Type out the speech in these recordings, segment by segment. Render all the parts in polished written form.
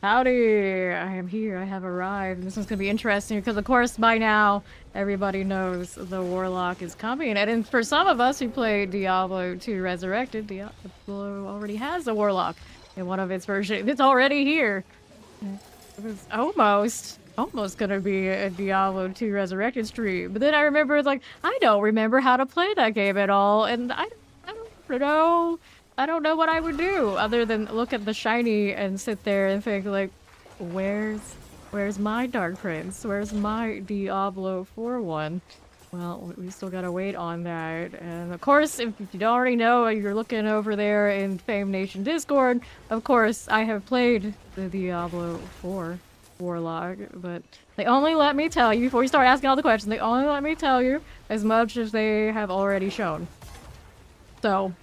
Howdy! I am here. I have arrived. This one's gonna be interesting because, of course, by now everybody knows the Warlock is coming. And for some of us who play Diablo 2 Resurrected, Diablo already has a Warlock in one of its versions. It's already here. It was almost gonna be a Diablo 2 Resurrected stream. But then I remember, it's like, I don't remember how to play that game at all, and I don't know. I don't know what I would do other than look at the shiny and sit there and think like, where's my Dark Prince? Where's my Diablo 4 one? Well, we still gotta wait on that. And of course, if you don't already know, you're looking over there in Fame Nation Discord, of course, I have played the Diablo 4 Warlock, but they only let me tell you, before you start asking all the questions, they only let me tell you as much as they have already shown. So,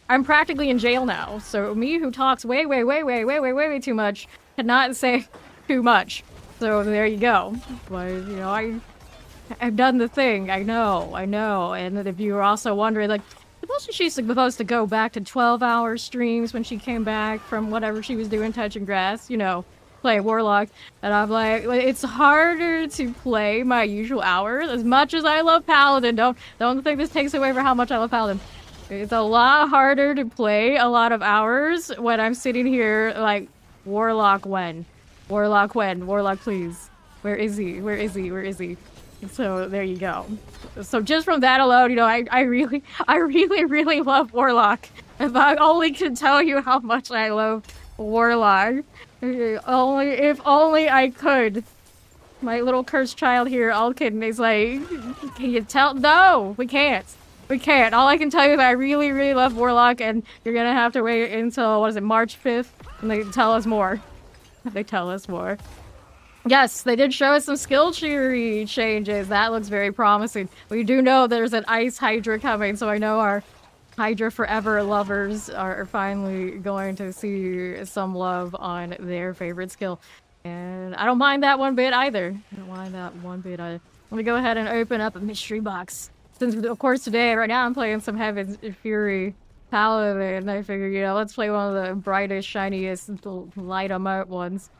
I'm practically in jail now, so me who talks way too much cannot say too much. So there you go. But, you know, I've done the thing. I know. And if you were also wondering, like, supposedly she's supposed to go back to 12-hour streams when she came back from whatever she was doing touching grass, you know, play Warlock. And I'm like, it's harder to play my usual hours as much as I love Paladin. Don't think this takes away from how much I love Paladin. It's a lot harder to play a lot of hours when I'm sitting here like, Warlock when? Warlock when? Warlock please. Where is he? Where is he? Where is he? So there you go. So just from that alone, you know, I really love Warlock. If I only can tell you how much I love Warlock. If only I could. My little cursed child here, all kidding, is like, can you tell? No, we can't. We can't. All I can tell you is I really love Warlock, and you're gonna have to wait until, what is it, March 5th? And they tell us more. They tell us more. Yes, they did show us some skill tree changes. That looks very promising. We do know there's an Ice Hydra coming, so I know our Hydra Forever lovers are finally going to see some love on their favorite skill. And I don't mind that one bit either. I don't mind that one bit either. Let me go ahead and open up a mystery box. Since, of course, today, right now, I'm playing some Heaven's Fury Paladin, I figured, you know, let's play one of the brightest, shiniest, light 'em up ones.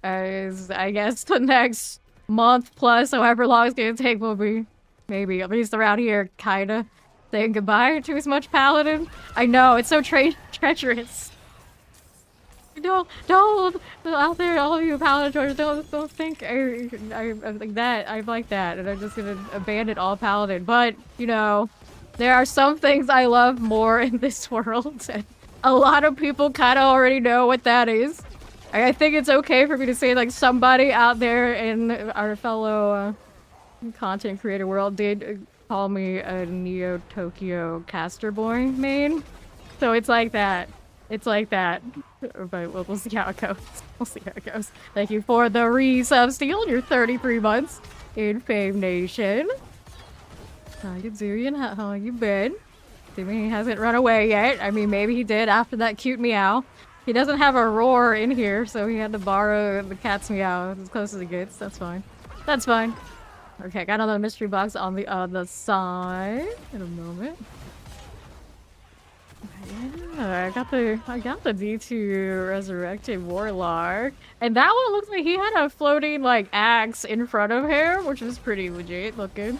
As I guess the next month plus, however long it's gonna take, will be maybe, at least around here, kinda saying goodbye to as much Paladin. I know, it's so treacherous. Don't, out there, all of you Paladin, don't think I'm like that. I'm like that, and I'm just gonna abandon all Paladin. But, you know, there are some things I love more in this world, and a lot of people kind of already know what that is. I think it's okay for me to say, like, somebody out there in our fellow content creator world did call me a Neo Tokyo caster boy main. So it's like that. It's like that. But we'll see how it goes. We'll see how it goes. Thank you for the resub steal. You're 33 months in Fame Nation. Hi, Zurian. How you been? Assuming he hasn't run away yet. I mean, maybe he did after that cute meow. He doesn't have a roar in here, so he had to borrow the cat's meow as close as it gets. That's fine. That's fine. Okay, got another mystery box on the other side. In a moment. Yeah, I got the D2 Resurrected Warlock. And that one looks like he had a floating, like, axe in front of him, which is pretty legit looking.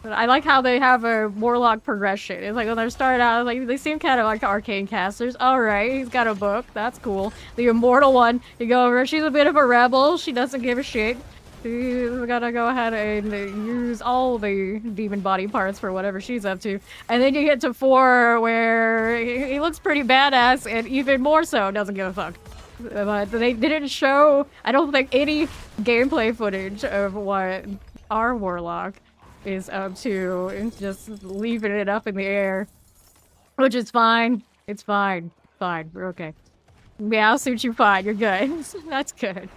But I like how they have a Warlock progression. It's like when they're starting out, like, they seem kind of like arcane casters. Alright, he's got a book. That's cool. The immortal one, you go over, she's a bit of a rebel. She doesn't give a shit. She's gotta go ahead and use all the demon body parts for whatever she's up to. And then you get to 4 where he looks pretty badass and even more so doesn't give a fuck. But they didn't show, I don't think, any gameplay footage of what our Warlock is up to. It's just leaving it up in the air. Which is fine. It's fine. Fine. We're okay. Yeah, I'll suit you fine. You're good. That's good.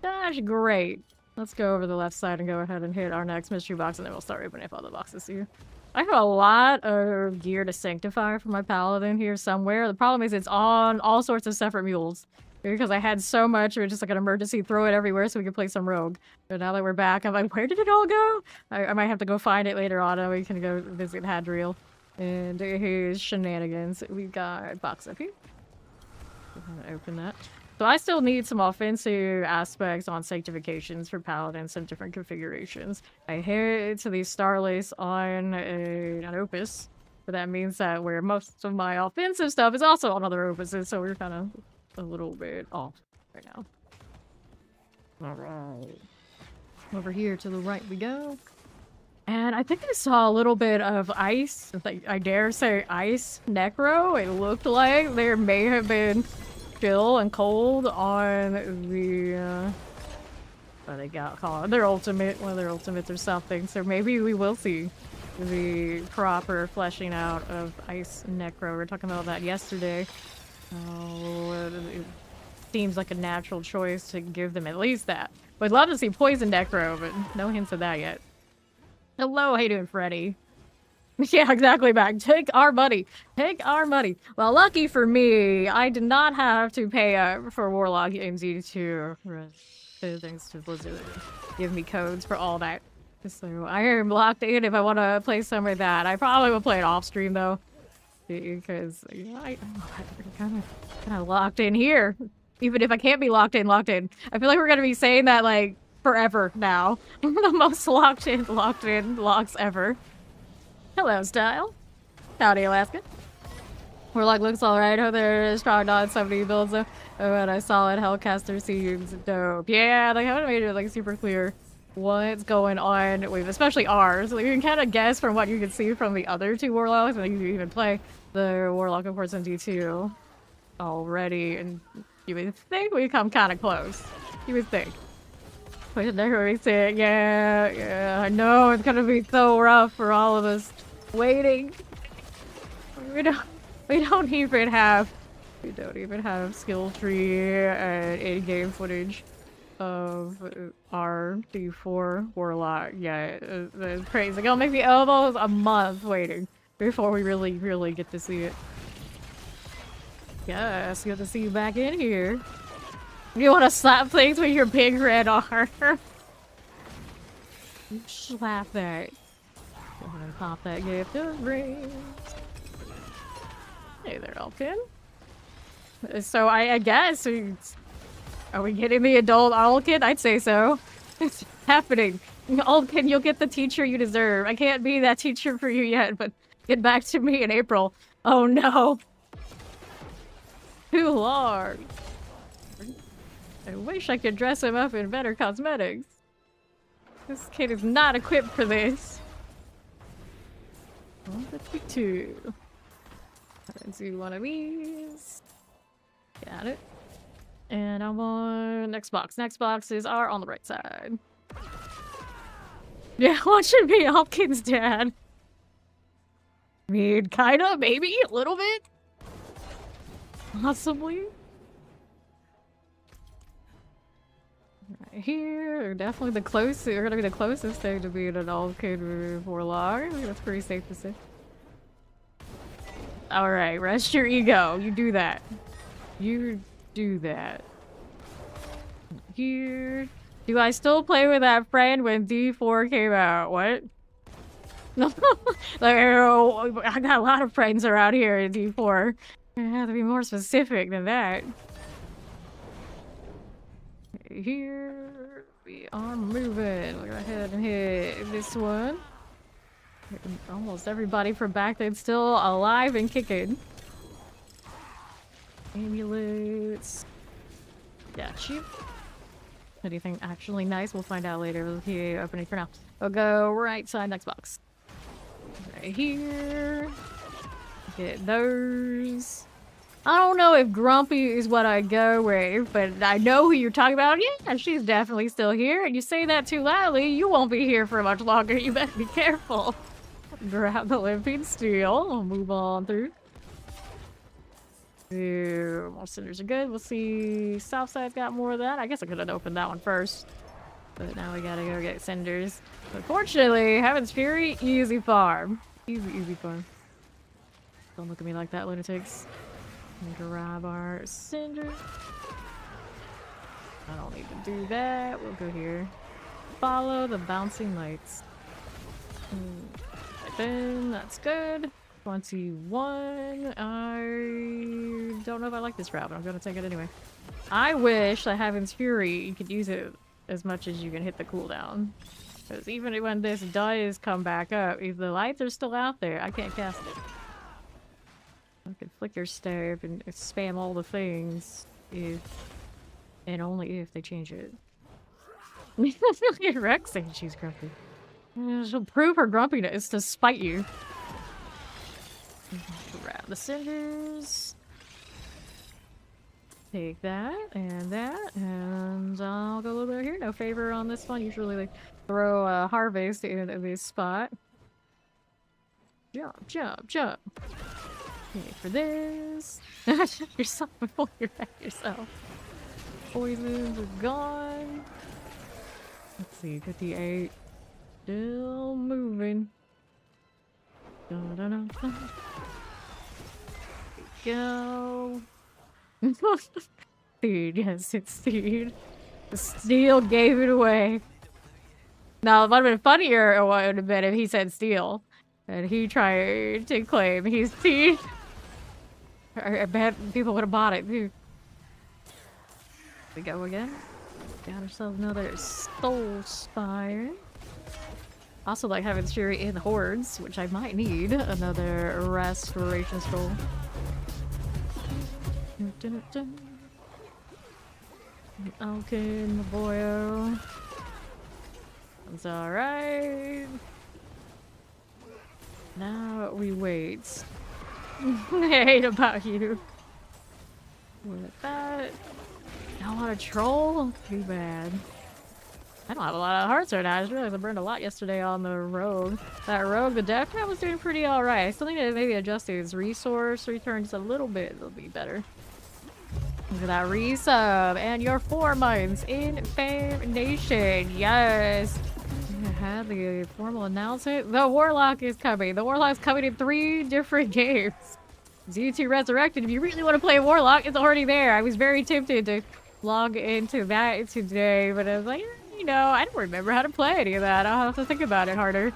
That's great. Let's go over the left side and go ahead and hit our next mystery box, and then we'll start opening up all the boxes here. I have a lot of gear to sanctify for my Paladin here somewhere. The problem is it's on all sorts of separate mules. Because I had so much, it was just like an emergency, throw it everywhere so we could play some rogue. But now that we're back, I'm like, where did it all go? I might have to go find it later on, and we can go visit Hadriel and his shenanigans. We got a box up here. Go ahead and open that. So I still need some offensive aspects on sanctifications for paladins and different configurations. I head to the Starlace on an opus, but that means that where most of my offensive stuff is also on other opuses, so we're kind of a little bit off right now. Alright. Over here to the right we go. And I think I saw a little bit of ice, like I dare say ice necro. It looked like there may have been chill and cold on the what they got called their ultimate, one of their ultimates or something. So maybe we will see the proper fleshing out of ice necro. We were talking about that yesterday. It seems like a natural choice to give them at least that. We'd love to see poison necro, but no hints of that yet. Hello, how you doing, Freddy? Yeah, exactly, back. Take our money. Take our money. Well, lucky for me, I did not have to pay up for Warlock MZ2. Thanks to Blizzard. Give me codes for all that. So I am locked in if I want to play some of that. I probably will play it off stream though. Because you know, I'm kind of locked in here. Even if I can't be locked in. I feel like we're going to be saying that like forever now. The most locked in locks ever. Hello, Style. Howdy, Alaska. Warlock looks alright. Oh, they're strong on 70 builds though. Oh, and I saw it. Hellcaster seems dope. Yeah, they haven't made it like super clear what's going on with especially ours. Like, you can kind of guess from what you can see from the other two Warlocks, and you even play the Warlock of course in D2 already, and you would think we come kind of close. You would think. But there we say, yeah, I know it's gonna be so rough for all of us waiting. We don't even have skill tree and in-game footage of our D4 Warlock. Yeah, it's crazy. Like, it'll make me almost a month waiting before we really get to see it. Yes, good to see you back in here. You want to slap things with your big red arm? You slap that. Go ahead and pop that gift of rings. Hey there, Elkin. So I guess, are we getting the adult Elkin? I'd say so. It's happening. Elkin, you'll get the teacher you deserve. I can't be that teacher for you yet, but get back to me in April. Oh no. Too large. I wish I could dress him up in better cosmetics. This kid is not equipped for this. 152. Let's do one of these. Got it. And I'm on next box. Next boxes are on the right side. Yeah, what should be Hopkins' dad? I mean, kinda, maybe, a little bit. Possibly. Right here, definitely the closest. You're gonna be the closest thing to being an old kid with Warlock. I think that's pretty safe to say. Alright, rest your ego. You do that. You do that. Here. Do I still play with that friend when D4 came out? What? No. Like, I got a lot of friends around here in D4. I have to be more specific than that. Here we are moving. We're gonna go ahead and hit this one. Almost everybody from back then still alive and kicking. Amulets. Got you. Anything actually nice? We'll find out later. We'll keep opening for now. We'll go right side, next box. Right here. Get those. I don't know if Grumpy is what I go with, but I know who you're talking about. Yeah, she's definitely still here. And you say that too loudly, you won't be here for much longer. You better be careful. Grab the limping steel. We'll move on through. More cinders are good. We'll see. Southside's got more of that. I guess I could have opened that one first. But now we gotta go get cinders. Unfortunately, Heaven's Fury, easy farm. Easy farm. Don't look at me like that, lunatics. Grab our cinder. I don't need to do that. We'll go here. Follow the bouncing lights. Right then, that's good. 21. I don't know if I like this route, but I'm gonna take it anyway. I wish that Heaven's Fury, you could use it as much as you can hit the cooldown. Because even when this does come back up, if the lights are still out there, I can't cast it. I could flicker stave and spam all the things if and only if they change it. Rex saying she's grumpy. She'll prove her grumpiness to spite you. Grab the cinders. Take that, and I'll go a little bit here. No favor on this one. Usually they throw a harvest in this spot. Jump, jump, jump. Okay, for this. Yourself before you're back yourself. Poisons are gone. Let's see, 58. Still moving. Dun, dun, dun, dun. Go. Steed, yes, it's Steed. The Steel gave it away. Now, it might have been funnier it would have been if he said Steel. And he tried to claim he's Steed. I bet people would have bought it, too. We go again. Got ourselves another Soul Spire. Also like Heaven's Fury in Hordes, which I might need. Another Restoration Scroll. Okay, my boyo. It's alright. Now we wait. I hate about you. With that. I want a troll? Too bad. I don't have a lot of hearts right now. I just realized I burned a lot yesterday on the rogue. That rogue, the death trap was doing pretty alright. I still need to maybe adjust his resource returns a little bit. It'll be better. Look at that resub. And your 4 months in Fame Nation. Yes. I had the formal announcement. The Warlock is coming. The Warlock's coming in 3 different games. Z2 Resurrected. If you really want to play Warlock, it's already there. I was very tempted to log into that today, but I was like, you know, I don't remember how to play any of that. I'll have to think about it harder.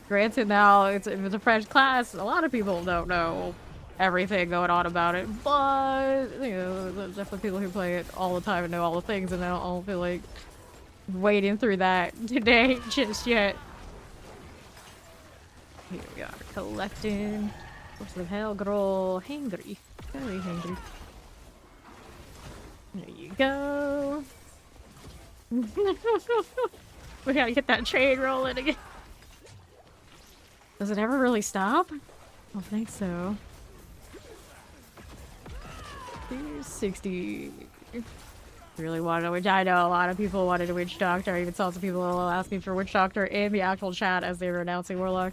Granted, now it's a fresh class. A lot of people don't know everything going on about it, but you know, there's definitely people who play it all the time and know all the things, and I don't feel like wading through that today just yet. Here we are, collecting. What's the hell, girl? Hangry. Very hangry. There you go. We gotta get that train rolling again. Does it ever really stop? I don't think so. 60. Really wanted a witch. I know a lot of people wanted a witch doctor. I even saw some people asking for witch doctor in the actual chat as they were announcing Warlock.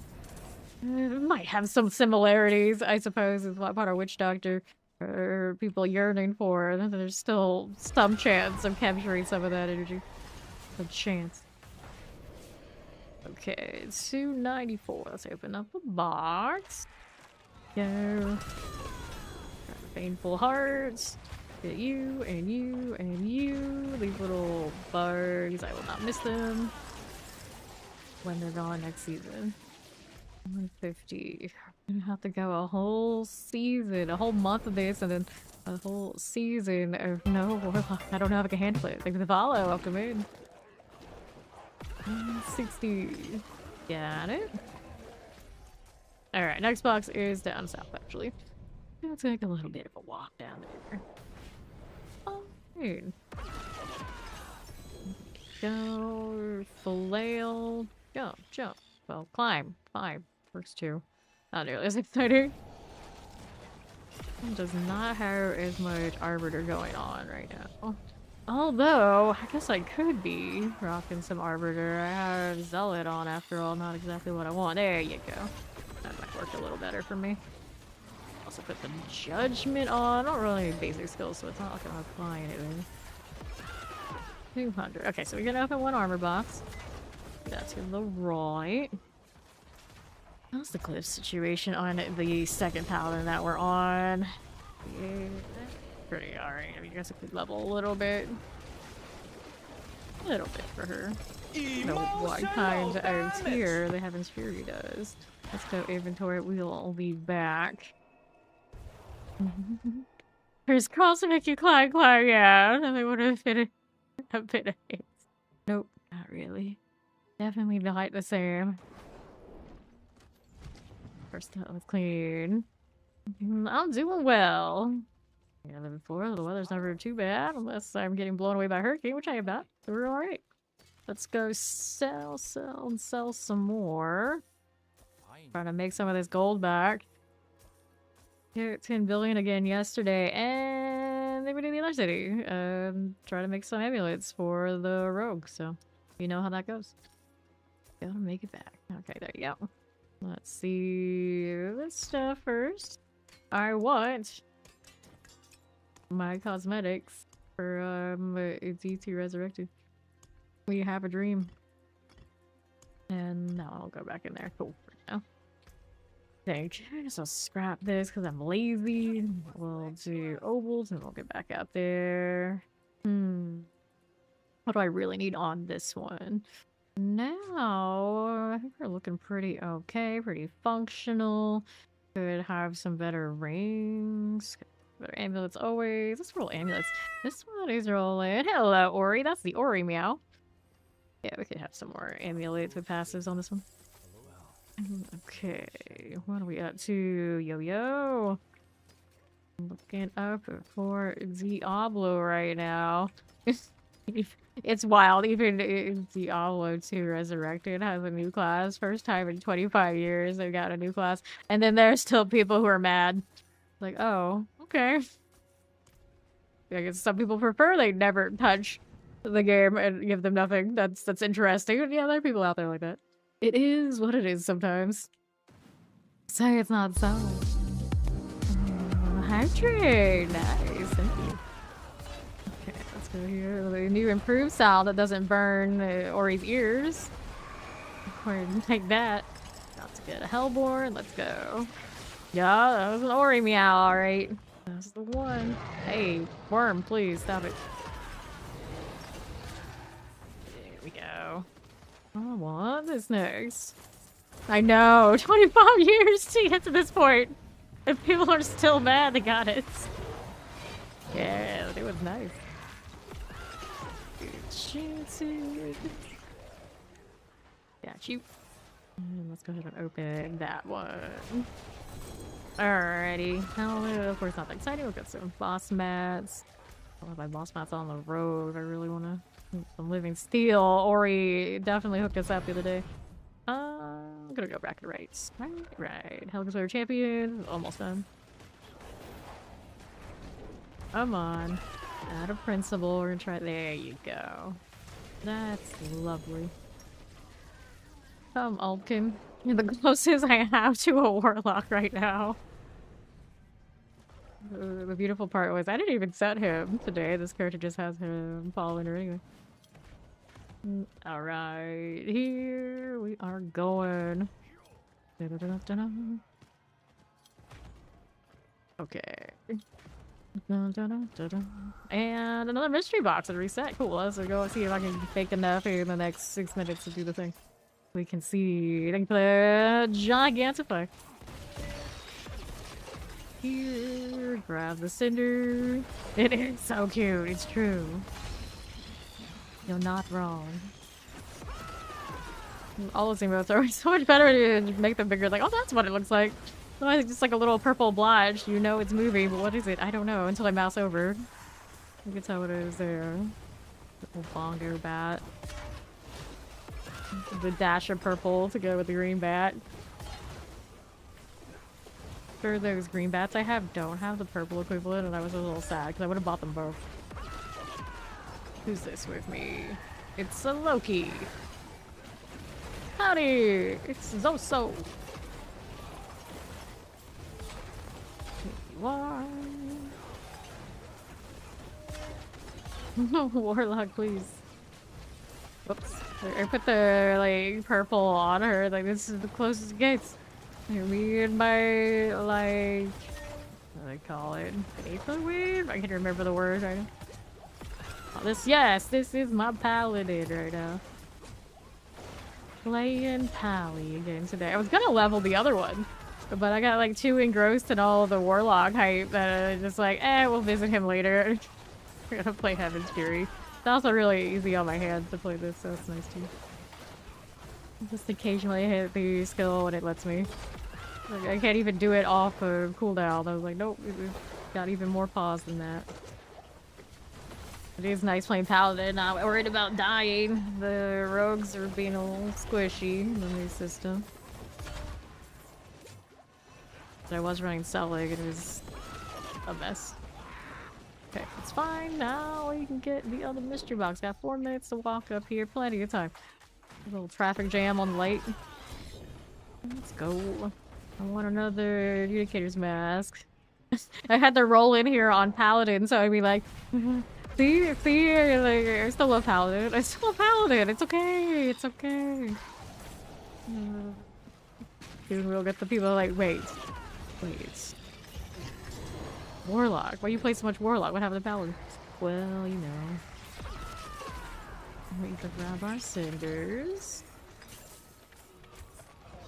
Might have some similarities, I suppose, with what part of witch doctor are people yearning for. There's still some chance of capturing some of that energy. A chance. Okay, 294. Let's open up the box. Go. Painful hearts. Get you and you and you. These little bugs. I will not miss them when they're gone next season. 150. I'm gonna have to go a whole season, a whole month of this, and then a whole season of no Warlock. I don't know if I can handle it. Like the follow, welcome in. 160. Got it. Alright, next box is down south, actually. Let's take a little bit of a walk down there. Oh, dude. Go, flail. Jump, jump. Well, climb. Works too. Not nearly as exciting. It does not have as much arbiter going on right now. Although, I guess I could be rocking some arbiter. I have zealot on after all, not exactly what I want. There you go. That might work a little better for me. Also put the judgment on. I don't really need basic skills, so it's not like I'm applying it in. 200. Okay, so we're gonna open one armor box. That's to the right. How's the cliff situation on the second paladin that we're on? Yeah, pretty alright. I mean, I guess I could level a little bit. A little bit for her. No, what kind of tier the Heaven's Fury does. Let's go inventory. We'll be back. Crisscross to make you climb, yeah. And they would have fit a bit of it. Nope, not really. Definitely not the same. First that was clean. I'm doing well. Yeah, level 4, the weather's never too bad, unless I'm getting blown away by a hurricane, which I am not. So we're alright. Let's go sell some more. Trying to make some of this gold back. Hit 10 billion again yesterday, and they went in the other city. Try to make some amulets for the rogue, so you know how that goes. Gotta make it back. Okay, there you go. Let's see this stuff first. I want my cosmetics for D2 Resurrected. We have a dream. And now I'll go back in there. Cool for now. Think. So scrap this because I'm lazy. We'll do ovals and we'll get back out there. What do I really need on this one? Now, I think we're looking pretty okay, pretty functional. Could have some better rings. Better amulets always. Let's roll amulets. This one is rolling. Hello, Ori. That's the Ori meow. Yeah, we could have some more amulets with passives on this one. Okay, what are we up to? Yo-yo. Looking up for Diablo right now. It's wild. Even Diablo 2 Resurrected has a new class. First time in 25 years they've got a new class. And then there's still people who are mad. Like, oh, okay. I guess some people prefer they never touch the game and give them nothing. That's interesting. Yeah, there are people out there like that. It is what it is sometimes. Say it's not so. Hydrate! Nice, thank you. Okay, let's go here. The new improved sound that doesn't burn Ori's ears. Go ahead and take that. Got to get a Hellborn. Let's go. Yeah, that was an Ori meow, alright. That's the one. Hey, worm, please, stop it. There we go. Oh, what is next? I know, 25 years to get to this point. If people are still mad, they got it. Yeah, it was nice. Got you. And let's go ahead and open that one. Alrighty. Hallelujah. Of course, not that exciting. We'll get some boss mats. I'll have my boss mats on the road if I really want to. Some living steel. Ori definitely hooked us up the other day. I'm gonna go back to rights. Right. Hellglacier champion. Almost done. Come on. Out of principle. We're gonna try. There you go. That's lovely. Ulkin. You're the closest I have to a Warlock right now. The beautiful part was I didn't even set him today. This character just has him following her anyway. Alright, here we are going. Okay. And another mystery box to reset. Cool, let's go see if I can fake enough in the next 6 minutes to do the thing. We can see the Gigantify. Here, grab the cinder. It is so cute, it's true. You're not wrong. All those emotes are so much better to make them bigger. Like, oh, that's what it looks like. Otherwise, it's just like a little purple blotch. You know it's moving, but what is it? I don't know until I mouse over. You can tell what it is there. Little bongo bat. The dash of purple to go with the green bat. For those green bats I have don't have the purple equivalent, and I was a little sad because I would have bought them both. Who's this with me? It's a Loki. Howdy! It's Zoso. No, Warlock, please. Whoops. I put the, like, purple on her. Like, this is the closest it gets. Me and my, like... what do they call it? Vaporwave? I can't remember the word right now. Oh, this is my Paladin right now. Playing Pally again today. I was gonna level the other one. But I got like too engrossed in all the Warlock hype that I just like, we'll visit him later. We're gonna play Heaven's Fury. It's also really easy on my hands to play this, so it's nice too. Just occasionally hit the skill when it lets me. Like, I can't even do it off of cooldown. I was like, nope, we've got even more pause than that. It is nice playing Paladin, not worried about dying. The rogues are being a little squishy in the new system. But I was running Selig, and it was a mess. Okay, it's fine. Now we can get the other mystery box. Got 4 minutes to walk up here. Plenty of time. A little traffic jam on the light. Let's go. I want another Adjudicator's mask. I had to roll in here on Paladin, so I'd be like, see, like, I still love Paladin. I still love Paladin. It's okay. It's okay. Soon we'll get the people like, wait. Warlock. Why you play so much Warlock? What happened to Paladin? Well, you know. We can grab our cinders.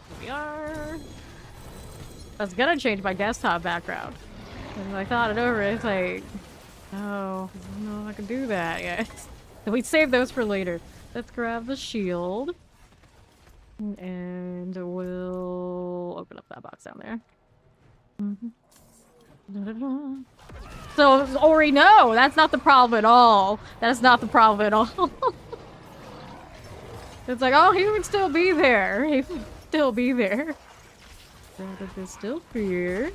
Here we are. I was gonna change my desktop background. And I thought it over, it's like, oh, I don't know if I can do that yet. So we save those for later. Let's grab the shield. And we'll open up that box down there. So, Ori, no! That's not the problem at all. That's not the problem at all. It's like, oh, he would still be there. He would still be there. That is still here.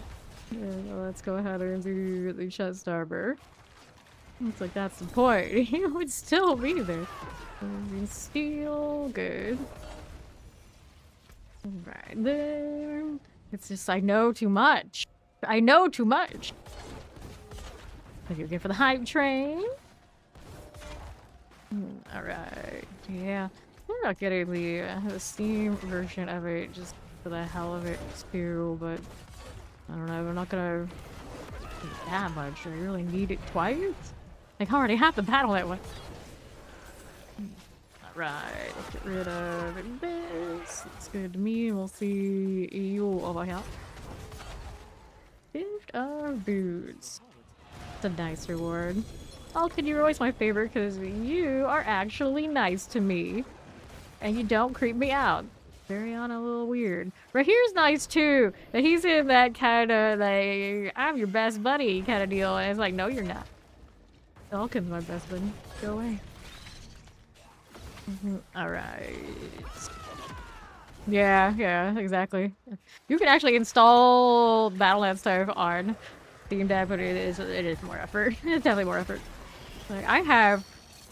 And let's go ahead and do the shut starboard. It's like, that's the point. He would still be there. Steel, good. Right there. It's just, I know too much. I know too much. You're good for the hype train. Alright. Yeah. We're not getting the Steam version of it just for the hell of it too, but I don't know, I'm not gonna do that much. Do I really need it twice? Like, I already have the battle that way. Alright, let's get rid of this. It's good to me, and we'll see you over here. Gift of boots. It's a nice reward. Oh, Kid, my favorite because you are actually nice to me. And you don't creep me out. Very on a little weird. Rahir's nice too. But he's in that kind of like, I'm your best buddy kind of deal. And it's like, no, you're not. Falcon's my best buddy. Go away. Alright. Yeah, exactly. You can actually install Battle.net stuff on Steam Deck, but it is more effort. It's definitely more effort. Like, I have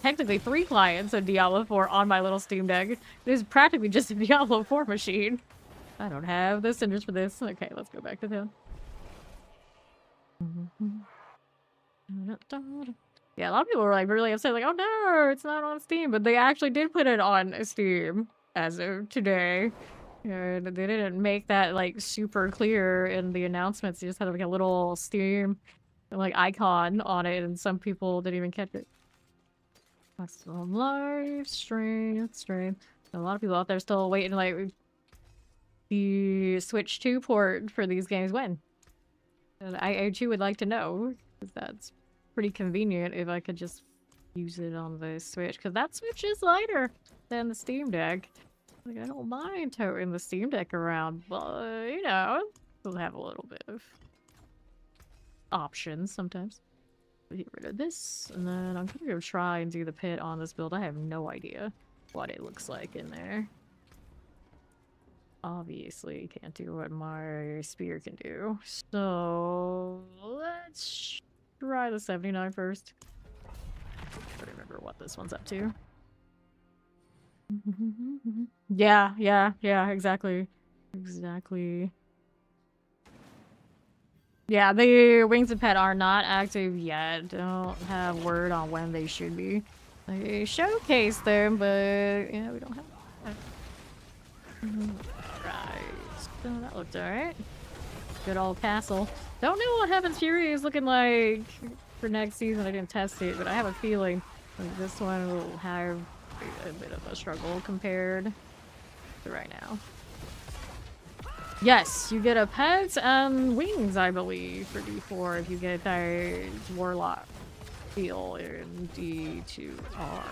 technically 3 clients of Diablo 4 on my little Steam Deck. It is practically just a Diablo 4 machine. I don't have the cinders for this. Okay, let's go back to them. Yeah, a lot of people were like really upset, like, oh no, it's not on Steam, but they actually did put it on Steam as of today. And they didn't make that like super clear in the announcements. They just had like a little Steam like icon on it, and some people didn't even catch it. Maximum life, strength. A lot of people out there still waiting like the Switch 2 port for these games when. And I too would like to know, because that's pretty convenient if I could just use it on the Switch, because that Switch is lighter than the Steam Deck. Like, I don't mind toting the Steam Deck around, but, you know, it'll have a little bit of options sometimes. Get rid of this, and then I'm gonna go try and do the pit on this build. I have no idea what it looks like in there. Obviously, can't do what my spear can do. So, let's try the 79 first. I don't remember what this one's up to. Yeah, exactly. Yeah, the Wings of Pet are not active yet. Don't have word on when they should be. They showcase them, but yeah, we don't have that. Alright, so that looked alright. Good old castle. Don't know what Heaven's Fury is looking like for next season. I didn't test it, but I have a feeling like this one will have a bit of a struggle compared to right now. Yes, you get a pet and wings, I believe, for D4 if you get that Warlock feel in D2R.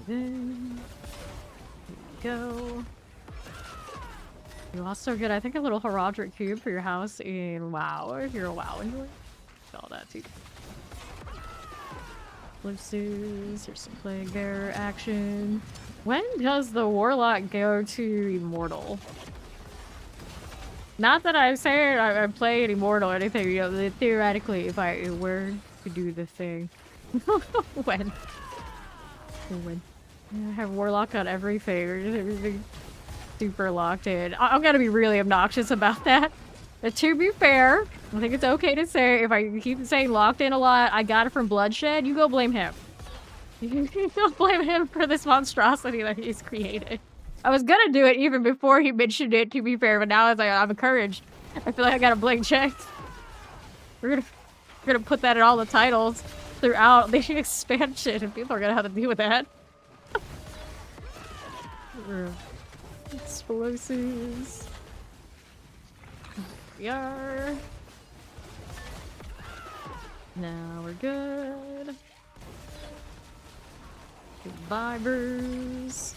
Then, here we go. You also get, I think, a little heraldic cube for your house in WoW, if you're a WoW enjoyer. All that too. Blitzes, here's some Plague Bearer action. When does the Warlock go to Immortal? Not that I'm saying I played Immortal or anything, you know, theoretically, if I were to do the thing. When? When? I have Warlock on everything, or just everything super locked in. I'm gonna be really obnoxious about that. But to be fair, I think it's okay to say, if I keep saying locked in a lot, I got it from Bloodshed, you go blame him. You go blame him for this monstrosity that he's created. I was gonna do it even before he mentioned it, to be fair, but now I'm encouraged. I feel like I got a blank check. We're gonna put that in all the titles throughout the expansion, and people are gonna have to deal with that. Explosives. We are. Now we're good. Goodbye, Bruce.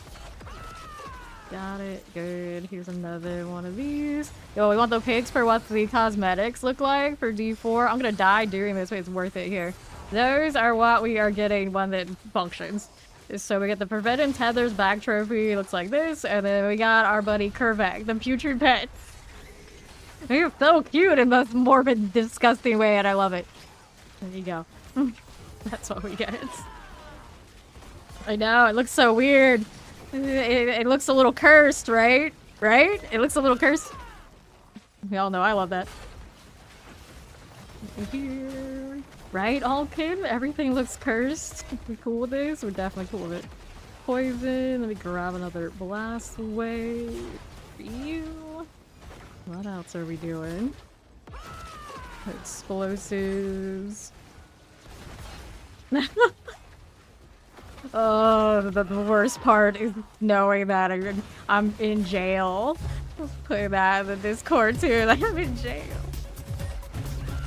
Got it. Good. Here's another one of these. Yo, we want the pigs for what the cosmetics look like for D4. I'm gonna die doing this, but it's worth it here. Those are what we are getting when it functions. So we get the Prevented Tether's back trophy. Looks like this. And then we got our buddy Kervak, the putrid pet. He's so cute in the morbid, disgusting way, and I love it. There you go. That's what we get. I know, it looks so weird. It looks a little cursed, right? Right? It looks a little cursed. We all know I love that. Here. Right, Alkin? Everything looks cursed. We cool with this? We're definitely cool with it. Poison. Let me grab another blast away for you. What else are we doing? Explosives. Oh, the worst part is knowing that I'm in jail. Let's put that in the Discord too, that I'm in jail.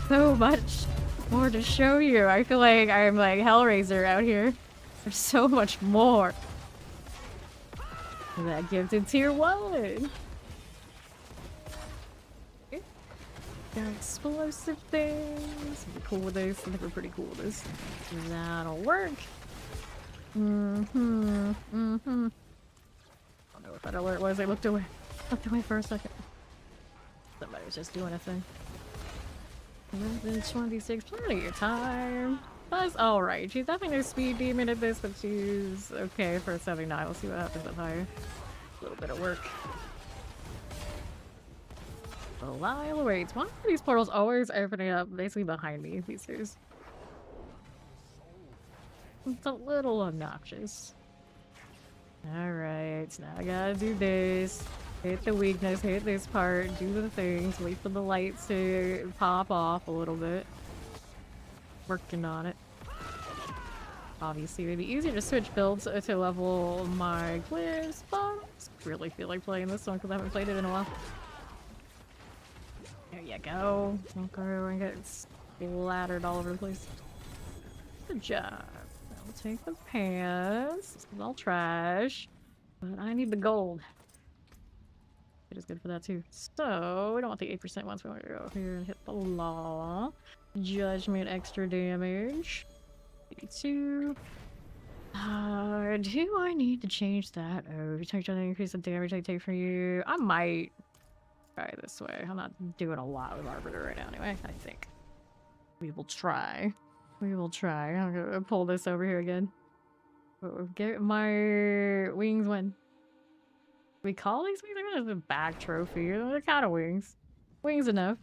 So much more to show you. I feel like I'm like Hellraiser out here. There's so much more. That gifted tier 1. Got explosive things. We're cool with this. I think we're pretty cool with this. That'll work. I don't know what that alert was. I looked away. Looked away for a second. Somebody was just doing a thing. 26, plenty of time. That's alright. She's definitely no speed demon at this, but she's okay for 79. We'll see what happens up higher. A little bit of work. Belial awaits. Why are these portals always opening up basically behind me these days? It's a little obnoxious. Alright, now I gotta do this. Hit the weakness, hit this part, do the things, wait for the lights to pop off a little bit. Working on it. Obviously, it'd be easier to switch builds to level my glyphs, but I really feel like playing this one because I haven't played it in a while. There you go. Don't go and get splattered all over the place. Good job. I'll take the pants. This is all trash. But I need the gold. It is good for that too. So, we don't want the 8% ones. We want to go here and hit the law. Judgment, extra damage. 82. Do I need to change that? Oh, you take the increase the damage I take from you. I might try this way. I'm not doing a lot with Arbiter right now anyway, I think. We will try. We will try. I'm gonna pull this over here again. Get my wings when we call these wings? They're a back trophy. They're kind of wings. Wings enough.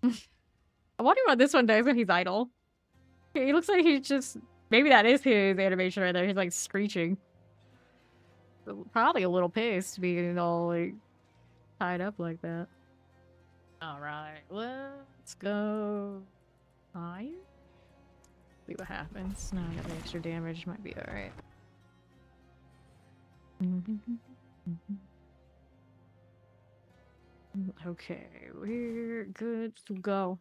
I wonder what this one does when he's idle. He looks like he's just... Maybe that is his animation right there. He's like screeching. Probably a little pissed being all like tied up like that. Alright, let's go higher. See what happens. Now I got the extra damage. Might be alright. Okay, we're good to go.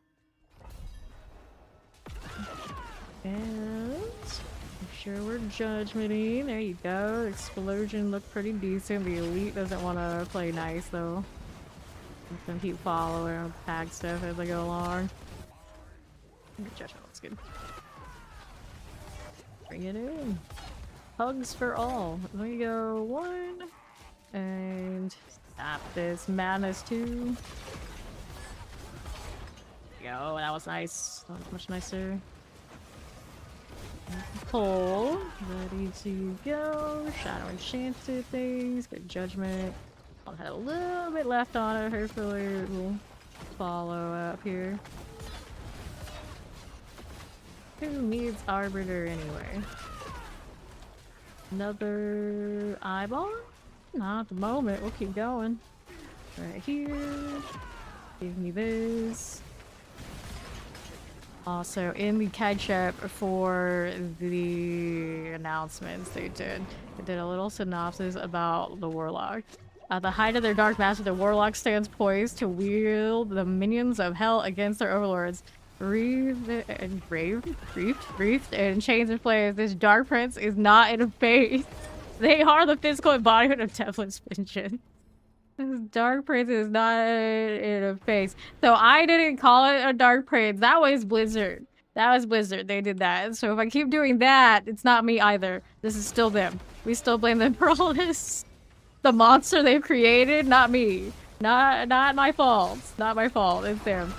And make sure we're judgmenting. There you go. Explosion looked pretty decent. The elite doesn't want to play nice though. I'm gonna keep following pack stuff as I go along. Good judgment looks good. Bring it in. Hugs for all. Let me go 1 and stop this madness 2. Yo, that was nice. That was much nicer. Pull. Ready to go. Shadow enchanted things. Good judgment. I'll have a little bit left on it. Hopefully it will follow up here. Who needs Arbiter anyway? Another eyeball? Not at the moment. We'll keep going. Right here. Give me this. Also, in the catch-up for the announcements they did a little synopsis about the Warlock. At the height of their dark master, the Warlock stands poised to wield the minions of hell against their overlords. Breathed and chains and flames. This dark prince is not in a phase. They are the physical embodiment of Devlin's vengeance. This dark prince is not in a phase. So I didn't call it a dark prince. That was Blizzard. That was Blizzard. They did that. So if I keep doing that, it's not me either. This is still them. We still blame them for all this. The monster they've created, not me. Not my fault. Not my fault. It's them.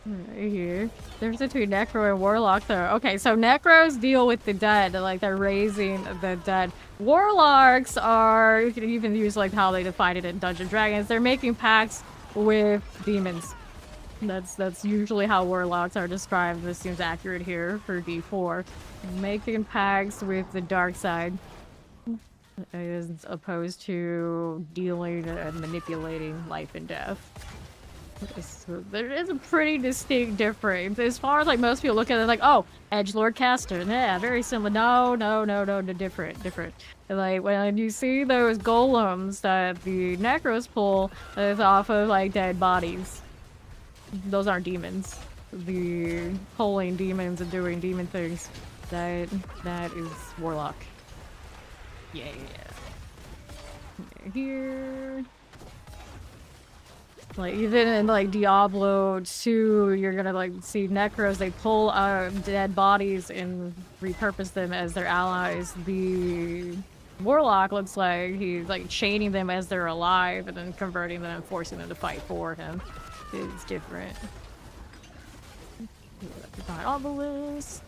Right here. There's between Necro and Warlock though. Okay, so Necros deal with the dead, like they're raising the dead. Warlocks are, you can even use like how they defined it in Dungeons & Dragons. They're making pacts with demons. That's usually how Warlocks are described. This seems accurate here for D4. Making pacts with the dark side. As opposed to dealing and manipulating life and death. So there is a pretty distinct difference. As far as like most people look at it like, oh, Edgelord caster, yeah, very similar. No, different. Like when you see those golems that the Necros pull, is off of like dead bodies. Those aren't demons. The pulling demons and doing demon things, that is Warlock. Yeah. Here. Like, even in, like, Diablo 2, you're gonna, like, see Necros, they pull dead bodies and repurpose them as their allies. The Warlock looks like he's, like, chaining them as they're alive and then converting them and forcing them to fight for him. It's different. Not on the list.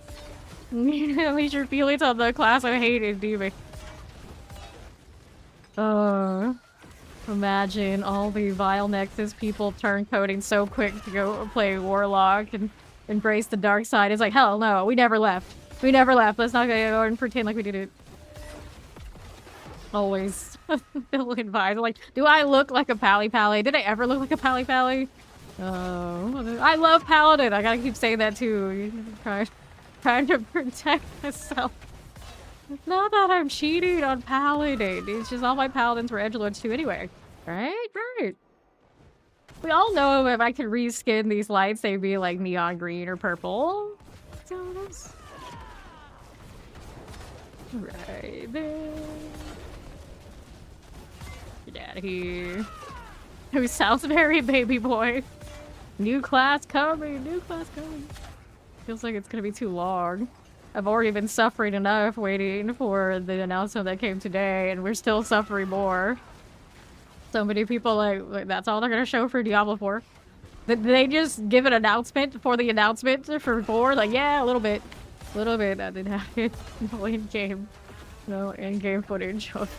At least your feelings on the class I hated, demon. Imagine all the Vile Nexus people turncoating so quick to go play Warlock and embrace the dark side. It's like, hell no, we never left. We never left. Let's not go and pretend like we did it. Always villain vibes. Like, do I look like a Pally? Did I ever look like a Pally? Oh, I love Paladin. I gotta keep saying that too. Trying to protect myself. It's not that I'm cheating on Paladin. It's just all my Paladins were edgelords too anyway. Right. We all know if I could reskin these lights, they'd be like neon green or purple. So that's... Right there. Get out of here. Who sounds very baby boy. New class coming. Feels like it's gonna be too long. I've already been suffering enough waiting for the announcement that came today, and we're still suffering more. So many people like that's all they're gonna show for Diablo 4. Did they just give an announcement for the announcement for 4? Like, yeah, a little bit. That didn't happen. No in-game footage of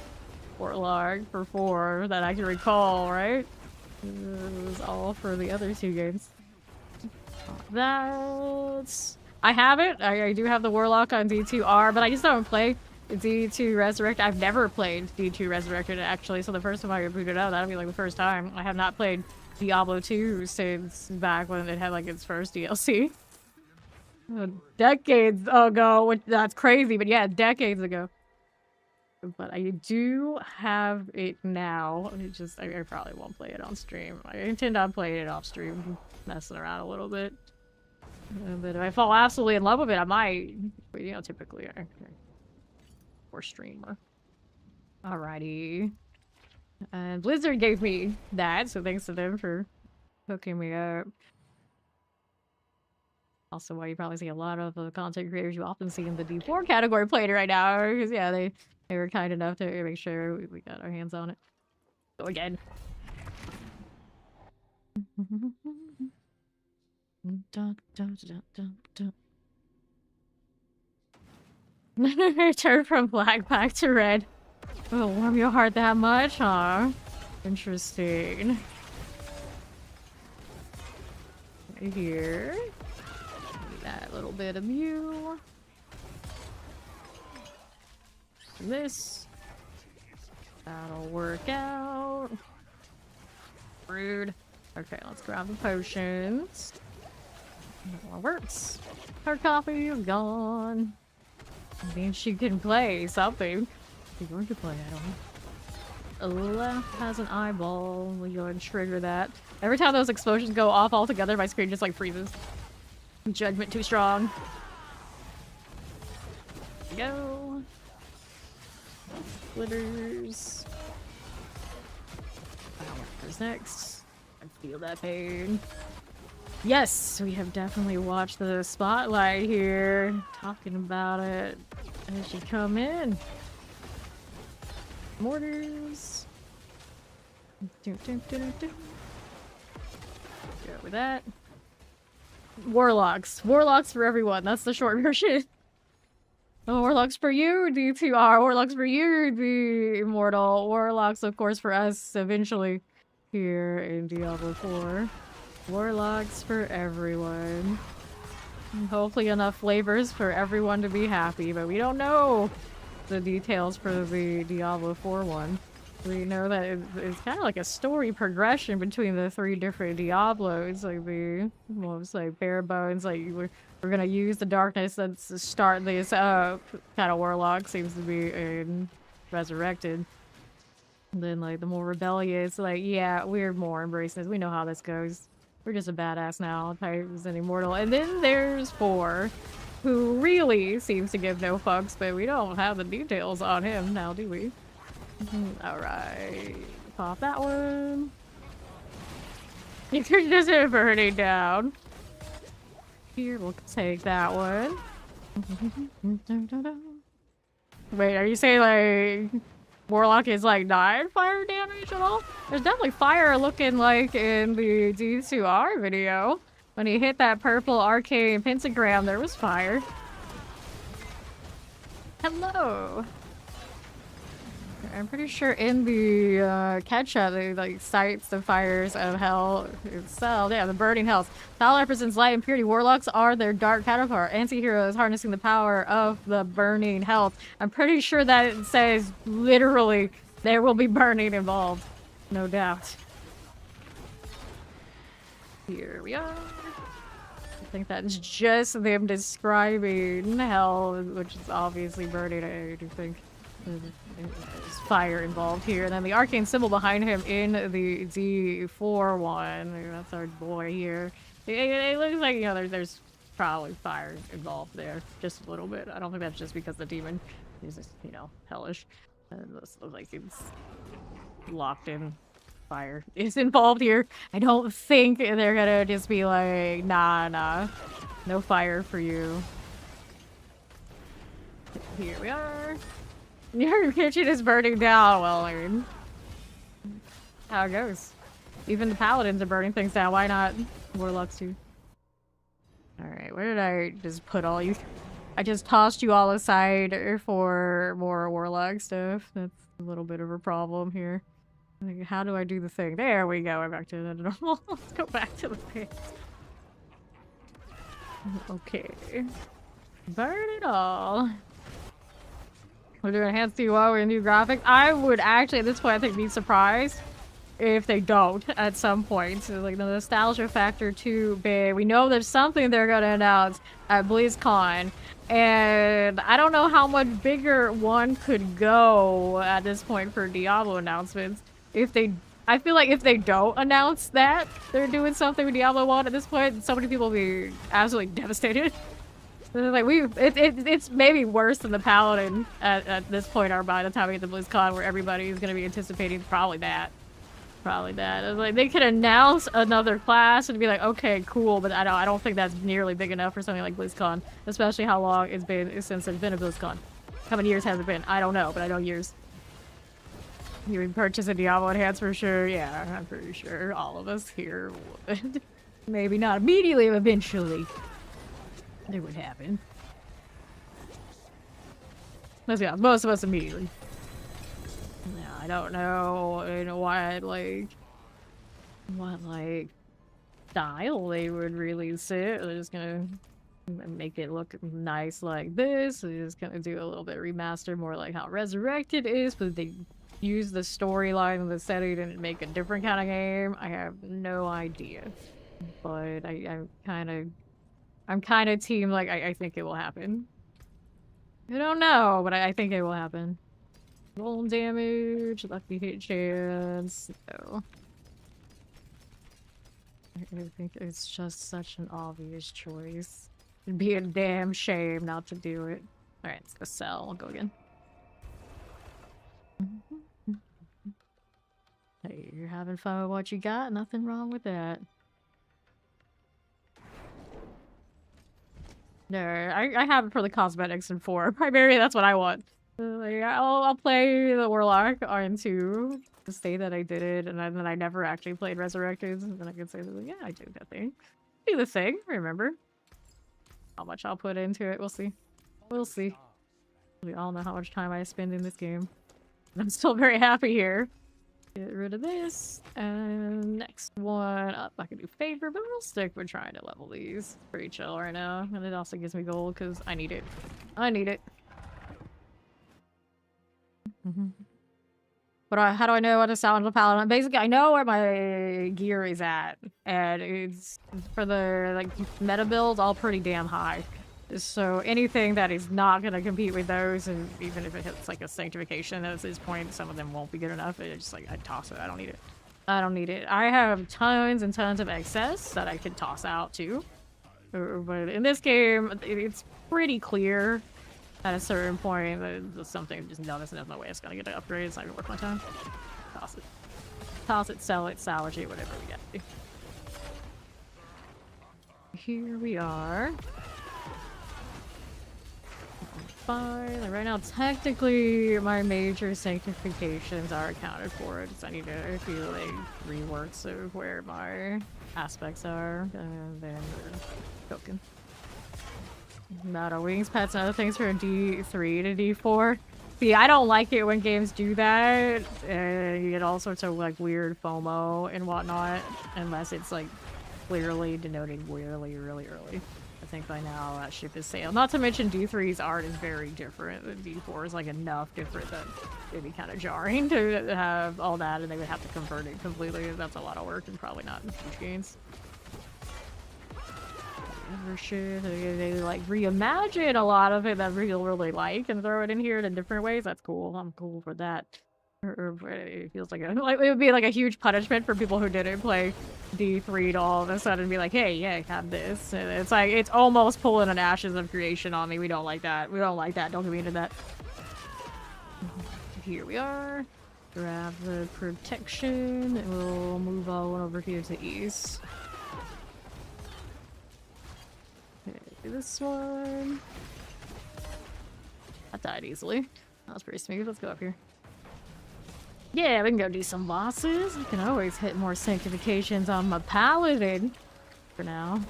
Warlock for 4 that I can recall, right? It was all for the other 2 games. That's... I have it. I do have the Warlock on D2R, but I just don't play D2 Resurrected. I've never played D2 Resurrected, actually, so the first time I booted out, that'll be like the first time. I have not played Diablo 2 since back when it had like its first DLC. Decades ago, which that's crazy, but yeah, decades ago. But I do have it now. I probably won't play it on stream. I intend on playing it off stream, messing around a little bit. But if I fall absolutely in love with it, I might. But, you know, typically, or streamer. Alrighty. And Blizzard gave me that, so thanks to them for hooking me up. Also, why you probably see a lot of the content creators you often see in the D4 category playing it right now, because yeah, they were kind enough to make sure we got our hands on it. Go again. Turn from black back to red. Oh, warm your heart that much, huh? Interesting. Right here. That little bit of you. This. That'll work out. Rude. Okay, let's grab the potions. That all works. Her coffee is gone. I mean, she can play something. She's going to play, I don't know. Left has an eyeball. We go and trigger that. Every time those explosions go off all together, my screen just like freezes. Judgment too strong. Go. Glitters. What's next? I feel that pain. Yes, we have definitely watched the spotlight here. Talking about it as you come in. Mortars. Go with that. Warlocks. Warlocks for everyone. That's the short version. Oh, Warlocks for you, D2R. Warlocks for you, the Immortal. Warlocks, of course, for us eventually here in Diablo 4. Warlocks for everyone. Hopefully enough flavors for everyone to be happy, but we don't know the details for the Diablo 4 one. We know that it's kind of like a story progression between the 3 different Diablos, like the most like bare bones, like we're gonna use the darkness to start this up. Kind of Warlock seems to be in Resurrected. And then like the more rebellious, like yeah, we're more embracing this. We know how this goes. We're just a badass now, type is an immortal. And then there's 4, who really seems to give no fucks, but we don't have the details on him now, do we? Alright. Pop that one. You could just burn it down. Here, we'll take that one. Wait, are you saying like Warlock is like not fire damage at all? There's definitely fire looking like in the D2R video. When he hit that purple arcane pentagram, there was fire. Hello. I'm pretty sure in the catch-up, they like cites the fires of hell itself. Yeah, the burning hells. Foul represents light and purity. Warlocks are their dark counterpart. Anti-heroes harnessing the power of the burning hells. I'm pretty sure that it says literally there will be burning involved. No doubt. Here we are. I think that's just them describing hell, which is obviously burning. I do think. There's fire involved here, and then the arcane symbol behind him in the D4 one. That's our boy here. It looks like, you know, there's probably fire involved there, just a little bit. I don't think that's just because the demon is just, you know, hellish. This looks like it's locked in. Fire is involved here. I don't think they're gonna just be like, nah, no fire for you. Here we are. Your kitchen is burning down. Well, I mean, how it goes. Even the paladins are burning things down. Why not Warlocks too? Alright, where did I just put all you? I just tossed you all aside for more Warlock stuff. That's a little bit of a problem here. Like, how do I do the thing? There we go. We're back to the normal. Let's go back to the pit. Okay. Burn it all. We're doing enhanced UI with new graphics. I would actually, at this point, I think, be surprised if they don't at some point. So, like, the nostalgia factor too big. We know there's something they're gonna announce at BlizzCon, and I don't know how much bigger one could go at this point for Diablo announcements. If they, I feel like if they don't announce that they're doing something with Diablo 1 at this point, so many people will be absolutely devastated. Like it's maybe worse than the Paladin at this point, or by the time we get to BlizzCon, where everybody is gonna be anticipating probably that. Probably that. It's like they could announce another class and be like, okay, cool, but I don't think that's nearly big enough for something like BlizzCon, especially how long it's been since there's been a BlizzCon. How many years has it been? I don't know, but I know years. You would purchase a Diablo enhance for sure. Yeah, I'm pretty sure all of us here would. Maybe not immediately, but eventually. It would happen. Let's be honest, most of us immediately. Yeah, I don't know, what style they would release it. They're just gonna make it look nice like this. They're just gonna do a little bit of remaster, more like how Resurrected is, but they use the storyline and the setting and make a different kind of game. I have no idea, but I'm kind of team, like, I think it will happen. I don't know, but I think it will happen. Roll damage, lucky hit chance, no. I think it's just such an obvious choice. It'd be a damn shame not to do it. Alright, let's go sell. I'll go again. Hey, you're having fun with what you got? Nothing wrong with that. No, I have it for the cosmetics and 4. Primarily, that's what I want. Like, I'll play the Warlock on 2 to say that I did it, and then I never actually played Resurrected, and then I can say, yeah, I did that thing. Do the thing, remember? How much I'll put into it, we'll see. We'll see. We all know how much time I spend in this game. I'm still very happy here. Get rid of this, and next one up. I can do favor, but we'll stick with trying to level these. Pretty chill right now, and it also gives me gold because I need it. I need it. But how do I know what to sound of Paladin? Basically, I know where my gear is at, and it's for the like meta builds all pretty damn high. So anything that is not gonna compete with those, and even if it hits like a sanctification at this point, some of them won't be good enough. It's just like I toss it. I don't need it. I don't need it. I have tons and tons of excess that I could toss out too. But in this game, it's pretty clear at a certain point that something just there's no way it's gonna get an upgrade. It's not gonna worth my time. Toss it. Toss it, sell it, salvage it, whatever we got. Here we are. Fine. Like right now, technically, my major sanctifications are accounted for. Just I need to do like reworks of where my aspects are, and then we're cooking. Battle wings, pets, and other things from D3 to D4. See, I don't like it when games do that. You get all sorts of like weird FOMO and whatnot, unless it's like clearly denoted really early. I think by now that ship is sailed. Not to mention D3's art is very different. D4 is like enough different that it'd be kind of jarring to have all that, and they would have to convert it completely. That's a lot of work and probably not in huge games. Shit. They like reimagine a lot of it that we really like and throw it in here in different ways. That's cool. I'm cool for that. Or it feels like it would be like a huge punishment for people who didn't play D3 to all of a sudden be like, hey, yeah, have this. And it's like it's almost pulling an Ashes of Creation on me. We don't like that. We don't like that. Don't get me into that. Here we are. Grab the protection, and we'll move on over here to east. This one. That died easily. That was pretty smooth. Let's go up here. Yeah, we can go do some bosses. We can always hit more sanctifications on my Paladin for now.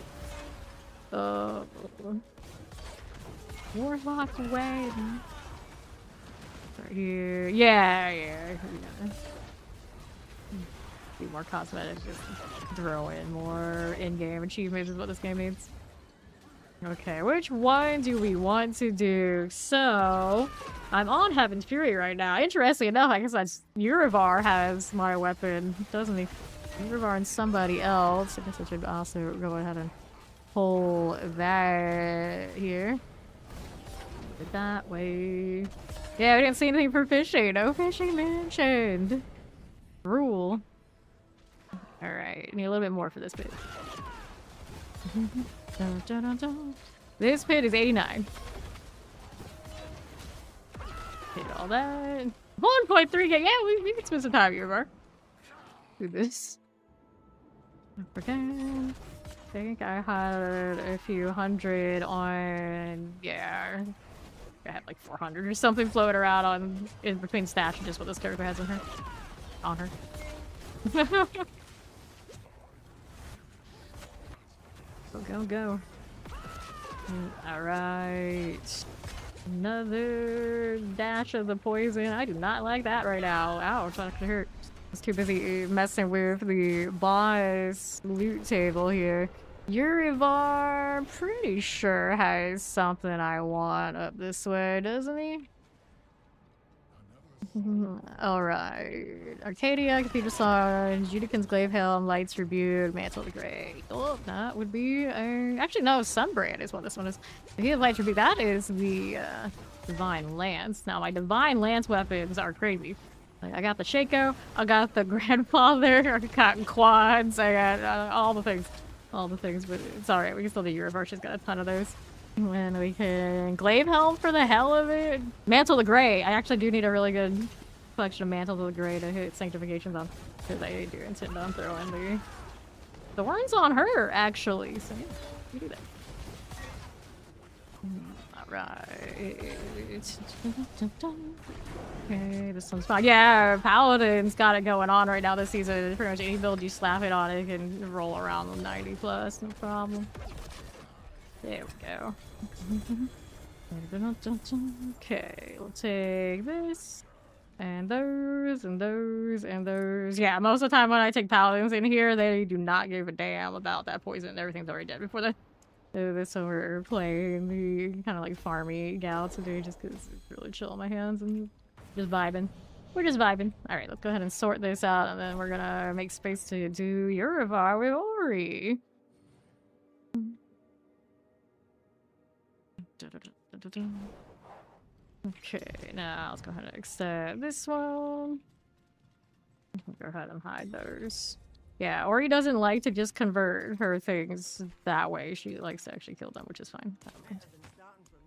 Warlock away. Right here. Yeah. Be more cosmetics. Just throw in more in-game achievements is what this game needs. Okay, which one do we want to do? So, I'm on Heaven's Fury right now. Interestingly enough, I guess that's Urivar has my weapon, doesn't he? Urivar and somebody else. I guess I should also go ahead and pull that here. That way. Yeah, we didn't see anything for fishing. No fishing mentioned. Rule. Alright, need a little bit more for this bit. Dun, dun, dun, dun. This pit is 89. Hit all that. 1.3k. Yeah, we can spend some time here, Mark. Do this. Again. I think I had a few hundred on. Yeah. I had like 400 or something floating around on in between stash and just what this character has on her. On her. Go, go. Alright. Another dash of the poison. I do not like that right now. Ouch, that actually hurt. I was too busy messing with the boss loot table here. Urivar, pretty sure has something I want up this way, doesn't he? Alright. Arcadia, Cathedral Song, Judican's Glaive Helm, Light's Rebuke, Mantle of the Grey. Oh, that would be actually no, Sunbrand is what this one is. The Heal of Light's Rebuke, that is the Divine Lance. Now my Divine Lance weapons are crazy. Like, I got the Shaco, I got the Grandfather, I got quads, I got all the things. All the things, but it's alright, we can still do Urivar, she's got a ton of those. And we can Glaive Helm for the hell of it. Mantle of the Grey. I actually do need a really good collection of Mantles of the Grey to hit sanctifications on. Because I do intend on throwing the thorns on her, actually. So yeah, we do that. Alright. Okay, this one's fine. Yeah, Paladin's got it going on right now this season. Pretty much any build you slap it on, it can roll around with 90 plus, no problem. There we go. Okay, we'll take this, and those, and those, and those. Yeah, most of the time when I take paladins in here, they do not give a damn about that poison. Everything's already dead before that. This one we're playing the kind of like farmy gal today just because it's really chill on my hands and just vibing. We're just vibing. Alright, let's go ahead and sort this out, and then we're gonna make space to do Urivar with Ori. Okay, now let's go ahead and accept this one. Go ahead and hide those. Yeah, Ori doesn't like to just convert her things that way. She likes to actually kill them, which is fine.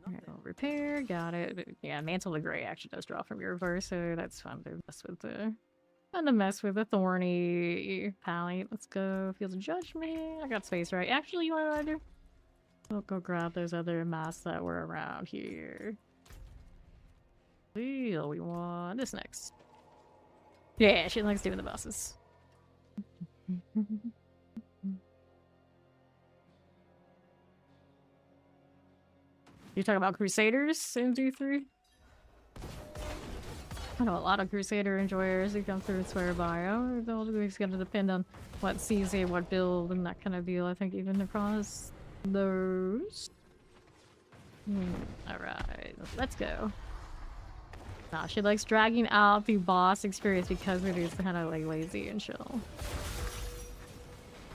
Alright, we'll repair, got it. Yeah, Mantle of Grey actually does draw from your reverse, so that's fun to mess with the... Fun to mess with the thorny palette. Let's go Fields of Judgment. I got space, right? Actually, you know what I do? We'll go grab those other masks that were around here. We want this next. Yeah, she likes doing the bosses. You talking about Crusaders in D3? I know a lot of Crusader enjoyers who come through and swear by. Oh, it's gonna depend on what season, what build, and that kind of deal. I think even across those. Alright, let's go. Nah, she likes dragging out the boss experience because it is kind of like lazy and chill.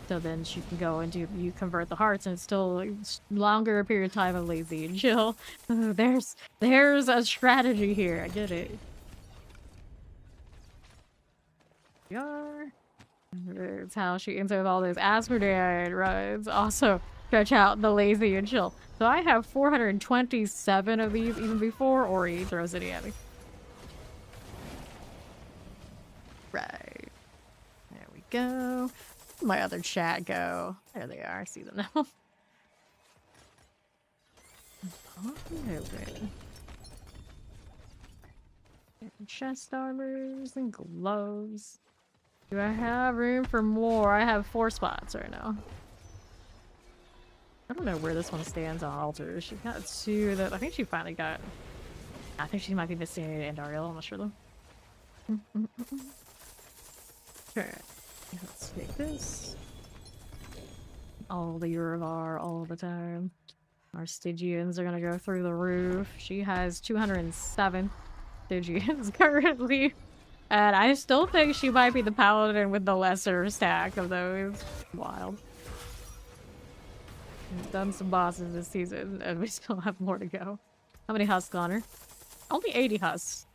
So then she can go and you convert the hearts and it's still like, longer period of time of lazy and chill. There's a strategy here. I get it. It's how she ends up with all those Asmodean runs. Also stretch out the lazy and chill. So I have 427 of these even before Ori throws it at me. Right. There we go. Where'd my other chat go? There they are. I see them now. Open. Chest armors and gloves. Do I have room for more? I have 4 spots right now. I don't know where this one stands on altar. She got 2 that I think she finally got. I think she might be missing Andariel. I'm not sure though. Okay, let's take this. All the Urivar all the time. Our Stygians are gonna go through the roof. She has 207 Stygians currently. And I still think she might be the paladin with the lesser stack of those. Wild. We've done some bosses this season, and we still have more to go. How many husks on her? Only 80 husks.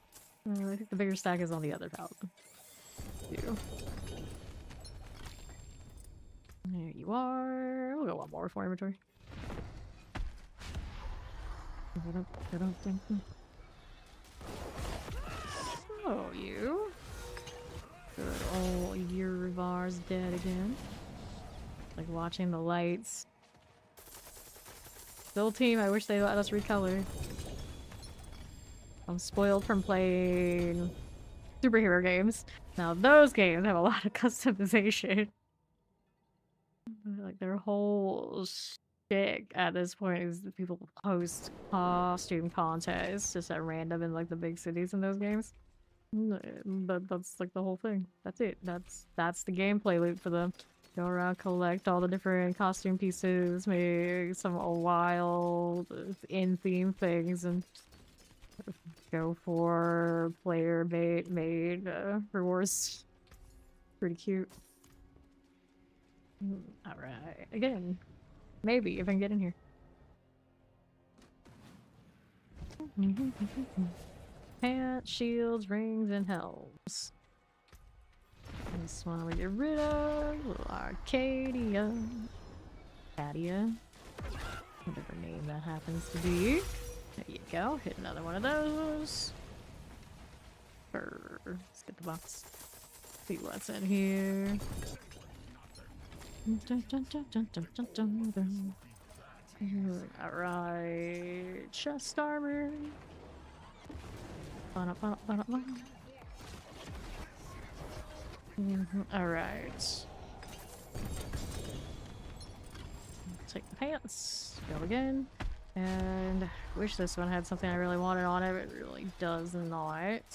I think the bigger stack is on the other paladin. You. There you are. We'll go one more for inventory. Oh, you. Good old Yurvar's dead again. Like watching the lights. Still team, I wish they let us recolor. I'm spoiled from playing superhero games. Now those games have a lot of customization. Like their whole shtick at this point is that people host costume contests just at random in like the big cities in those games. But that's like the whole thing. That's it. That's the gameplay loop for them. Go around, collect all the different costume pieces, make some wild in-theme things, and go for player made rewards. Pretty cute. Alright. Again. Maybe if I can get in here. Pants, shields, rings, and helms. This one we get rid of. Little Arcadia. Arcadia. Whatever name that happens to be. There you go. Hit another one of those. Let's get the box. See what's in here. Alright. Chest armor. Alright. Take the pants. Go again. And I wish this one had something I really wanted on it, but it really does not. It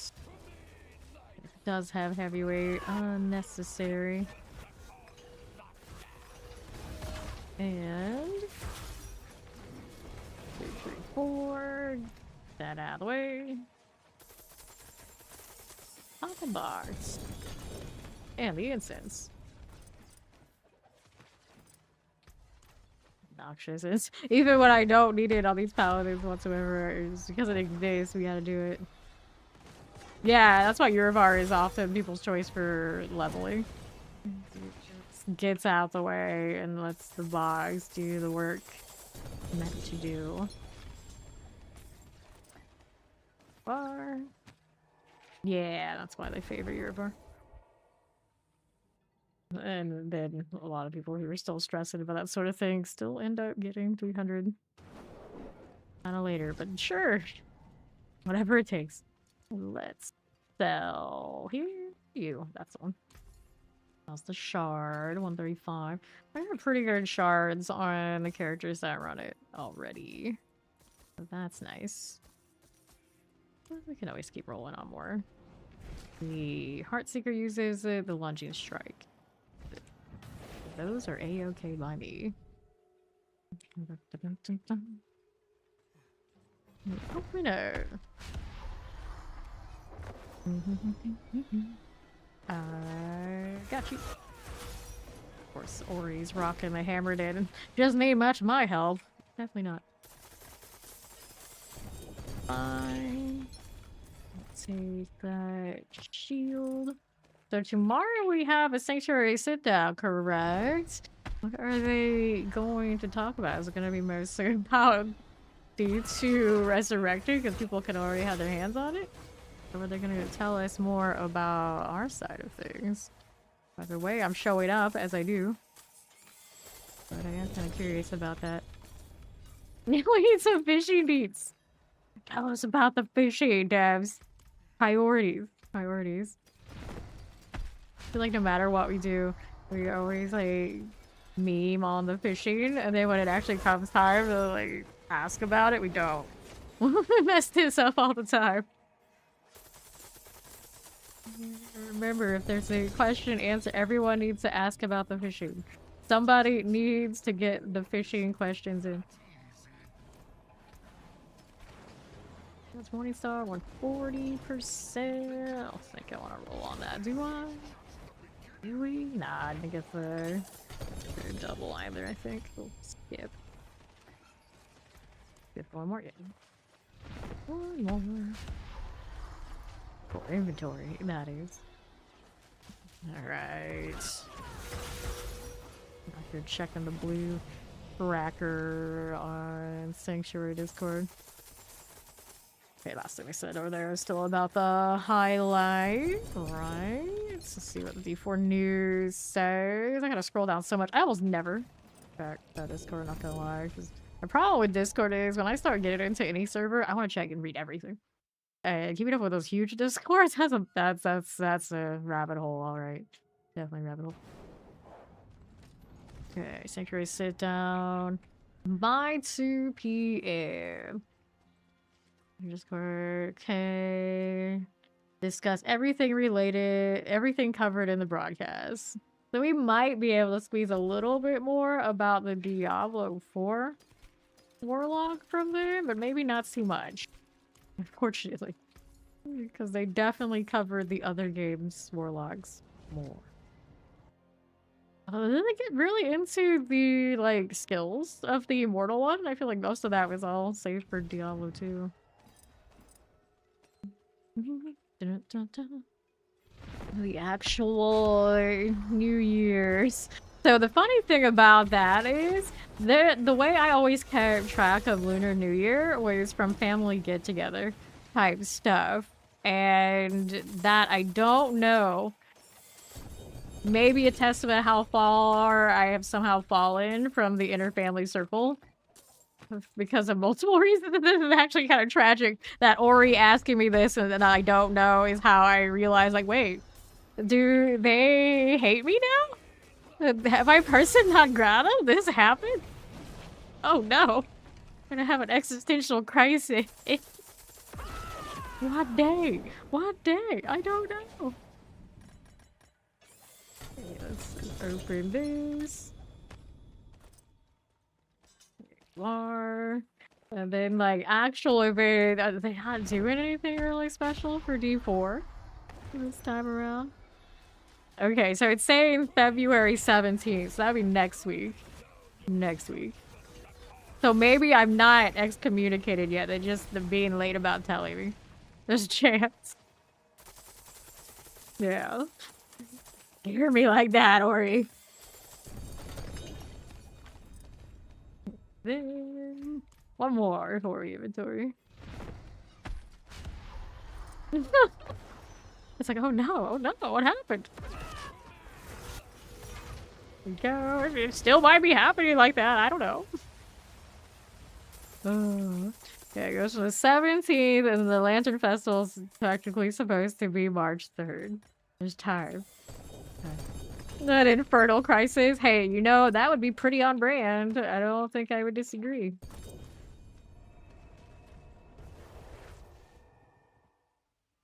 does have heavyweight. Unnecessary. And 2, 3, 4. That out of the way. Apple bars. And the incense. Noxious. It's, even when I don't need it on these paladins whatsoever, it's because it exists, we gotta do it. Yeah, that's why Yurvar is often people's choice for leveling. Gets out the way and lets the bogs do the work meant to do. Bar. Yeah, that's why they favor Yurvar. And then a lot of people who are still stressing about that sort of thing still end up getting 300 kinda later, but sure. Whatever it takes. Let's sell here. You, that's the one. That's the shard, 135. I have pretty good shards on the characters that run it already. So that's nice. We can always keep rolling on more. The Heartseeker uses it, the Lunging Strike. Those are a-okay by me. Open it. Got you. Of course, Ori's rocking the hammered in. Doesn't need much of my help. Definitely not. Fine. Let's take that shield. So tomorrow we have a sanctuary sit down, correct? What are they going to talk about? Is it going to be mostly about D2 resurrecting because people can already have their hands on it? Or are they going to tell us more about our side of things? Either way, I'm showing up as I do. But I am kind of curious about that. We need some fishing beats. Tell us about the fishing, devs. Priorities. Priorities. I feel like no matter what we do, we always like meme on the fishing, and then when it actually comes time to like ask about it, we don't. We mess this up all the time. Remember, if there's a question and answer, everyone needs to ask about the fishing. Somebody needs to get the fishing questions in. That's Morningstar, 140%. I don't think I want to roll on that, do I? Do we? Nah, I think it's a double either, I think. We'll skip. Skip one more game. One more. For inventory, that is. Alright. You're checking the blue tracker on Sanctuary Discord. Okay, last thing we said over there is still about the highlight. Right. Let's see what the D4 news says. I gotta scroll down so much. I almost never check that Discord, not gonna lie. Because the problem with Discord is when I start getting into any server, I want to check and read everything. And keeping up with those huge Discords, that's a rabbit hole, alright. Definitely a rabbit hole. Okay, Sanctuary sit down. By 2 p.m. Discord, okay. Discuss everything related, everything covered in the broadcast. So we might be able to squeeze a little bit more about the Diablo 4 Warlock from there, but maybe not too much. Unfortunately. Because they definitely covered the other game's Warlocks more. Did they get really into the, like, skills of the Immortal one? I feel like most of that was all saved for Diablo 2. The actual New Year's. So the funny thing about that is the way I always kept track of Lunar New Year was from family get-together type stuff. And that I don't know. Maybe a testament how far I have somehow fallen from the inner family circle. Because of multiple reasons. This is actually kind of tragic that Ori asking me this and that I don't know is how I realized, like, wait, do they hate me now? Have I person non grata? This happened? Oh no. I'm gonna have an existential crisis. What day? What day? I don't know. Okay, let's open this. Are. And then, like, actual event, they not doing anything really special for D4 this time around. Okay, so it's saying February 17th, so that'd be next week. Next week. So maybe I'm not excommunicated yet, they're just being late about telling me. There's a chance. Yeah. Hear me like that, Ori. Then one more for inventory. It's like, oh no, what happened? Go. It still might be happening like that. I don't know. Yeah, it goes from the 17th, and the Lantern Festival's technically supposed to be March 3rd. There's time. That infernal crisis. Hey, you know, that would be pretty on brand. I don't think I would disagree.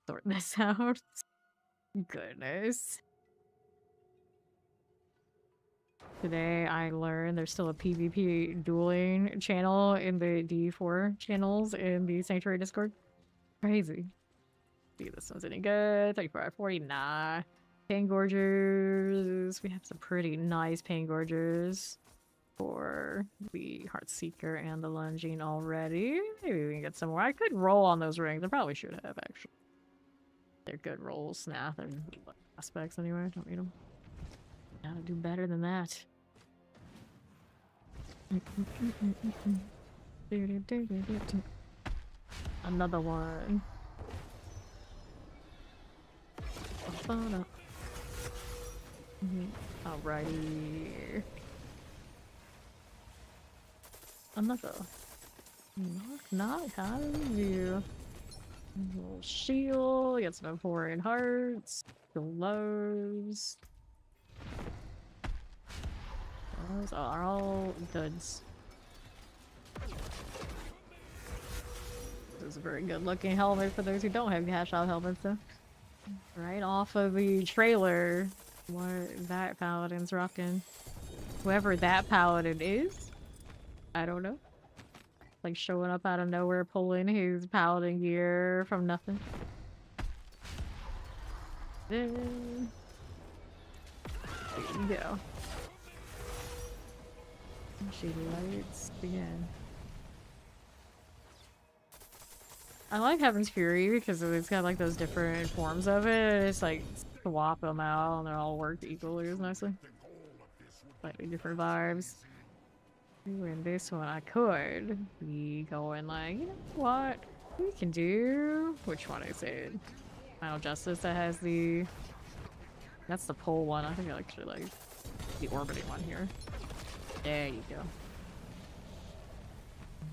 Sort this out. Goodness. Today I learned there's still a PvP dueling channel in the D4 channels in the Sanctuary Discord. Crazy. See if this one's any good. 34 out of 40. Nah. Pain Gorgers. We have some pretty nice Pain Gorgers for the Heartseeker and the Lunging already. Maybe we can get some more. I could roll on those rings. I probably should have, actually. They're good rolls. Nah, they're aspects anyway. Don't need them. Gotta do better than that. Another one. Alrighty. Another. Not how do you? A little shield. Get some Emporian Hearts. Glows. Those are all goods. This is a very good looking helmet for those who don't have cash out helmets though. Right off of the trailer. What that paladin's rocking. Whoever that paladin is. I don't know. like showing up out of nowhere, pulling his paladin gear from nothing. Then there you go. She lights again. I like Heaven's Fury because it's got like those different forms of it. It's like swap them out and they all work equally as nicely. Slightly different vibes. Doing this one, I could be going like, you know what? We can do. Which one is it? Final Justice that has the. That's the pole one. I think I actually like the orbiting one here. There you go.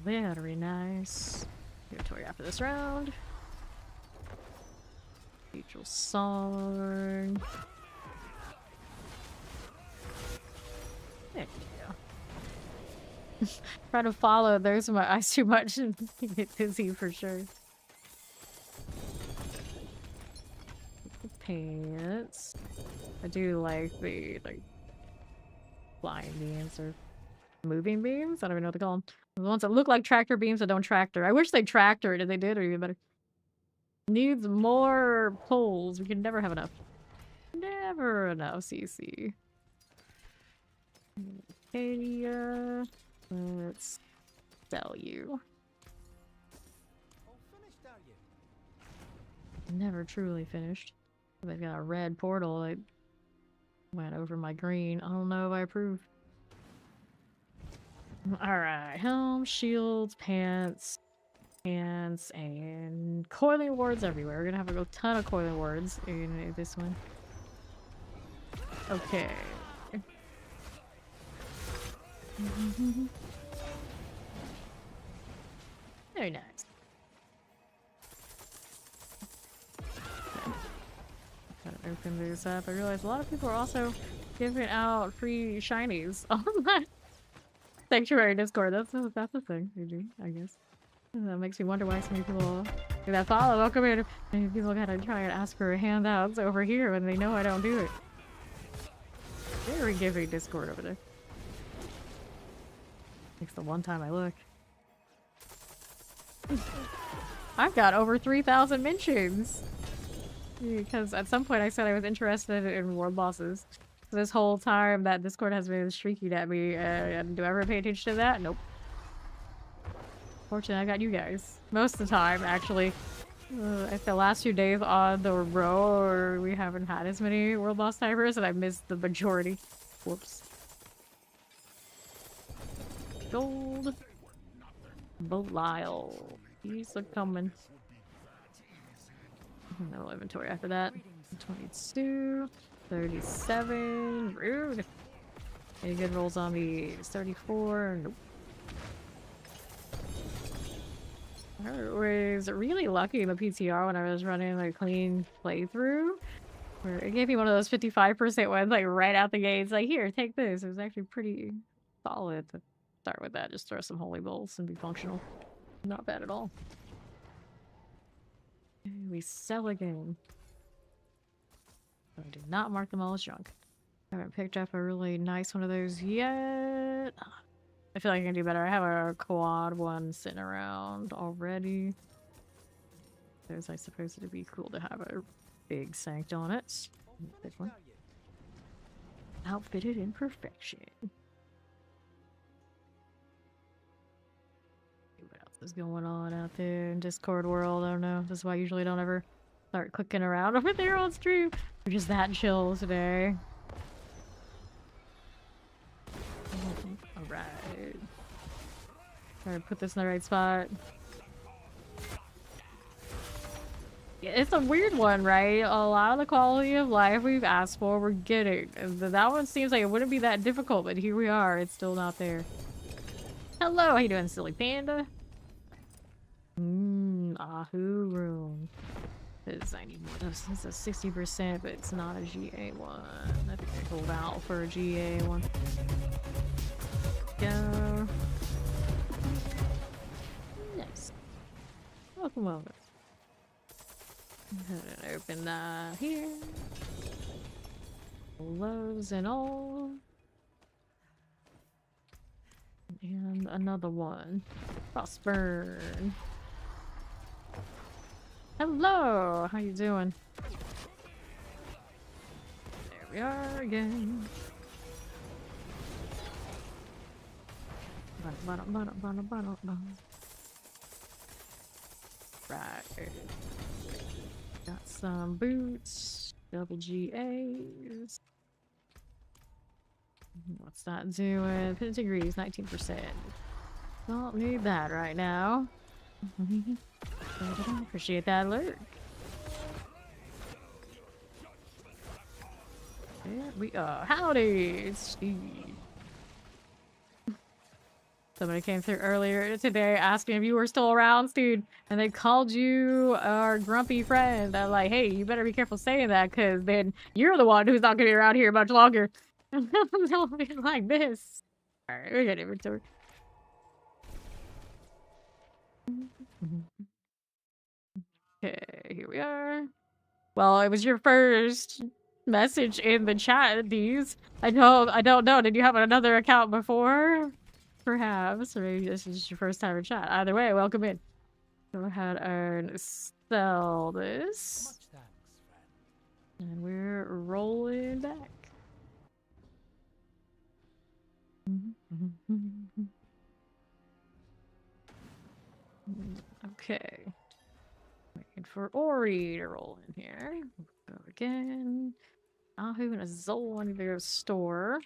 Very nice. Inventory after this round. Cathedral Sword. There you go. Try to follow. There's my eyes too much and get dizzy for sure. The pants. I do like the flying beams or moving beams. I don't even know what to call them. The ones that look like tractor beams that don't tractor. I wish they tractored. If they did, or even better. Needs more poles. We can never have enough. Never enough CC. Okay, let's sell you. Never truly finished. They've got a red portal that went over my green. I don't know if I approve. Alright, helm, shields, pants, and coiling wards everywhere. We're gonna have a ton of coiling wards in this one. Okay. Very nice. Gotta open this up. I realize a lot of people are also giving out free shinies on my Sanctuary Discord. That's a thing they do, I guess. That makes me wonder why so many people do that follow. Welcome here. Many people gotta try and ask for handouts over here when they know I don't do it. Very giving Discord over there. It's the one time I look. I've got over 3,000 mentions! Because at some point I said I was interested in world bosses. So this whole time that Discord has been shrieking at me, do I ever pay attention to that? Nope. Fortunately, I got you guys. Most of the time, actually. If the last few days on the row, or we haven't had as many world boss timers, and I missed the majority. Whoops. Gold. Belial. He's a coming. No inventory after that. 22. 37. Rude. Any good rolls on me? 34. Nope. I was really lucky in the PTR when I was running like clean playthrough. Where it gave me one of those 55% ones like right out the gate. It's like, here, take this. It was actually pretty solid to start with that. Just throw some holy bolts and be functional. Not bad at all. We sell again. I did not mark them all as junk. I haven't picked up a really nice one of those yet. I feel like I can do better. I have a quad one sitting around already. Those I suppose it'd be cool to have a big sanct on it. Big one. Outfitted in perfection. What else is going on out there in Discord world? I don't know. This is why I usually don't ever start clicking around over there on stream. We're just that chill today. Alright. Try to put this in the right spot. Yeah, it's a weird one, right? A lot of the quality of life we've asked for, we're getting. That one seems like it wouldn't be that difficult, but here we are. It's still not there. Hello, how you doing, silly panda? Ahoo room. Because I need more. This is a 60%, but it's not a GA one. I think I hold out for a GA one. Go. Nice. Welcome over. Open that here. Lows and all. And another one. Frostburn. Hello, how you doing? There we are again. Right. Got some boots, double GAs. What's that doing? Pin degrees, 19%. Don't need that right now. Appreciate that alert. There we are. Howdy, Steve. Somebody came through earlier today asking if you were still around, dude, and they called you our grumpy friend. I'm like, hey, you better be careful saying that, because then you're the one who's not going to be around here much longer. Don't be like this. Alright, we got inventory. Okay, here we are. Well, it was your first message in the chat, Deez. I don't know. Did you have another account before? Perhaps, or maybe this is your first time in chat. Either way, welcome in. Go ahead and sell this. Much thanks, friend. And we're rolling back. Okay. Waiting for Ori to roll in here. Go again. Ahu and Azul. I need to go to the store.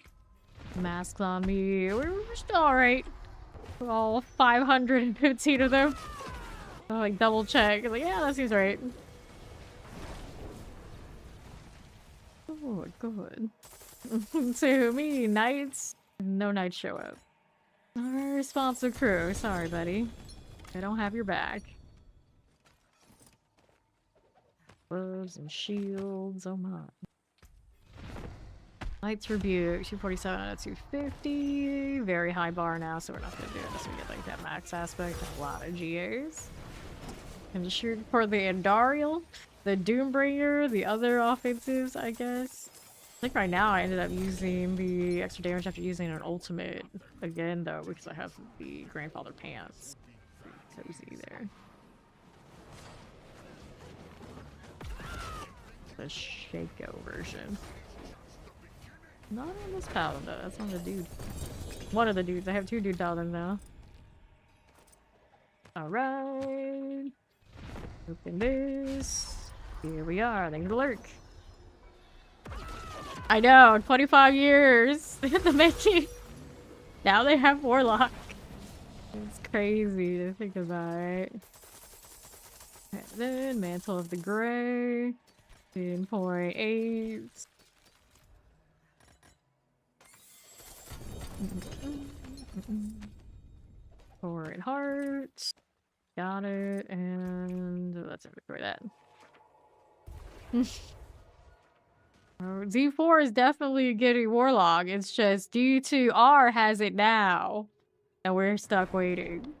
Masks on me. We're still alright. All 515 of them. So, like, double check. Like, yeah, that seems right. Oh, good. To me, knights. No knights show up. Our responsive crew. Sorry, buddy. I don't have your back. Gloves and shields. Oh my. Knight's Rebuke, 247 out of 250. Very high bar now, so we're not gonna do it unless we get like that max aspect. A lot of GAs. And shoot for the Andariel, the Doombringer, the other offensives, I guess. I think right now I ended up using the extra damage after using an ultimate again, though, because I have the Grandfather Pants. Cozy there. The Shaco version. Not on this paladin though, that's on the dude. One of the dudes. I have two dude paladins now. Alright. Open this. Here we are. Thanks to lurk. I know, 25 years in the making. Now they have Warlock. It's crazy to think about it. And then Mantle of the Grey. 10.8. Foreign Heart. Got it, and let's inventory that. D4 is definitely getting Warlock. It's just D2R has it now. And we're stuck waiting.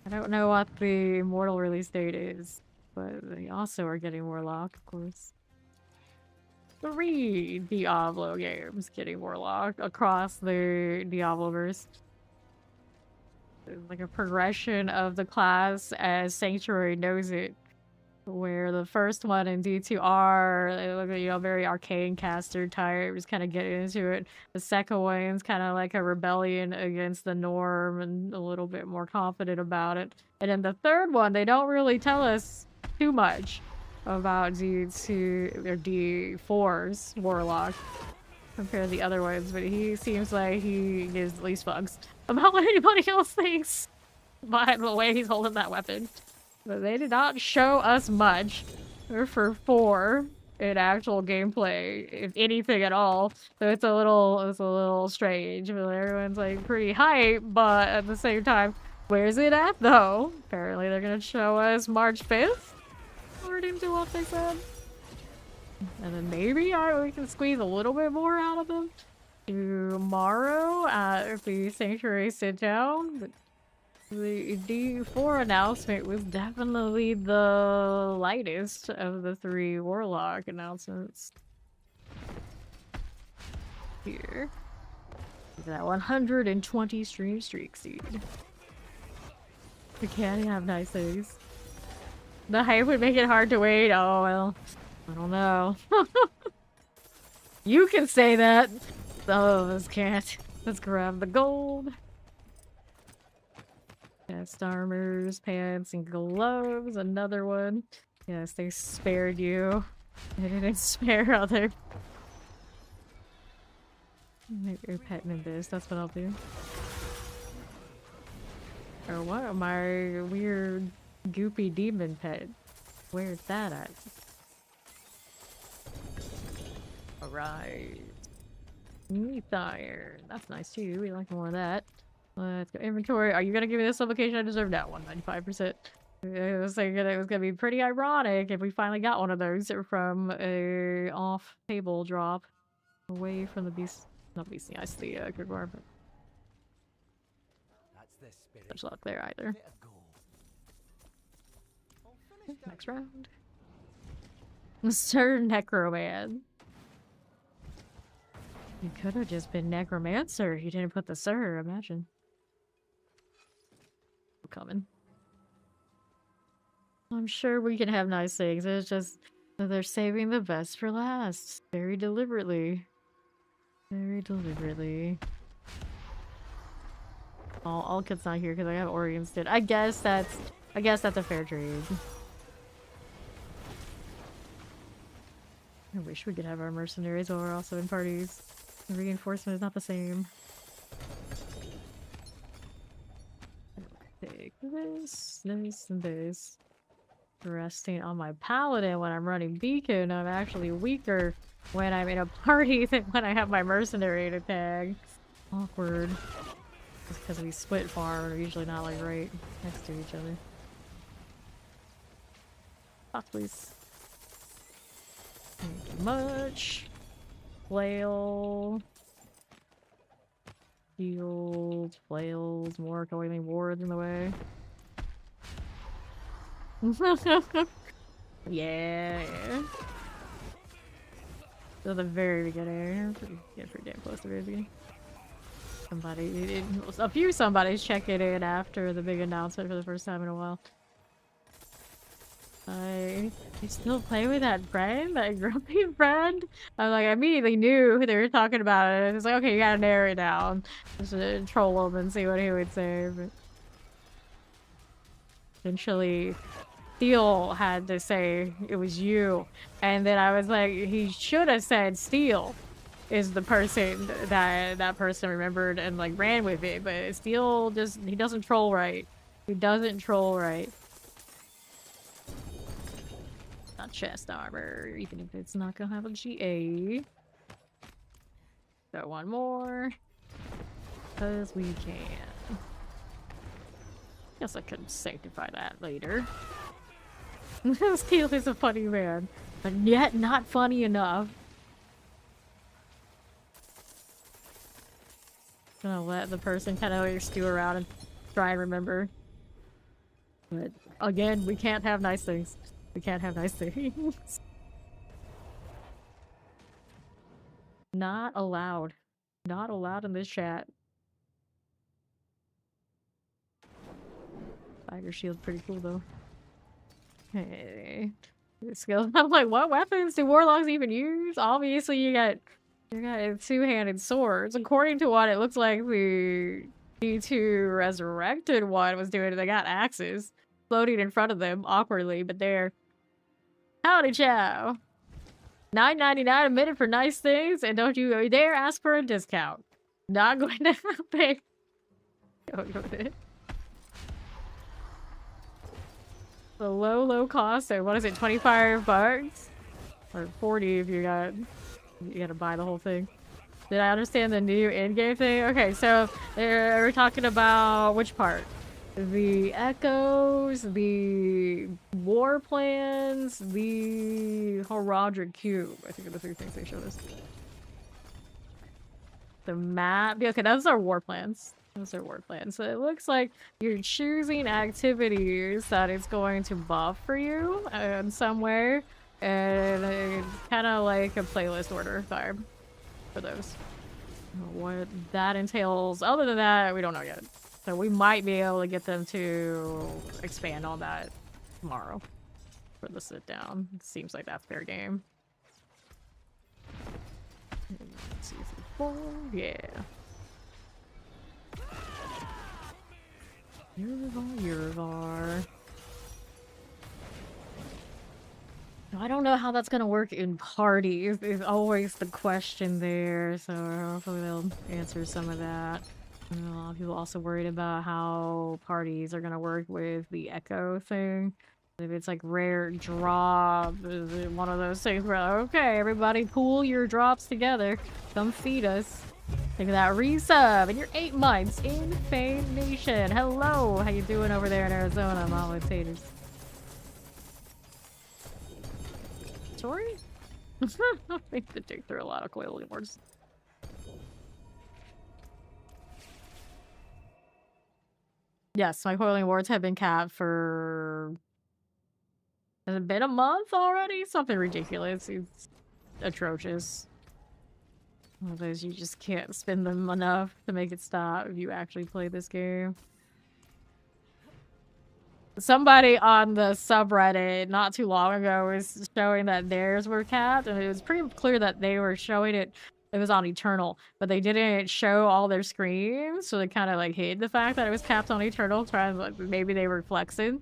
I don't know what the Immortal release date is, but they also are getting Warlock, of course. 3 Diablo games getting Warlock across the Diabloverse. It's like a progression of the class as Sanctuary knows it. Where the first one in D2R, they look, you know, very arcane caster type, just kind of getting into it. The second one's kind of like a rebellion against the norm and a little bit more confident about it. And then the third one, they don't really tell us too much about D2 or D4's Warlock compared to the other ones, but he seems like he gives the least fucks about what anybody else thinks by the way he's holding that weapon. But they did not show us much for 4 in actual gameplay, if anything at all. So it's a little strange. But everyone's like pretty hype, but at the same time, where's it at though? Apparently they're gonna show us March 5th, according to what they said. And then maybe we can squeeze a little bit more out of them tomorrow at the Sanctuary sit down. But the D4 announcement was definitely the lightest of the 3 Warlock announcements. Here. That 120 stream streak seed. We can't have nice things. The hype would make it hard to wait. Oh, well. I don't know. You can say that. Some of us can't. Let's grab the gold. Chest armors, pants, and gloves. Another one. Yes, they spared you. They didn't spare other. Make your pet in this. That's what I'll do. Or what? My weird goopy demon pet. Where's that at? Alright. Meat iron. That's nice too. We like more of that. Let's go. Inventory. Are you gonna give me this publication? I deserve that 195%. I was thinking it was gonna be pretty ironic if we finally got one of those from a off-table drop. Away from the beast. Not beastie, I see good war, but there's luck there either. Next round. Mr. Necroman. You could have just been Necromancer. You didn't put the sir, imagine. I'm coming. I'm sure we can have nice things. It's just that they're saving the best for last. Very deliberately. Very deliberately. Oh, Alkit's not here because I have Orion's did. I guess that's a fair trade. I wish we could have our mercenaries while we're also in parties. The reinforcement is not the same. Take this, this, and this. Resting on my paladin when I'm running beacon, I'm actually weaker when I'm in a party than when I have my mercenary to tag. Awkward. Just because we split farm, we're usually not like right next to each other. Box, please. Thank you much. Flail. Shield, flails, more coiling wards in the way. Yeah. So the very beginning. Pretty damn close to the very beginning. A few somebody's checking in after the big announcement for the first time in a while. You still play with that friend? That grumpy friend? I'm like, I immediately knew who they were talking about it. It's like, okay, you gotta narrow it down. Just troll him and see what he would say. But eventually, Steel had to say it was you. And then I was like, he should have said Steel is the person that person remembered and like ran with it. But Steel just, he doesn't troll right. He doesn't troll right. Not chest armor, even if it's not gonna have a GA. So one more. Because we can. Guess I could sanctify that later. Steel is a funny man, but yet not funny enough. Gonna let the person kind of like stew around and try and remember. But again, we can't have nice things. We can't have nice things. Not allowed. Not allowed in this chat. Fire shield's pretty cool though. Hey. Skills. I'm like, what weapons do Warlocks even use? Obviously you got two-handed swords. According to what it looks like the D2 resurrected one was doing, they got axes floating in front of them awkwardly, but they're howdy chow. $9.99 a minute for nice things, and don't you dare ask for a discount. Not going to happen. Go with it. The low cost, so what is it, 25 bucks? Or 40 if you gotta buy the whole thing. Did I understand the new in-game thing? Okay, so we're talking about which part? The echoes, the war plans, the Heraldric Cube. I think are the three things they showed us. The map. Yeah, okay, those are war plans. Those are war plans. So it looks like you're choosing activities that it's going to buff for you in some way. And it's kind of like a playlist order vibe for those. What that entails, other than that, we don't know yet. So we might be able to get them to expand on that tomorrow for the sit down. It seems like that's their game. Season 4, yeah. Yurvar. I don't know how that's gonna work in parties. Is always the question there, so hopefully they'll answer some of that. A lot of people also worried about how parties are gonna work with the echo thing. If it's like rare drop, is it one of those things where, okay, everybody pool your drops together. Come feed us. Look at that resub and your 8 months in Fame Nation. Hello, how you doing over there in Arizona, Mama Taters? Sorry? I think to dig through a lot of coiling words. Yes, my coiling wards have been capped for... Has it been a month already? Something ridiculous. It's atrocious. One of those you just can't spend them enough to make it stop if you actually play this game. Somebody on the subreddit not too long ago was showing that theirs were capped, and it was pretty clear that they were showing it. It was on Eternal, but they didn't show all their screens, so they kind of like hid the fact that it was capped on Eternal, trying like maybe they were flexing.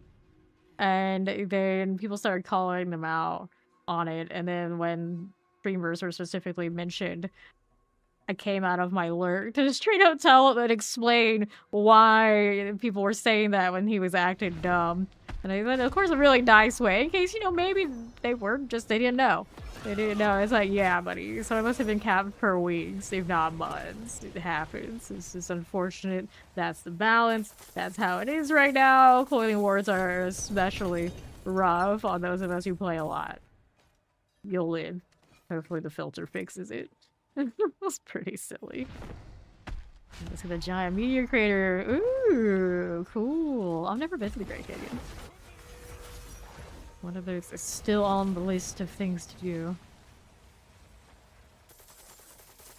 And then people started calling them out on it, and then when streamers were specifically mentioned, I came out of my lurk to straight up tell and explain why people were saying that when he was acting dumb. And I said, of course, a really nice way, in case, you know, maybe they were just, they didn't know. They didn't know. It's like, yeah, buddy. So I must have been capped for weeks, if not months. It happens. It's just unfortunate. That's the balance. That's how it is right now. Coiling wards are especially rough on those of us who play a lot. You'll live. Hopefully the filter fixes it. That's pretty silly. Let's see the giant meteor crater. Ooh, cool. I've never been to the Great Canyon. One of those is still on the list of things to do.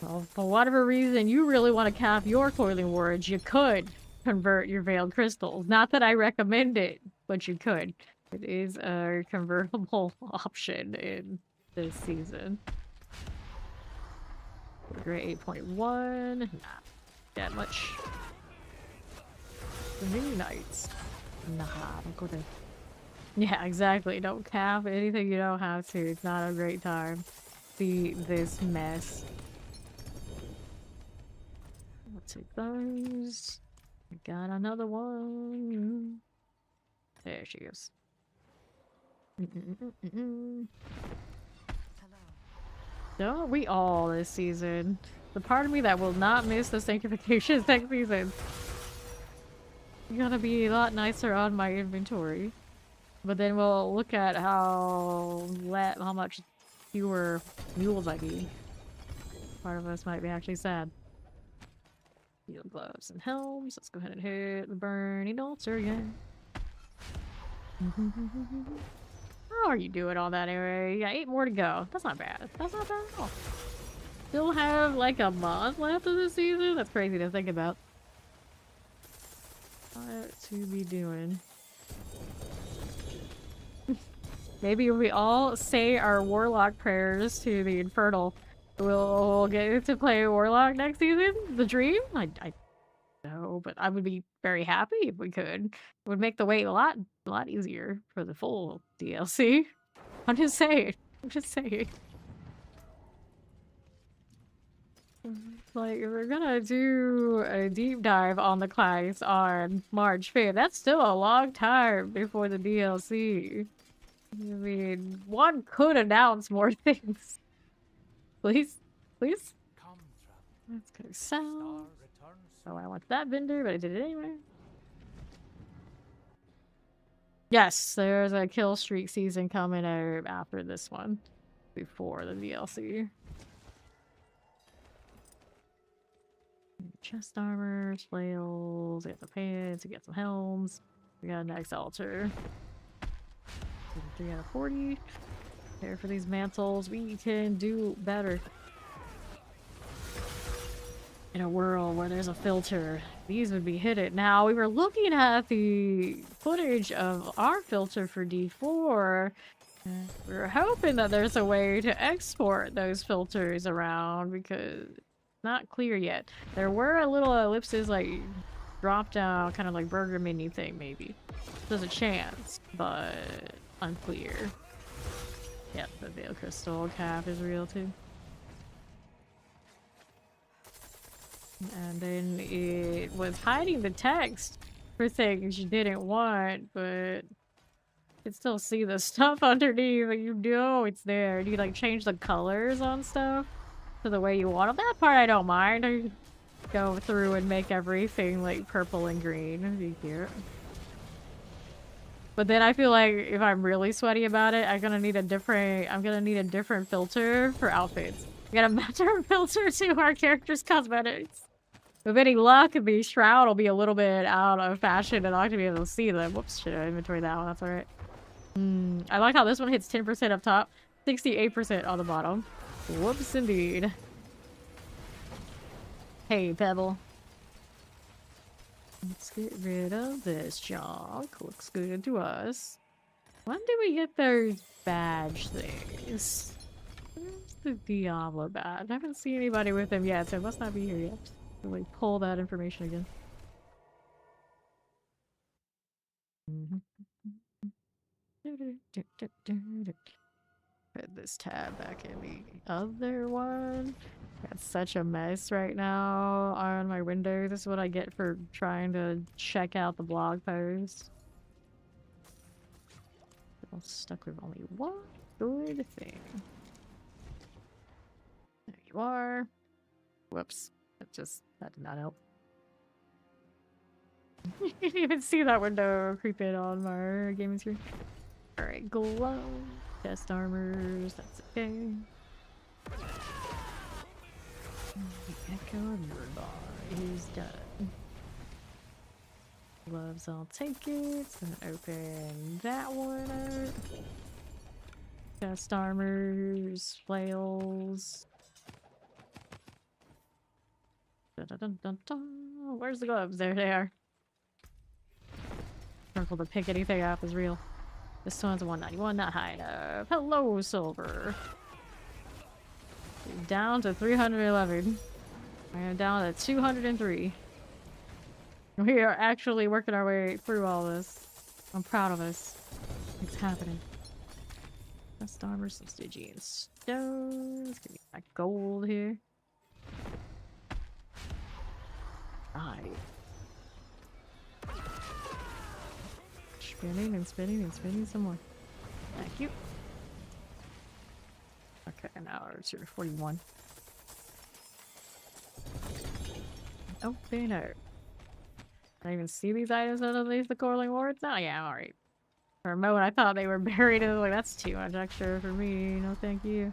Well, for whatever reason you really want to cap your coiling wards, you could convert your veiled crystals. Not that I recommend it, but you could. It is a convertible option in this season. Grade 8.1. Not that much. The mini nights. Nah, don't go there. Yeah, exactly. Don't cap anything you don't have to. It's not a great time. See this mess. I'll take those. I got another one. There she goes. Don't we all this season? The part of me that will not miss the sanctification next season. It's gonna be a lot nicer on my inventory. But then we'll look at how much fewer mules I need. Part of us might be actually sad. Field gloves and helms. Let's go ahead and hit the burning altar again. How are you doing on that area? Yeah, 8 more to go. That's not bad. That's not bad at all. Still have like a month left of the season? That's crazy to think about. What to be doing? Maybe if we all say our Warlock prayers to the Infernal, we'll get to play Warlock next season? The dream? I know, but I would be very happy if we could. It would make the wait a lot easier for the full DLC. I'm just saying. I'm just saying. Like, if we're gonna do a deep dive on the class on March 5th, that's still a long time before the DLC. I mean, one could announce more things. Please? Please? Let's go sell. Oh, I want that vendor, but I did it anyway. Yes, there's a kill streak season coming out after this one. Before the DLC. Chest armor, flails, we got the pants, we got some helms, we got an next altar. 3 out of 40. Prepare for these mantles. We can do better. in a world where there's a filter, these would be hidden. Now, we were looking at the footage of our filter for D4. We were hoping that there's a way to export those filters around because it's not clear yet. There were a little ellipses like drop down, kind of like burger menu thing maybe. There's a chance, but unclear. Yep, the Veil Crystal cap is real too. And then it was hiding the text for things you didn't want, but you can still see the stuff underneath. Like, you know it's there. And you like change the colors on stuff to the way you want them. That part I don't mind. I go through and make everything like purple and green. It'd be cute. But then I feel like if I'm really sweaty about it, I'm gonna need a different filter for outfits. I gotta match our filter to our character's cosmetics. With any luck, the shroud will be a little bit out of fashion and I'm not gonna be able to see them. Whoops, should I inventory that one? That's alright. I like how this one hits 10% up top, 68% on the bottom. Whoops, indeed. Hey, Pebble. Let's get rid of this junk. Looks good to us. When do we get those badge things? Where's the Diablo badge? I haven't seen anybody with them yet, so it must not be here yet. Really pull that information again. Put this tab back in the other one. Got such a mess right now on my window. This is what I get for trying to check out the blog post. I'm stuck with only one good thing. There you are. Whoops. That did not help. You can even see that window creeping on my gaming screen. Alright, glow. Chest armors, that's okay. The echo of Murbar is done. Gloves, I'll take it. Gonna open that one up. Chest armors, flails. Dun, dun, dun, dun, dun. Where's the gloves? There they are. Careful to pick anything up is real. This one's a 191, not high enough. Hello, silver. Down to 311. And down to 203. We are actually working our way through all this. I'm proud of us. It's happening. Best armor, some Stygian stones. Give me my gold here. Right. Spinning and spinning and spinning some more. Thank you. Okay, now we're to 41. Open up. Can I even see these items underneath the coiling wards now? Yeah, I'm alright. For a moment I thought they were buried and I was like, that's too much extra for me. No thank you.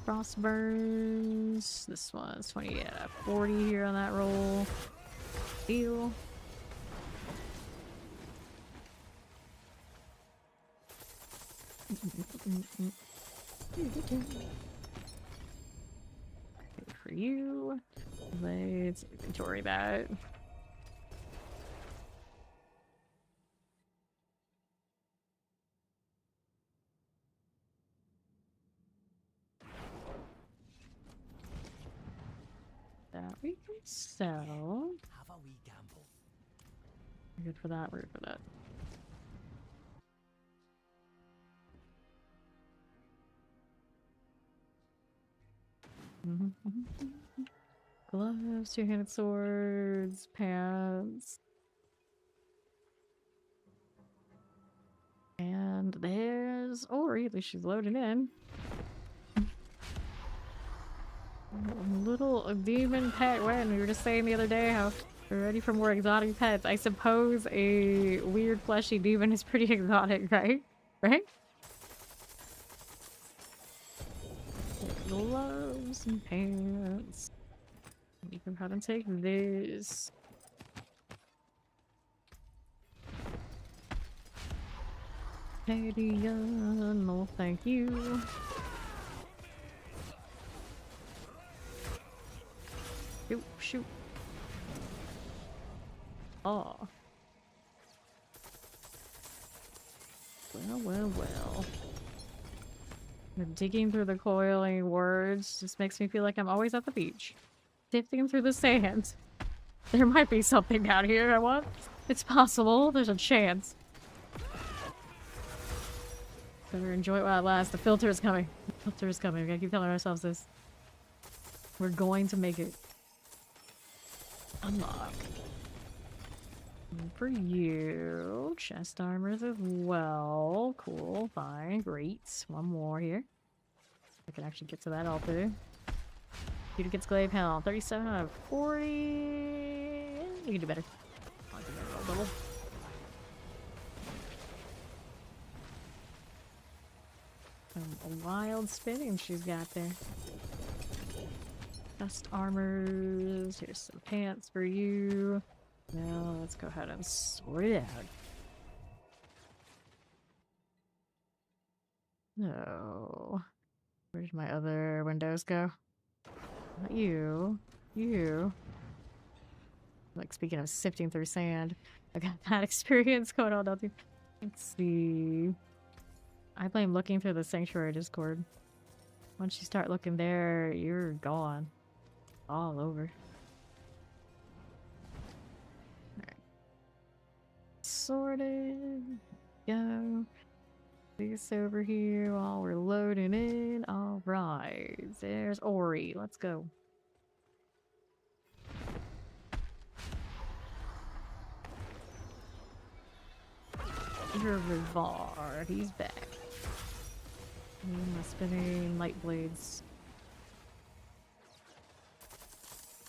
Frost burns. This one's 20 out of 40 here on that roll. Deal. For you. Let's inventory that. That we can sell. Have a wee gamble. We're good for that, we're good for that. Gloves, two-handed swords, pants. And there's Ori, at least she's loading in. Little demon pet when we were just saying the other day how we're ready for more exotic pets. I suppose a weird fleshy demon is pretty exotic, right? Right? Gloves and pants. You can probably take this. No thank you. Oh shoot. Oh. Well. The digging through the coiling words just makes me feel like I'm always at the beach. Sifting through the sand. There might be something down here I want. It's possible. There's a chance. Better enjoy it while it lasts. The filter is coming. The filter is coming. We gotta keep telling ourselves this. We're going to make it. Unlock. And for you, chest armors as well. Cool, fine, great. One more here. I can actually get to that all too. Peter gets glaive helm. 37 out of 40. We can do better. I'll do better a little. A wild spinning she's got there. Chest armors. Here's some pants for you. Now let's go ahead and sort it out. No. Where did my other windows go? Not you. You. Like, speaking of sifting through sand, I got that experience going on. Nothing. Let's see. I blame looking through the Sanctuary Discord. Once you start looking there, you're gone. All over. Alright. Sorted. Go. This over here while we're loading in. Alright. There's Ori. Let's go. Rivar. He's back. And the spinning light blades.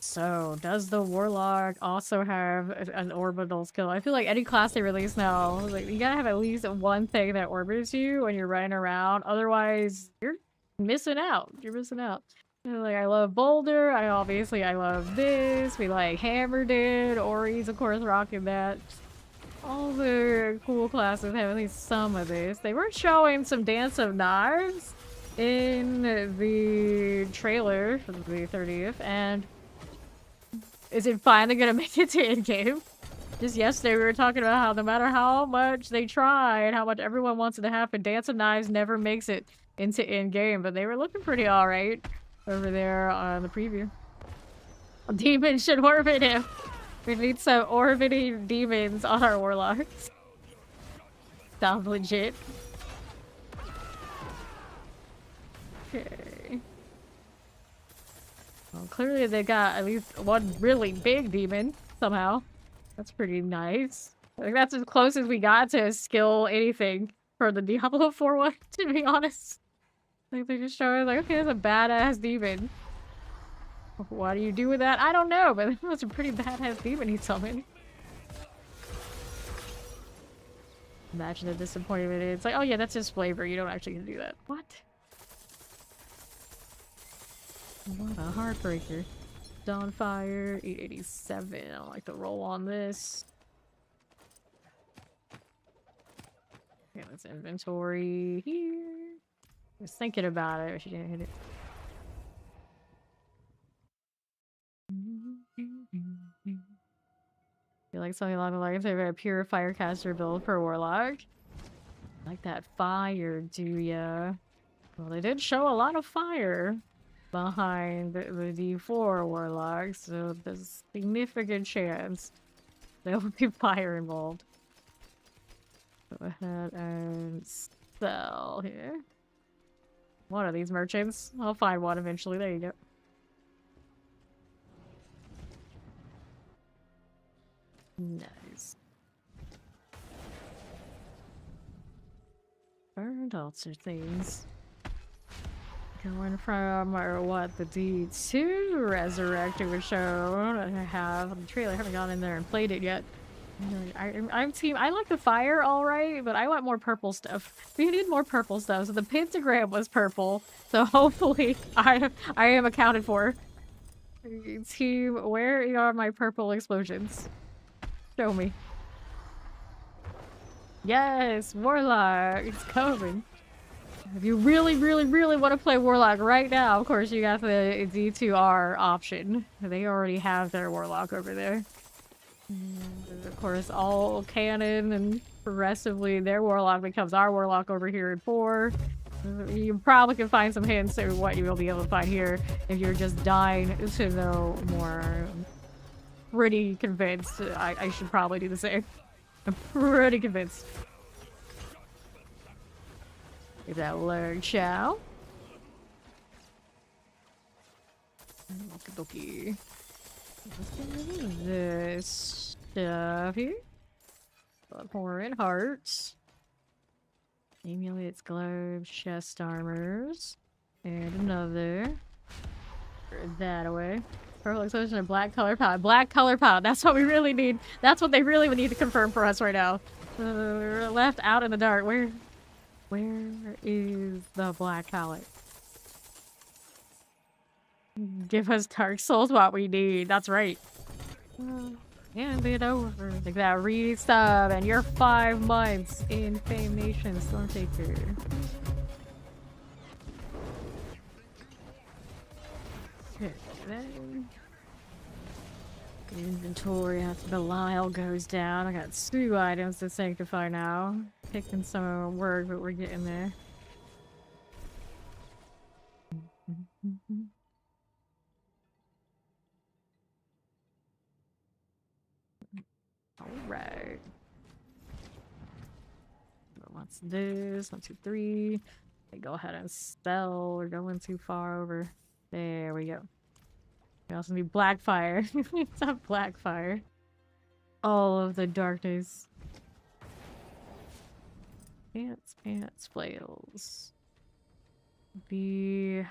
So, does the Warlock also have an orbital skill? I feel like any class they release now, like, you gotta have at least one thing that orbits you when you're running around. Otherwise, you're missing out. You're missing out. Like, I love Boulder. I love this. We like Hammered it. Ori's, of course, rocking that. All the cool classes have at least some of this. They were showing some Dance of Knives in the trailer for the 30th, and is it finally gonna make it to in-game? Just yesterday we were talking about how no matter how much they try and how much everyone wants it to happen, Dance of Knives never makes it into in-game, but they were looking pretty alright over there on the preview. Demon should orbit him. We need some orbiting demons on our Warlocks. Sounds legit. Okay. Well, clearly they got at least one really big demon, somehow. That's pretty nice. I think that's as close as we got to skill anything for the Diablo 4 one, to be honest. Like, they just showed like, okay, there's a badass demon. What do you do with that? I don't know, but it was a pretty badass demon he summoned. Imagine the disappointment. It's like, oh yeah, that's just flavor. You don't actually get to do that. What? What a heartbreaker. Dawnfire, 887. I don't like the roll on this. Okay, let's inventory here. I was thinking about it, but she didn't hit it. You like something along the lines of a pure firecaster build for Warlock? Like that fire, do ya? Well, they did show a lot of fire behind the D4 Warlock, so there's a significant chance there will be fire involved. Go ahead and sell here. One of these merchants. I'll find one eventually. There you go. Nice. Burned altar things. Going from what the D2 Resurrected was shown. I have on the trailer. I haven't gone in there and played it yet. I'm team. I like the fire, all right, but I want more purple stuff. We need more purple stuff. So the pentagram was purple. So hopefully, I am accounted for. Team, where are my purple explosions? Show me. Yes, Warlock, it's coming. If you really, really, really want to play Warlock right now, of course you got the D2R option. They already have their Warlock over there. And of course, all canon and progressively their Warlock becomes our Warlock over here in 4. You probably can find some hints to what you will be able to find here if you're just dying to know more. I'm pretty convinced I should probably do the same. I'm pretty convinced. Give that learn, chow. Okie dokie. This stuff here. Bloodborne hearts. Amulets, gloves, chest armors. And another. Throw that away. Purple explosion and black color palette. Black color palette. That's what we really need. That's what they really would need to confirm for us right now. We're left out in the dark. Where is the black palette? Give us Dark Souls what we need. That's right. And it over. Like that resub and you're 5 months in Fame Nation Stormtaker. Okay, then. Inventory after Belial goes down. I got 2 items to sanctify now. Picking some work, but we're getting there. Alright. What's this? 1, 2, 3. I go ahead and spell. We're going too far over. There we go. We also need Blackfire. It's not Blackfire. All of the darkness. Pants, flails. The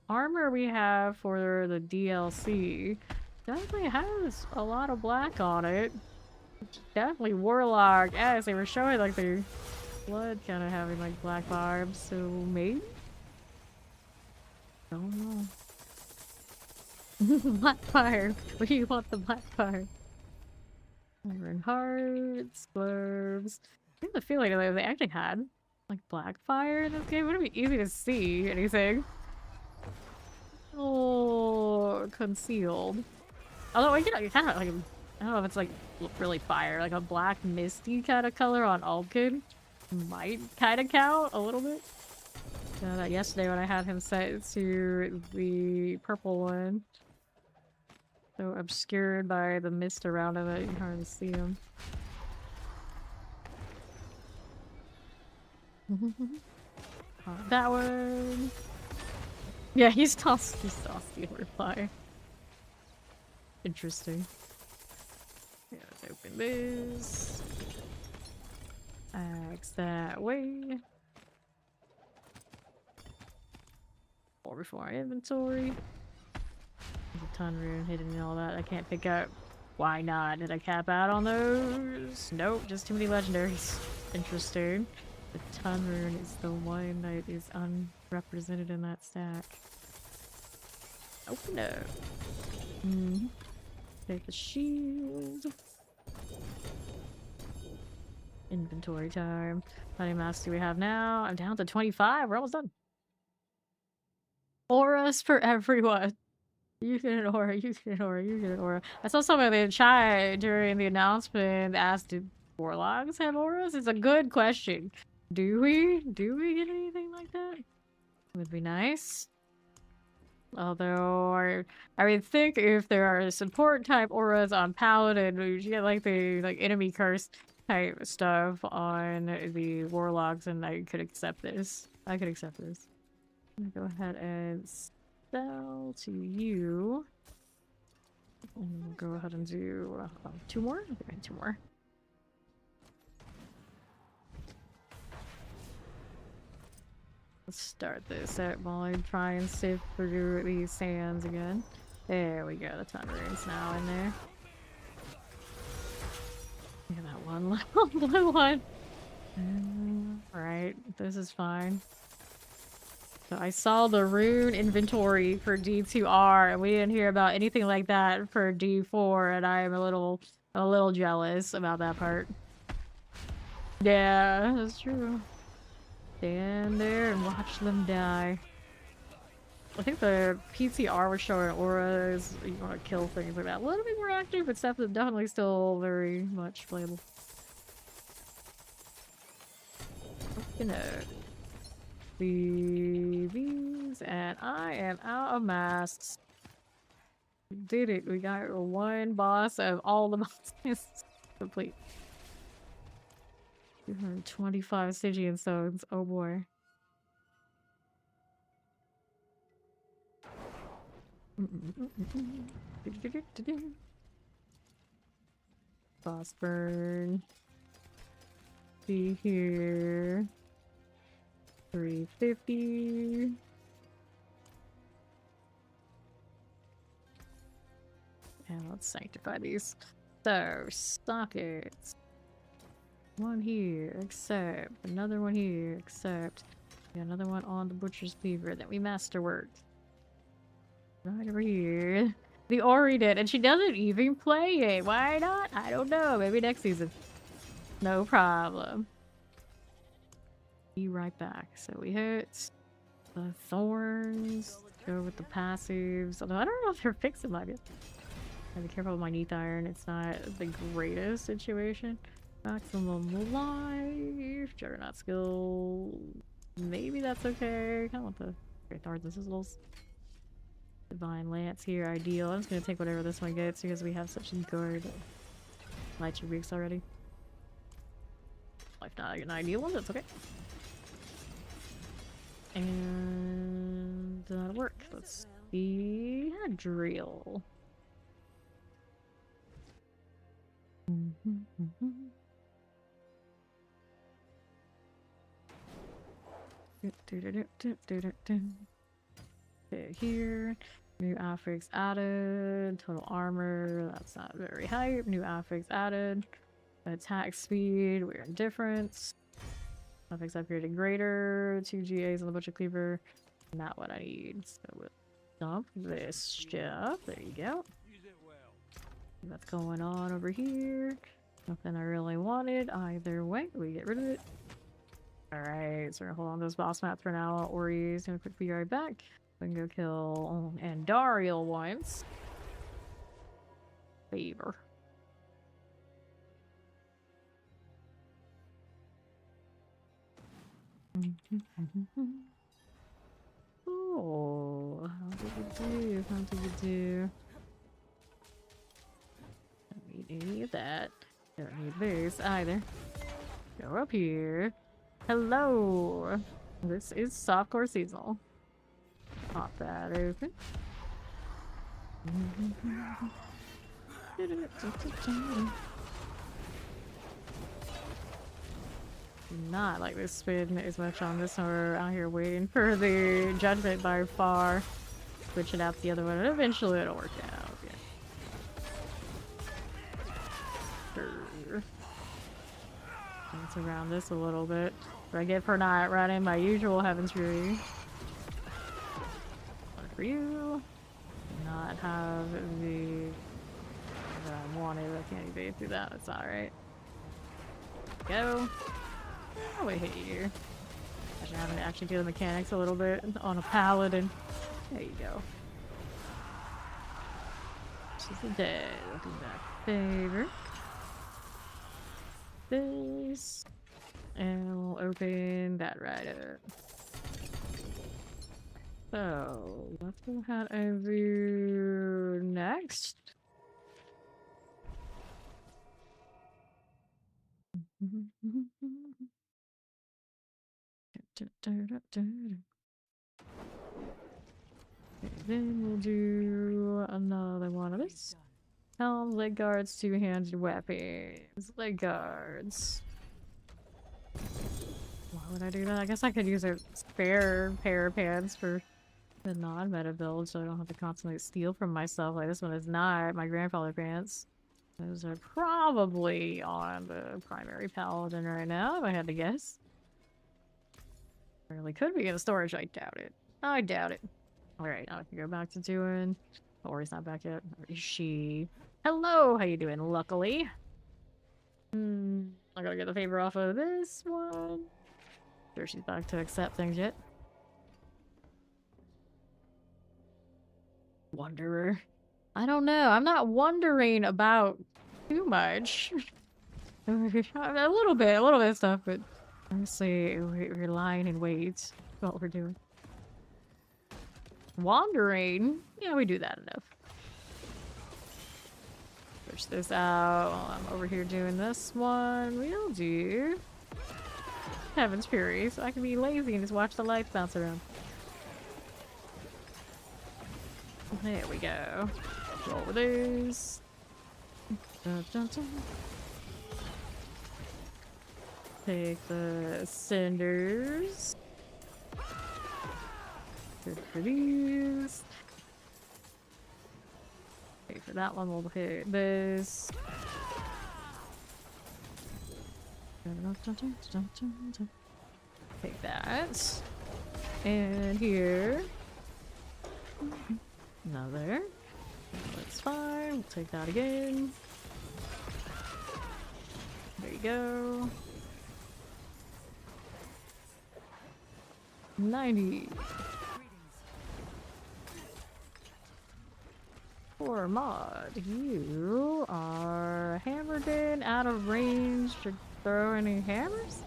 armor we have for the DLC definitely has a lot of black on it. Definitely Warlock. Yes, they were showing like their blood kind of having like black barbs, so maybe? Don't know. Black fire. Where do you want the black fire? Iron hearts, gloves. I have the feeling that if they actually had like black fire in this game, it would be easy to see anything. Oh, concealed. Although you know, kind of like I don't know if it's like really fire, like a black misty kind of color on Alpkin might kind of count a little bit. That yesterday when I had him set to the purple one. So obscured by the mist around him that you can hardly see him. That one. Yeah, he's tossed the reply. Interesting. Yeah, let's open this. Axe that way. Or before our inventory. There's a ton rune hidden and all that. I can't pick up. Why not? Did I cap out on those? Nope, just too many legendaries. Interesting. The ton rune is the one that is unrepresented in that stack. Open up. Take the shield. Inventory time. How many masks do we have now? I'm down to 25. We're almost done. Auras for everyone. You get an aura, you get an aura, you get an aura. I saw someone in the chat during the announcement asked, do Warlocks have auras? It's a good question. Do we? Do we get anything like that? Would be nice. Although, I would think if there are support type auras on Paladin, we should get like the enemy curse type stuff on the Warlocks, and I could accept this. I could accept this. I'm gonna go ahead and sell to you. And we'll go ahead and do 2 more? Okay, 2 more. Let's start this out while I try and sift through these sands again. There we go, the ton rune's now in there. Look at that one little blue one. Right, this is fine. So I saw the rune inventory for D2R, and we didn't hear about anything like that for D4, and I am a little jealous about that part. Yeah, that's true. stand there and watch them die. I think the PTR was showing auras, you want to kill things like that. A little bit more active, but stuff that's definitely still very much playable. You know, these, and I am out of masks. We did it. We got one boss of all the bosses complete. 225 Stygian stones. Oh boy. Boss burn. See here. 350. And let's sanctify these. So, sockets. One here, accept. Another one here, accept. Another one on the butcher's cleaver that we masterworked. Right over here. The Ori did, and she doesn't even play it. Why not? I don't know. Maybe next season. No problem. Be right back. So we hit the thorns. Go with the passives. Although I don't know if they're fixing my. Gotta be careful with my Neath Iron. It's not the greatest situation. Maximum life. Juggernaut skill. Maybe that's okay. Kind of want the Great Thorns and Sizzles. Divine Lance here, ideal. I'm just gonna take whatever this one gets because we have such good light weeks already. If not an ideal one, that's okay. And that'll work. Let's see. Drill. Okay, here. New affix added. Total armor. That's not very hype. New affix added. Attack speed. We're indifference. Affix upgraded greater. 2 GAs on the butcher cleaver. Not what I need. So we'll dump this stuff. There you go. What's going on over here? Nothing I really wanted either way. We get rid of it. Alright, so we're gonna hold on to those boss mats for now. Ori's gonna quickly be right back. We can go kill Andariel once. Favor. Oh, how did we do? How did we do? Don't need any of that. Don't need this either. Go up here. Hello! This is softcore seasonal. Pop that open. Do not like this spin as much on this one. We're out here waiting for the judgment by far. Switch it out to the other one, and eventually it'll work out. Yeah. Sure. Dance around this a little bit. What I get for not running my usual Heaven's Fury. One for you. Not have the that I wanted. I can't evade through that. It's alright. Go. Oh, we hit you. Actually, having to actually do the mechanics a little bit on a paladin. There you go. She's dead. Looking back. Favor. This. And we'll open that right up. So, let's go ahead and do next. Then we'll do another one of this. Helms, leg guards, two-handed weapons. Leg guards. Why would I do that? I guess I could use a spare pair of pants for the non-meta build so I don't have to constantly steal from myself. Like this one is not my grandfather pants. Those are probably on the primary paladin right now, if I had to guess. Really could be in storage. I doubt it. I doubt it. Alright, now I can go back to doing... Ori's not back yet. Or is she? Hello! How you doing? Luckily. I gotta get the favor off of this one. Sure she's back to accept things yet. Wanderer. I don't know. I'm not wondering about too much. a little bit of stuff, but honestly, we're lying in wait. That's what we're doing. Wandering? Yeah, we do that enough. Push this out while I'm over here doing this one. We'll do Heaven's Fury, so I can be lazy and just watch the lights bounce around. There we go. Roll with these. Dun, dun, dun. Take the cinders. Good for these. Okay, for that one we'll hit this. Take that. And here. Another. That's fine. We'll take that again. There you go. 90. Poor mod, you are hammered in, out of range to throw any hammers?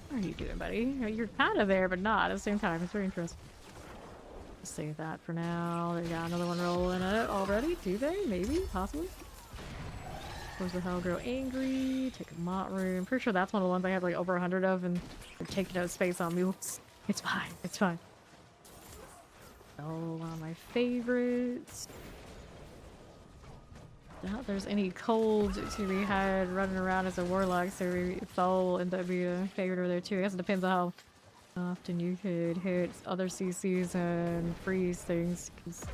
What are you doing, buddy? You're kind of there, but not at the same time. It's very interesting. Save that for now. They got another one rolling it already. Do they? Maybe? Possibly? Where's the hell grow angry? Take a mott room. Pretty sure that's one of the ones I have like over 100 of, and they're taking out space on mules. It's fine. It's fine. Oh, one of my favorites. Doubt there's any cold to be had running around as a warlock, so Foul will end up being a favorite over there too. I guess it depends on how often you could hit other CCs and freeze things, because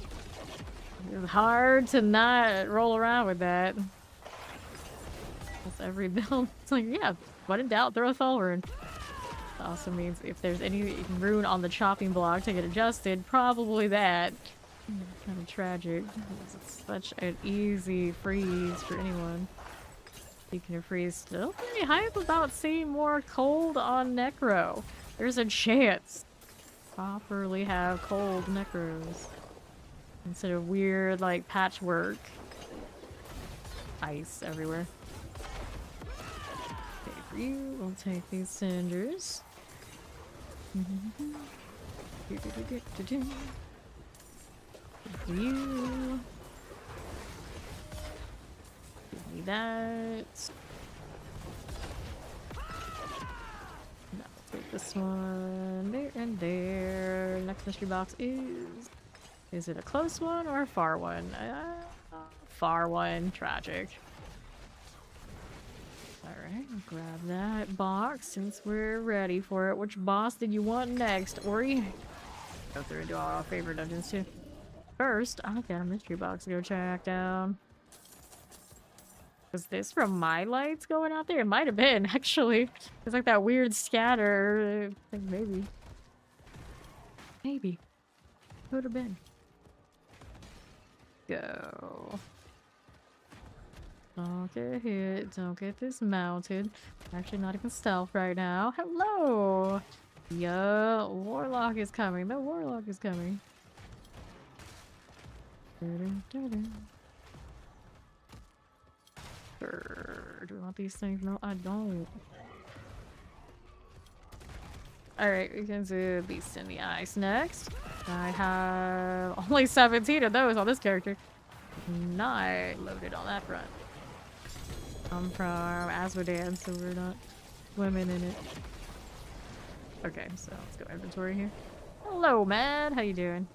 it's hard to not roll around with that. That's every build. It's like, yeah, when in doubt, throw a Foul rune. That also means if there's any rune on the chopping block to get adjusted, probably that. Kind of tragic. It's such an easy freeze for anyone. Speaking of freeze, still pretty hype about seeing more cold on Necro. There's a chance to properly have cold Necros instead of weird like patchwork ice everywhere. Okay, for you, we'll take these cinders. For you. Give me that. Now we'll take this one there and there. Next mystery box is it a close one or a far one? Far one. Tragic. Alright, I'll grab that box since we're ready for it. Which boss did you want next, Ori? Go through and do all our favorite dungeons too. First, I'll get a mystery box to go track down. Was this from my lights going out there? It might have been, actually. It's like that weird scatter. I think maybe. Maybe. Could have been. Go. Don't get hit. Don't get dismounted. Actually, not even stealth right now. Hello! Yeah, Warlock is coming. The Warlock is coming. Do I want these things? No, I don't. Alright, we can do Beast in the Ice next. I have only 17 of those on this character. Not loaded on that front. I'm from Asmodan, so we're not swimming in it. Okay, so let's go inventory here. Hello, man. How you doing?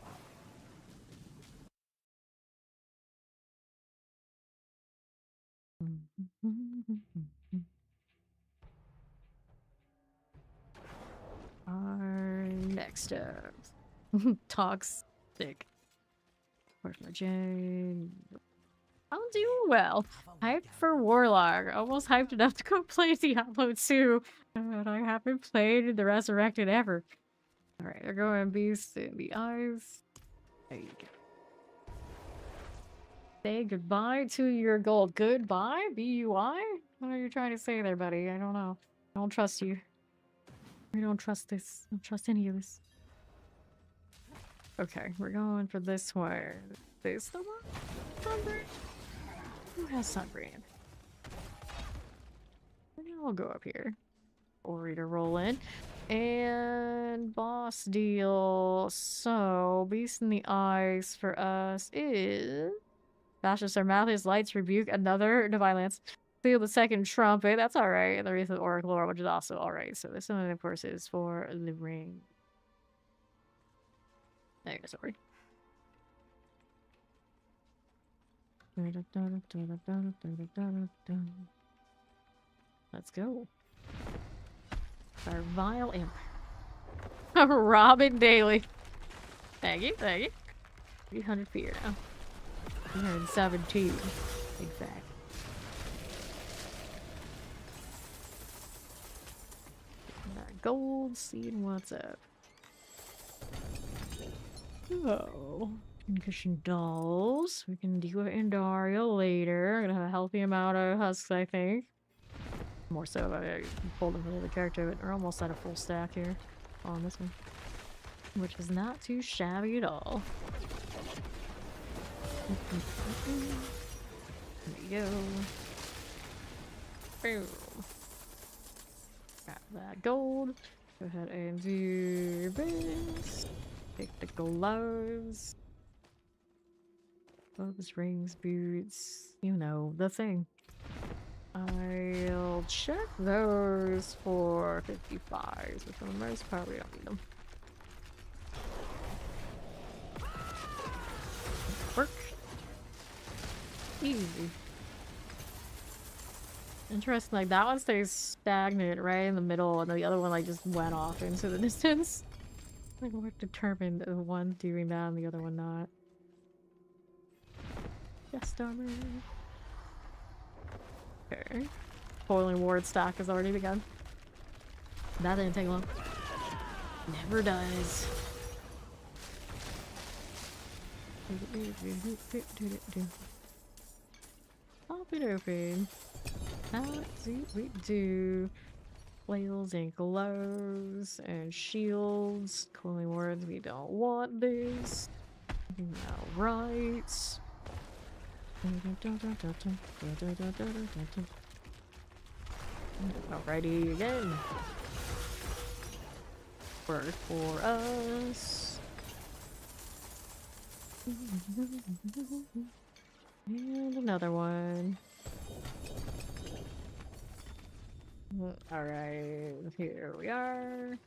Our next up. Toxic. Where's my Jane? I'm doing well. Hyped for Warlock. Almost hyped enough to go play Diablo 2. But I haven't played the Resurrected ever. Alright, they're going Beast in the Eyes. There you go. Say goodbye to your gold. Goodbye? B-U-I? What are you trying to say there, buddy? I don't know. I don't trust you. I don't trust this. I don't trust any of this. Okay, we're going for this one. This the one? Sunbrand? Who has Sunbrand? Maybe I'll go up here. Or to roll in. And boss deal. So, Beast in the Eyes for us is... Bashes Sir Malthus Lights Rebuke, another Divine Lance. Seal the second trumpet, that's alright. And the Wreath of Oracle Lore, which is also alright. So this one, of course, is for the ring. There you go, sorry. Let's go. Our vile imp. Robin Daly. Thank you, thank you. 300 fear now. 317. Big fact. Gold seed, what's up? Oh. Concussion dolls. We can deal with Andaria later. I'm gonna have a healthy amount of husks, I think. More so if I pulled them from the other character, but we're almost at a full stack here on this one. Which is not too shabby at all. There you go. Boom. Got that gold. Go ahead and do this. Take the gloves. Gloves, rings, boots. You know, the thing. I'll check those for 55s, but for the most part, we don't need them. Work. Easy. Interesting, like that one stays stagnant right in the middle, and the other one like just went off into the distance. Like what determined the one doing that and the other one not? Chest armor. Okay. Boiling ward stack has already begun. That didn't take long. Never does. Pop it open. Let's see what we do. Flails and gloves and shields. Coiling wards, we don't want this. Alright. Alrighty again. Work for us. And another one. Alright, here we are.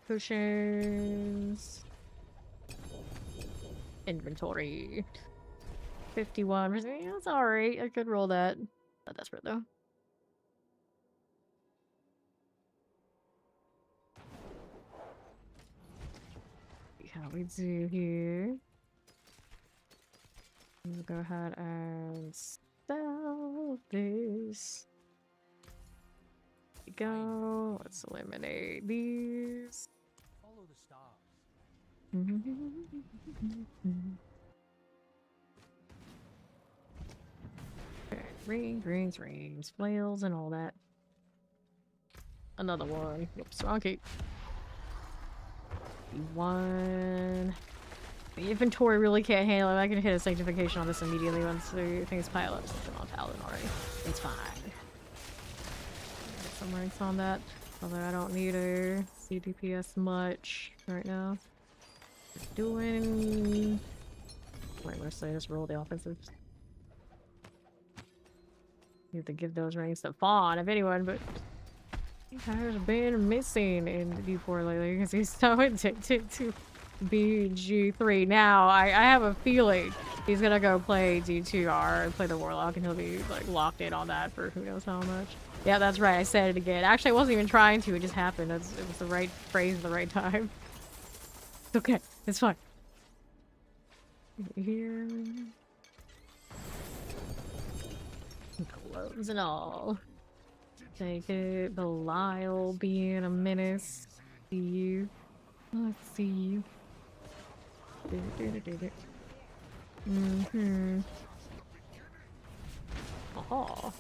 Potions. Inventory. 51%. Yeah, that's alright. I could roll that. Not desperate though. See how we do here. We'll go ahead and sell this. There we go. Let's eliminate these. Follow the stars. Okay, rings, flails, and all that. Another one. Whoops, wrong key. One. The inventory really can't handle it. I can hit a sanctification on this immediately once the things pile up. Something on Paladin already. It's fine. Get some ranks on that. Although I don't need a CDPS much right now. Doing. Wait, let's say just roll the offensives. You have to give those ranks to Fawn, if anyone, but he has been missing in D4 lately because he's so addicted to BG3. Now, I have a feeling he's gonna go play D2R and play the Warlock, and he'll be like locked in on that for who knows how much. Yeah, that's right. I said it again. Actually, I wasn't even trying to. It just happened. It was the right phrase at the right time. It's okay. It's fine. Here. Gloves and all. Take it. Belial being a menace. See you. Let's see you. Oh.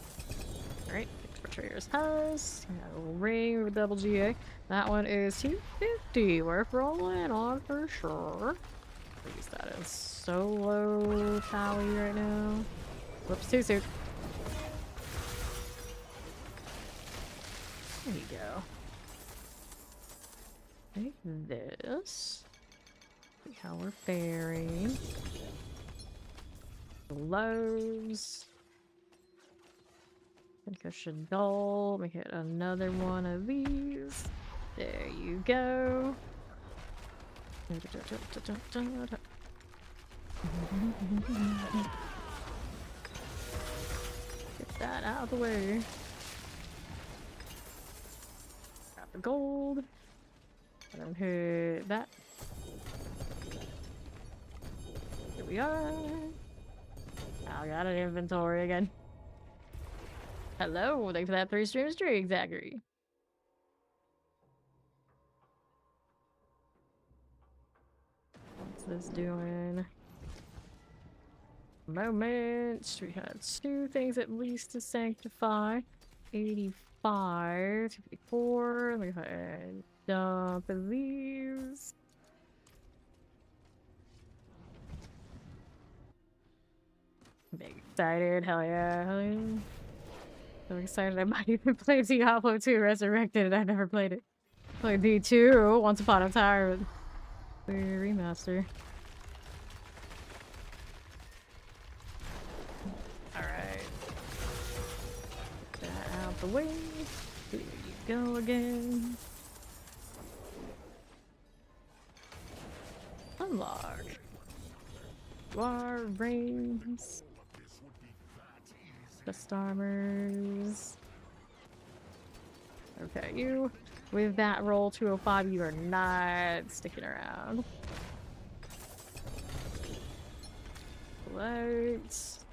Alright, thanks for Trader's House. Got a little ring with double GA. That one is 250. Worth rolling on for sure. At least that is so low tally right now. Whoops, too soon. There you go. Take this. See how we're faring. Lows. I think I should dull. Let me hit another one of these. There you go. Get that out of the way. Grab the gold. I don't hit that. Here we are. I got an inventory again. Hello, thanks for that 3 stream streak, Zachary. What's this doing? Moment. We had 2 things at least to sanctify. 85, 54. Let me go ahead and dump these. Big excited, hell yeah, hell yeah. So excited I might even play Diablo 2 Resurrected. I never played it. Played D2 once upon a time. The remaster. Alright. Get that out the way. Here you go again. Unlock. War rings. Dust armors. Okay, you. With that roll 205, you are not sticking around. Lights.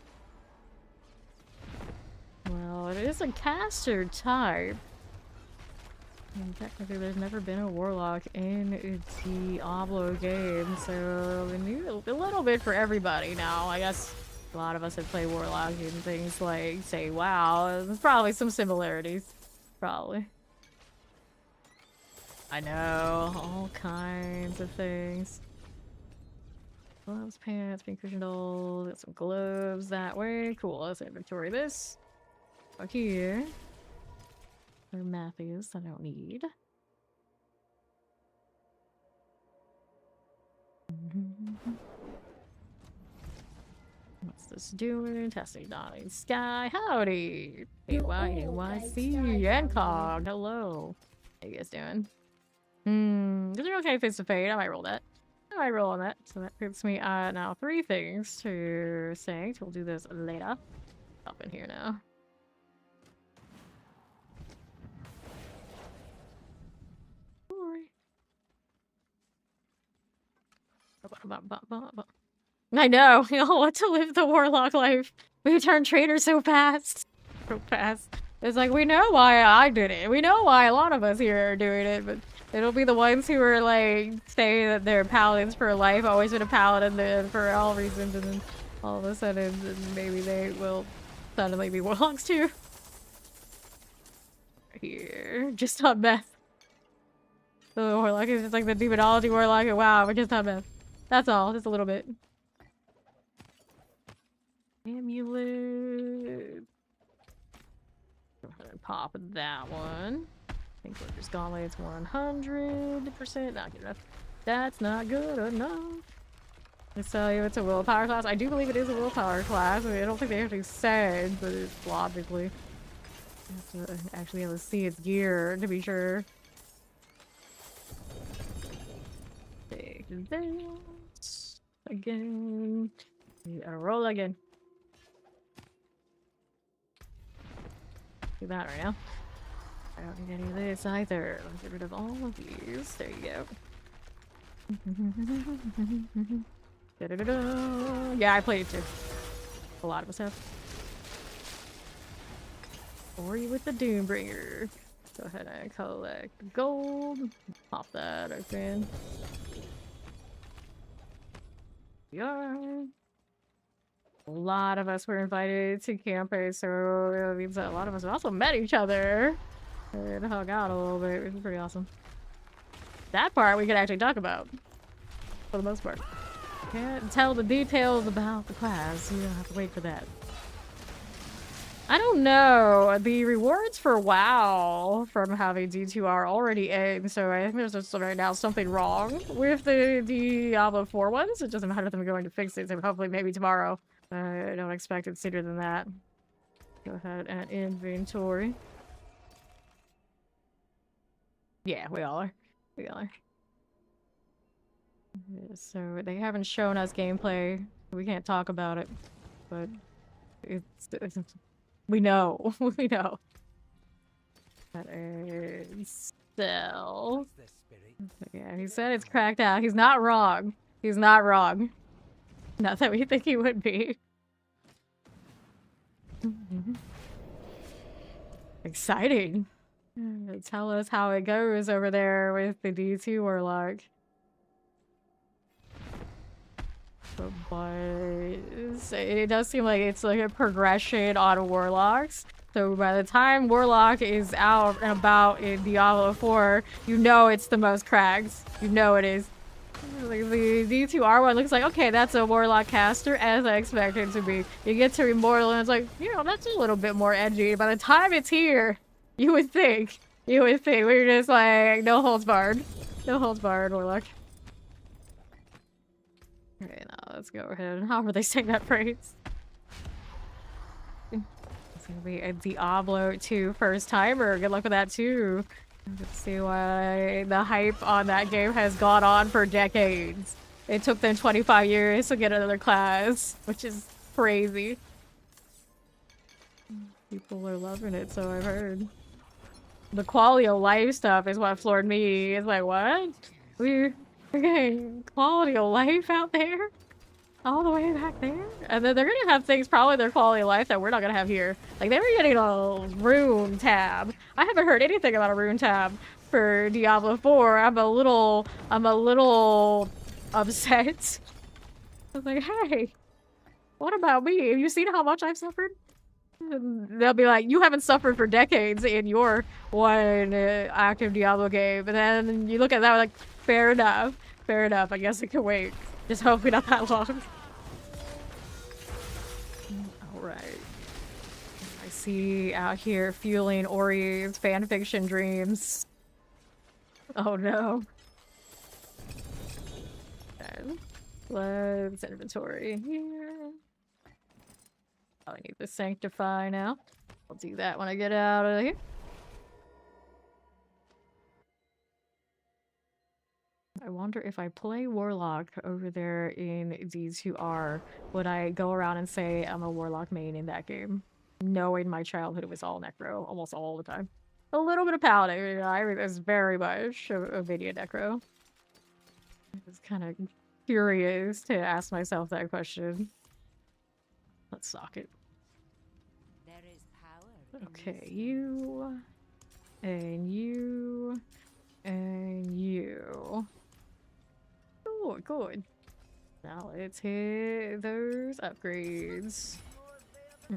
Well, it is a caster type. And technically, there's never been a Warlock in a Diablo game, so we need a little bit for everybody now. I guess a lot of us have played Warlock and things like, say, WoW. There's probably some similarities. Probably. I know, all kinds of things. Gloves, pants, pink cushion doll, got some gloves that way. Cool, let's inventory this. Up here. There Matthews I don't need. What's this doing? Testing Donnie Sky. Howdy! AYC Yancog. Hello. How you guys doing? Is it okay face to fade? I might roll that. I might roll on that. So that gives me now 3 things to say. We'll do this later. Up in here now. I know, we all want to live the Warlock life. We turn traitor so fast. So fast. It's like, we know why I did it. We know why a lot of us here are doing it, but it'll be the ones who are like, say that they're paladins for life, always been a paladin for all reasons, and then all of a sudden, maybe they will suddenly be Warlocks too. Here, just not meth. The Warlock is just like the demonology Warlock, and wow, we're just not meth. That's all, just a little bit. Amulet. Go ahead and pop that one. I think Worker's Gauntlet's 100%. Not good enough. That's not good enough. Let's tell you it's a willpower class. I do believe it is a willpower class. I mean, I don't think they actually said, but it's logically. You have to actually be able to see its gear to be sure. Take this again. You gotta roll again. Do that right now. I don't need any of this either. Let's get rid of all of these. There you go. Da-da-da-da. Yeah, I played it too. A lot of us have. Or you with the Doombringer. Go ahead and collect gold. Pop that open. We are. A lot of us were invited to campus, so it means that a lot of us have also met each other and hung out a little bit, which is pretty awesome. That part we could actually talk about, for the most part. Can't tell the details about the class, you don't have to wait for that. I don't know. The rewards for WoW from having D2 are already in, so I think there's just right now something wrong with the Diablo 4 ones. It doesn't matter if they're going to fix it, so hopefully maybe tomorrow. I don't expect it sooner than that. Go ahead and inventory. Yeah, we all are. We all are. So they haven't shown us gameplay. We can't talk about it, but it's we know. We know. That is still. Yeah, he said it's cracked out. He's not wrong. He's not wrong. Not that we think he would be. Exciting. Tell us how it goes over there with the D2 Warlock. But it does seem like it's like a progression on Warlocks. So by the time Warlock is out and about in Diablo 4, you know it's the most cracked. You know it is. Like the D2R1 looks like, okay, that's a Warlock caster as I expected it to be. You get to Immortal and it's like, you know, that's a little bit more edgy. By the time it's here, you would think we're just like, no holds barred. No holds barred, Warlock. Okay, now let's go ahead. How are they saying that phrase? It's gonna be a Diablo 2 first timer. Good luck with that too. Let's see why the hype on that game has gone on for decades. It took them 25 years to get another class, which is crazy. People are loving it, so I've heard. The quality of life stuff is what floored me. It's like, what? We're getting quality of life out there? All the way back there? And then they're gonna have things, probably their quality of life, that we're not gonna have here. Like, they were getting a rune tab. I haven't heard anything about a rune tab for Diablo 4. I'm a little upset. I was like, hey, what about me? Have you seen how much I've suffered? And they'll be like, you haven't suffered for decades in your one active Diablo game. And then you look at that, like, fair enough. Fair enough. I guess it can wait. Just hopefully not that long. Alright. I see out here fueling Ori's fanfiction dreams. Oh no. Okay. Let's inventory here. Oh, I need to sanctify now. I'll do that when I get out of here. I wonder if I play Warlock over there in D2R, would I go around and say I'm a Warlock main in that game? Knowing my childhood was all Necro, almost all the time. A little bit of Paladin, I was very much a video Necro. I was kind of curious to ask myself that question. Let's sock it. There is power. Okay, you, and you, and you. Oh, good. Now let's hit those upgrades. I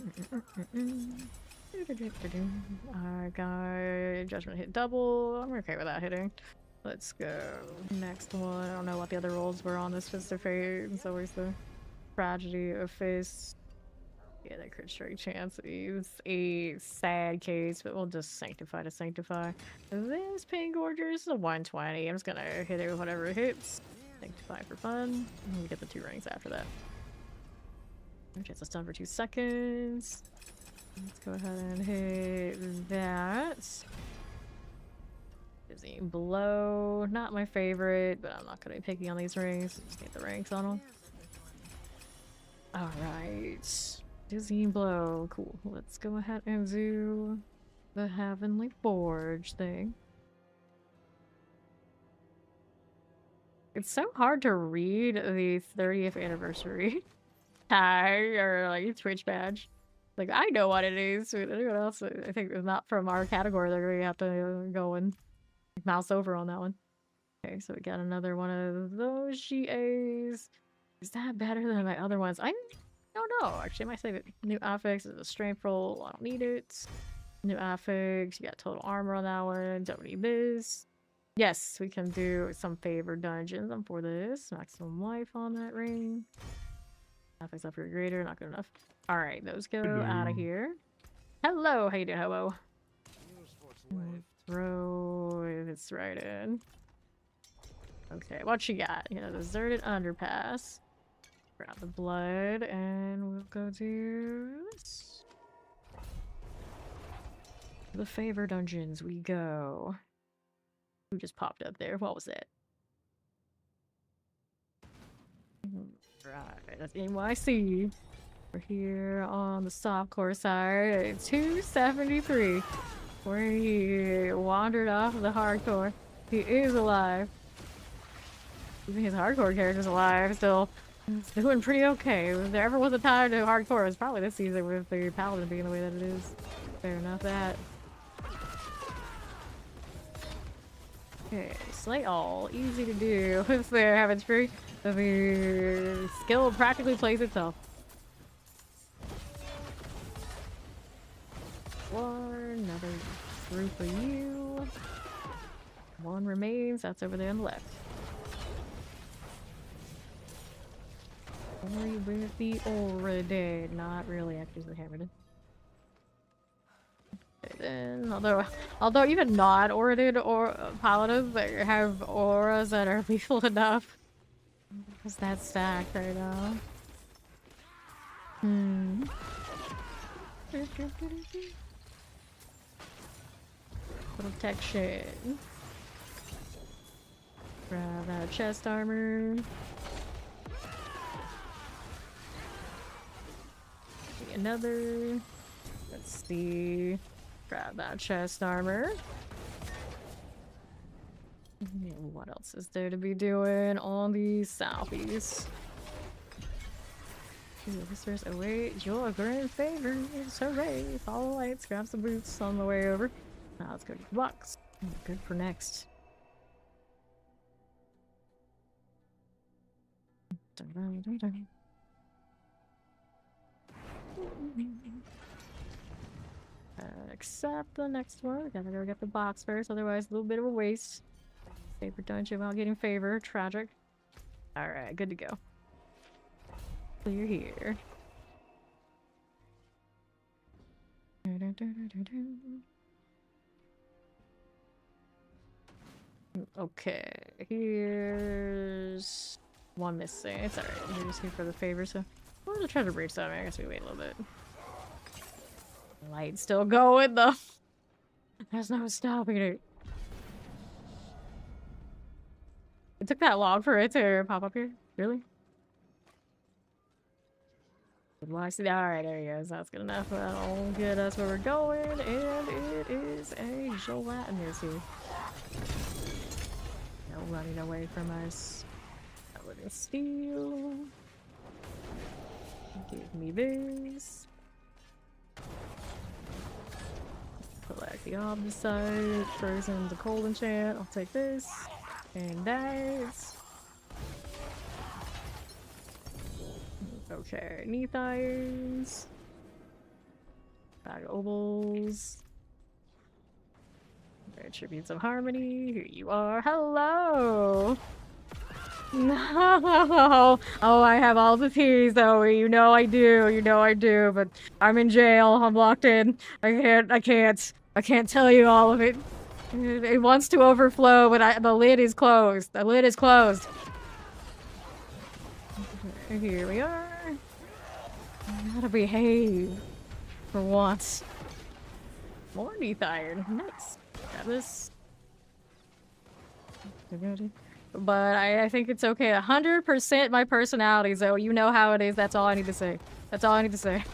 got Judgment hit double. I'm okay with that hitting. Let's go. Next one. I don't know what the other rolls were on this Fist of Fate. It's always the tragedy of Fist. Yeah, that crit strike chance is a sad case, but we'll just sanctify to sanctify. This Pain Gorger is a 120. I'm just gonna hit it with whatever it hits. Sanctify for fun. And we get the 2 ranks after that. Chance to stun for 2 seconds. Let's go ahead and hit that. Dizzying Blow. Not my favorite, but I'm not gonna be picky on these ranks. Just get the ranks on them. Alright. Dizzying Blow. Cool. Let's go ahead and do the Heavenly Forge thing. It's so hard to read the 30th anniversary tag or like Twitch badge. Like, I know what it is. Anyone else, I think, is not from our category. They're gonna have to go and mouse over on that one. Okay, so we got another one of those GAs. Is that better than my other ones? I don't no, actually, I might save it. New affix is a strength roll. I don't need it. New affix. You got total armor on that one. Don't need this. Yes, we can do some favored dungeons. I'm for this. Maximum life on that ring. Affix up for greater. Not good enough. All right, those go out of here. Hello, how you doing, hobo? Throw this right in. Okay, what you got? You know, deserted underpass. Grab the blood, and we'll go do this. The favor dungeons we go. Who just popped up there? What was that? Right, that's NYC. We're here on the softcore side. 273. Where he wandered off of the hardcore. He is alive. Even his hardcore character's alive still. It's doing pretty okay. If there ever was a time to hardcore, it was probably this season with the Paladin being the way that it is. Fair enough that. Okay, slay all. Easy to do. If they're having free, the skill practically plays itself. Another group of you. One remains. That's over there on the left. Only with the aura dead. Not really actively hammered. Then, although even not aurated or paladins that have auras that are lethal enough. What's that stack right now? Protection. Grab that chest armor. Another. Let's see. Grab that chest armor. And what else is there to be doing on the southeast? Visitors await your grand favors. Hooray! Follow the lights, grab some boots on the way over. Now let's go to the box. Good for next. Accept the next one. Gotta go get the box first, otherwise a little bit of a waste. Favor dungeon while getting favor. Tragic. Alright, good to go. Clear here. Okay, here's one missing. It's alright. We're just here for the favor, so we're gonna try to breach something. I guess we wait a little bit. Light's still going though. There's no stopping it. It took that long for it to pop up here? Really? Alright, there he goes. That's good enough. That'll get us where we're going, and it is a gelatinous here. No running away from us. Paladin steel. Give me this. Collect the omnicite. Frozen the cold enchant. I'll take this. And that. Okay, neath irons. Bag of opals. Attributes of harmony. Here you are. Hello! No! Oh, I have all the teas though. You know I do. You know I do. But I'm in jail. I'm locked in. I can't tell you all of it. It wants to overflow, but the lid is closed. The lid is closed. Here we are. I gotta behave. For once. More neath iron. Nice. Got this. But I think it's okay. 100% my personality, so you know how it is. That's all I need to say. That's all I need to say.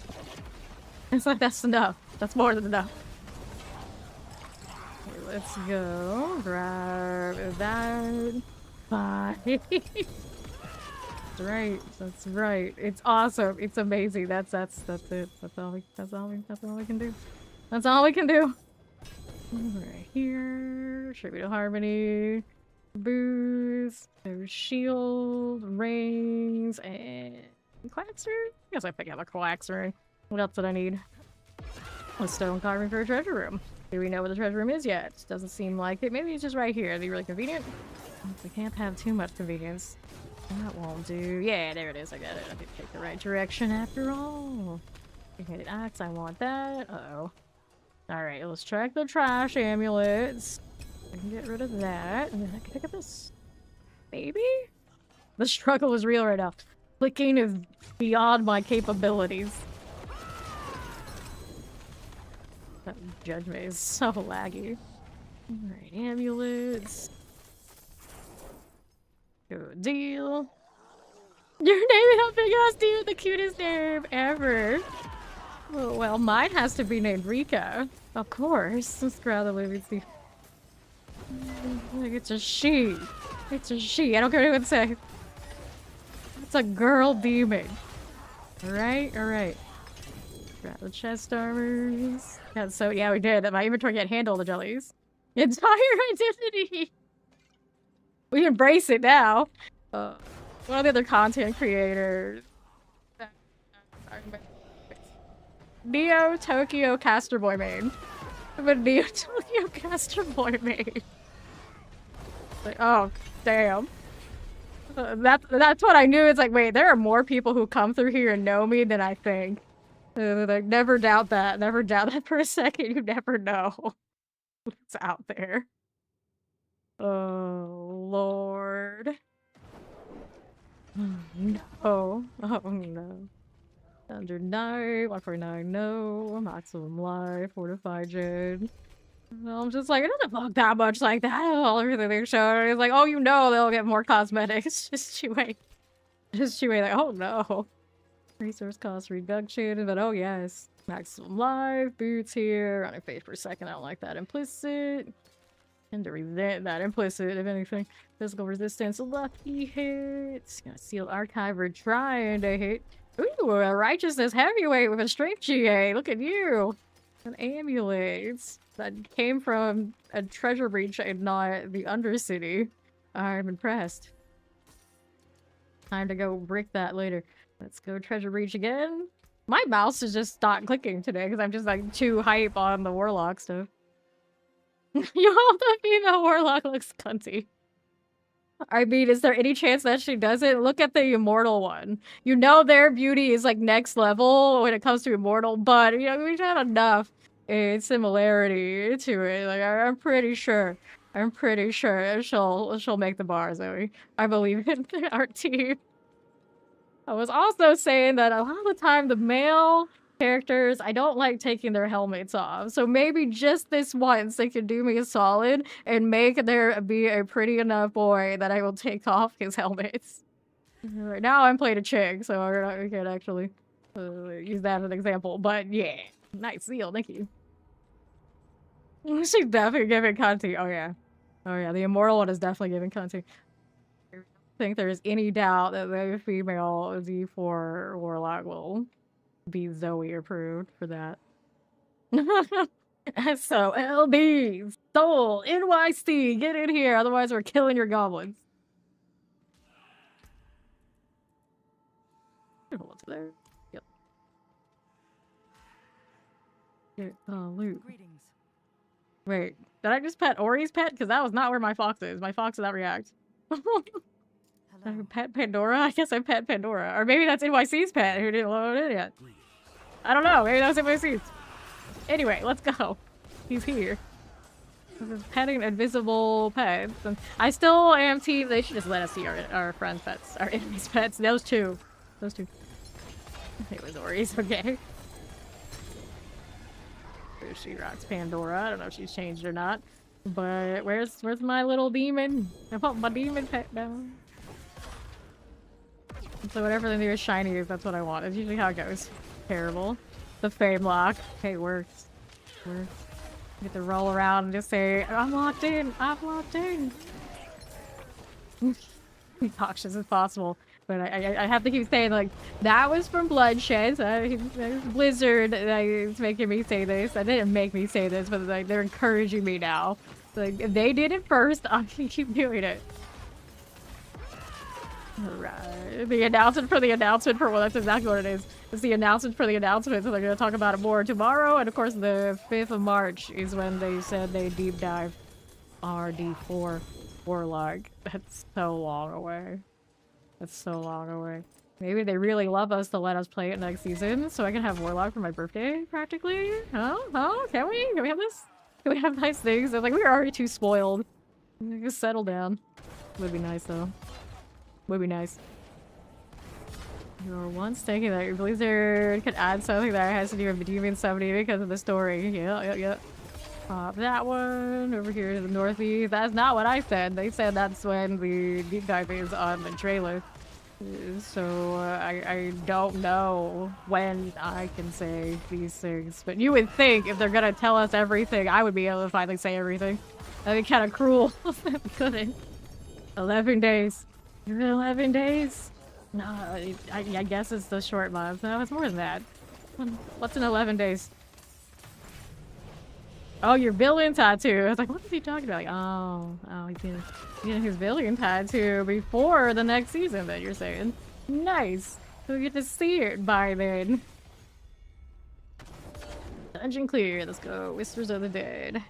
It's like, that's enough. That's more than enough. Okay, let's go. Grab that. Bye. That's right. That's right. It's awesome. It's amazing. That's it. That's all we can do. That's all we can do. Right here. Tribute to harmony. Booze. There's shield, rings, and Quacks rune? I guess I pick up a quacks rune. What else did I need? A stone carving for a treasure room. Do we know where the treasure room is yet? Doesn't seem like it. Maybe it's just right here. It'd be really convenient. We can't have too much convenience. That won't do. Yeah, there it is. I got it. I did take the right direction after all. Two-handed axe. I want that. Uh-oh. Alright, let's check the trash amulets. I can get rid of that. And then I can pick up this. Maybe? The struggle is real right now. Clicking is beyond my capabilities. That judge me is so laggy. Alright, amulets. Good deal. You're naming a big ass dude with the cutest name ever. Oh, well, mine has to be named Rika. Of course. Let's grab the movie. See. Like, it's a she. It's a she. I don't care what anyone say. It's a girl demon. Alright, alright. Grab the chest armors. Yeah, so yeah, we did. My inventory can't handle the jellies. Entire identity. We embrace it now. One of the other content creators. Neo Tokyo Caster Boy main. But Neo Tokyo Caster Boy main. Like, oh, damn. That's what I knew. It's like, wait, there are more people who come through here and know me than I think. Like, never doubt that. Never doubt that for a second. You never know what's out there. Oh, Lord. No. Oh, no. Under 9, 149, no. Maximum life, fortified gen. I'm just like, it doesn't look that much like that. All everything they showed. It's like, oh, you know they'll get more cosmetics. Just you wait. Just you wait, like, oh no. Resource cost reduction, but oh yes. Maximum life, boots here, running phase per second. I don't like that implicit. And to resent that implicit, if anything. Physical resistance, lucky hits. Gonna seal archiver, trying to hit. Ooh, a righteousness heavyweight with a strength GA. Look at you. An amulet that came from a treasure breach and not the Undercity. I'm impressed. Time to go brick that later. Let's go treasure breach again. My mouse is just not clicking today because I'm just like too hype on the Warlock stuff. Yo, the female Warlock looks cunty. I mean, is there any chance that she doesn't? Look at the immortal one. You know their beauty is like next level when it comes to immortal, but you know, we've had enough similarity to it. Like I'm pretty sure she'll make the bar, Zoe. I believe in our team. I was also saying that a lot of the time the male characters, I don't like taking their helmets off. So maybe just this once they could do me a solid and make there be a pretty enough boy that I will take off his helmets. Right now I'm playing a chick, so we can't actually use that as an example. But yeah, nice seal, thank you. She's definitely giving cunty. Oh yeah. Oh yeah, the immortal one is definitely giving cunty. I don't think there's any doubt that the female Z4 Warlock will be Zoe approved for that. So LB, Soul, NYC, get in here, otherwise we're killing your goblins. What's there? Yep. Get the loot. Greetings. Wait, did I just pet Ori's pet? Because that was not where my fox is. My fox did not react. Hello. Pet Pandora? I guess I pet Pandora. Or maybe that's NYC's pet who didn't load it yet. I don't know. Maybe that was NYC's. Anyway, let's go. He's here. This is petting invisible pets. And I still am team. They should just let us see our friends' pets. Our enemies' pets. Those two. Those two. It was Ori's. Okay. She rocks Pandora. I don't know if she's changed or not. But where's my little demon? I want my demon pet down. So whatever the nearest shiny is, that's what I want. It's usually how it goes. Terrible. The fame lock. Okay, works. Works. Get to roll around and just say, I'm locked in. I'm locked in. Be cautious as possible. But I have to keep saying, like, that was from Bloodshed. Blizzard is making me say this. They didn't make me say this, but like, they're encouraging me now. Like, if they did it first, I'm gonna keep doing it. Right. The announcement for the announcement for, well, that's exactly what it is. It's the announcement for the announcement, so they're going to talk about it more tomorrow. And of course, the 5th of March is when they said they deep dive RD4 Warlock. That's so long away. That's so long away. Maybe they really love us to let us play it next season, so I can have Warlock for my birthday, practically? Huh? Huh? Can we? Can we have this? Can we have nice things? Like, we're already too spoiled. Just settle down. Would be nice, though. Would be nice. You were once thinking that your Blizzard could add something that has to do with Demon Summoning because of the story. Yeah. Pop that one over here to the northeast. That's not what I said. They said that's when the deep dive is on the trailer. So I don't know when I can say these things. But you would think if they're gonna tell us everything, I would be able to finally say everything. That'd be kind of cruel if they couldn't. 11 days. 11 days? No, I guess it's the short month. No, it's more than that. What's in 11 days? Oh, your villain tattoo. I was like, what is he talking about? Like, oh, he's getting his villain tattoo before the next season that you're saying. Nice. So we get to see it by then. Dungeon clear. Let's go. Whispers of the Dead.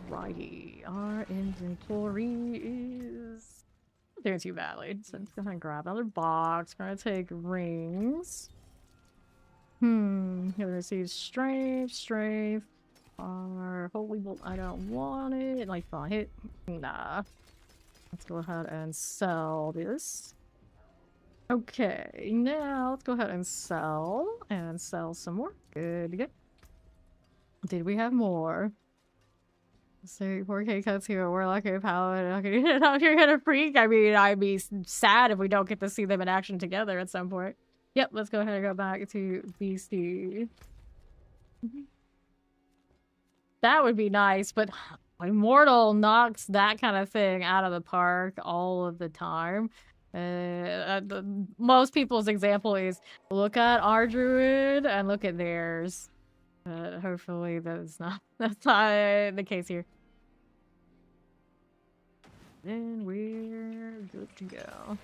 Alrighty. Our inventory is doing too badly. So I'm just gonna grab another box. We're gonna take rings. Gonna receive strength. Our holy bolt, I don't want it. Like, fine, hit. Nah. Let's go ahead and sell this. Okay, now let's go ahead and sell some more. Good. Did we have more? So 4K cuts here, Warlock and Paladin. Okay, now you're gonna freak. I mean, I'd be sad if we don't get to see them in action together at some point. Yep, let's go ahead and go back to BC. That would be nice, but Immortal knocks that kind of thing out of the park all of the time. Most people's example is look at our druid and look at theirs. Hopefully that's not the case here. Then we're good to go.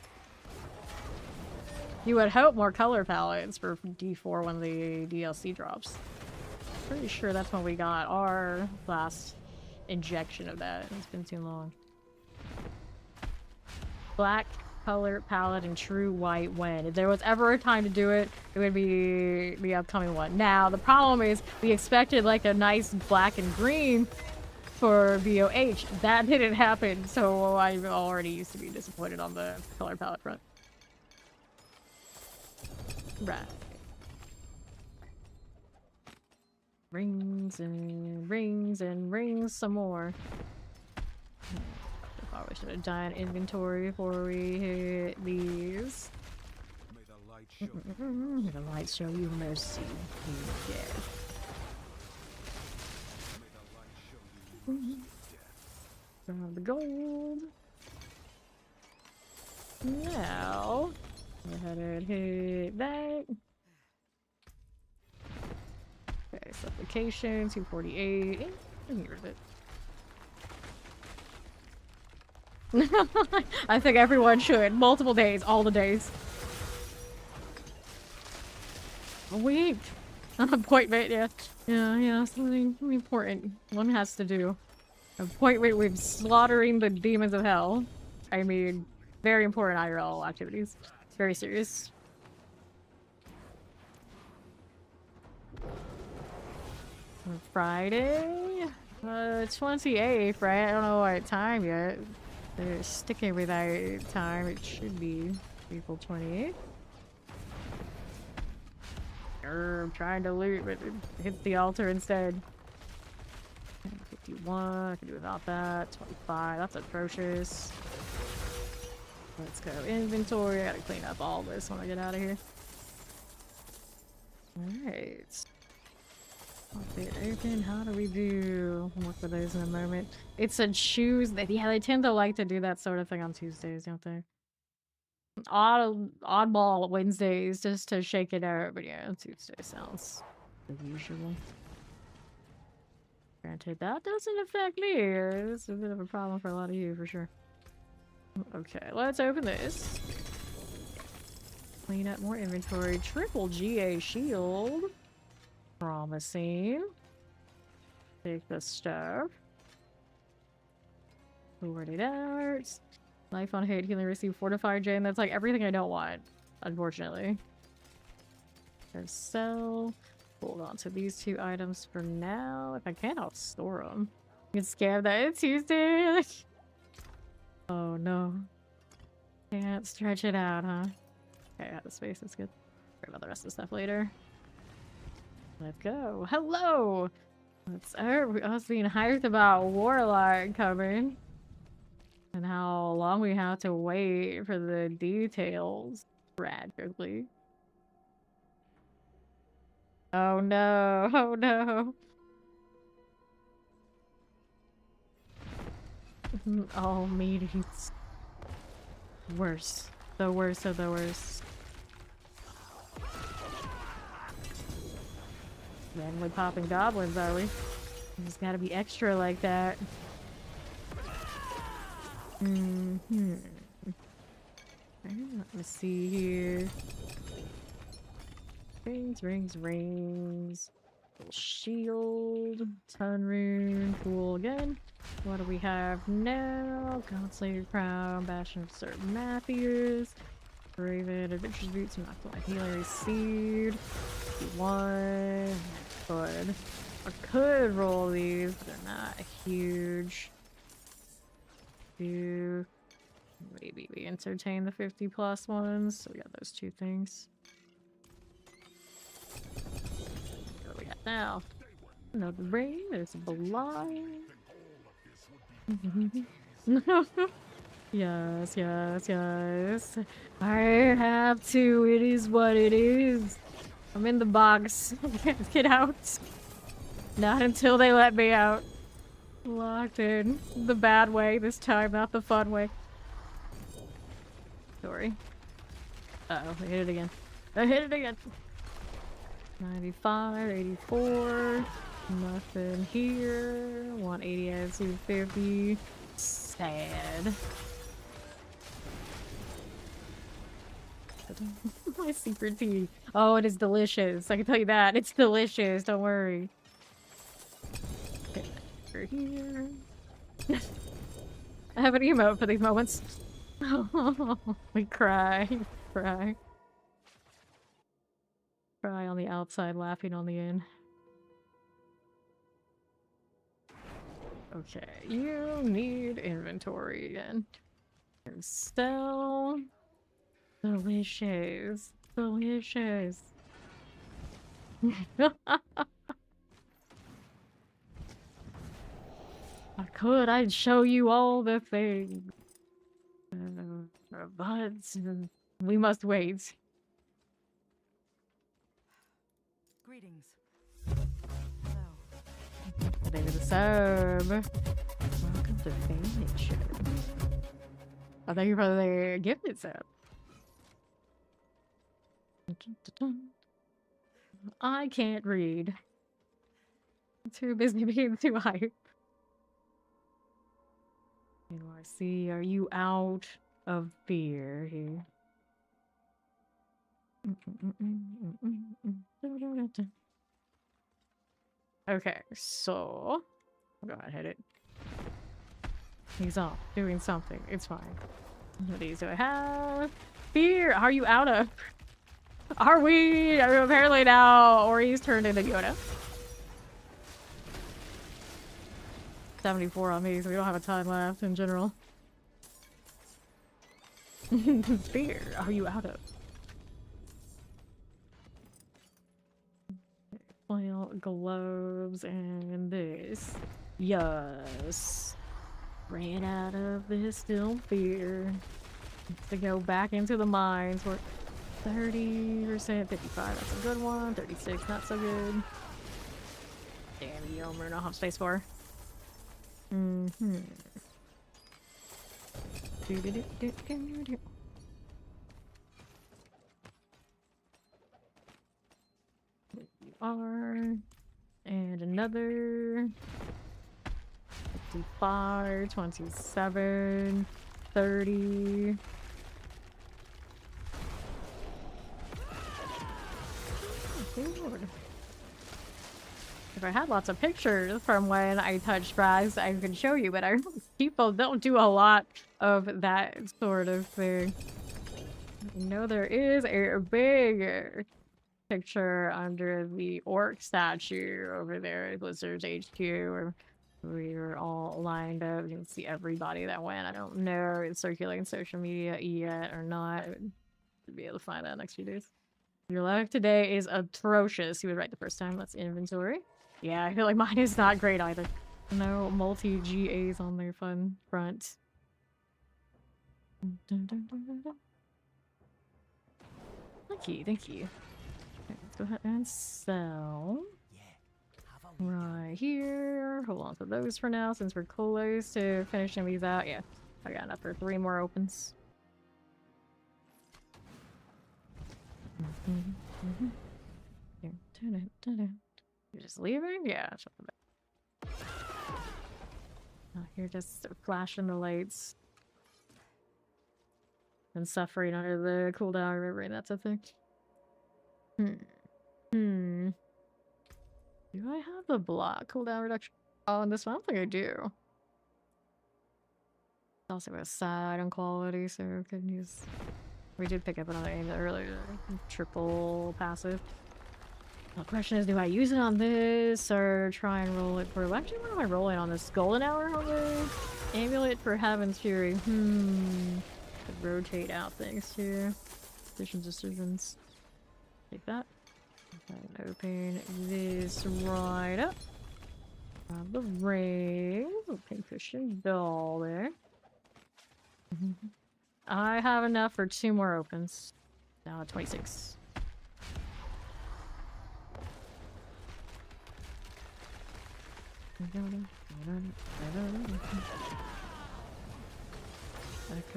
You would hope more color palettes for D4 when the DLC drops. Pretty sure that's when we got our last injection of that. It's been too long. Black color palette and true white when. If there was ever a time to do it, it would be the upcoming one. Now, the problem is we expected like a nice black and green for VOH. That didn't happen, so I already used to be disappointed on the color palette front. Right. Rings and rings and rings some more. I probably should have done inventory before we hit these. May the light show you. May the light show you mercy. Yes. May the light show you death. Grab the gold. Now, go ahead and hit that. Okay, supplication, 248. I'm here with it. I think everyone should. Multiple days, all the days. A week. An appointment, yeah. Yeah, something important one has to do. Appointment with slaughtering the demons of hell. I mean, very important IRL activities. Very serious. Friday? 28th, right? I don't know what time yet. They're sticking with that time. It should be April 28th. I'm trying to loot, but it hits the altar instead. 51, I can do without that. 25, that's atrocious. Let's go inventory. I gotta clean up all this when I get out of here. Alright. Outfit open. How do we do? I'll look for those in a moment. It's a Tuesday. Yeah, they tend to like to do that sort of thing on Tuesdays, don't they? Oddball Wednesdays just to shake it out, but yeah, Tuesday sounds the usual. Granted, that doesn't affect me. This is a bit of a problem for a lot of you, for sure. Okay, let's open this. Clean up more inventory. Triple GA shield. Promising. Take the stuff. Forwarded arts. Life on hate. Healing receive fortified gem. That's like everything I don't want, unfortunately. There's sell. Hold on to these 2 items for now. If I can, I'll store them. You can scam that. It's Tuesday. Oh no. Can't stretch it out, huh? Okay, I have the space. That's good. Worry about the rest of the stuff later. Let's go. Hello! I was being hyped about Warlock coming. And how long we have to wait for the details. Tragically. Oh no, oh no. All meetings. Worse. The worst of the worst. Randomly popping goblins, are we? Just gotta be extra like that. Mm-hmm. Let me see here. Rings. Shield. Ton rune. Cool again. What do we have now? Godslayer Crown. Bastion of Sir Matthews. Raven. Adventurer's Boots. Knocked Healer received. One. I could roll these, but they're not huge. Maybe we entertain the 50+ ones. So we got those 2 things. What do we got now? Another ring. There's a blind. Yes. I have to. It is what it is. I'm in the box. I can't get out. Not until they let me out. Locked in. The bad way this time, not the fun way. Sorry. Uh-oh, I hit it again. 95, 84. Nothing here. 180 out of 250. Sad. My secret tea. Oh, it is delicious. I can tell you that. It's delicious. Don't worry. Okay, over here. I have an emote for these moments. We cry. Cry on the outside, laughing on the in. Okay, you need inventory again. And sell. Delicious. I'd show you all the things. But we must wait. Greetings. Hello. Thank you for the sub. Welcome to Family Show. Oh, thank you for the gifted sub. I can't read. I'm too busy being too hype. NYC, are you out of beer here? Okay, so I'll go ahead and hit it. He's off doing something. It's fine. What these do I have? Beer! Are you out of? Are we? I mean, apparently now Ori's turned into Yoda. 74 on me, so we don't have a ton left in general. Beer, are you out of? Well, gloves and this. Yes. Ran out of this still beer. To go back into the mines. We're 30%, 55, that's a good one. 36, not so good. Damn, you don't run off space for. You are. And another. 25, 27, 30. Lord. If I had lots of pictures from when I touched brass, I could show you, but people don't do a lot of that sort of thing. I know there is a big picture under the orc statue over there at Blizzard's HQ, where we were all lined up. You can see everybody that went. I don't know if it's circulating social media yet or not. Should be able to find that next few days. Your luck today is atrocious. You were right the first time. Let's inventory. Yeah, I feel like mine is not great either. No multi-GAs on their fun front. Dun, dun, dun, dun, dun. Thank you. Okay, let's go ahead and sell. Right here. Hold on to those for now since we're close to finishing these out. Yeah, I got enough for 3 more opens. You're just leaving? Yeah. Oh, you're just flashing the lights. And suffering under the cooldown, remembering that's a thing. Do I have the block cooldown reduction on this one? I don't think I do. It's also a side on quality, so we can use. We did pick up another aim earlier. Triple passive. The question is, do I use it on this or try and roll it for. Actually, what am I rolling on this? Golden Hour on the amulet for Heaven's Fury. Could rotate out things too. Decisions. Take that. And open this right up. Grab the ring. Pink cushion doll there. I have enough for 2 more opens. Now at 26. Echo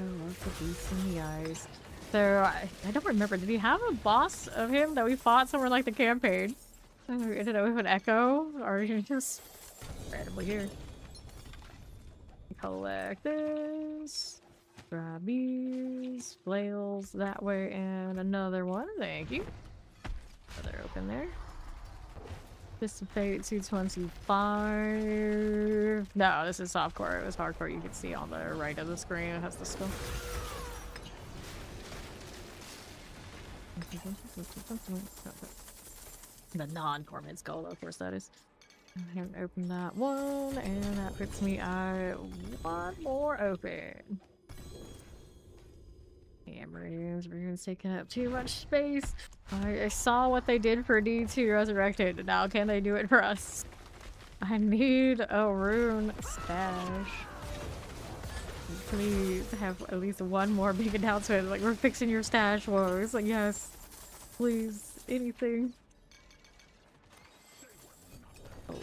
of the beast in the eyes. So, I don't remember. Did he have a boss of him that we fought somewhere like the campaign? I ended up with an echo? Or he just randomly here. Collect this. Grab these. Flails that way. And another one. Thank you. Another open there. Dissipate 225. No, this is softcore. It was hardcore. You can see on the right of the screen. It has the skill. The non-Cormid skull, of course, that is. I haven't opened that one, and that puts me at 1 more open. Damn, runes taking up too much space. I saw what they did for D2 Resurrected. Now can they do it for us? I need a rune stash. Please have at least 1 more big announcement. Like, we're fixing your stash woes. Like, yes. Please. Anything.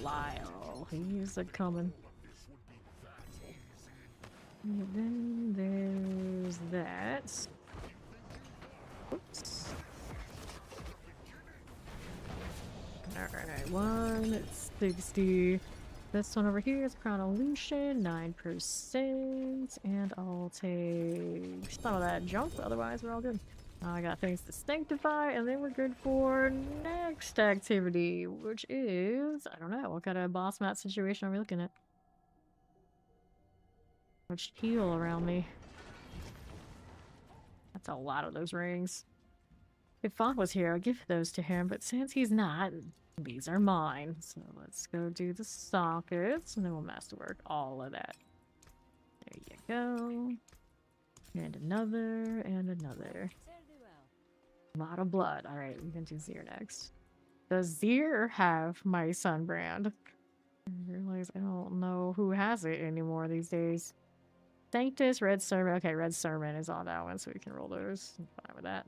Lyle. He's a coming. And then there's that. Oops. Alright, 160. This one over here is Crown Illusion, 9%. And I'll take some of that junk, otherwise we're all good. I got things to sanctify, and then we're good for next activity, which is, I don't know, what kind of boss mat situation are we looking at? Much heal around me. That's a lot of those rings. If Fawn was here, I'd give those to him, but since he's not, these are mine. So let's go do the sockets, and then we'll masterwork all of that. There you go. And another, and another. A lot of blood. Alright, we can do Zir next. Does Zir have my sunbrand? I realize I don't know who has it anymore these days. Sanctus, Red Sermon. Okay, Red Sermon is on that one, so we can roll those. I'm fine with that.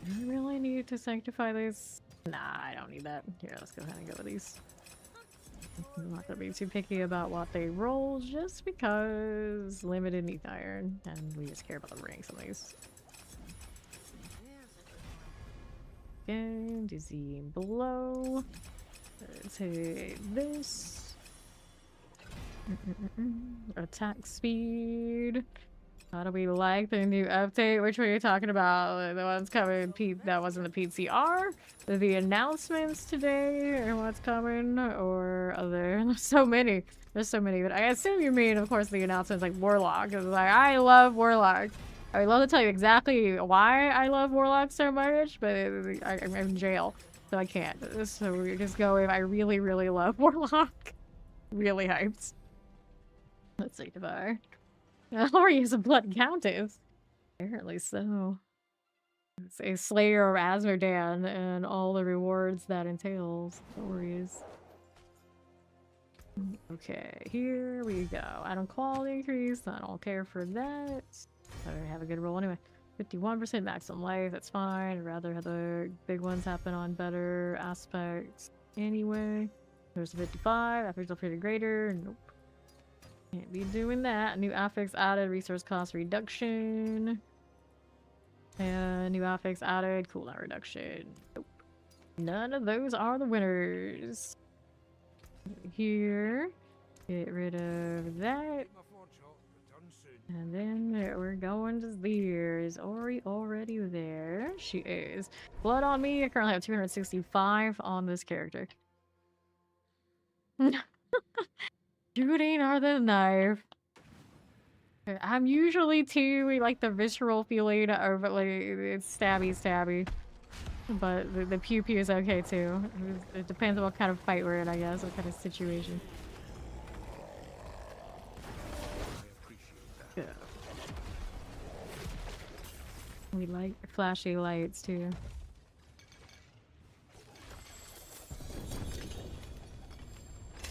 Do I really need to sanctify these? Nah, I don't need that. Here, let's go ahead and go with these. I'm not gonna be too picky about what they roll, just because limited neath iron, and we just care about the rings on these. Again, dizzy blow. Let's hit this. Attack speed. How do we like the new update? Which one are you talking about? The ones coming that wasn't the PCR? The announcements today or what's coming? Or other? There's so many. There's so many. But I assume you mean, of course, the announcements like Warlock. It's like, I love Warlock. I would love to tell you exactly why I love Warlock so much, but I'm in jail, so I can't. So we just go with I really, really love Warlock. Really hyped. Let's see if Or he's a blood countess. Apparently so. It's a slayer of Azmodan and all the rewards that entails. Stories. Okay, here we go. Item quality increase. I don't care for that. I have a good roll anyway. 51% maximum life. That's fine. I'd rather have the big ones happen on better aspects anyway. There's a 55. Affix pretty greater. Nope. Can't be doing that. New affix added, resource cost reduction. And new affix added, cooldown reduction. Nope. None of those are the winners. Here. Get rid of that. And then we're going to there. Is Ori already there? She is. Blood on me. I currently have 265 on this character. Shooting or the knife. I'm usually too like the visceral feeling of like it's stabby. But the pew pew is okay too. It depends on what kind of fight we're in, I guess, what kind of situation. Yeah. We like flashy lights too.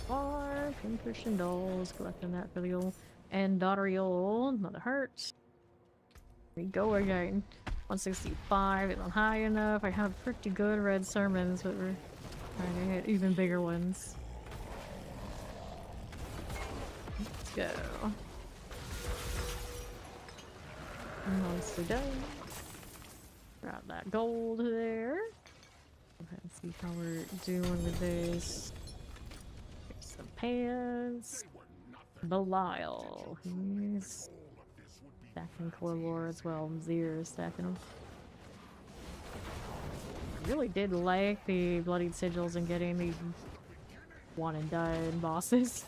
Or Christian dolls, collecting that for the old Andariel, not a hurt. Here we go again. 165 isn't high enough. I have pretty good red sermons, but we're trying to hit even bigger ones. Let's go. Mostly done. Grab that gold there. Go ahead and see how we're doing with this. Here's some pants. Belial. He's stacking core lore as well. Zir stacking them. I really did like the bloodied sigils and getting the one and done bosses.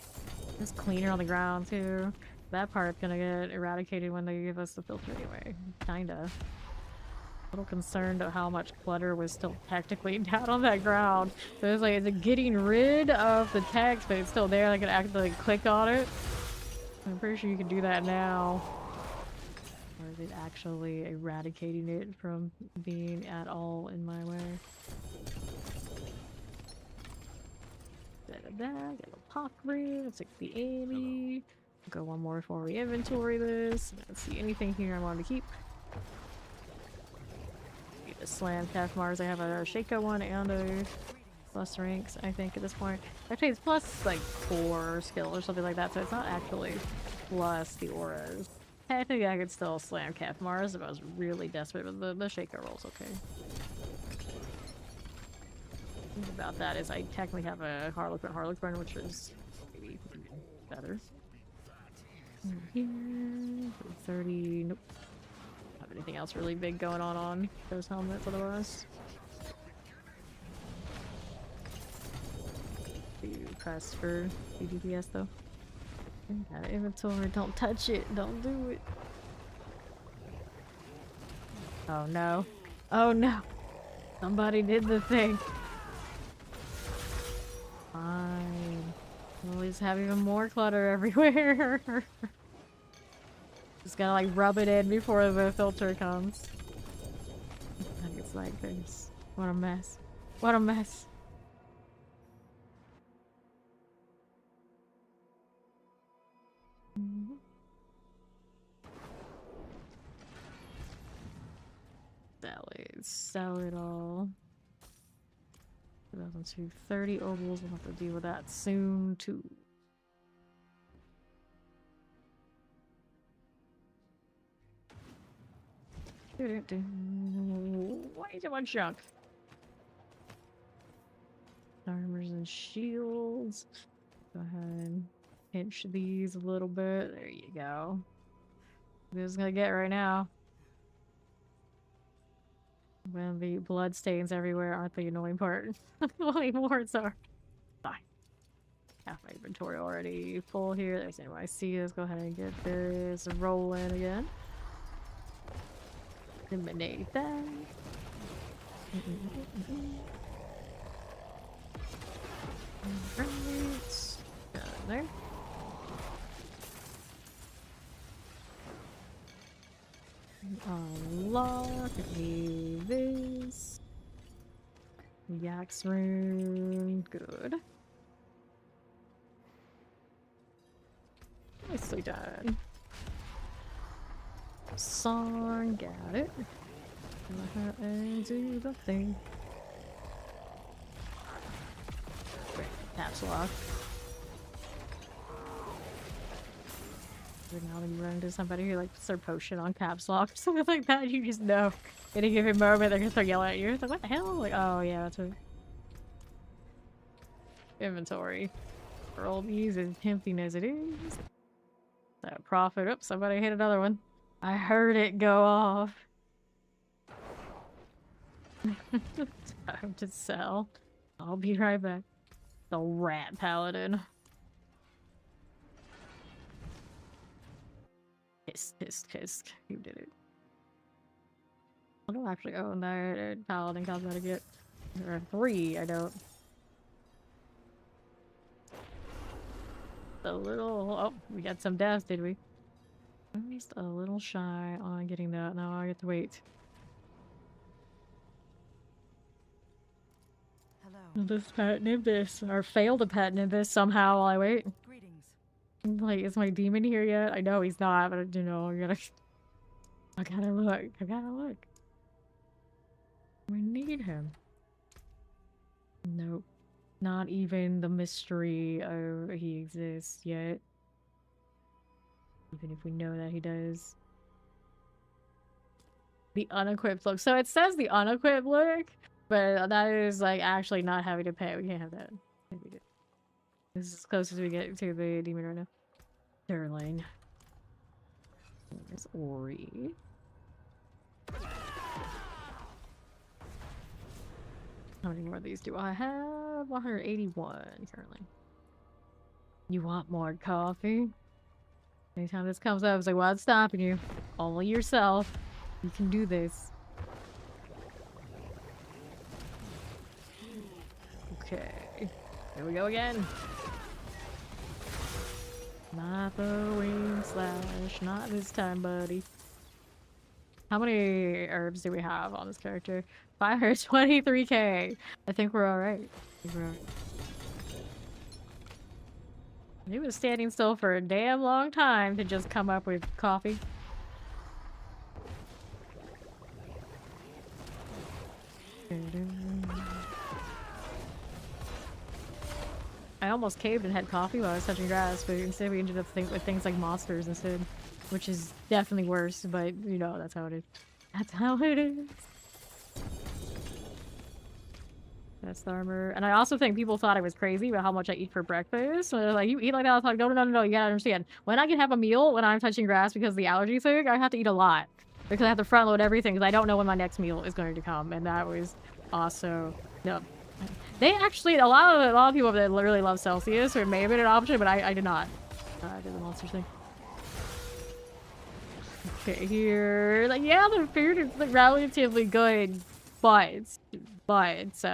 It's cleaner on the ground too. That part's gonna get eradicated when they give us the filter anyway. Kinda. A little concerned of how much clutter was still technically down on that ground. So it's like, is it getting rid of the text, but it's still there? I can actually click on it. I'm pretty sure you can do that now. Or is it actually eradicating it from being at all in my way? Get a little pop ring. Let's take the Amy. Go one more before we inventory this. Let's see anything here I wanted to keep. Get the slam calf Mars. I have a Shaco one and a plus ranks, I think, at this point. Actually, it's plus like 4 skill or something like that, so it's not actually plus the auras. Technically, I could still slam calf Mars if I was really desperate, but the Shaco roll's okay. The thing about that is I technically have a Harlequin, which is maybe better. Here, 30. Nope. Don't have anything else really big going on those helmets otherwise. You press for DPS though. Got an inventory. Don't touch it. Don't do it. Oh no. Oh no. Somebody did the thing. Fine. We'll just have even more clutter everywhere. Just gotta like rub it in before the filter comes. It's like this. What a mess. What a mess. Sell it all. 2030 ovals. We'll have to deal with that soon too. Why so much junk? Armors and shields. Go ahead. pinch these a little bit. There you go. This is gonna get right now. When the blood stains everywhere aren't the annoying part. Well, the wards are. Fine. Half my inventory already full here. There's anyway. I see. Let's go ahead and get this rolling again. Eliminate that. Alright. Got it there. Unlock. Need this. Yak's rune. Good. Nicely done. Song. Got it. Go ahead and do the thing. Great. Caps lock. Every now and then you run into somebody who like puts their potion on caps lock or something like that, you just know in a given moment they're gonna start yelling at you. It's like, what the hell? Like, oh yeah, that's what. Inventory. For all these as empty as it is. That profit. Oops, somebody hit another one. I heard it go off. Time to sell. I'll be right back. The rat paladin. Kiss. You did it. I don't actually own that paladin cosmetic. There are 3, I don't. A little. Oh, we got some deaths, did we? I'm just a little shy on getting that. Now I get to wait. Hello. This pet Nimbus, or fail to pet Nimbus somehow while I wait. Greetings. Like, is my demon here yet? I know he's not, but you know, I gotta look. We need him. Nope. Not even the mystery of he exists yet. Even if we know that he does. The unequipped look. So it says the unequipped look, but that is like actually not having to pay. We can't have that. This is as close as we get to the demon right now. Sterling. There's Ori. How many more of these do I have? 181 currently. You want more coffee? Anytime this comes up, it's like, what's stopping you? Only yourself. You can do this. Okay. Here we go again. Not the wing slash. Not this time, buddy. How many herbs do we have on this character? 523k. I think we're alright. He was standing still for a damn long time to just come up with coffee. I almost caved and had coffee while I was touching grass, but instead we ended up with things like monsters instead. Which is definitely worse, but you know, that's how it is. That's how it is. That's the armor. And I also think people thought I was crazy about how much I eat for breakfast. So they're like, you eat like that? I was like, no, you gotta understand. When I can have a meal when I'm touching grass because of the allergy thing, I have to eat a lot. Because I have to front load everything because I don't know when my next meal is going to come. And that was also... No. They actually, a lot of people that really love Celsius, or it may have been an option, but I did not. I did the monster thing. Okay, here, like, yeah, the food is like relatively good, but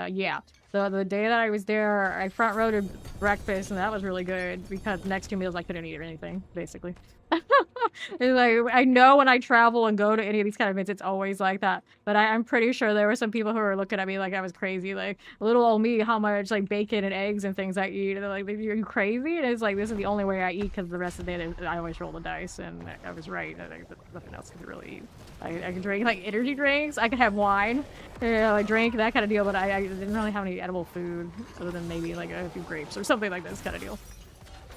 yeah. The day that I was there, I front-loaded breakfast, and that was really good because the next 2 meals I couldn't eat or anything, basically. It's like, I know when I travel and go to any of these kind of events, it's always like that. But I'm pretty sure there were some people who were looking at me like I was crazy, like, little old me, how much, like, bacon and eggs and things I eat. And they're like, are you crazy? And it's like, this is the only way I eat because the rest of the day I always roll the dice, and I was right. Nothing else could really eat. I could drink, like, energy drinks. I could have wine, like, drink, that kind of deal, but I didn't really have any edible food other than maybe, like, a few grapes or something like this kind of deal.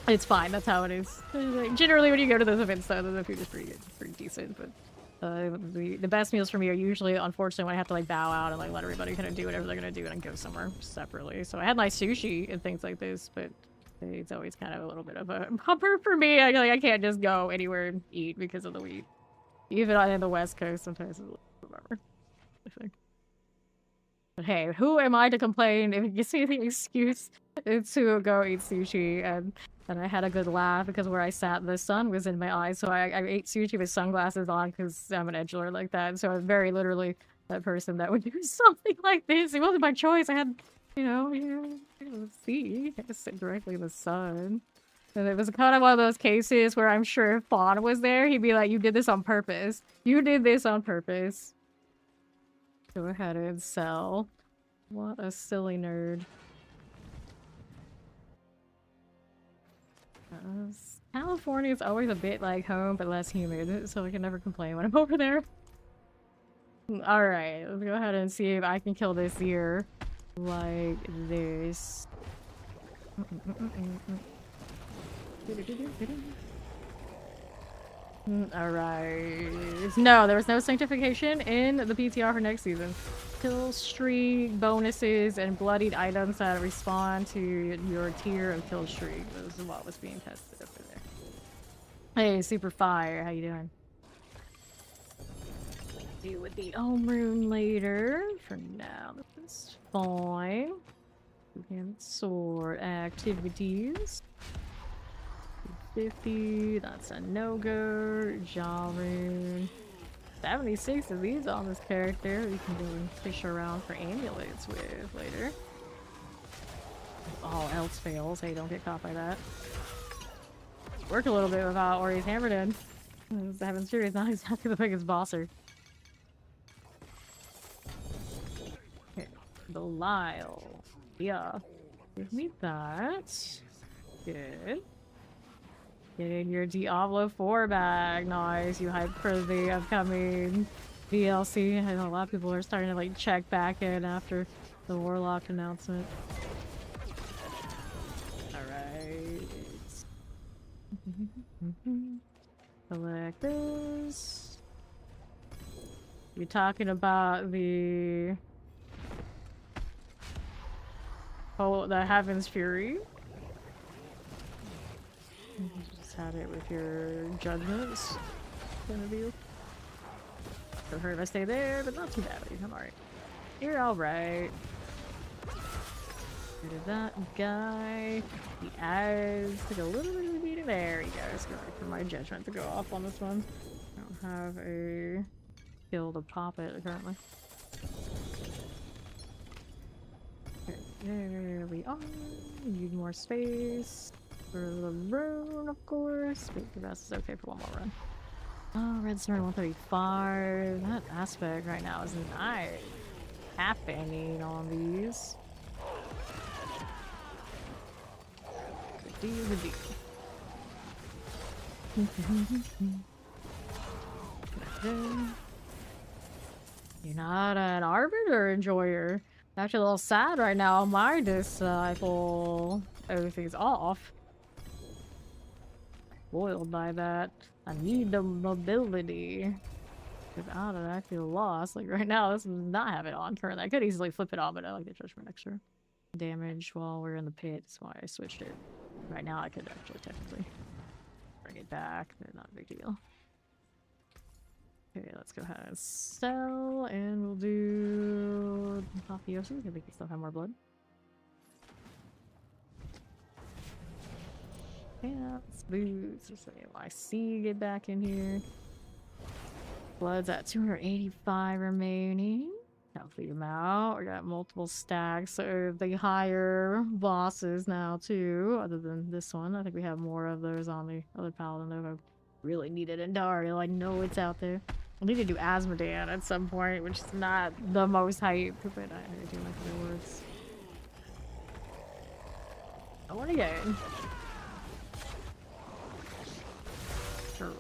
It's fine, that's how it is. Like, generally, when you go to those events, though, the food is pretty good, pretty decent, but the best meals for me are usually, unfortunately, when I have to, like, bow out and, like, let everybody kind of do whatever they're gonna do and go somewhere separately. So I had my sushi and things like this, but It's always kind of a little bit of a bumper for me. I can't just go anywhere and eat because of the wheat. Even on the West Coast, sometimes it's a little bummer, I think. But hey, who am I to complain if you see the excuse to go eat sushi? And I had a good laugh because where I sat, the sun was in my eyes, so I ate sushi with sunglasses on because I'm an edgelord like that. So I'm very literally that person that would do something like this. It wasn't my choice. I had, let's see, I sit directly in the sun. And it was kind of one of those cases where I'm sure if Fawn was there, he'd be like, you did this on purpose. You did this on purpose. Go ahead and sell. What a silly nerd. California is always a bit like home, but less humid, so I can never complain when I'm over there. Alright, let's go ahead and see if I can kill this deer like this. Alright. No, there was no sanctification in the PTR for next season. Kill streak bonuses and bloodied items that respond to your tier of kill streak. This is what was being tested over there. Hey, Super Fire, how you doing? Deal with the Home Rune later. For now, this is fine. Sword activities. 50, that's a no-go. Jaw rune. 76 of these on this character we can go and fish around for amulets with later. If all else fails, hey, don't get caught by that. Work a little bit without Ori's hammered in. Having serious, not exactly the biggest bosser. Okay, Belial. Yeah. Give me that. Good. Getting your Diablo 4 bag. Nice. You hyped for the upcoming DLC. I know a lot of people are starting to like check back in after the Warlock announcement. Alright. Select this. You're talking about the Heaven's Fury. Just have it with your judgments. Point of view. Don't hurt if I stay there, but not too badly. I'm alright. You're alright. Rid of that guy. The eyes took a little bit of a beating. There he goes. Go wait for my judgment to go off on this one. I don't have a skill to pop it currently. Okay, there we are. Need more space. For the rune, of course. Wait, the rest is okay for one more run. Oh, redstone 135. That aspect right now is nice. Happening on these. Good deal. You're not an arbiter enjoyer. Actually a little sad right now. My disciple. Everything's off. Boiled by that. I need the mobility. Without it, I feel lost. Like right now, this does not have it on currently. I could easily flip it on, but I like the judgment extra. Damage while we're in the pit. That's why I switched it. Right now, I could actually technically bring it back, but not a big deal. Okay, let's go ahead and sell, and we'll do Apotheosis. I think we can still have more blood. Pants, boots, let's see, YC get back in here. Blood's at 285 remaining. Healthy amount. We got multiple stacks of the higher bosses now too, other than this one. I think we have more of those on the other Paladin though. I really need it in Dario. I know it's out there. I need to do Asmodean at some point, which is not the most hype, but I do like the words. I want to get in. Sure.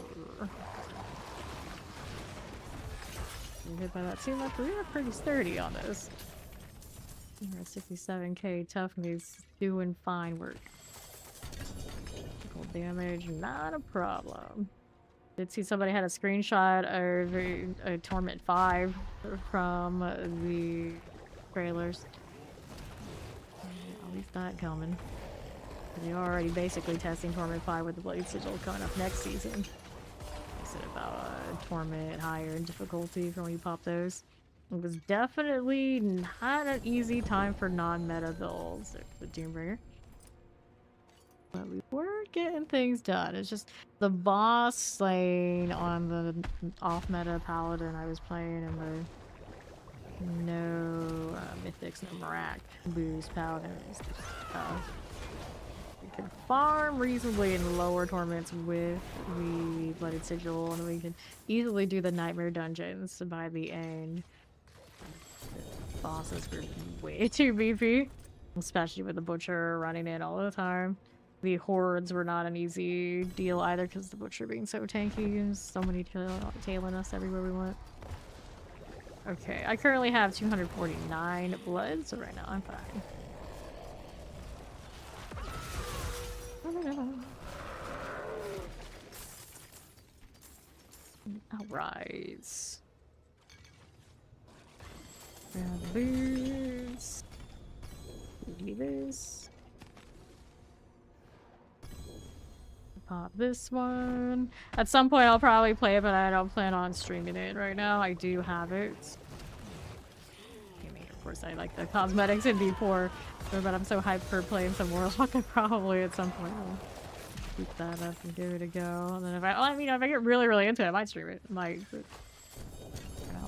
Hit by that too much. We are pretty sturdy on this. We're at 67k toughness, doing fine work. Critical damage, not a problem. Did see somebody had a screenshot of a Torment 5 from the trailers. At least that coming. You're already basically testing Torment 5 with the Blade Sigil coming up next season. I said about Torment higher in difficulty for when you pop those. It was definitely not an easy time for non-meta builds with Doombringer. But we were getting things done. It's just the boss slaying on the off-meta Paladin I was playing in the no Mythics, no Mirac boost Paladin. We can farm reasonably in lower torments with the Blooded Sigil, and we can easily do the Nightmare Dungeons by the end. The bosses were way too beefy, especially with the Butcher running in all the time. The hordes were not an easy deal either because the Butcher being so tanky and so many tailing us everywhere we went. Okay, I currently have 249 blood, so right now I'm fine. Alright. Grab the boots. Do this. Pop this one. At some point I'll probably play it, but I don't plan on streaming it right now. I do have it. I mean, of course I like the cosmetics in D4, but I'm so hyped for playing some Warlock that probably at some point I'll keep that up and give it a go. And then if I mean, if I get really into it, I might stream it. I might, but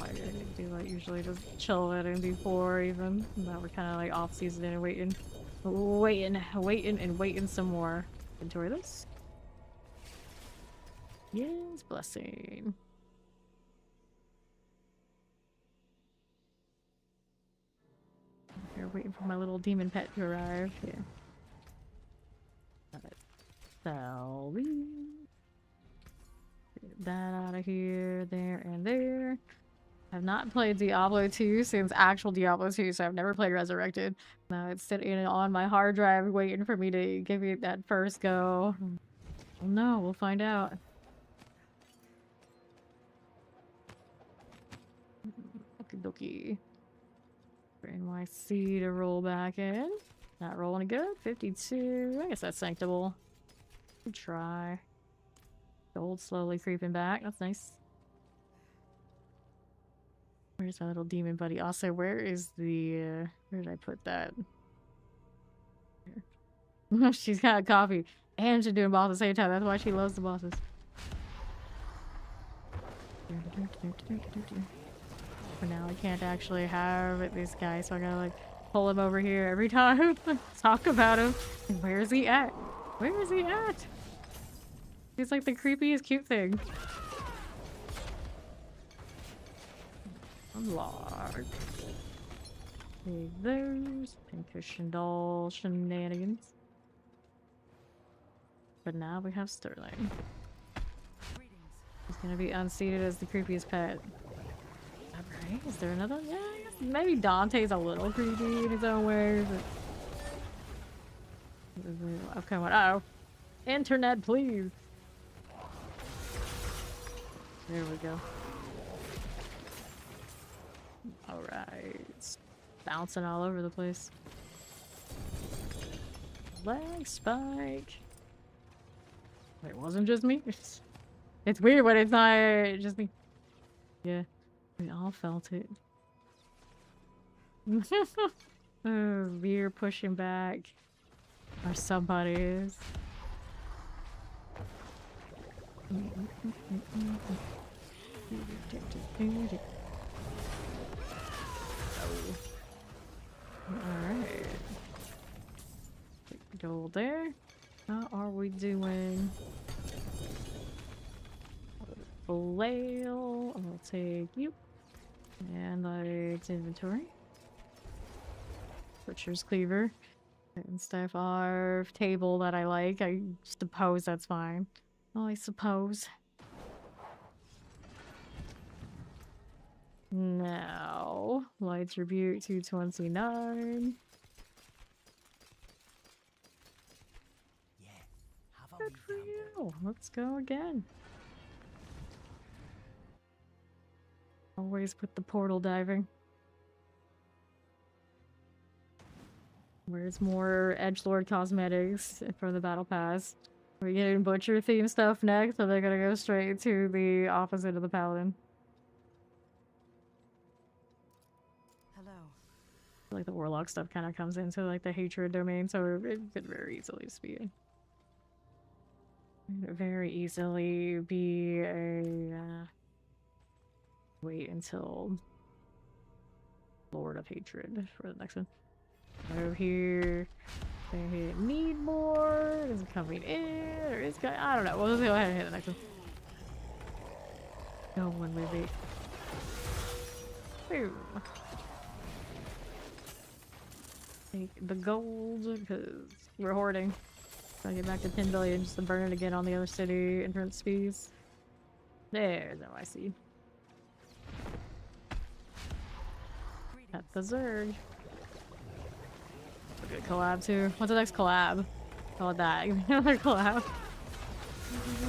I do like usually just chill it in D4 even. Now we're kind of like off season and waiting some more. Inventory this. Yes, blessing. Here, waiting for my little demon pet to arrive. Yeah. Got it. Salvi. Get that out of here, there, and there. I've not played Diablo 2 since actual Diablo 2, so I've never played Resurrected. Now it's sitting on my hard drive waiting for me to give it that first go. Well, no, we'll find out. Okie dokie. For NYC to roll back in. Not rolling good. 52. I guess that's sanctable. Good try. Gold slowly creeping back. That's nice. Where's my little demon buddy? Also, where is the... where did I put that? Here. She's got coffee. And she's doing boss at the same time. That's why she loves the bosses. For now, I can't actually have this guy, so I gotta like pull him over here every time. Talk about him. Where is he at? Where is he at? He's like the creepiest cute thing. Unlock. Take those. Pincushion doll shenanigans. But now we have Sterling. He's gonna be unseated as the creepiest pet. Alright, is there another one? Yeah, I guess maybe Dante's a little creepy in his own way, but... okay, what? Uh-oh. Internet, please! There we go. Alright. Bouncing all over the place. Lag spike. Wait, it wasn't just me? It's weird when it's not just me. Yeah. We all felt it. Veer pushing back. Or somebody is. Alright. Gold there. How are we doing? Flail. I'll take you. And like inventory. Butcher's cleaver. And stuff. Our table that I like. I suppose that's fine. Oh, I suppose. Now, Lights Rebuke 229. Yeah, have a Good wee for gamble. you. Let's go again. Always with the portal diving. Where's more edgelord cosmetics for the battle pass? Are we getting butcher theme stuff next, or they're gonna go straight to the opposite of the paladin? Hello. Like the warlock stuff kind of comes into like the hatred domain, so it could very easily just be a wait until Lord of Hatred for the next one. Over here, they need more. Is it coming in or is it? I don't know. We'll just go ahead and hit the next one. No one will wait. Boom. Take the gold because we're hoarding. Trying to get back to 10 billion just to burn it again on the other city entrance fees. There's NYC. At the Zerg. A good collab too. What's the next collab? Call it that. Give me another collab.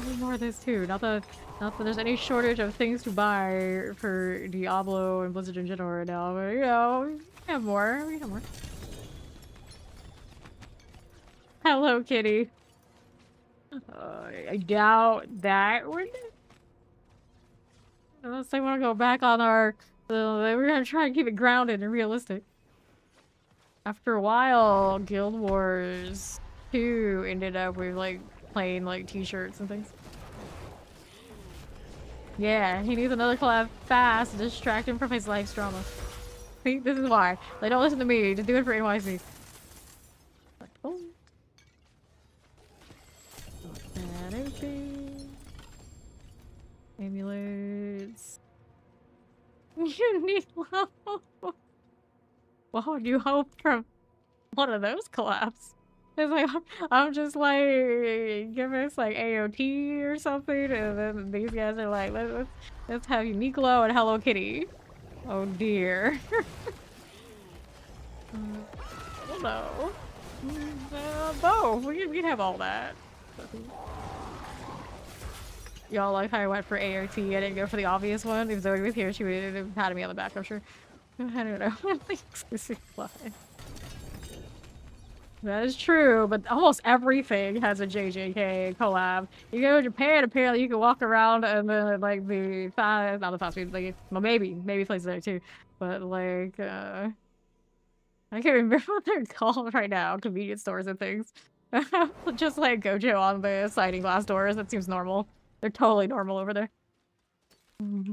There's more of this too. Not that there's any shortage of things to buy for Diablo and Blizzard in general right now, but you know, we have more. We have more. Hello, kitty. I doubt that would. Unless they want to go back on our. We're gonna try and keep it grounded and realistic. After a while, Guild Wars 2 ended up with like plain like t-shirts and things. Yeah, he needs another collab fast to distract him from his life's drama. See, this is why. They don't listen to me. Just do it for NYC. Oh. That empty. Amulets. You need love. What would you hope from one of those collabs? It's like, I'm just like, give us like AOT or something, and then these guys are like, let's have Uniqlo and Hello Kitty. Oh dear. I don't know. Both. We can have all that. Y'all like how I went for AOT, I didn't go for the obvious one. If Zoe was here, she would have patted me on the back, I'm sure. I don't know. Exclusive fly. That is true, but almost everything has a JJK collab. You go to Japan, apparently you can walk around and then like the fast, not the fast food, like, well maybe places there too, but like I can't remember what they're called right now. Convenience stores and things. Just like Gojo on the sliding glass doors. That seems normal. They're totally normal over there.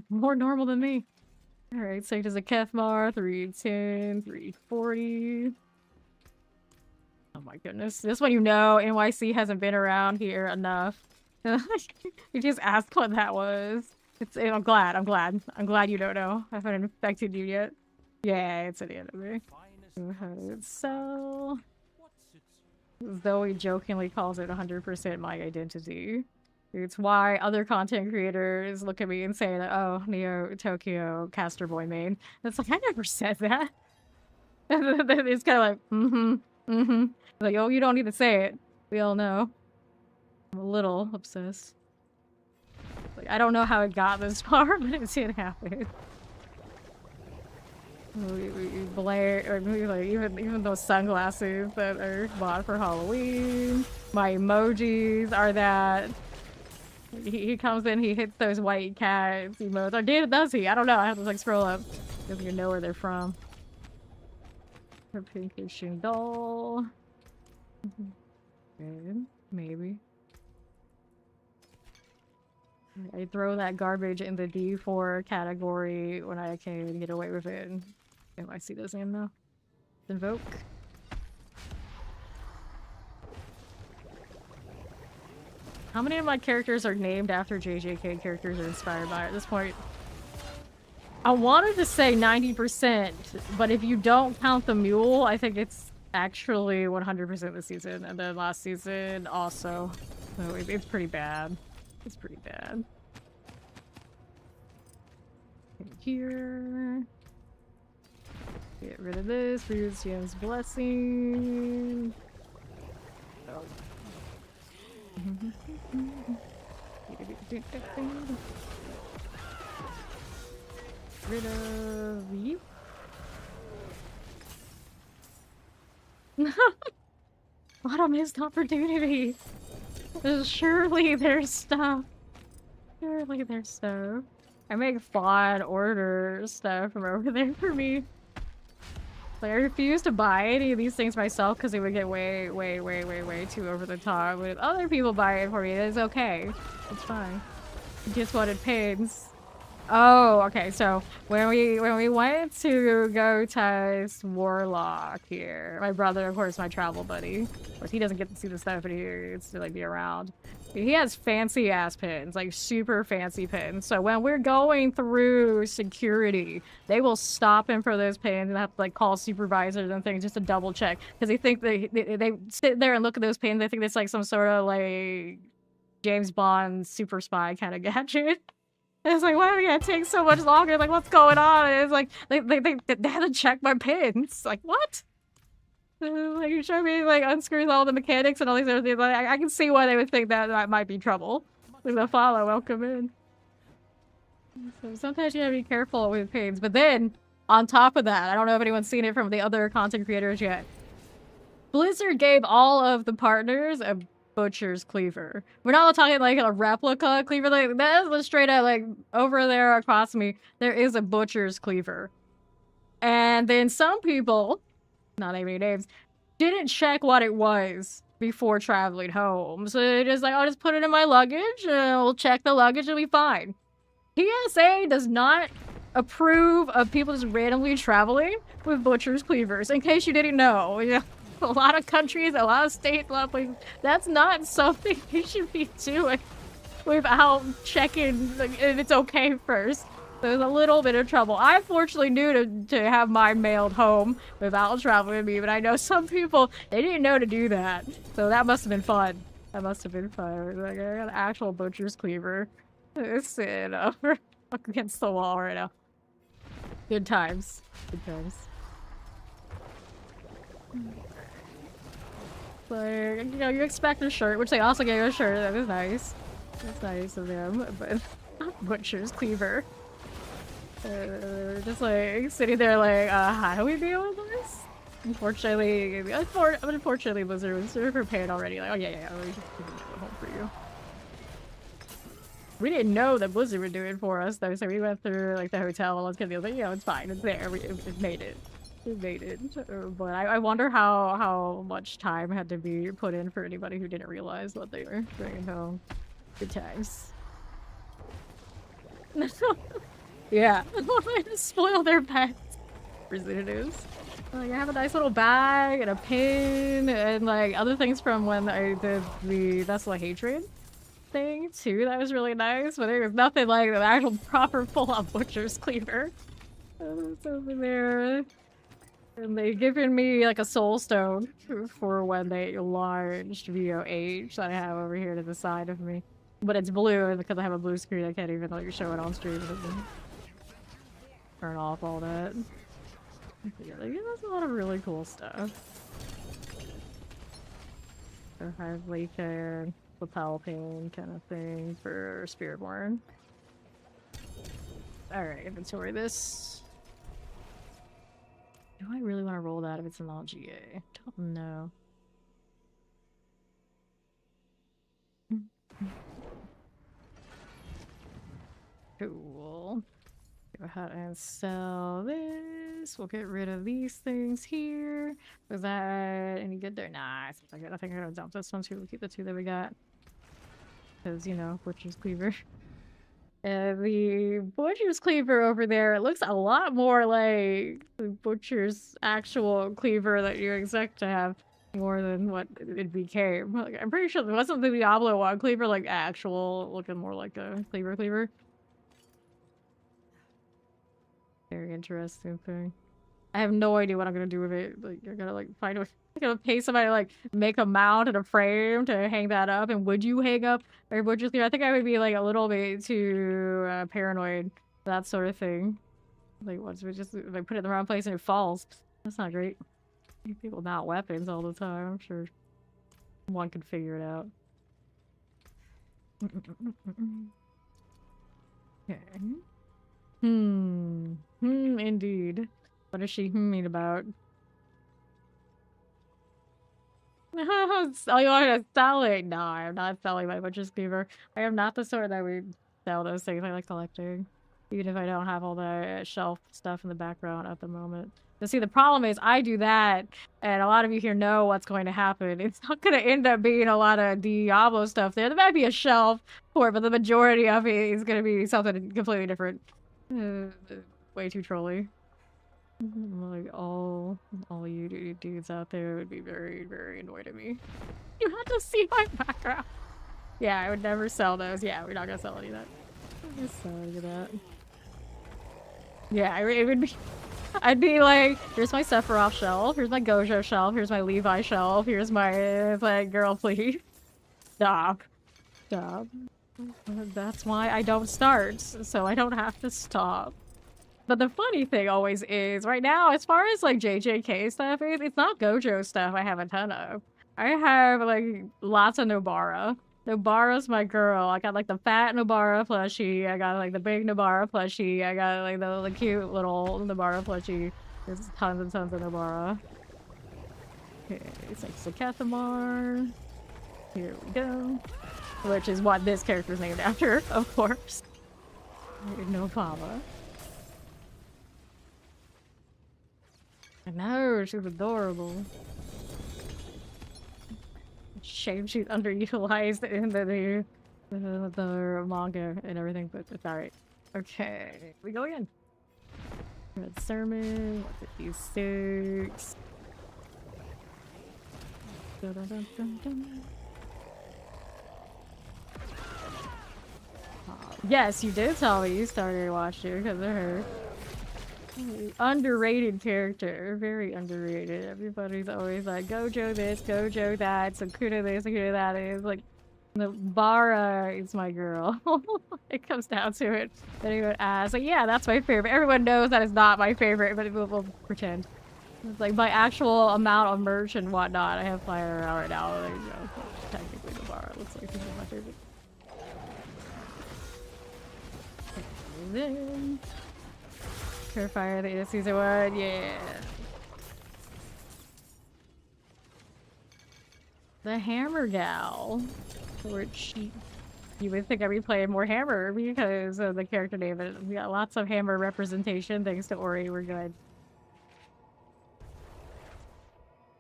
More normal than me. Alright, so does a Kethmar, 310, 340. Oh my goodness. This one you know, NYC hasn't been around here enough. You just asked what that was. I'm glad you don't know. I haven't infected you yet. Yeah, it's an enemy. So Zoe jokingly calls it 100% my identity. It's why other content creators look at me and say that, oh, Neo Tokyo Caster Boy main. It's like, I never said that. It's kind of like, like, oh, you don't need to say it. We all know. I'm a little obsessed. Like, I don't know how it got this far, but it did happen. We blare, or like, even those sunglasses that are bought for Halloween. My emojis are that. He comes in, he hits those white cats emotes. Or does he? I don't know. I have to like scroll up. Doesn't even know where they're from. Her pinkish doll. Good. Maybe. I throw that garbage in the D4 category when I can get away with it. Oh, I see those name now. Invoke. How many of my characters are named after JJK characters or inspired by it at this point? I wanted to say 90%, but if you don't count the mule, I think it's actually 100% this season, and then last season also. So it's pretty bad. It's pretty bad. Here. Get rid of this. Use Jim's blessing. Oh. Rid of you. What a missed opportunity. Surely there's stuff. Surely there's stuff. I make flawed order stuff from over there for me. Like, I refuse to buy any of these things myself because it would get way too over the top. But if other people buy it for me, it's okay. It's fine. I just wanted pins. Oh, okay. So when we went to go test Warlock here, my brother, of course, my travel buddy. Of course, he doesn't get to see the stuff, but he gets to like be around. He has fancy ass pins, like super fancy pins. So when we're going through security, they will stop him for those pins and have to like call supervisors and things just to double check because they think they sit there and look at those pins. They think it's like some sort of like James Bond super spy kind of gadget. And it's like, why do it take so much longer? Like, what's going on? And it's like, they had to check my pins. Like, what? Like, you show me, like, unscrews all the mechanics and all these other things. Like, I can see why they would think that might be trouble. With the follow, welcome in. So sometimes you gotta be careful with pins. But then, on top of that, I don't know if anyone's seen it from the other content creators yet. Blizzard gave all of the partners a butcher's cleaver. We're not talking like a replica cleaver. Like that is straight up like over there across me. There is a butcher's cleaver, and then some people, not naming names, didn't check what it was before traveling home. So they're just like, I'll just put it in my luggage and we'll check the luggage and we'll be fine. PSA does not approve of people just randomly traveling with butcher's cleavers. In case you didn't know, yeah. A lot of countries, a lot of states, a lot of places. That's not something you should be doing without checking if it's okay first. There's a little bit of trouble. I fortunately knew to have mine mailed home without traveling with me, but I know some people, they didn't know to do that. So that must have been fun. That must have been fun. Like, I got an actual butcher's cleaver. It's sitting over against the wall right now. Good times. Good times. Like, you know, you expect a shirt, which they also gave a shirt. That was nice. That's nice of them, but butcher's cleaver. Just like sitting there, like, how do we deal with this? Unfortunately, Blizzard was prepared already. Like, oh yeah, we just put it home for you. We didn't know that Blizzard would do it for us though, so we went through like the hotel and let's get the other. You know, it's fine. It's there. It made it. It made it. But I wonder how much time had to be put in for anybody who didn't realize what they were bringing home. Good times. Yeah. Spoil their pets. Representatives. Like, I have a nice little bag and a pin and like other things from when I did the Vessel of Hatred thing too. That was really nice, but there was nothing like the actual proper full-on butcher's cleaver. It's over there. And they've given me like a soul stone for when they launched VOH that I have over here to the side of me. But it's blue, and because I have a blue screen, I can't even like show it on stream. Turn off all that. Yeah, there's a lot of really cool stuff. So I have Layfair, lapel pin kind of thing for Spiritborn. Alright, inventory this. Do I really want to roll that if it's an LGA? Don't know. Cool. Go ahead and sell this. We'll get rid of these things here. Was that any good there? Nah, I think I'm gonna dump this one too. We'll keep the two that we got. Because, you know, butcher's cleaver. The butcher's cleaver over there, it looks a lot more like the butcher's actual cleaver that you expect to have more than what it became. Like, I'm pretty sure there wasn't the Diablo one cleaver like actual, looking more like a cleaver. Very interesting thing. I have no idea what I'm gonna do with it. Like, I gotta like find a. I'm gonna pay somebody to like make a mount and a frame to hang that up. And would you hang up or would you? I think I would be like a little bit too paranoid for that sort of thing. Like, once we just like put it in the wrong place and it falls, that's not great. People mount weapons all the time. I'm sure one could figure it out. Okay. Indeed. What is she hmming about? Oh, you want to sell it? No, I'm not selling my butcher's cleaver. I am not the sort that would sell those things. I like collecting. Even if I don't have all the shelf stuff in the background at the moment. But see, the problem is I do that, and a lot of you here know what's going to happen. It's not going to end up being a lot of Diablo stuff there. There might be a shelf for it, but the majority of it is going to be something completely different. Way too trolly. Like, all you dudes out there would be very, very annoyed at me. You had to see my background. Yeah, I would never sell those. Yeah, we're not gonna sell any of that. I'm gonna sell any of that. Yeah, it would be... I'd be like, here's my Sephiroth shelf, here's my Gojo shelf, here's my Levi shelf, here's my... like, girl, please. Stop. Stop. That's why I don't start, so I don't have to stop. But the funny thing always is, right now, as far as, like, JJK stuff, it's not Gojo stuff I have a ton of. I have, like, lots of Nobara. Nobara's my girl. I got, like, the fat Nobara plushie. I got, like, the big Nobara plushie. I got, like, the cute little Nobara plushie. There's tons and tons of Nobara. Okay, it's like Sakathamar. Here we go. Which is what this character's named after, of course. Nobara. I know, she's adorable. Shame she's underutilized in the manga and everything, but it's alright. Okay, we go again. Red Sermon, 156. Dun, dun, dun, dun, dun. Yes, you did tell me you started watching because of her. Underrated character, very underrated. Everybody's always like, Gojo this, Gojo that, Sakura this, Sakura that is. Like, the Bara is my girl. It comes down to it. Anyone asks, like, yeah, that's my favorite. Everyone knows that is not my favorite, but we'll pretend. It's like my actual amount of merch and whatnot. I have flying around right now. There you go. Technically, the Bara looks like this is my favorite. And then... Purifier, the end of season 1, yeah. The Hammer Gal, which you would think I'd be playing more Hammer because of the character name, but we got lots of Hammer representation thanks to Ori, we're good.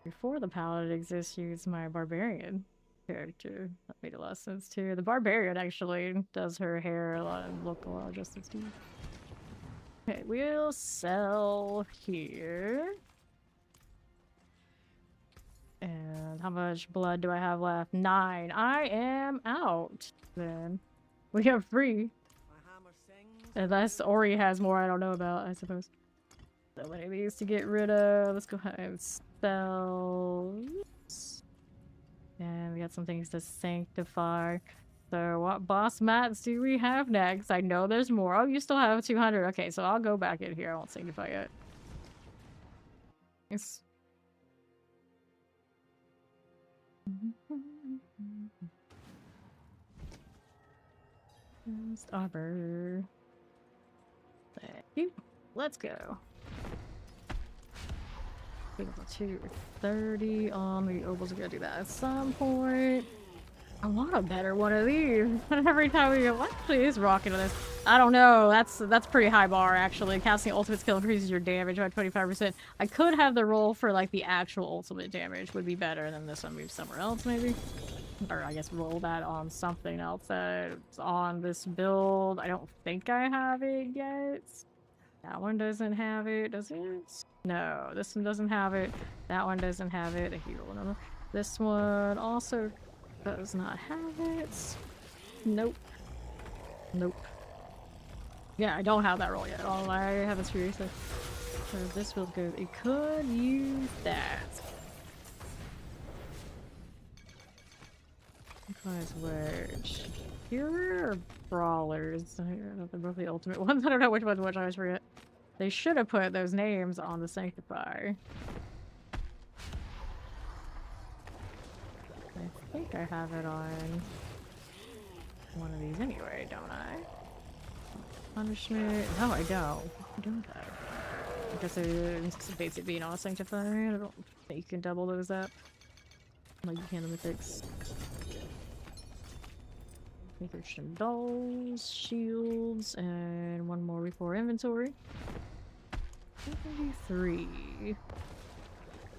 Before the Paladin exists, use my Barbarian character. That made a lot of sense too. The Barbarian actually does her hair a lot and look a lot just as deep. Okay, we'll sell here. And how much blood do I have left? 9. I am out then. We have 3. Unless Ori has more I don't know about, I suppose. So many of these to get rid of. Let's go ahead and sell. And we got some things to sanctify. So what boss mats do we have next? I know there's more. Oh, you still have 200. Okay, so I'll go back in here. I won't sanctify it. Yes. Arbor. Thank you. Let's go. 230 on the opals. We're gonna do that at some point. I want a better one of these. Every time we go, what actually is rocking to this? I don't know. That's pretty high bar actually. Casting ultimate skill increases your damage by 25%. I could have the roll for like the actual ultimate damage would be better than this one. Move somewhere else maybe, or I guess roll that on something else that's on this build. I don't think I have it yet. That one doesn't have it, does it? No, this one doesn't have it. That one doesn't have it. If you roll another, this one also does not have it. Nope. Nope. Yeah, I don't have that roll yet. Oh, I haven't seriously. So this feels good. It could use that. Because which? Here are brawlers. They're both the ultimate ones. I don't know which one's which. I always forget. They should have put those names on the sanctifier. I think I have it on one of these anyway, don't I? Punishment. No, I don't. Don't I? I guess it's basically being on a sanctifier. I don't think you can double those up. Like you can the mythics. There's some dolls, shields, and one more before inventory. 73.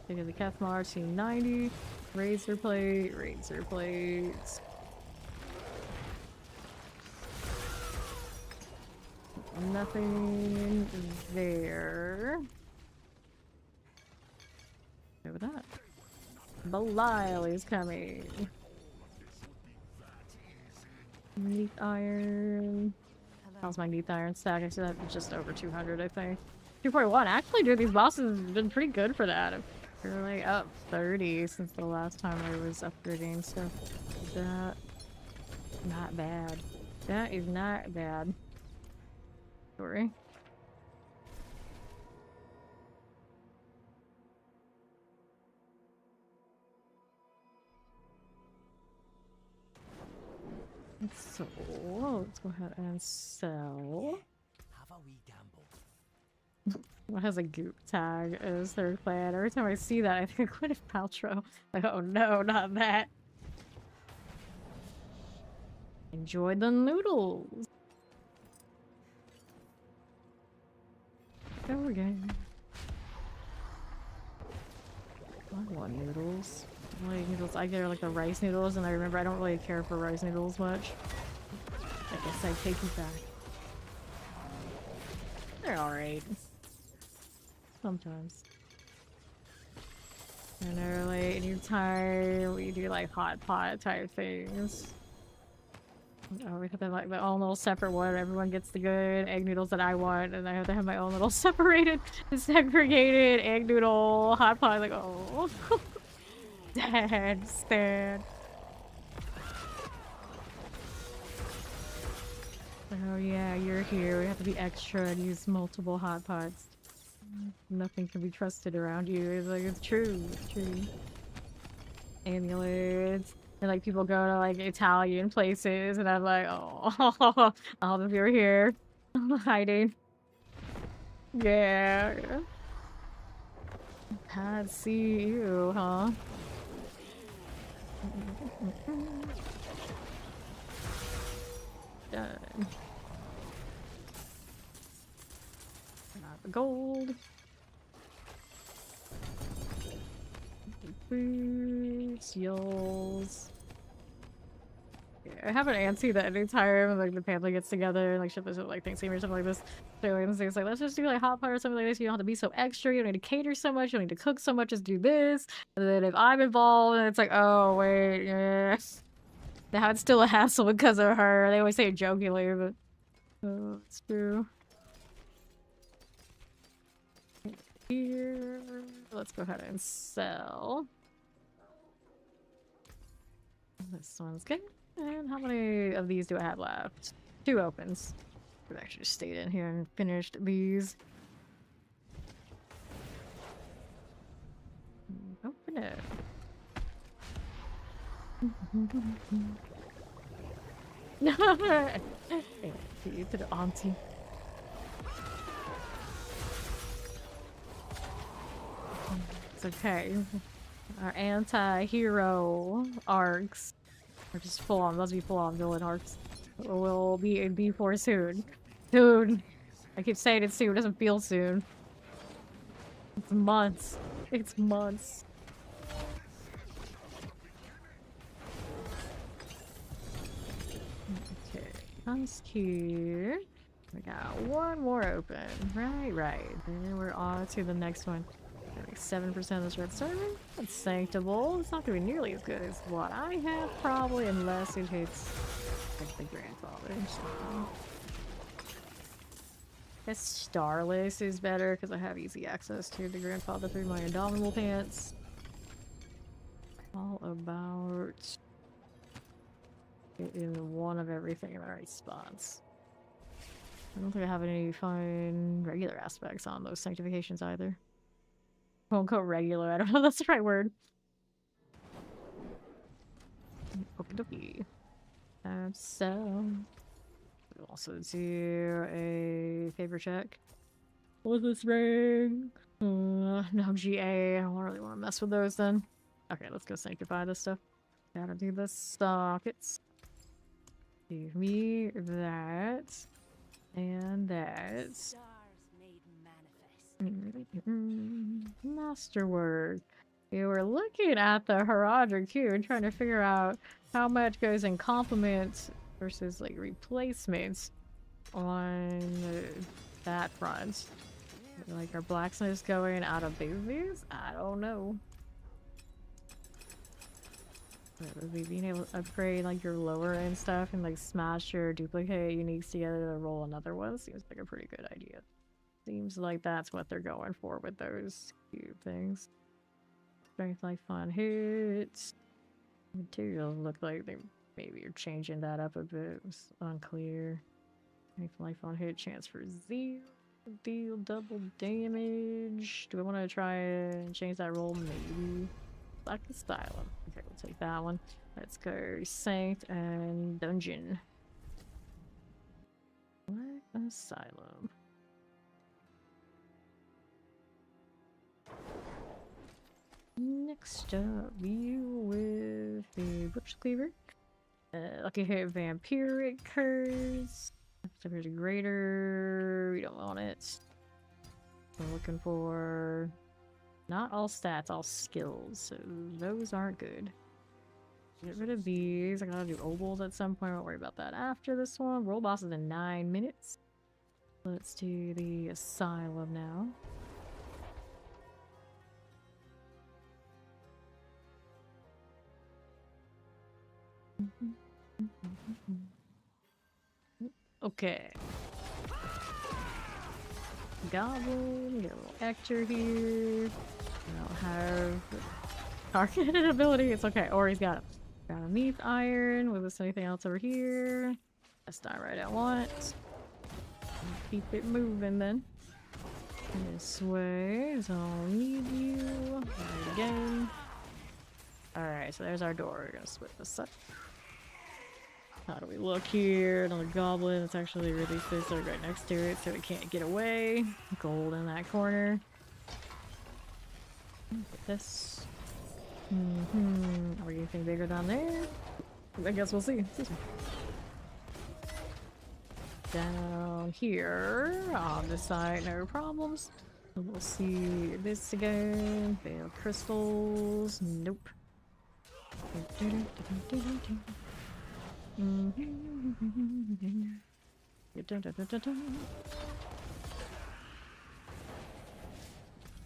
Think of the Cathmar T90. Razor plate, razor plates. Nothing there. Over that. Belial is coming. Neath iron. How's my neath iron stack? I said that was just over 200, I think. 241. Actually, dude, these bosses have been pretty good for that. They're like up 30 since the last time I was upgrading stuff. That not bad. That is not bad. Sorry. So let's go ahead and sell. Have a wee gamble. What has a goop tag as third clan? Every time I see that, I think Gwyneth Paltrow. Like, oh no, not that. Enjoy the noodles. Go again. I want noodles. I like noodles. I get like the rice noodles, and I remember I don't really care for rice noodles much. I guess I take it back. They're alright. Sometimes. And they're like anytime we do like hot pot type things. Oh, we have to have like my own little separate one. Everyone gets the good egg noodles that I want, and I have to have my own little separated, segregated egg noodle hot pot. Like, oh, Dad, Stan. Oh yeah, you're here. We have to be extra and use multiple hot pots. Nothing can be trusted around you. It's like, it's true. It's true. Amulets. And like people go to like Italian places and I'm like, oh, all of you are here. I'm hiding. Yeah. Can't see you, huh? Done. Got the gold. Boots, yolls. Yeah, I have an auntie that anytime like the family gets together and like shit this like Thanksgiving or something like this, it's like let's just do like hot pot or something like this. You don't have to be so extra. You don't need to cater so much. You don't need to cook so much. Just do this. And then if I'm involved, and it's like, oh wait, yeah. Now it's still a hassle because of her. They always say it jokingly, but it's true. Here, let's go ahead and sell. This one's good. And how many of these do I have left? 2 opens. I've actually stayed in here and finished these. Open it. You to the auntie. It's okay. Our anti-hero arcs are just full on, must be full on villain arcs. Will be in B4 soon. Soon. I keep saying it soon, it doesn't feel soon. It's months. It's months. Okay, husk here. We got one more open. Right. Then we're on to the next one. Like 7% of this red server. That's sanctable. It's not gonna be nearly as good as what I have, probably, unless it hits like the grandfather. So. Guess Starless is better because I have easy access to the grandfather through my Indomitable pants. All about getting one of everything in the right spots. I don't think I have any fun regular aspects on those sanctifications either. Won't go regular, I don't know if that's the right word. Okie dokie. So we'll also do a favor check. What's this ring? No GA. I don't really want to mess with those then. Okay, let's go sanctify this stuff. Gotta do the sockets. Give me that. And that. Stars made manifest. Masterwork. We were looking at the heraldry too and trying to figure out how much goes in complements versus like replacements on that front. Like, are blacksmiths going out of business? I don't know. But being able to upgrade like your lower end stuff and like smash your duplicate uniques together to roll another one seems like a pretty good idea. Seems like that's what they're going for with those cube things. Strength, life on hits. Materials look like they maybe are changing that up a bit. It's unclear. Strength, life on hit, chance for zeal. Deal double damage. Do I want to try and change that roll? Maybe. Black Asylum. Okay, we'll take that one. Let's go Saint and Dungeon. Black Asylum. Next up, you with the Butch Cleaver. Lucky hit Vampiric Curse. There's a greater. We don't want it. We're looking for not all stats, all skills. So those aren't good. Get rid of these. I gotta do obols at some point. Won't worry about that after this one. Roll bosses in 9 minutes. Let's do the Asylum now. Okay. Goblin, get a little extra here. I don't have targeted ability. It's okay. Or he's got it. Got a Neath Iron. Was there anything else over here? That's not right. I want. Keep it moving then. This way. Don't need you. Right again. Alright, so there's our door. We're gonna split this up. How do we look here? Another goblin. It's actually really close right next to it, so it can't get away. Gold in that corner. Get this. Are we anything bigger down there? I guess we'll see. Down here on this side, no problems. We'll see this again. Failed crystals. Nope.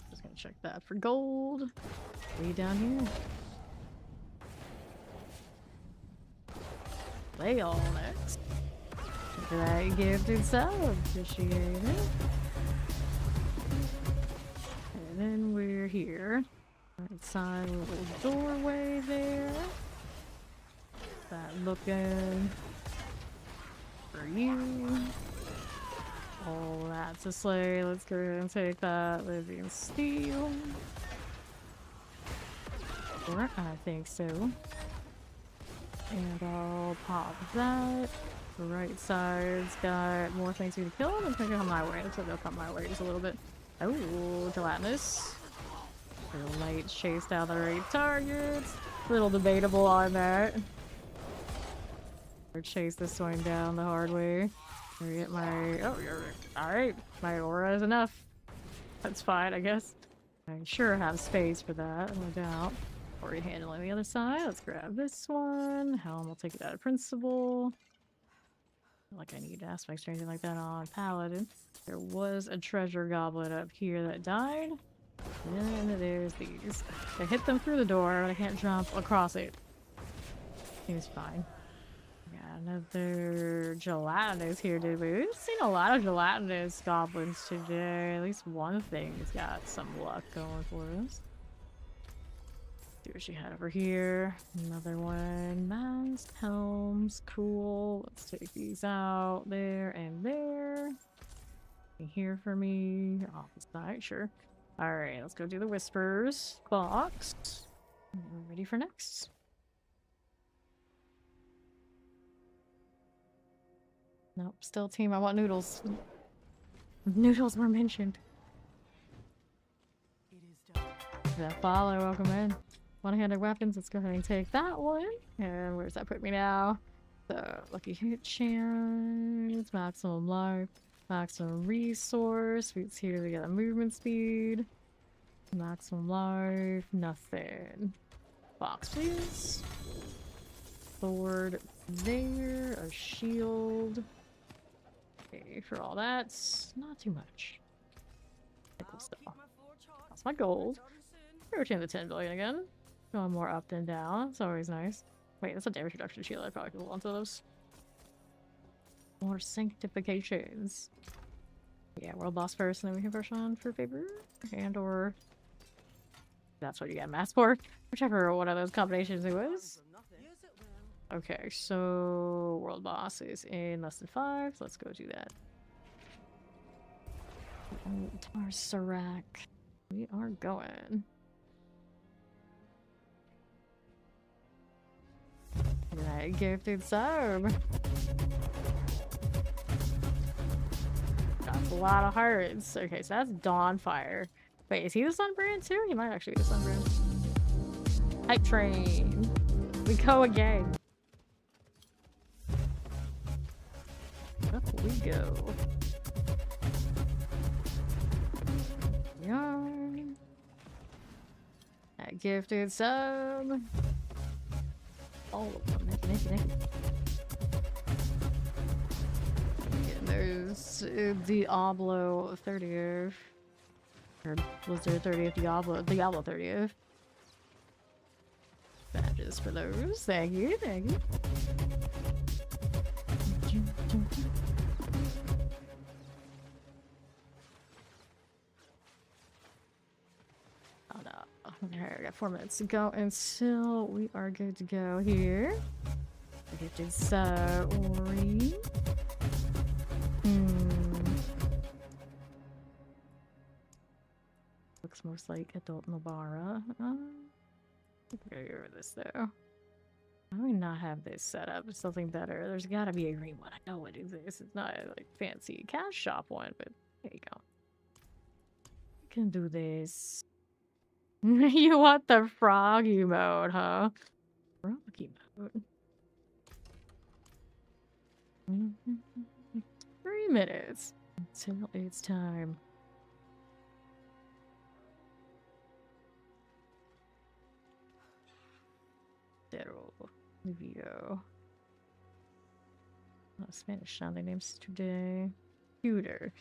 Just gonna check that for gold. Way down here. Lay all next. That gifted sub. Appreciate it. And then we're here. Right side, little doorway there. That looking for you. Oh, that's a sleigh. Let's go ahead and take that. Living steel. Or I think so. And I'll pop that. The right side's got more things for you to kill. I'm gonna come my way. Looks like they'll come my way just a little bit. Oh, gelatinous. The light chased out the right targets. A little debatable on that. Or chase this one down the hard way. Or get my. Oh, you're alright. My aura is enough. That's fine, I guess. I sure have space for that, no doubt. Already handling the other side. Let's grab this one. Helm, we'll take it out of principle. Not like I need aspects or anything like that on Paladin. There was a treasure goblet up here that died. And there's these. I hit them through the door, but I can't jump across it. Seems fine. Got another gelatinous here, dude. We've seen a lot of gelatinous goblins today. At least one thing's got some luck going for us. See what she had over here. Another one. Mask, helms, cool. Let's take these out. There and there. Here for me. Off the side, sure. Alright, let's go do the whispers. Box. We're ready for next. Nope, still team. I want noodles. Noodles were mentioned. It is done. That follow, welcome in. one-handed weapons. Let's go ahead and take that one. And where's that put me now? So, lucky hit chance, maximum life, maximum resource. It's here to get a movement speed. Maximum life, nothing. Box, please. Sword there, a shield. Okay, for all that, not too much. Cool stuff. That's my gold. Approaching the 10 billion again. Going more up than down. It's always nice. Wait, that's a damage reduction shield. I probably could hold on to those. More sanctifications. Yeah, world boss first, and then we can push on for favor. And or that's what you get mass for. Whichever one of those combinations it was. Okay, so world boss is in less than 5. So let's go do that. Tarsarak. We are going. That gifted sub. Got a lot of hearts. Okay, so that's Dawnfire. Wait, is he the Sunbrand too? He might actually be the Sunbrand. Hype train. We go again. Up we go. Yarn. That gifted sub. All of them. Nicky. And there's Diablo 30th. Or Blizzard 30th, Diablo 30th. Badges for those. Thank you. Oh no. Alright, we got 4 minutes to go until we are good to go here. Gifted Ori. Looks most like adult Nobara. I'm gonna go over this though. Why do we not have this set up? It's something better. There's gotta be a green one. I know what it is. It's not a like fancy cash shop one, but there you go. We can do this. You want the frog emote, huh? Frog emote. 3 minutes until it's time. Livio. Spanish sounding names today. Tutor.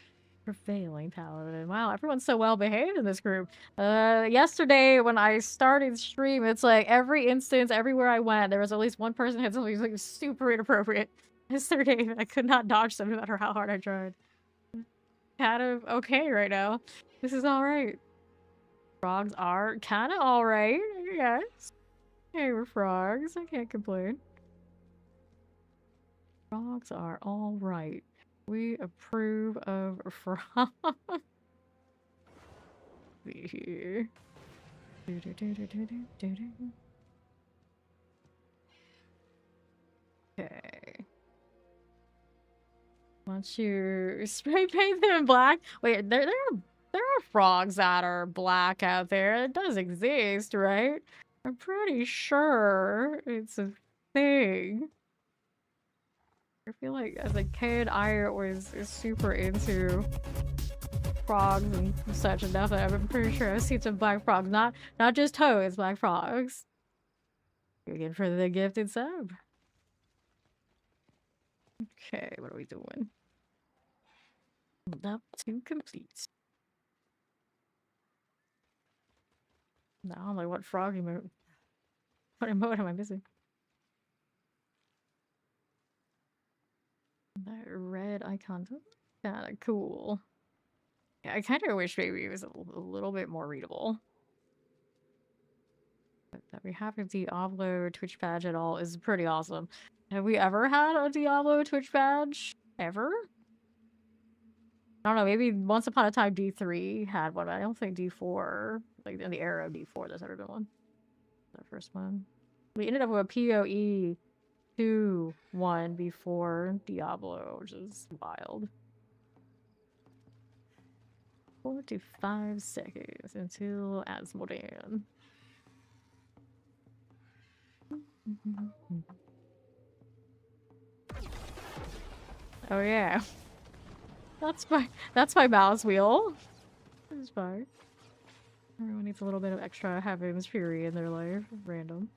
Prevailing Paladin. Wow, everyone's so well behaved in this group. Yesterday when I started stream, it's like every instance, everywhere I went, there was at least one person who had something like super inappropriate. Yesterday, I could not dodge them no matter how hard I tried. Kind of okay right now. This is alright. Frogs are kind of alright, I guess. Hey, we're frogs. I can't complain. Frogs are alright. We approve of frogs. See here. Okay. Once you spray paint them black. Wait, there are frogs that are black out there. It does exist, right? I'm pretty sure it's a thing. I feel like as a kid, I was super into frogs and such and stuff. I'm pretty sure I've seen some black frogs, not just toads, black frogs. Again for the gifted sub. Okay, what are we doing? Up to complete. No, I'm like, what frog emote? What emote am I missing? That red icon, kind of cool. Yeah, I kind of wish maybe it was a little bit more readable. But that we have a Diablo Twitch badge at all is pretty awesome. Have we ever had a Diablo Twitch badge? Ever? I don't know, maybe once upon a time D3 had one, but I don't think D4, like in the era of D4, there's ever been one. The first one. We ended up with a PoE 2-1 before Diablo, which is wild. 45 seconds until Asmodean. Oh yeah. That's my mouse wheel. It's fine. Everyone needs a little bit of extra heavens fury in their life. Random.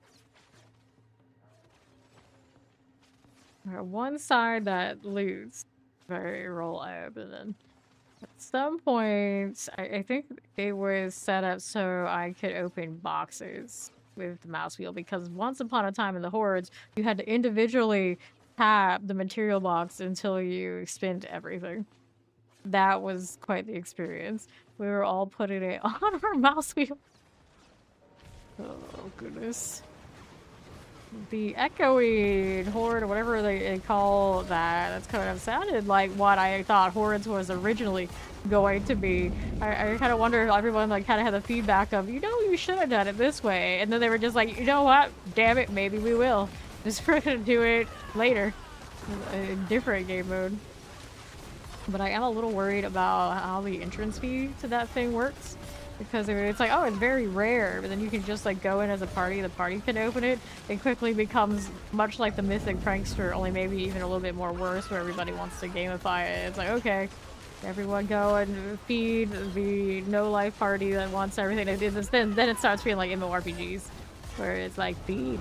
Alright, one side that loots very roll up, and then at some point, I think it was set up so I could open boxes with the mouse wheel, because once upon a time in the hordes, you had to individually tap the material box until you spent everything. That was quite the experience. We were all putting it on our mouse wheel. Oh, goodness. The echoing horde, or whatever they call that, that's kind of sounded like what I thought hordes was originally going to be. I kind of wonder if everyone like kind of had the feedback of, you know, you should have done it this way, and then they were just like, you know what, damn it, maybe we will. Just we're gonna do it later in different game mode. But I am a little worried about how the entrance fee to that thing works. Because it's like, oh, it's very rare, but then you can just like go in as a party, the party can open it. It quickly becomes much like the Mythic Prankster, only maybe even a little bit more worse, where everybody wants to gamify it. It's like, okay, everyone go and feed the no-life party that wants everything to do this. Then it starts feeling like MMORPGs, where it's like, feed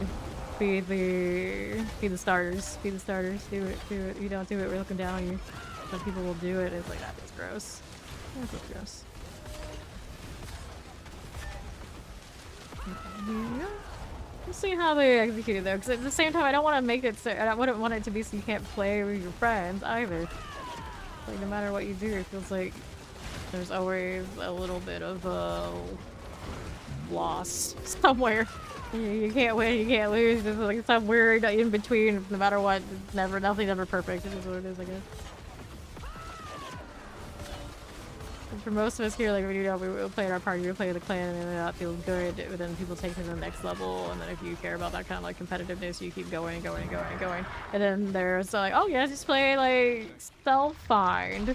the starters, do it, if you don't do it, we're looking down on you. Some people will do it, it's like, that is gross. That's gross. Yeah. We'll see how they execute it though, because at the same time I don't want to make it so I wouldn't want it to be so you can't play with your friends either. Like no matter what you do, it feels like there's always a little bit of loss somewhere. You can't win, you can't lose. There's like some weird in between. No matter what, it's nothing's ever perfect. It is what it is, I guess. For most of us here, like, you know, we play in our party, we play the clan, and that feels good, but then people take it to the next level, and then if you care about that kind of, like, competitiveness, you keep going and going and going and going. And then there's, like, oh, yeah, just play, like, self-find.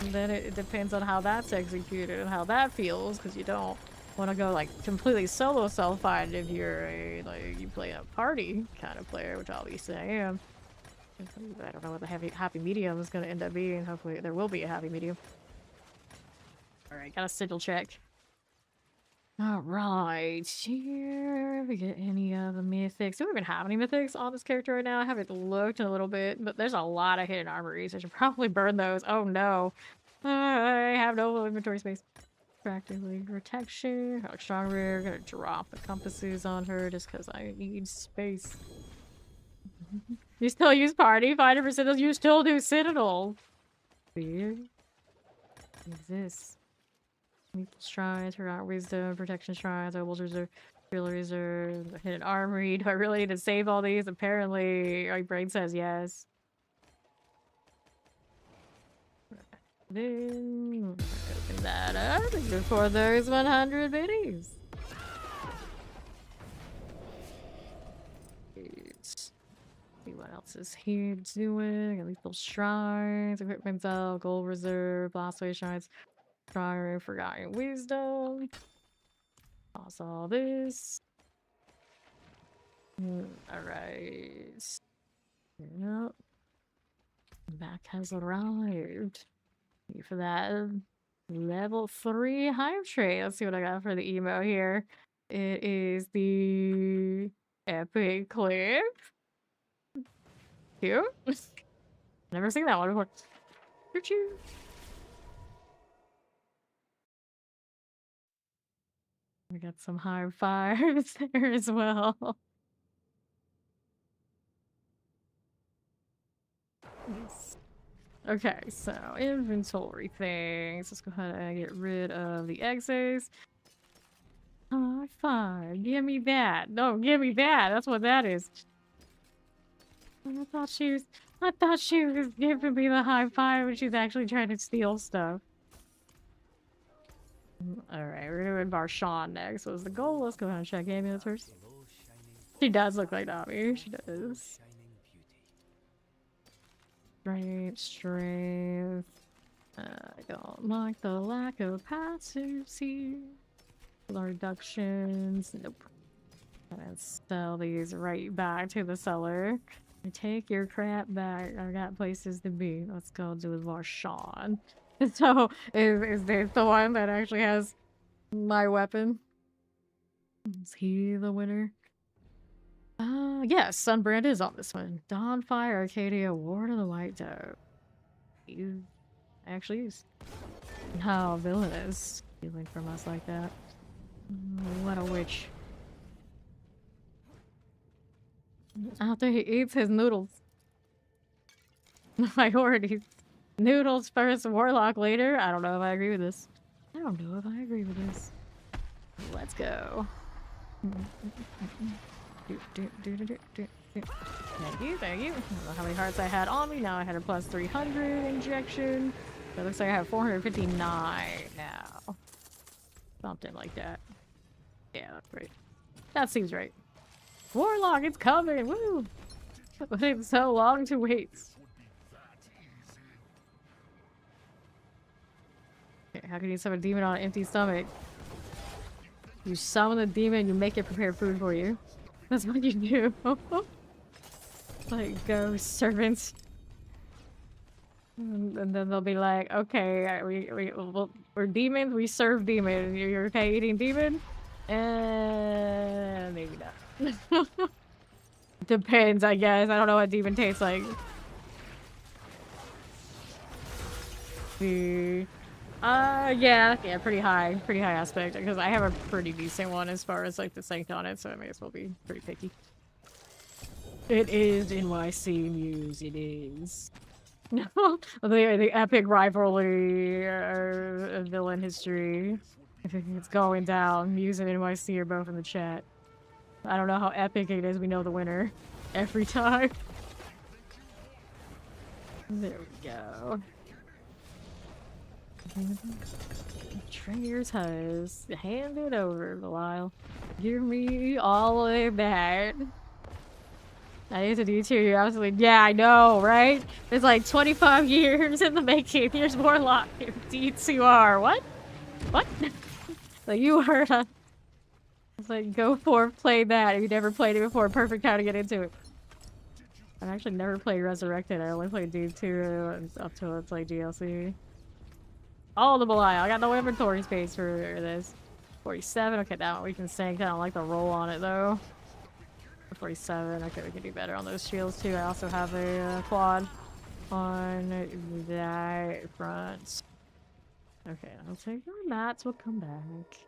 And then it depends on how that's executed and how that feels, because you don't want to go, like, completely solo self-find if you're a, like, you play a party kind of player, which obviously I am. I don't know what the happy medium is going to end up being. Hopefully there will be a happy medium. Alright, got a sigil check. Alright, here we get any of the mythics. Do we even have any mythics on this character right now? I haven't looked in a little bit, but there's a lot of hidden armories. I should probably burn those. Oh no. I have no inventory space. Practically protection. Like strong rear. Gonna drop the compasses on her just because I need space. You still use party finder for citadels? You still do citadel. Weird. What is this? Shrines, forgotten wisdom, protection shrines, nobles reserve, real reserve, hidden armory. Do I really need to save all these? Apparently, my brain says yes. Then open that up before those 100 biddies. See what else is here doing. Lethal shrines, equipment cell, gold reserve, blastway shrines. Strong forgotten wisdom. Pause all this. Alright. Yep. Back has arrived. Wait for that level 3 hive trait. Let's see what I got for the emo here. It is the epic clip. Cute. Never seen that one before. Choo-choo. We got some high fives there as well. Nice. Okay, so inventory things. Let's go ahead and get rid of the exes. High five. Give me that. No, give me that. That's what that is. I thought she was giving me the high five when she's actually trying to steal stuff. Alright, we're doing Barshawn next. What was the goal? Let's go ahead and check ambulance first. She does look like Nami. She does. Strength. I don't like the lack of passives here. Reductions. Nope. And sell these right back to the seller. Take your crap back. I got places to be. Let's go do Varshawn. So, is this the one that actually has my weapon? Is he the winner? Yes, Sunbrand is on this one. Dawnfire, Arcadia, Ward of the White Dove. You actually use. How villainous. Stealing from us like that. What a witch. After he eats his noodles. Priorities. Noodles first, Warlock later. I don't know if I agree with this. I don't know if I agree with this. Let's go. Thank you, thank you. I don't know how many hearts I had on me. Now I had a plus 300 injection. So it looks like I have 459 now. Something like that. Yeah, that's right. That seems right. Warlock, it's coming! Woo! But it's so long to wait. Okay, how can you summon a demon on an empty stomach? You summon the demon, you make it prepare food for you. That's what you do. Like, go, servants. And then they'll be like, okay, we're demons, we serve demons. You're okay eating demon? Maybe not. Depends, I guess. I don't know what demon tastes like. Yeah, pretty high aspect, because I have a pretty decent one as far as like the sanct on it, so I may as well be pretty picky. It is NYC news, it is. the epic rivalry villain history. It's going down. Muse and NYC are both in the chat. I don't know how epic it is, we know the winner every time. There we go. Trainer's hose. Hand it over, Belial. Give me all of that. I need to do too. You're absolutely. Yeah, I know, right? It's like 25 years in the making. Here's Warlock. D2R. What? What? So you heard us. It's like, go forth, play that. If you never played it before, perfect how to get into it. I've actually never played Resurrected. I only played D2 up till it's like DLC. Oh, the Belial. I got no inventory space for this. 47. Okay, now we can sink. I don't like the roll on it though. 47. Okay, we can do better on those shields too. I also have a quad on that front. Okay, I'll take our mats. We'll come back.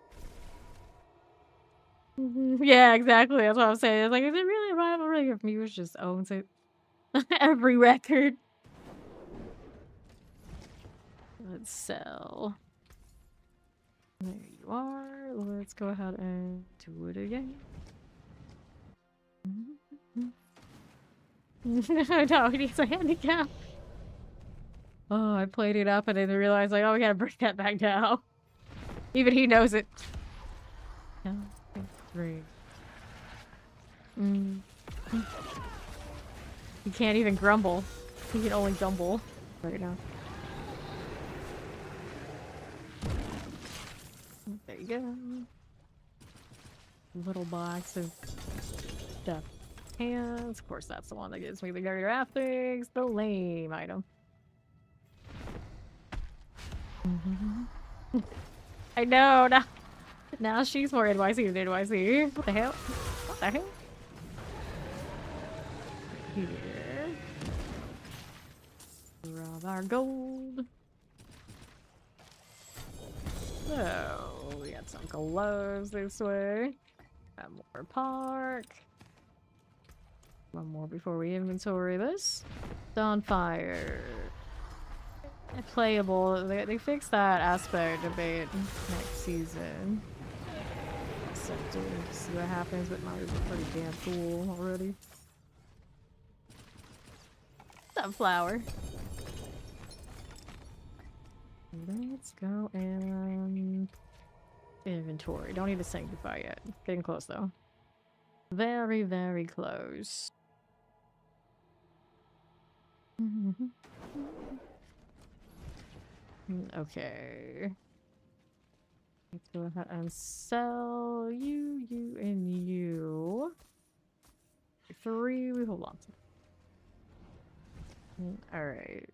Yeah, exactly. That's what I'm saying. It's like, is it really a rivalry if Muse just owns it? Every record. Let's sell. There you are. Let's go ahead and do it again. No, he needs a handicap. Oh, I played it up and then realized, like, oh, we gotta bring that back down. Even he knows it. 3. He can't even grumble. He can only gumble right now. There you go. Little box of stuff. Hands. Of course, that's the one that gives me the greater affix. The lame item. I know. Now she's more NYC than NYC. What the hell? What the hell? Here. Rob our gold. So, we got some gloves this way. Got more park. One more before we inventory this. Dawnfire. Playable. They fixed that aspect a bit next season. So, to see what happens, but mine is pretty damn cool already. Sunflower. Let's go and inventory. Don't need to sanctify yet. Getting close though. Very, very close. Okay. Let's go ahead and sell you, you, and you. 3, we hold on to. Alright.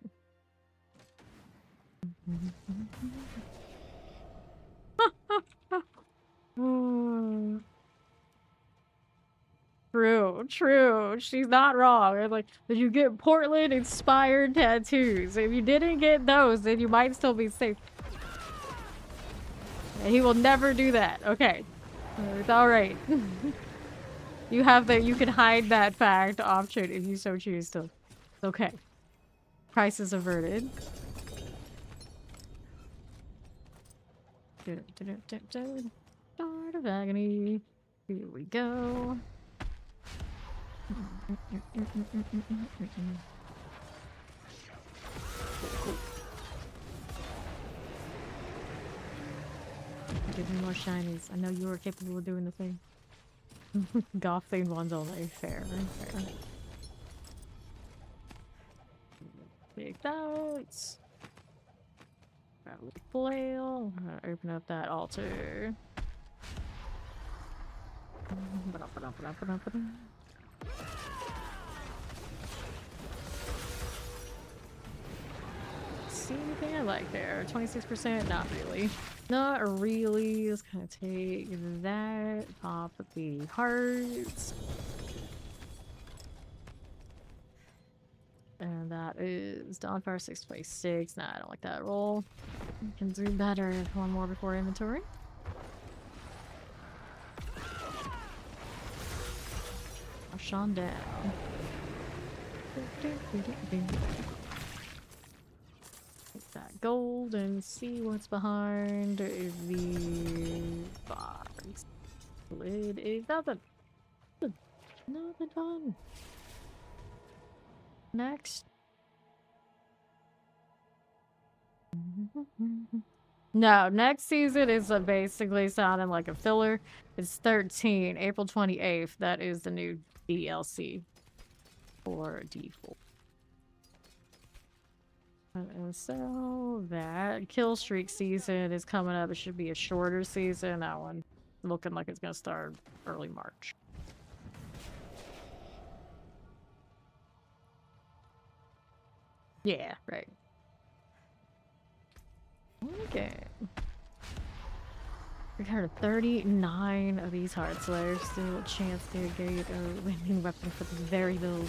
True, true. She's not wrong. It's like, did you get Portland-inspired tattoos? If you didn't get those, then you might still be safe. He will never do that. Okay. It's alright. You can hide that fact option if you so choose to. It's okay. Crisis averted. Start of agony. Here we go. Give me more shinies. I know you are capable of doing the same. Golf themed ones only. Fair, fair. Big doubts. Flail. Open up that altar. See anything I like there? 26%? Not really. Not really. Let's kind of take that. Pop the hearts. And that is Dawnfire 626. Nah, I don't like that roll. We can do better. One more before inventory. Push on down. Take that gold and see what's behind the box. Lid is nothing. Nothing fun. Next. No, next season is basically sounding like a filler. It's 13, April 28th. That is the new DLC for default. And so that kill streak season is coming up. It should be a shorter season. That one looking like it's gonna start early March. Yeah, right. Okay. We got 39 of these hearts left. Still a chance to get a winning weapon for the very build.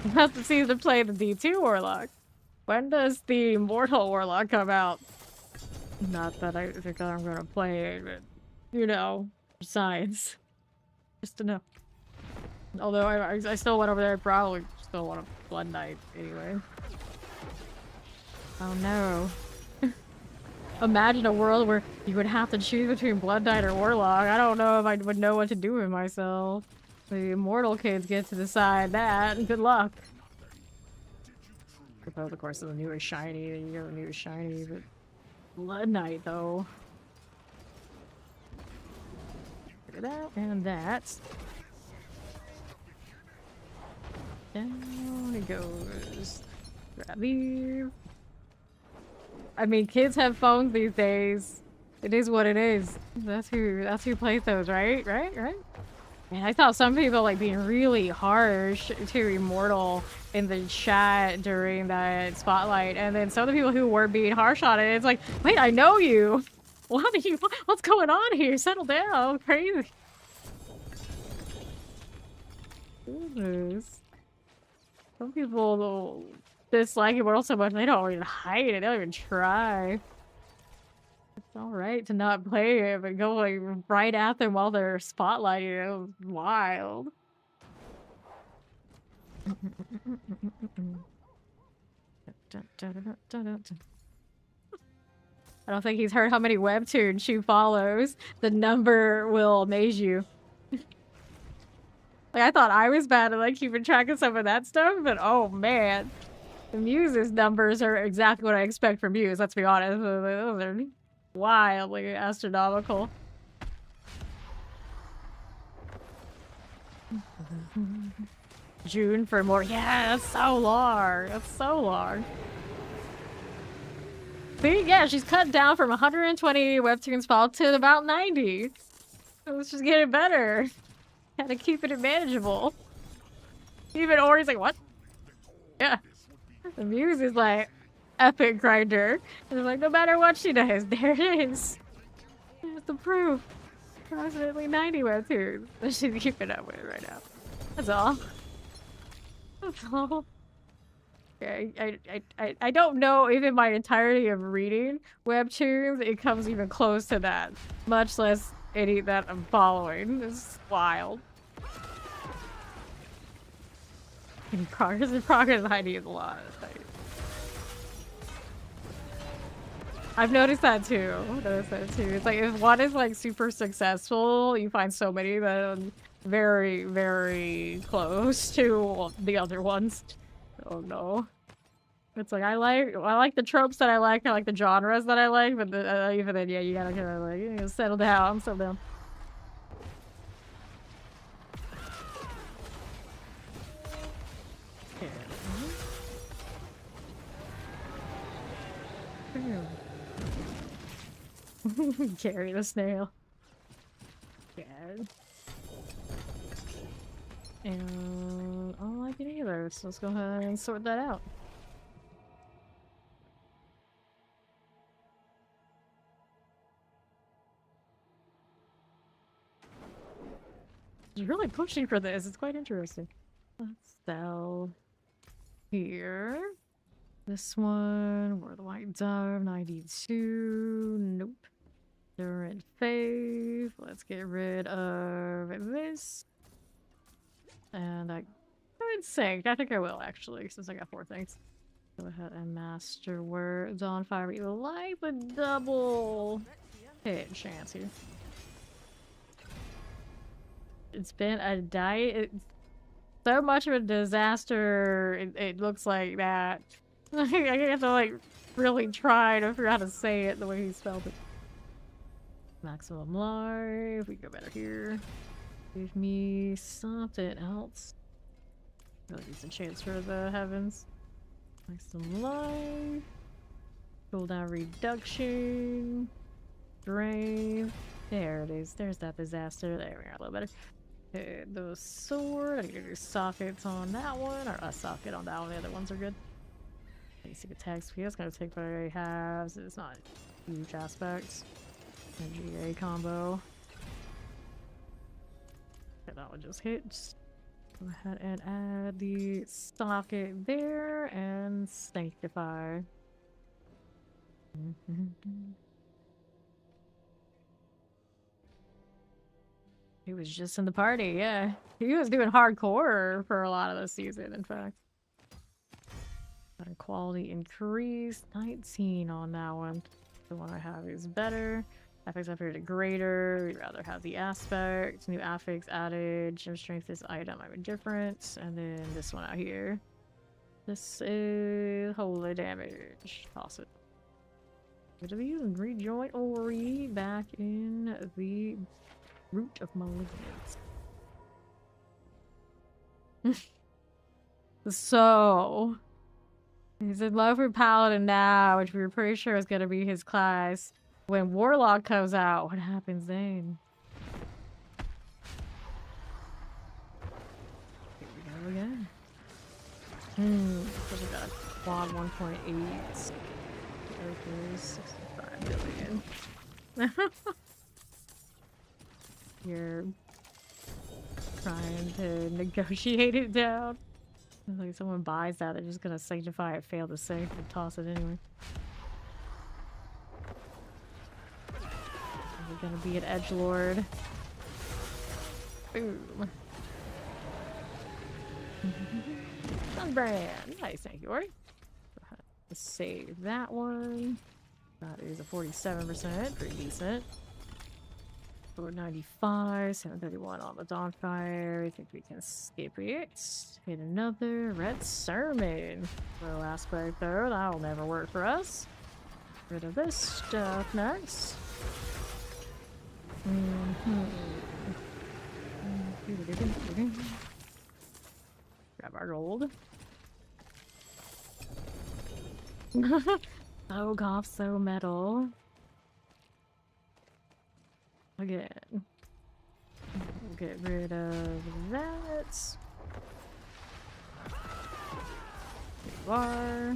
We'll have to see to play the D2 Warlock. When does the Mortal Warlock come out? Not that I think I'm gonna play it, but you know, science. Just to know. Although I still went over there, probably still want a Blood Knight anyway. Oh no. Imagine a world where you would have to choose between Blood Knight or Warlock. I don't know if I would know what to do with myself. The immortal kids get to decide that, and good luck. I suppose, of course, the newest shiny, you get the newest shiny, but Blood Knight, though. Look at that, and that. Down it goes. Grab these. I mean, kids have phones these days. It is what it is. That's who plays those, right? Right? And I thought some people like being really harsh to Immortal in the chat during that spotlight, and then some of the people who were being harsh on it, it's like, wait, I know you. What's going on here? Settle down. Crazy. Goodness. Some people dislike Immortal so much they don't even hide it. They don't even try. It's alright to not play it, but go like right at them while they're spotlighting. It was wild. I don't think he's heard how many webtoons she follows. The number will amaze you. Like, I thought I was bad at like keeping track of some of that stuff, but oh man. The Muse's numbers are exactly what I expect from Muse, let's be honest. Those are wildly astronomical. June for more. Yeah, that's so long. That's so long. See, yeah, she's cut down from 120 webtoons fall to about 90. So let's just get it better. Gotta keep it manageable. Even Ori's like, what? Yeah. The Muse is like epic grinder. And it's like, no matter what she does, there it is. There's the proof. Approximately 90 webtoons. She's keeping up with it right now. That's all. That's all. Yeah, I don't know if in my entirety of reading webtoons it comes even close to that. Much less any that I'm following. It's wild. In progress hiding is a lot. I've noticed that too. It's like if one is like super successful, you find so many that are very, very close to the other ones. Oh no. It's like I like the tropes that I like the genres that I like, but even then, yeah, you gotta kind of like, you know, settle down, settle down. Carry the snail. Yeah. And I don't like it either, so let's go ahead and sort that out. He's really pushing for this. It's quite interesting. Let's sell here. This one, War the White Dove, 92. Nope. Durant Faith. Let's get rid of this. And I could sync. I think I will actually, since I got 4 things. Go ahead and master word. Dawnfire. You like the double hit chance here. It's been a diet. It's so much of a disaster. It looks like that. I have to like really try to figure out how to say it the way he spelled it. Maximum life. We go better here. Give me something else. Really decent chance for the heavens. Maximum life. Cooldown reduction. Drain. There it is. There's that disaster. There we are. A little better. Okay, the sword. I need to do sockets on that one, or a socket on that one. The other ones are good. Basic attack speed. It's gonna take what I already have. So it's not a huge aspect. And GA combo. Okay, that one just hit. Go ahead and add the socket there and sanctify. He was just in the party, yeah. He was doing hardcore for a lot of the season, in fact. Quality increase, 19 on that one. The one I have is better. Affix up here to greater. We'd rather have the aspect. New affix added. Gem strength this item I would different. And then this one out here. This is holy damage. Toss it. What do we use? Rejoin Ori back in the root of malignance. So he's in love with Paladin now, which we were pretty sure is gonna be his class. When Warlock comes out, what happens then? Here we go again. Because we got a quad 1.8. Characters, 65 billion. You're trying to negotiate it down. Like someone buys that, they're just gonna sanctify it, fail to save, and toss it anyway. We're gonna be an edgelord. Boom. Sunbrand. Nice, thank you, Ori. Let's save that one. That is a 47%, pretty decent. 495, 731 on the Dawnfire. I think we can skip it. Hit another Red Sermon. Low aspect though, that'll never work for us. Rid of this stuff next. Grab our gold. So golf, so metal. Again. Get rid of that. There you are.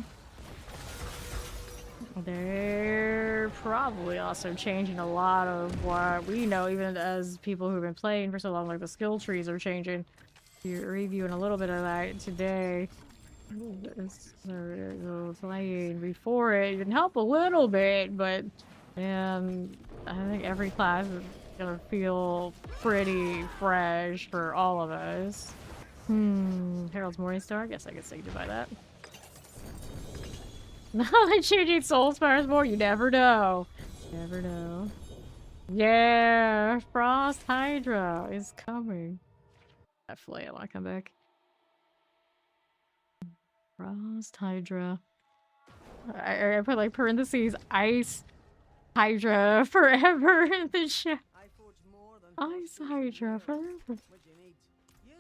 They're probably also changing a lot of what we know, even as people who've been playing for so long, like the skill trees are changing. You're reviewing a little bit of that today. Playing before it can help a little bit, but man, I think every class is gonna feel pretty fresh for all of us. Herald's Morningstar? I guess I could say goodbye that. Now that changing soul spires more, you never know. Never know. Yeah, Frost Hydra is coming. Definitely, I want to come back. Frost Hydra. I put like parentheses, Ice Hydra forever in the chat. Ice Hydra forever.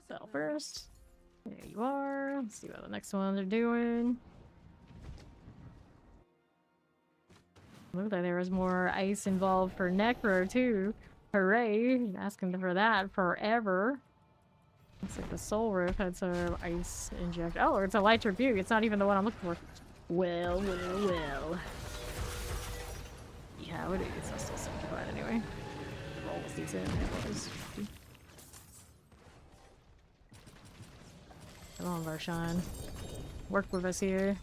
So first, there you are. Let's see what the next one they're doing. Looked like there was more ice involved for Necro too. Hooray! Been asking for that forever. Looks like the Soul Rift had some ice inject. Oh, it's a Light Tribute. It's not even the one I'm looking for. Well. Yeah, what is it? I'll still sanctified anyway. Roll was decent. It was. Come on, Varshan. Work with us here.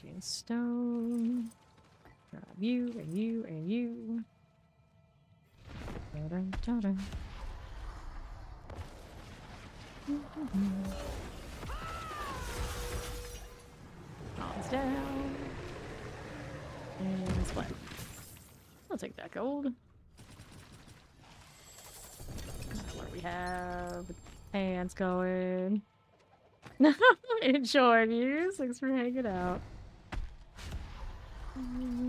Gene Stone. Grab you and you and you. Da-dun. Palms down. And split. I'll take that gold. What do we have? Hands going. Enjoy views. Thanks for hanging out.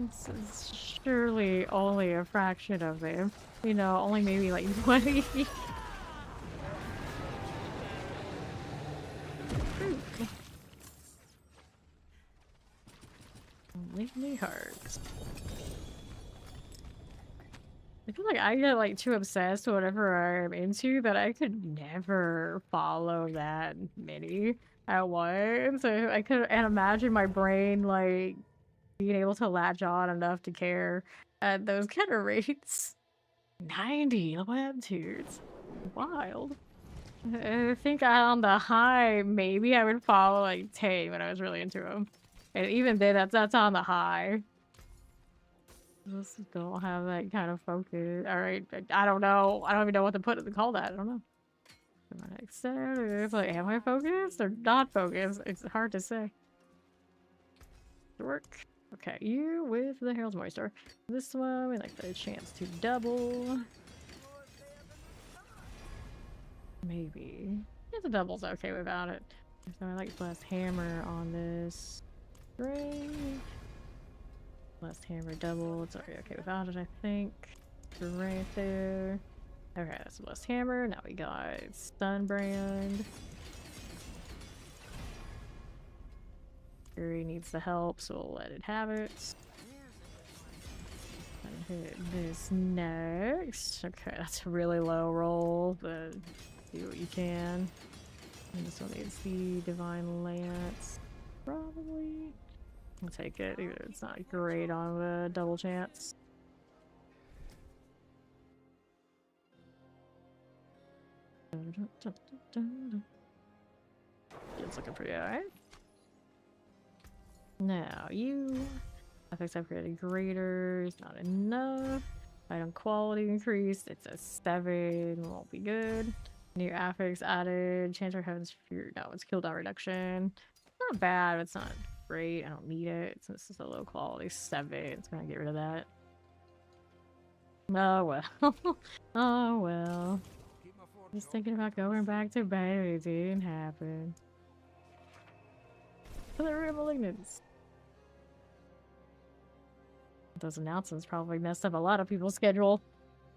This is surely only a fraction of them. You know, only maybe like 20. Only hearts. I feel like I get like too obsessed with whatever I'm into that I could never follow that many at once. So I could and imagine my brain like being able to latch on enough to care at those kind of rates. 90 latitudes. Wild. I think on the high, maybe I would follow like 10 when I was really into him. And even then, that's on the high. Just don't have that kind of focus. Alright, I don't know. I don't even know what to call that. I don't know. It's like, am I focused or not focused? It's hard to say. Work. Okay, you with the Herald's Moisture. This one, we like the chance to double. Maybe. Yeah, the double's okay without it. So I like Blast Hammer on this. Great. Blast Hammer double. It's already okay without it, I think. Right there. Okay, that's Blast Hammer. Now we got Sunbrand. Fury needs the help, so we'll let it have it. And hit this next. Okay, that's a really low roll, but do what you can. And this one needs the Divine Lance. Probably. I'll take it, even if it's not great on the double chance. It's looking pretty alright. Now you. Affix upgraded greater is not enough. Item quality increased. It's a 7. Won't be good. New affix added. Chance for heaven's fear. No, it's cooldown reduction. Not bad, but it's not great. I don't need it. So this is a low quality 7. It's gonna get rid of that. Oh well. Oh well. Just thinking about going back to bed. It didn't happen. Other malignants. Those announcements probably messed up a lot of people's schedule.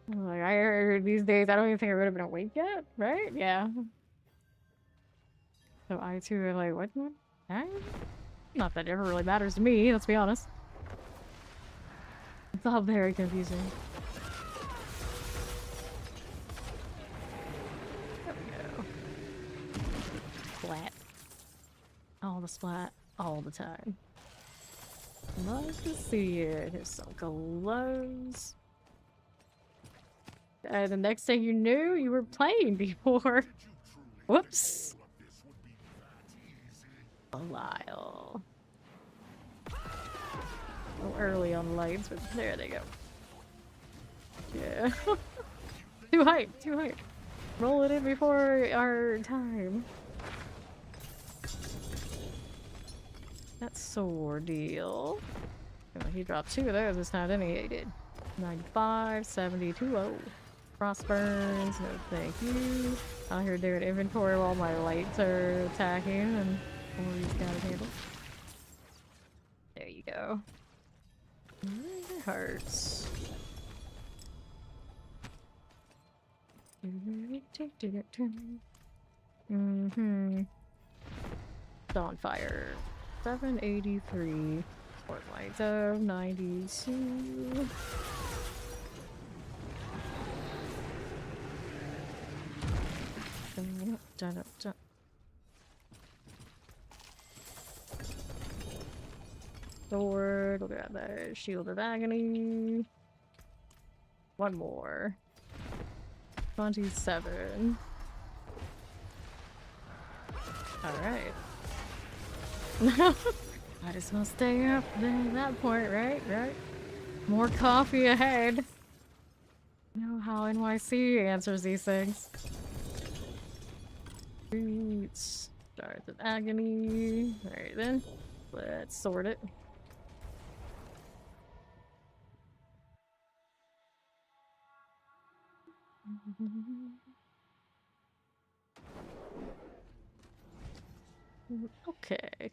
Like I heard these days, I don't even think I would have been awake yet, right? Yeah. So I too are like, what? Not that it ever really matters to me, let's be honest. It's all very confusing. There we go. Splat. All the splat, all the time. Love to see it. Here's some glows. And the next thing you knew, you were playing before. Whoops. Belial. A little early on the lights, but there they go. Yeah. Too hype, too hype. Roll it in before our time. That sword deal. Oh, he dropped 2 of those this time, didn't he? He did. 95, 72, oh. Frost burns, no thank you. Out here doing inventory while my lights are attacking and Ori's got it handled. There you go. It hurts. Dawnfire. 783. Port lights of 92. Sword, look at that. Shield of Agony. One more. 27. Alright. Might as well stay up at that point, right? Right? More coffee ahead. You know how NYC answers these things. Boots. Stars of Agony. Alright then. Let's sort it. Okay.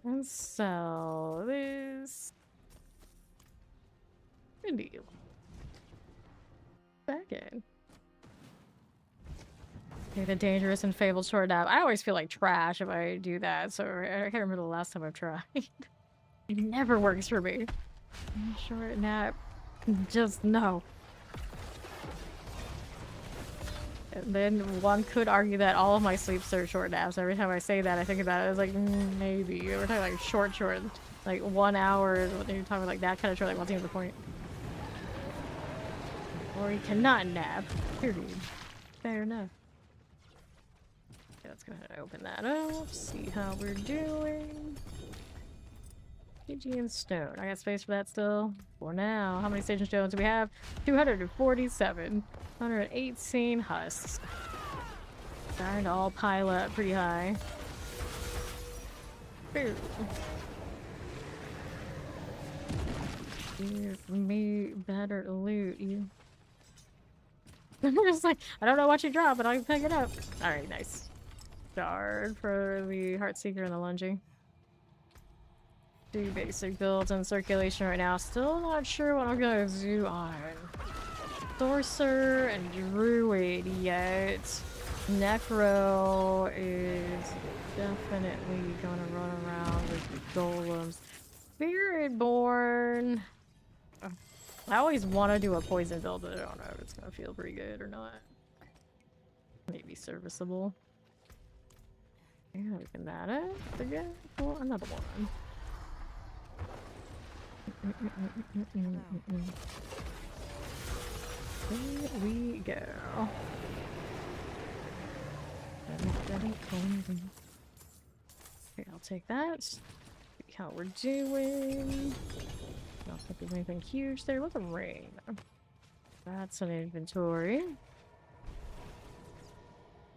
And sell this. Good deal. Back in. Okay, the dangerous and fabled short nap. I always feel like trash if I do that, so I can't remember the last time I've tried. It never works for me. Short nap. Just no. And then one could argue that all of my sleeps are short naps. Every time I say that, I think about it. It's like, maybe. We're talking like short, like 1 hour. When you're talking like that kind of short, like what's even the point? Or you cannot nap. Period. Fair enough. Okay, let's go ahead and open that up. See how we're doing. PG and stone. I got space for that still. For now. How many station stones do we have? 247. 118 husks. Starting to all pile up pretty high. Boo. Give me better loot, you. I'm just like, I don't know what you drop, but I can pick it up. Alright, nice. Shard for the Heartseeker and the Lunging. 2 basic builds in circulation right now. Still not sure what I'm gonna do on Sorcerer and Druid yet. Necro is definitely gonna run around with the golems. Spiritborn. I always want to do a poison build, but I don't know if it's gonna feel pretty good or not. Maybe serviceable. Yeah, open that up again. Oh, another one. Here we go. Okay, I'll take that. See how we're doing. I don't think there's anything huge there. What's a ring? That's an inventory.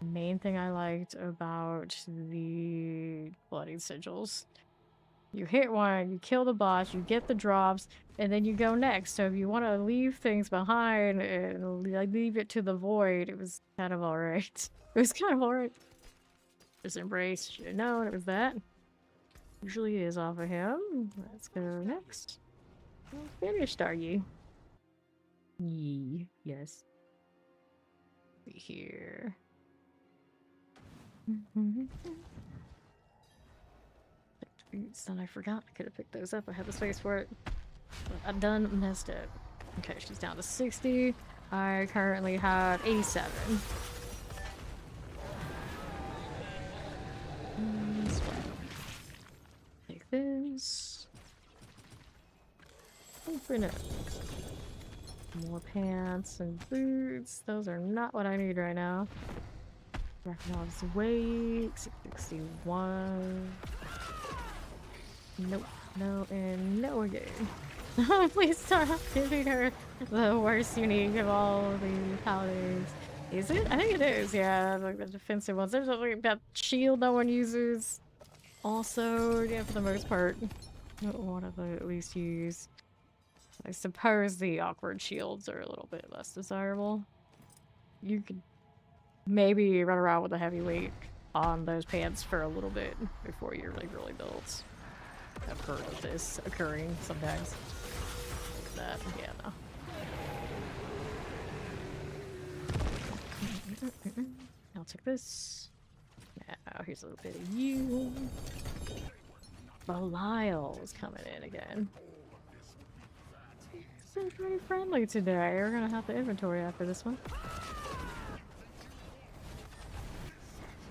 Main thing I liked about the bloody sigils. You hit one, you kill the boss, you get the drops, and then you go next. So if you want to leave things behind and leave it to the void, it was kind of alright. It was kind of alright. Just embrace. Should have known it was that. Usually is off of him. Let's go next. Well, finished, are you? Yee. Yes. Be here. Boots that I forgot. I could have picked those up. I had the space for it. I done messed up. Okay, she's down to 60. I currently have 87. Take this. Open it. More pants and boots. Those are not what I need right now. Recognize weight. 61. Nope. No, and no again. Please stop giving her the worst unique of all the paladins. Is it? I think it is, yeah. Like the defensive ones. There's like that shield no one uses. Also, yeah, for the most part, one of the at least use. I suppose the awkward shields are a little bit less desirable. You could maybe run around with a heavy weight on those pants for a little bit before you're like really built. I've heard of this occurring sometimes. That, yeah, no. I'll take this. Now, here's a little bit of you. Belial's coming in again. Seems pretty friendly today. We're gonna have to inventory after this one.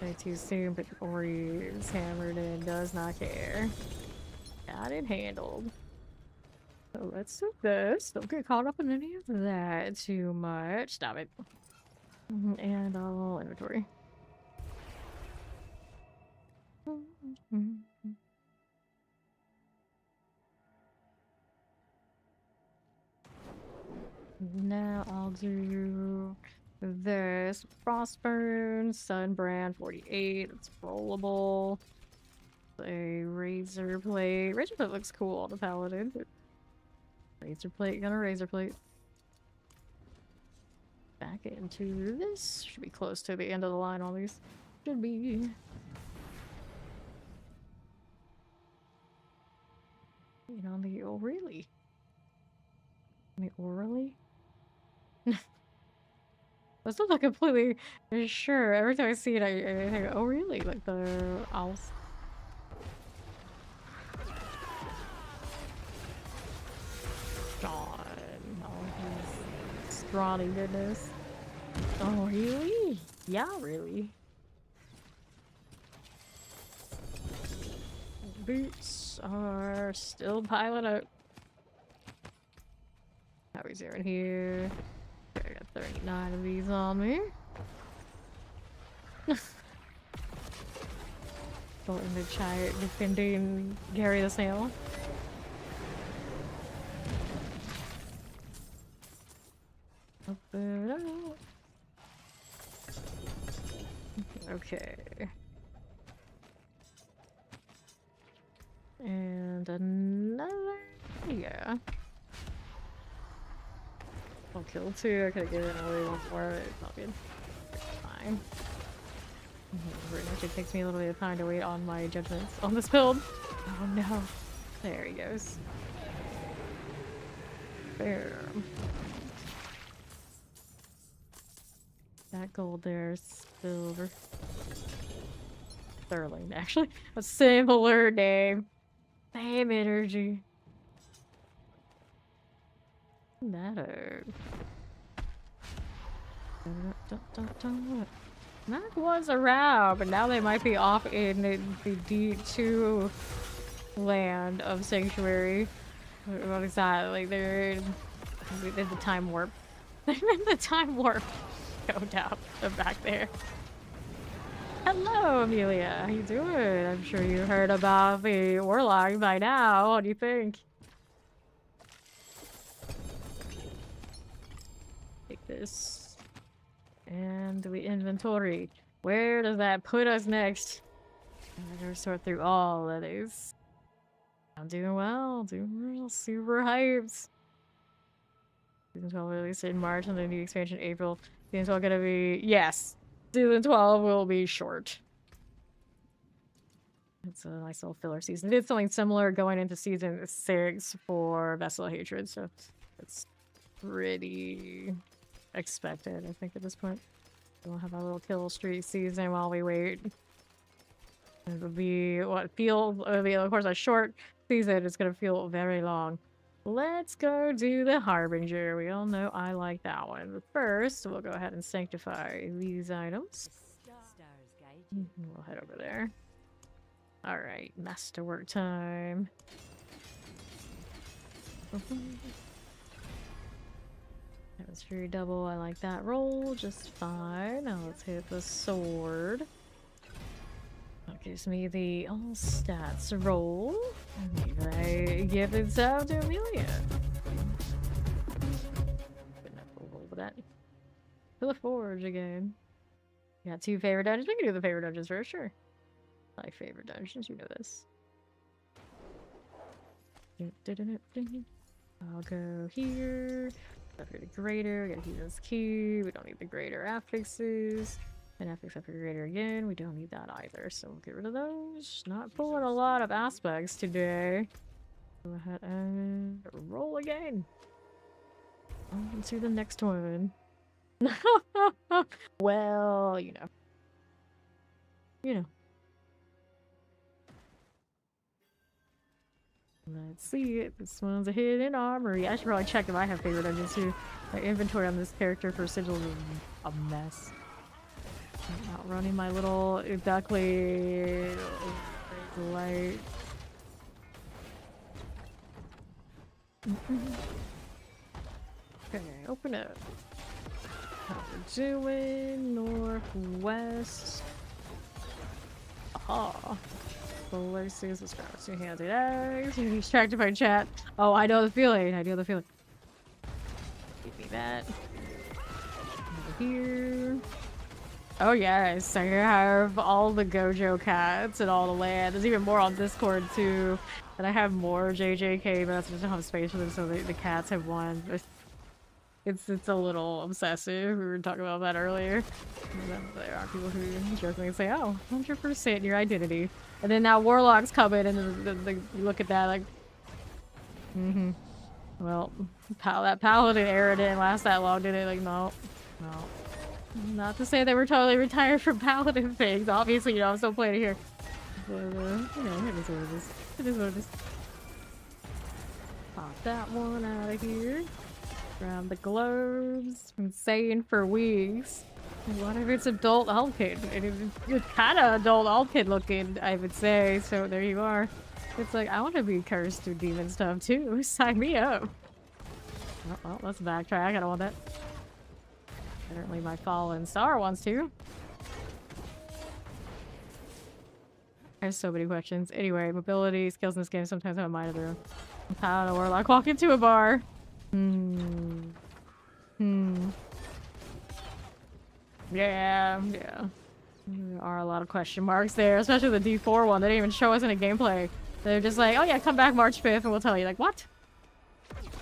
Way too soon, but Ori's hammered and does not care. Got it handled. So let's do this. Don't get caught up in any of that too much. Stop it. And I'll inventory. Now I'll do this. Frostburn, Sunbrand 48. It's rollable. A razor plate. Razor plate looks cool on the paladin. Razor plate, gonna razor plate. Back into this. Should be close to the end of the line on these. Should be. You know, the orally. The orally? That's not like completely sure. Every time I see it, I think, oh really? Like the owls. John. Oh, his scrawny goodness. Oh, really? Yeah, really. Boots are still piling up. How is there in here? Okay, I got 39 of these on me. Going to try defending Gary the Snail. Open it up. Okay. And another. Yeah. I'll kill two. I could have given away one more, but it's not good. It's fine. It actually takes me a little bit of time to wait on my judgments on this build. Oh no. There he goes. Bam. That gold there is silver. Sterling, actually. A similar name. Same energy. Matter. Mac was around, but now they might be off in the D2 land of Sanctuary. What exactly? They're in the time warp. They're in the time warp. No doubt. They're back there. Hello, Amelia. How you doing? I'm sure you heard about the Warlock by now. What do you think? Take this. And we inventory. Where does that put us next? I'm gonna sort through all of these. I'm doing well. Doing real super hyped. Season 12 released in March and the new expansion in April. Season 12 gonna be... Yes! Season 12 will be short. It's a nice little filler season. They did something similar going into season 6 for Vessel of Hatred, so it's pretty expected, I think, at this point. We'll have a little kill streak season while we wait. It'll be what feels, it'll be, of course, a short season. It's gonna feel very long Let's go do the Harbinger. We all know I like that one. But first, we'll go ahead and sanctify these items. Stars guide you. We'll head over there. Alright, masterwork time. Atmosphere double, I like that roll just fine. Now let's hit the sword. That gives me the all stats roll. And I give it out to Amelia. Roll that. To the forge again. You got 2 favorite dungeons? We can do the favorite dungeons for sure. My favorite dungeons, you know this. I'll go here. Go for the greater. We gotta use this key. We don't need the greater affixes. And affix up for greater again. We don't need that either. So we'll get rid of those. Not pulling a lot of aspects today. Go ahead and roll again. On to the next one. Well, you know. You know. Let's see it. This one's a hidden armory. I should probably check if I have favorite dungeons too. My inventory on this character for sigils is a mess. I'm outrunning my little duckly light. Okay, open up. How we're doing? Northwest. Aha. Places, let's grab 2-handed eggs. You can distracted by chat. Oh, I know the feeling. I know the feeling. Give me that. Over here. Oh yes, I have all the Gojo cats and all the land. There's even more on Discord too. And I have more JJK, but I just don't have space for them, so the cats have one. It's a little obsessive. We were talking about that earlier. There are people who jokingly say, "Oh, 100% your identity," and then now Warlocks come in, and you look at that like, well, that Paladin era didn't last that long, did it? Like, no. Not to say they were totally retired from Paladin things. Obviously, you know, I'm still playing it here. But, you know, it is what it is. It is what it is. Pop that one out of here. Grab the globes. Been saying for weeks. What if it's adult Alkid? It's kind of adult Alkid looking, I would say. So there you are. It's like, I want to be cursed with demon stuff too. Sign me up. Oh, well, let's backtrack. I don't want that. Apparently my fallen star wants to. I have so many questions. Anyway, mobility, skills in this game sometimes have a mind of their own. How did a warlock walk into a bar? Yeah. There are a lot of question marks there, especially the D4 one. They didn't even show us any gameplay. They're just like, oh yeah, come back March 5th and we'll tell you. Like, what?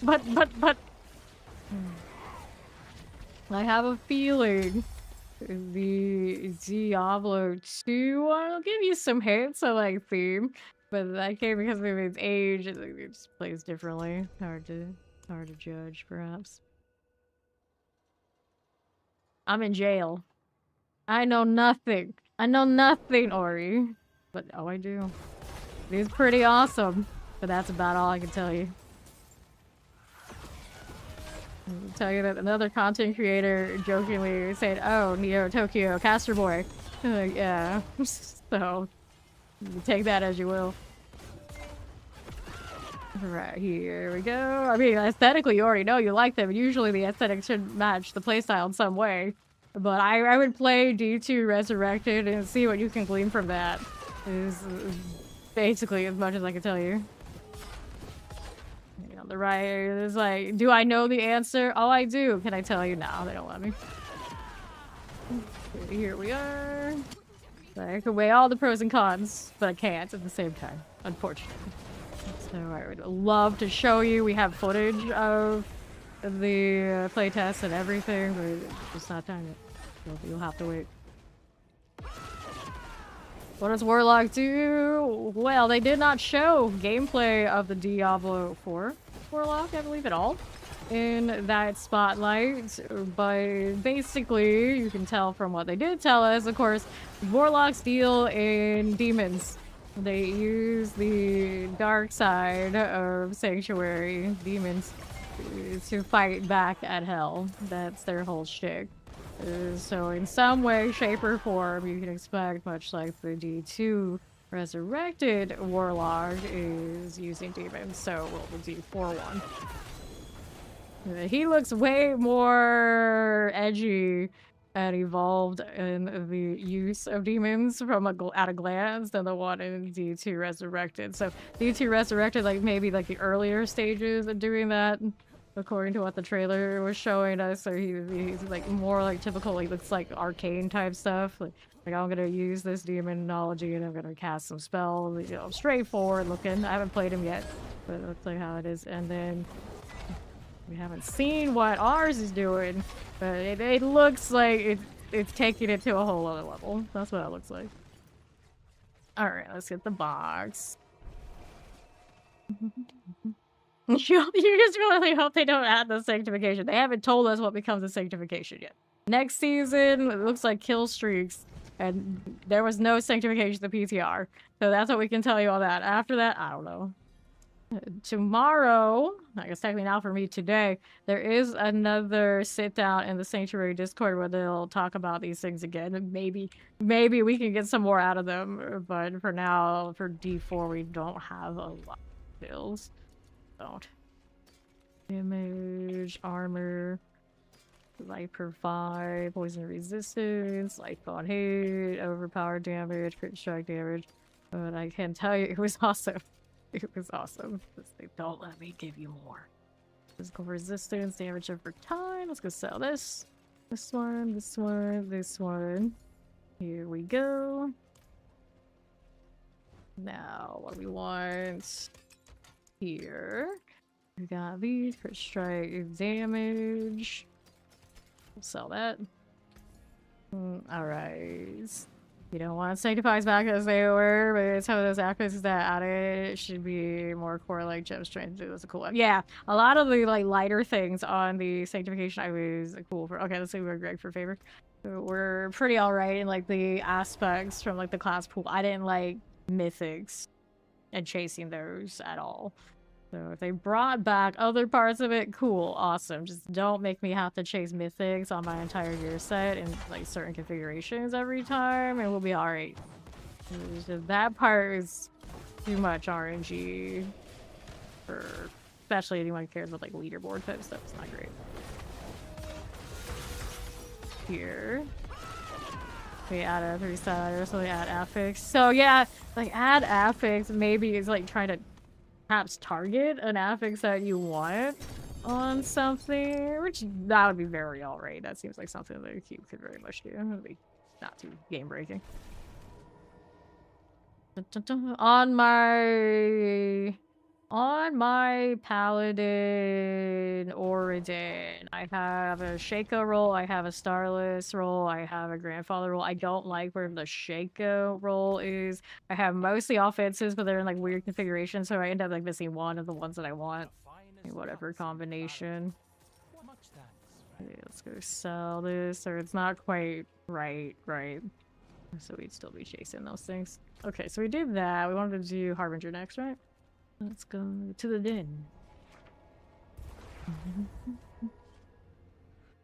But. I have a feeling the Diablo 2 one will give you some hints of like theme, but that came because of its age. It just plays differently. Hard to judge, perhaps. I'm in jail. I know nothing. I know nothing, Ori. But oh, I do. It is pretty awesome, but that's about all I can tell you. I'll tell you that another content creator jokingly said, "Oh, Neo Tokyo Caster Boy." Yeah. So you take that as you will. Right, here we go. I mean, aesthetically, you already know you like them. Usually the aesthetic should match the playstyle in some way. But I would play D2 Resurrected and see what you can glean from that. Is basically as much as I can tell you. On the right, it's like, do I know the answer? Oh, I do. Can I tell you? No, they don't let me. Here we are. I can weigh all the pros and cons, but I can't at the same time, unfortunately. So I would love to show you. We have footage of the playtest and everything, but it's just not time yet. You'll have to wait. What does Warlock do? Well, they did not show gameplay of the Diablo 4 Warlock, I believe, at all in that spotlight, but basically you can tell from what they did tell us, of course, Warlocks deal in demons. they use the dark side of Sanctuary demons to fight back at hell. That's their whole shtick. So in some way, shape, or form, you can expect, much like the D2 resurrected Warlock is using demons, so well, the D4 one. He looks way more edgy and evolved in the use of demons from at a glance than the one in D2 Resurrected. So D2 Resurrected, like maybe like the earlier stages of doing that, according to what the trailer was showing us. So he's like more like typical, like looks like arcane type stuff. Like I'm gonna use this demonology and I'm gonna cast some spells. You know, straightforward looking. I haven't played him yet, but that's like how it is. And then we haven't seen what ours is doing, but it looks like it's taking it to a whole other level. That's what it looks like. Alright, let's get the box. You just really hope they don't add the sanctification. They haven't told us what becomes a sanctification yet. Next season, it looks like kill streaks, and there was no sanctification to PTR. So that's what we can tell you on that. After that, I don't know. Tomorrow, I guess technically now for me today, there is another sit down in the Sanctuary Discord where they'll talk about these things again. And maybe we can get some more out of them. But for now, for D4, we don't have a lot of builds. Don't. Damage, armor, life per 5, poison resistance, life on hit, overpowered damage, crit strike damage. But I can tell you, it was awesome. It was awesome. They don't let me give you more. Physical resistance, damage over time. Let's go sell this. This one, this one, this one. Here we go. Now, what we want here. We got these for strike damage. We'll sell that. Alright. You don't want sanctifies back as they were, but some of those actions that added should be more core like gem strength. That's a cool one. Yeah, a lot of the like lighter things on the sanctification I was cool for. Okay, let's see we're Greg for favor. We're pretty alright in like the aspects from like the class pool. I didn't like mythics and chasing those at all. So if they brought back other parts of it, cool, awesome. Just don't make me have to chase mythics on my entire gear set in like certain configurations every time, and we'll be alright. That part is too much RNG for especially anyone who cares about like leaderboard type stuff. It's not great. Here. We add a 3-star, so we add affix. So yeah, like add affix maybe is like trying to perhaps target an affix that you want on something, which that would be very alright. That seems like something that the cube could very much do. It would be not too game breaking. On my Paladin Origin, I have a Shaco roll, I have a Starless roll, I have a Grandfather roll. I don't like where the Shaco roll is. I have mostly offenses, but they're in like weird configurations, so I end up like missing one of the ones that I want. In whatever combination. Okay, let's go sell this, or it's not quite right. So we'd still be chasing those things. Okay, so we did that. We wanted to do Harbinger next, right? Let's go to the den.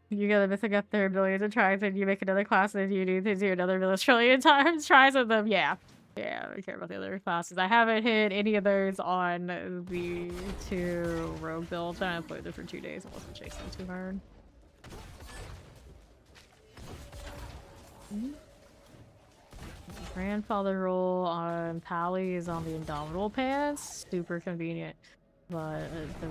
You get a mythic up there billions of tries, and you make another class, and you need to do another trillion times tries with them. Yeah, I don't care about the other classes. I haven't hit any of those on the 2 rogue builds. I played them for 2 days. I wasn't chasing too hard. Grandfather roll on Pally is on the Indomitable pants. Super convenient. But the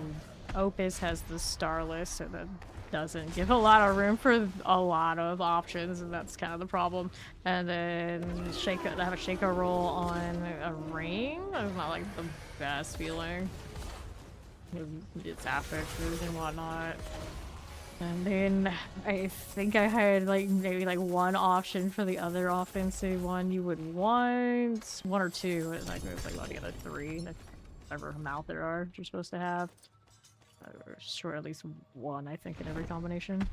Opus has the Starless, so that doesn't give a lot of room for a lot of options, and that's kind of the problem. And then I have a Shaco roll on a ring. It's not like the best feeling. It's affixes and whatnot. And then I think I had like maybe like one option for the other offensive one you would want. 1 or 2. And like it was like one of the other 3. Whatever amount there are you're supposed to have. Sure, at least 1 I think in every combination.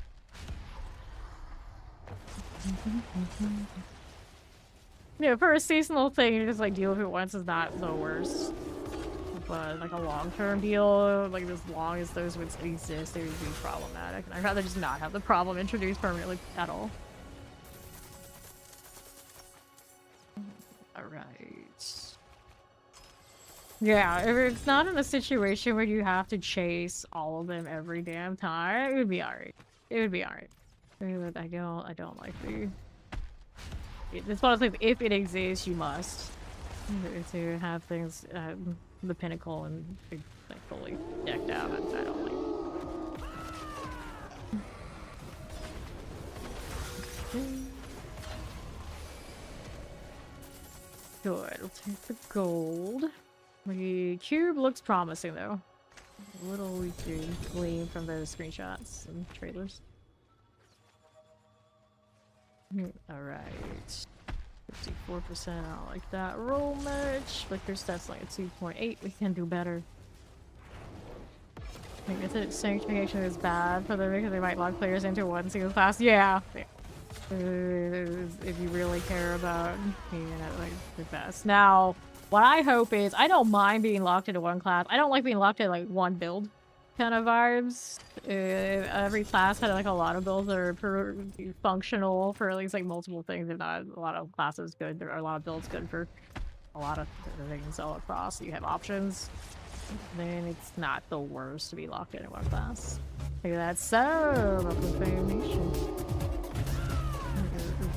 Yeah, for a seasonal thing, you just like deal with it once is not the worst. But like a long-term deal, like as long as those would exist, they would be problematic. And I'd rather just not have the problem introduced permanently at all. Alright. Yeah, if it's not in a situation where you have to chase all of them every damn time, it would be alright. It would be alright. But I don't like the... It's one of the things, if it exists, you must. To have things, the pinnacle and be, like, fully decked out, I don't like. Good, we'll take the gold. The cube looks promising, though. A little we can glean from those screenshots and trailers. Alright. 54%, I don't like that roll much. Flicker stats like a 2.8, we can do better. I guess that sanctification is bad for them because they might lock players into one single class. Yeah. If you really care about being like the best. Now, what I hope is I don't mind being locked into one class. I don't like being locked into like one build kind of vibes. Every class had like a lot of builds that are functional for at least like multiple things, if not a lot of classes good. There are a lot of builds good for a lot of things all across. So you have options. Then it's not the worst to be locked into one class. Look at that sub of the Foundation.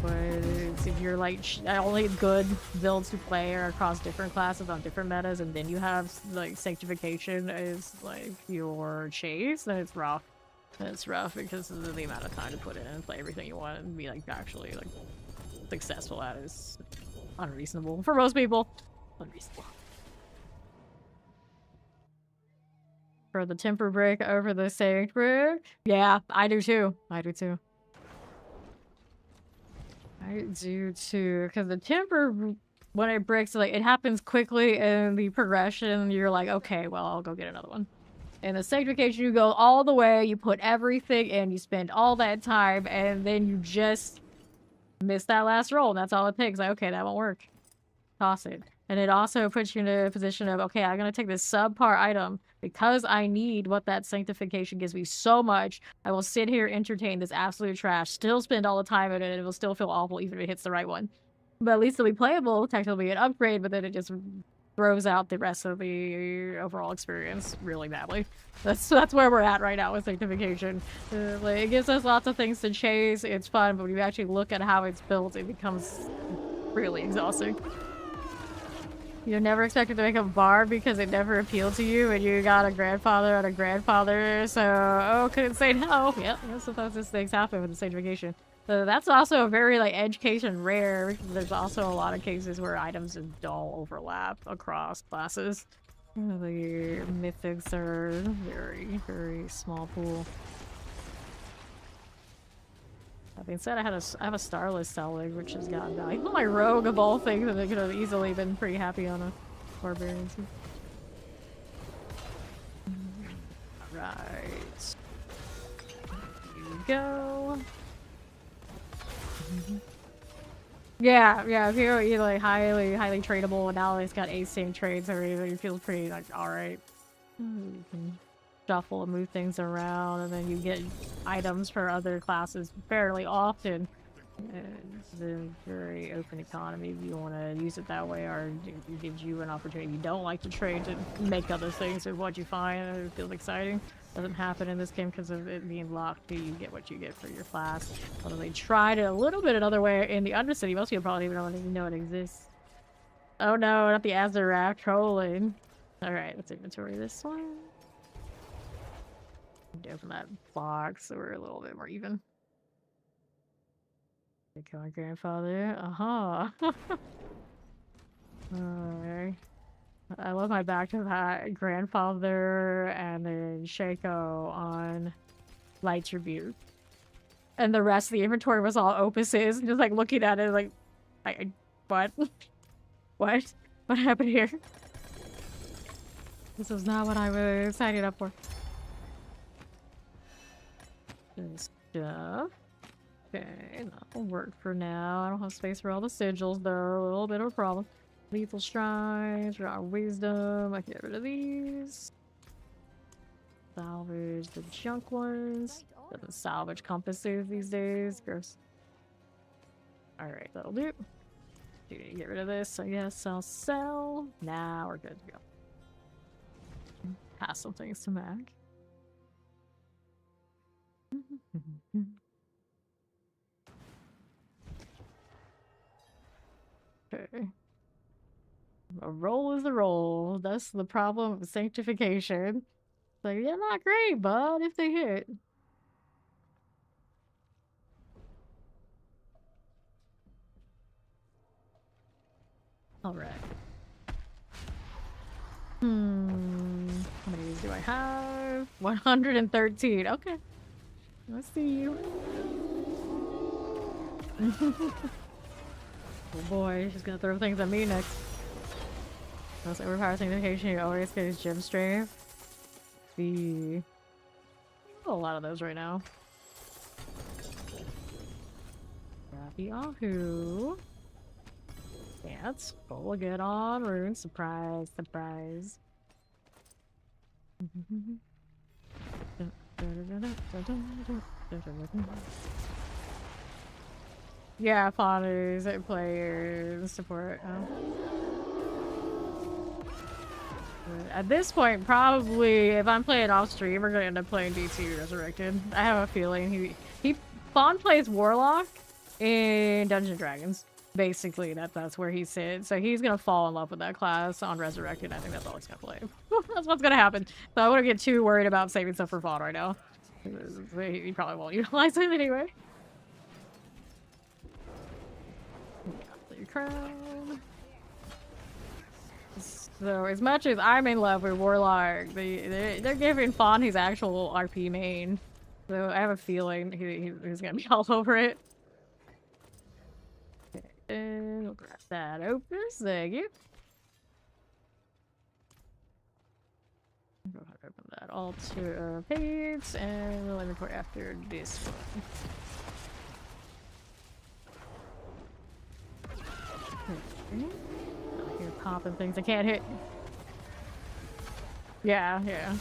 But if you're like only good builds to play are across different classes on different metas, and then you have like sanctification as like your chase, then it's rough. It's rough because of the amount of time to put in and play everything you want and be like actually like successful at is unreasonable for most people. Unreasonable. For the temper break over the sanct break? Yeah, I do too. I do too. I do too, because the temper, when it breaks, like it happens quickly in the progression. You're like, okay, well, I'll go get another one. In the sanctification, you go all the way, you put everything in, you spend all that time, and then you just miss that last roll, and that's all it takes. Like, okay, that won't work. Toss it. And it also puts you in a position of, okay, I'm going to take this subpar item because I need what that sanctification gives me so much. I will sit here, entertain this absolute trash, still spend all the time in it, and it will still feel awful even if it hits the right one. But at least it'll be playable, technically an upgrade, but then it just throws out the rest of the overall experience really badly. That's where we're at right now with sanctification. Like, it gives us lots of things to chase, it's fun, but when you actually look at how it's built, it becomes really exhausting. You never expected to make a bar because it never appealed to you, and you got a grandfather and a grandfather, so couldn't say no. Yep, sometimes these things happen with the sanctification. So that's also a very like edge case and rare, because there's also a lot of cases where items just don't overlap across classes. The mythics are very, very small pool. That being said, I have a starless selling, which has gotten value. My rogue of all things, and they could have easily been pretty happy on a barbarian. Right. Here we go. Yeah, if you're like highly tradable, and now it's got async trades, everything it feels pretty like alright. You can shuffle and move things around, and then you get items for other classes fairly often. It's a very open economy if you want to use it that way, or it gives you an opportunity. You don't like to trade to make other things with what you find. It feels exciting. Doesn't happen in this game because of it being locked. You get what you get for your class. Although they tried it a little bit another way in the Undercity. Most people probably don't even know it exists. Oh no, not the Azarak trolling. Alright, let's inventory this one. Open that box so we're a little bit more even. Kill my grandfather. Alright. I love my back to that grandfather and then Shaco on Light Tribute. And the rest of the inventory was all opuses, and just like looking at it like, what? What? What happened here? This was not what I was signing up for. Good stuff. Okay, that'll work for now. I don't have space for all the sigils though. A little bit of a problem. Lethal shrines, raw wisdom. I can get rid of these. Salvage the junk ones. Doesn't salvage compasses these days. Gross. Alright, that'll do. Do need to get rid of this, so yes, I'll sell. Now we're good to go. Pass some things to Mac. Okay. A roll is a roll. That's the problem of sanctification. Like, yeah, not great, but if they hit. Alright. How many of these do I have? 113. Okay. Let's see you. Oh boy, she's gonna throw things at me next. Most overpowered sanctification, you always get his gem strength. The a lot of those right now. Yahoo. Dance. Full get on rune. Surprise, surprise. Yeah, fathers, players, support. At this point, probably, if I'm playing off stream, we're gonna end up playing DT Resurrected. I have a feeling Fawn plays Warlock in Dungeons & Dragons. Basically, that's where he sits. So he's gonna fall in love with that class on Resurrected. I think that's all he's gonna play. That's what's gonna happen. So I wouldn't get too worried about saving stuff for Fawn right now. He probably won't utilize it anyway. Crown. So as much as I'm in love with Warlock, they're giving Fawn his actual RP main. So I have a feeling he's gonna be all over it. Okay, and we'll grab that open. Thank you. Go ahead and open that altar page and we'll inventory after this one. Out here popping things I can't hit. Yeah, yeah.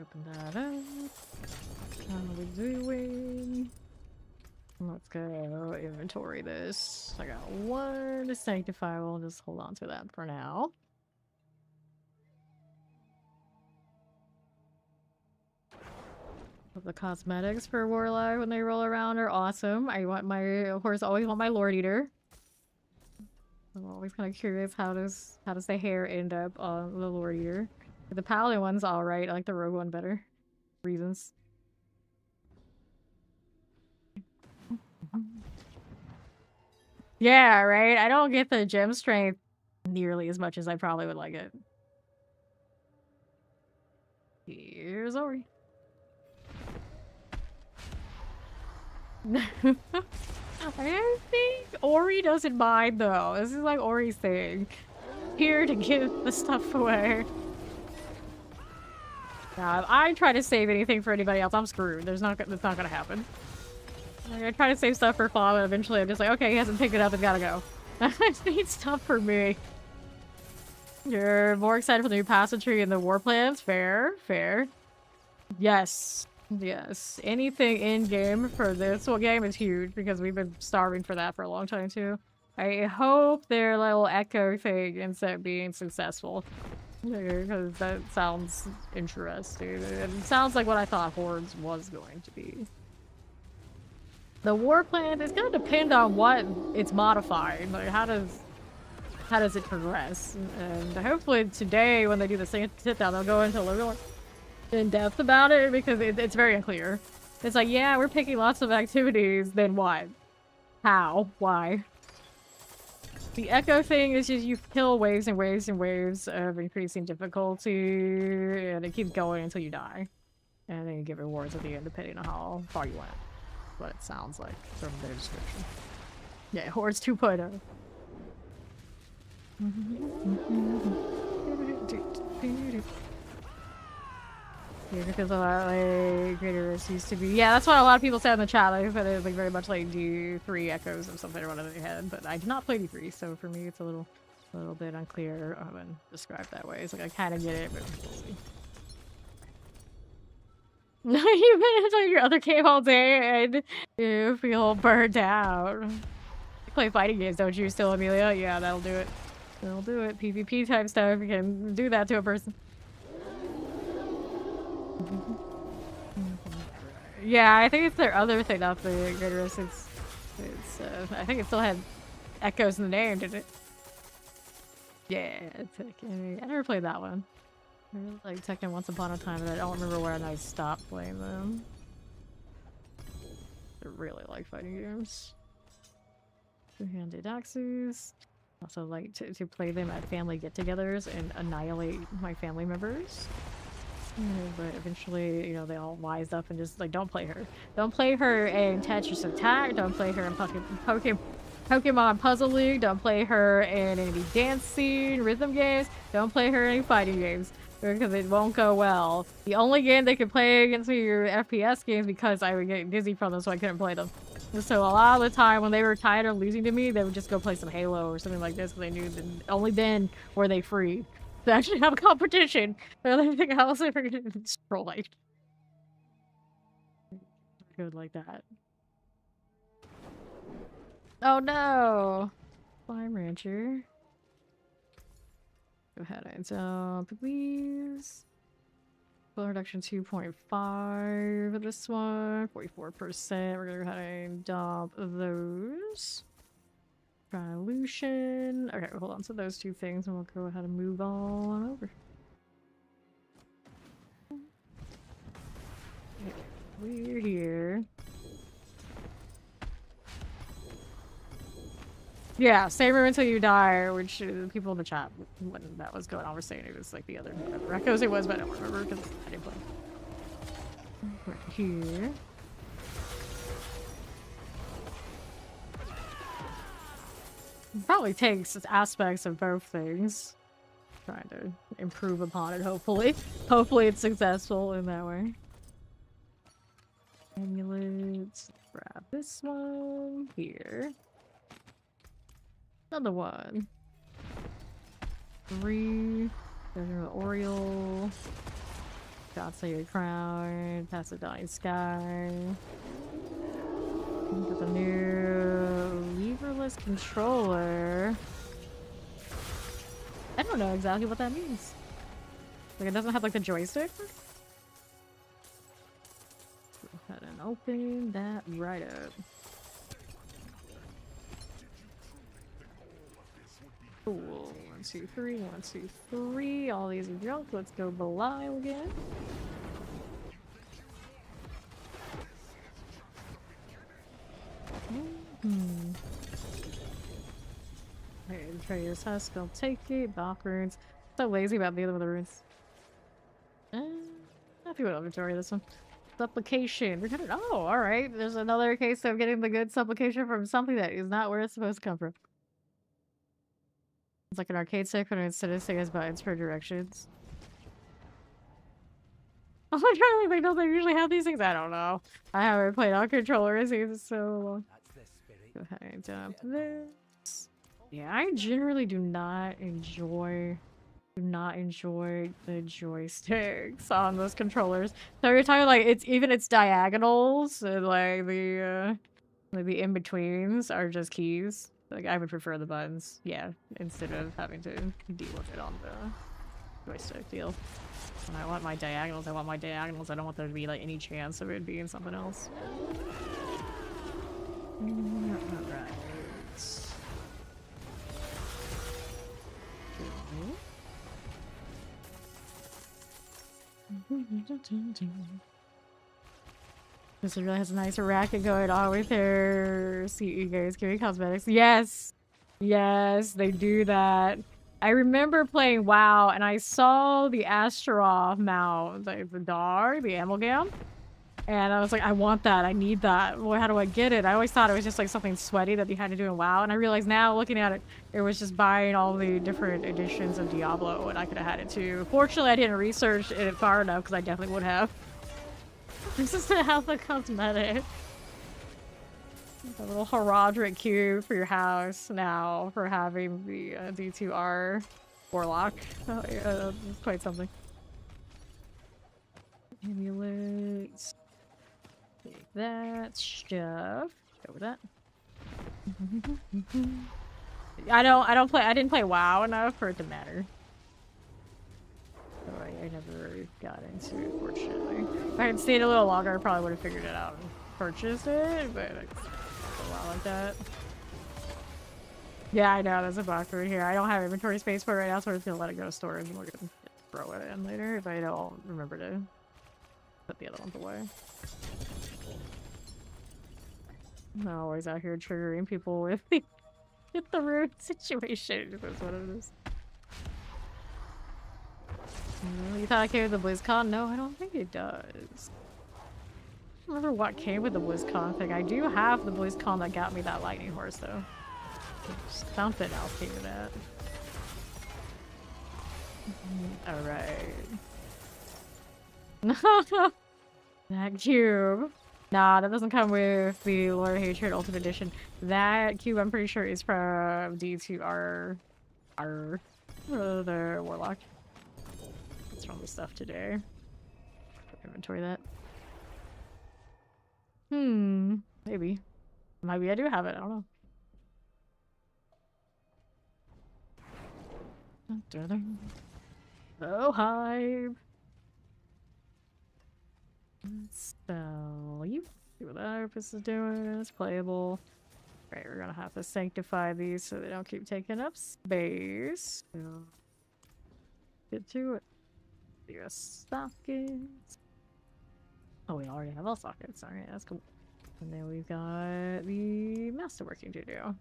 Open that up. How are we doing? Let's go inventory this. I got one to sanctify. We'll just hold on to that for now. The cosmetics for Warlock when they roll around are awesome. I want my, of course, always want my Lord Eater. I'm always kind of curious how does the hair end up on the Lord Eater. The Paladin one's alright. I like the Rogue one better. Reasons. Yeah, right? I don't get the gem strength nearly as much as I probably would like it. Here's Ori. I think Ori doesn't mind though. This is like Ori's thing. Here to give the stuff away. Now, if I try to save anything for anybody else, I'm screwed. That's not gonna happen. Like, I try to save stuff for Fawn, and eventually I'm just like, okay, he hasn't picked it up, it's gotta go. I just need stuff for me. You're more excited for the new pageantry and the war plans? Fair, fair. Yes. Yes. Anything in-game for this game is huge, because we've been starving for that for a long time, too. I hope their little echo thing ends up being successful. Because that sounds interesting. It sounds like what I thought Hordes was going to be. The war plan is going to depend on what it's modifying. Like, how does it progress? And hopefully today, when they do the sit-down, they'll go into a little more in depth about it, because it's very unclear. It's like, yeah, we're picking lots of activities, then what? How? Why? The echo thing is just you kill waves and waves and waves of increasing difficulty, and it keeps going until you die. And then you get rewards at the end depending on how far you went. What it sounds like from their description. Yeah, Hordes 2.0. Yeah, because a lot like Greater Risk used to be. Yeah, that's what a lot of people said in the chat. Like, said it was like very much like D3 echoes of something or whatever they had. But I did not play D3, so for me it's a little bit unclear when described that way. It's like I kind of get it, but we'll see. No, you've been playing your other game all day and you feel burned out. You play fighting games, don't you, still, Amelia? Yeah, that'll do it. That'll do it. PvP type stuff, you can do that to a person. Yeah, I think it's their other thing, not the Greater Risk. I think it still had echoes in the name, didn't it? Yeah, Tekken. I never played that one. I really like Tekken once upon a time, but I don't remember when I stopped playing them. I really like fighting games. Two-handed axes. Also like to play them at family get-togethers and annihilate my family members. But eventually, you know, they all wised up and just like, don't play her. Don't play her in Tetris Attack. Don't play her in Pokemon Puzzle League. Don't play her in any dance scene, rhythm games. Don't play her in any fighting games because it won't go well. The only game they could play against me are FPS games because I would get dizzy from them, so I couldn't play them. And so a lot of the time when they were tired of losing to me, they would just go play some Halo or something like this because they knew that only then were they free to actually have a competition. But everything else they were getting destroyed. Good like that. Oh no! Slime Rancher. Go ahead and dump these. Fuel reduction 2.5 for this one. 44%. We're gonna go ahead and dump those. Dilution. Okay, hold on. So those two things, and we'll go ahead and move on over. Okay, we're here. Yeah, save her until you die, which people in the chat, when that was going on, were saying it was like the other echoes it was, but I don't remember because I didn't play. Right here. Probably takes aspects of both things. Trying to improve upon it, hopefully. Hopefully it's successful in that way. Amulets. Grab this one here. Another one. 3. General Oriole. God-Sacred Crown. Pass the Dying Sky. Got the new leverless controller. I don't know exactly what that means. Like, it doesn't have like the joystick. Go ahead and open that right up. Cool. 1, 2, 3. 1, 2, 3. All these are junk. Let's go Belial again. Okay, Trader's Husk, I'll take it. Bach runes. So lazy about dealing with the runes. I'll do an inventory this one. Supplication. We're gonna. Oh, alright. There's another case of getting the good supplication from something that is not where it's supposed to come from. It's like an arcade stick, but instead of saying buttons for directions. Oh my god, they don't they usually have these things? I don't know. I haven't played on controllers in so long. Go ahead and dump this. Yeah, I generally do not enjoy the joysticks on those controllers. So you're talking like it's diagonals and like the in-betweens are just keys. Like I would prefer the buttons, yeah, instead of having to deal with it on the joystick deal. When I want my diagonals, I want my diagonals. I don't want there to be like any chance of it being something else. Alright. This really has a nice racket going on with their CE guys. Carry cosmetics. Yes! Yes, they do that. I remember playing WoW and I saw the Astaroth mount, like the dog, the Amalgam. And I was like, I want that. I need that. Well, how do I get it? I always thought it was just like something sweaty that you had to do in WoW. And I realized now, looking at it, it was just buying all the different editions of Diablo, and I could have had it too. Fortunately, I didn't research it far enough because I definitely would have. This is to have the cosmetic. A little heraldic cube for your house now for having the D2R Warlock. Oh, yeah, that's quite something. Amulets. Take that stuff. Go with that. I didn't play WoW enough for it to matter. So I never got into it, fortunately. If I had stayed a little longer, I probably would have figured it out and purchased it, but it's a lot like that. Yeah, I know, there's a box right here. I don't have inventory space for it right now, so we're just gonna let it go to storage and we're gonna throw it in later if I don't remember to put the other ones away. I'm always out here triggering people with the rude situation. That's what it is. You thought I came with the BlizzCon? No, I don't think it does. I don't remember what came with the BlizzCon thing. I do have the BlizzCon that got me that lightning horse, though. Something else came with that. Alright. That cube. Nah, that doesn't come with the Lord of Hatred Ultimate Edition. That cube, I'm pretty sure, is from D2R. The Warlock. What's from the stuff today? Inventory that. Maybe. Maybe I do have it, I don't know. Oh, hype. So, you see what that purpose is doing. It's playable. Right, we're gonna have to sanctify these so they don't keep taking up space. So, get to it. US sockets. Oh, we already have all sockets. Alright, that's cool. And then we've got the masterworking to do.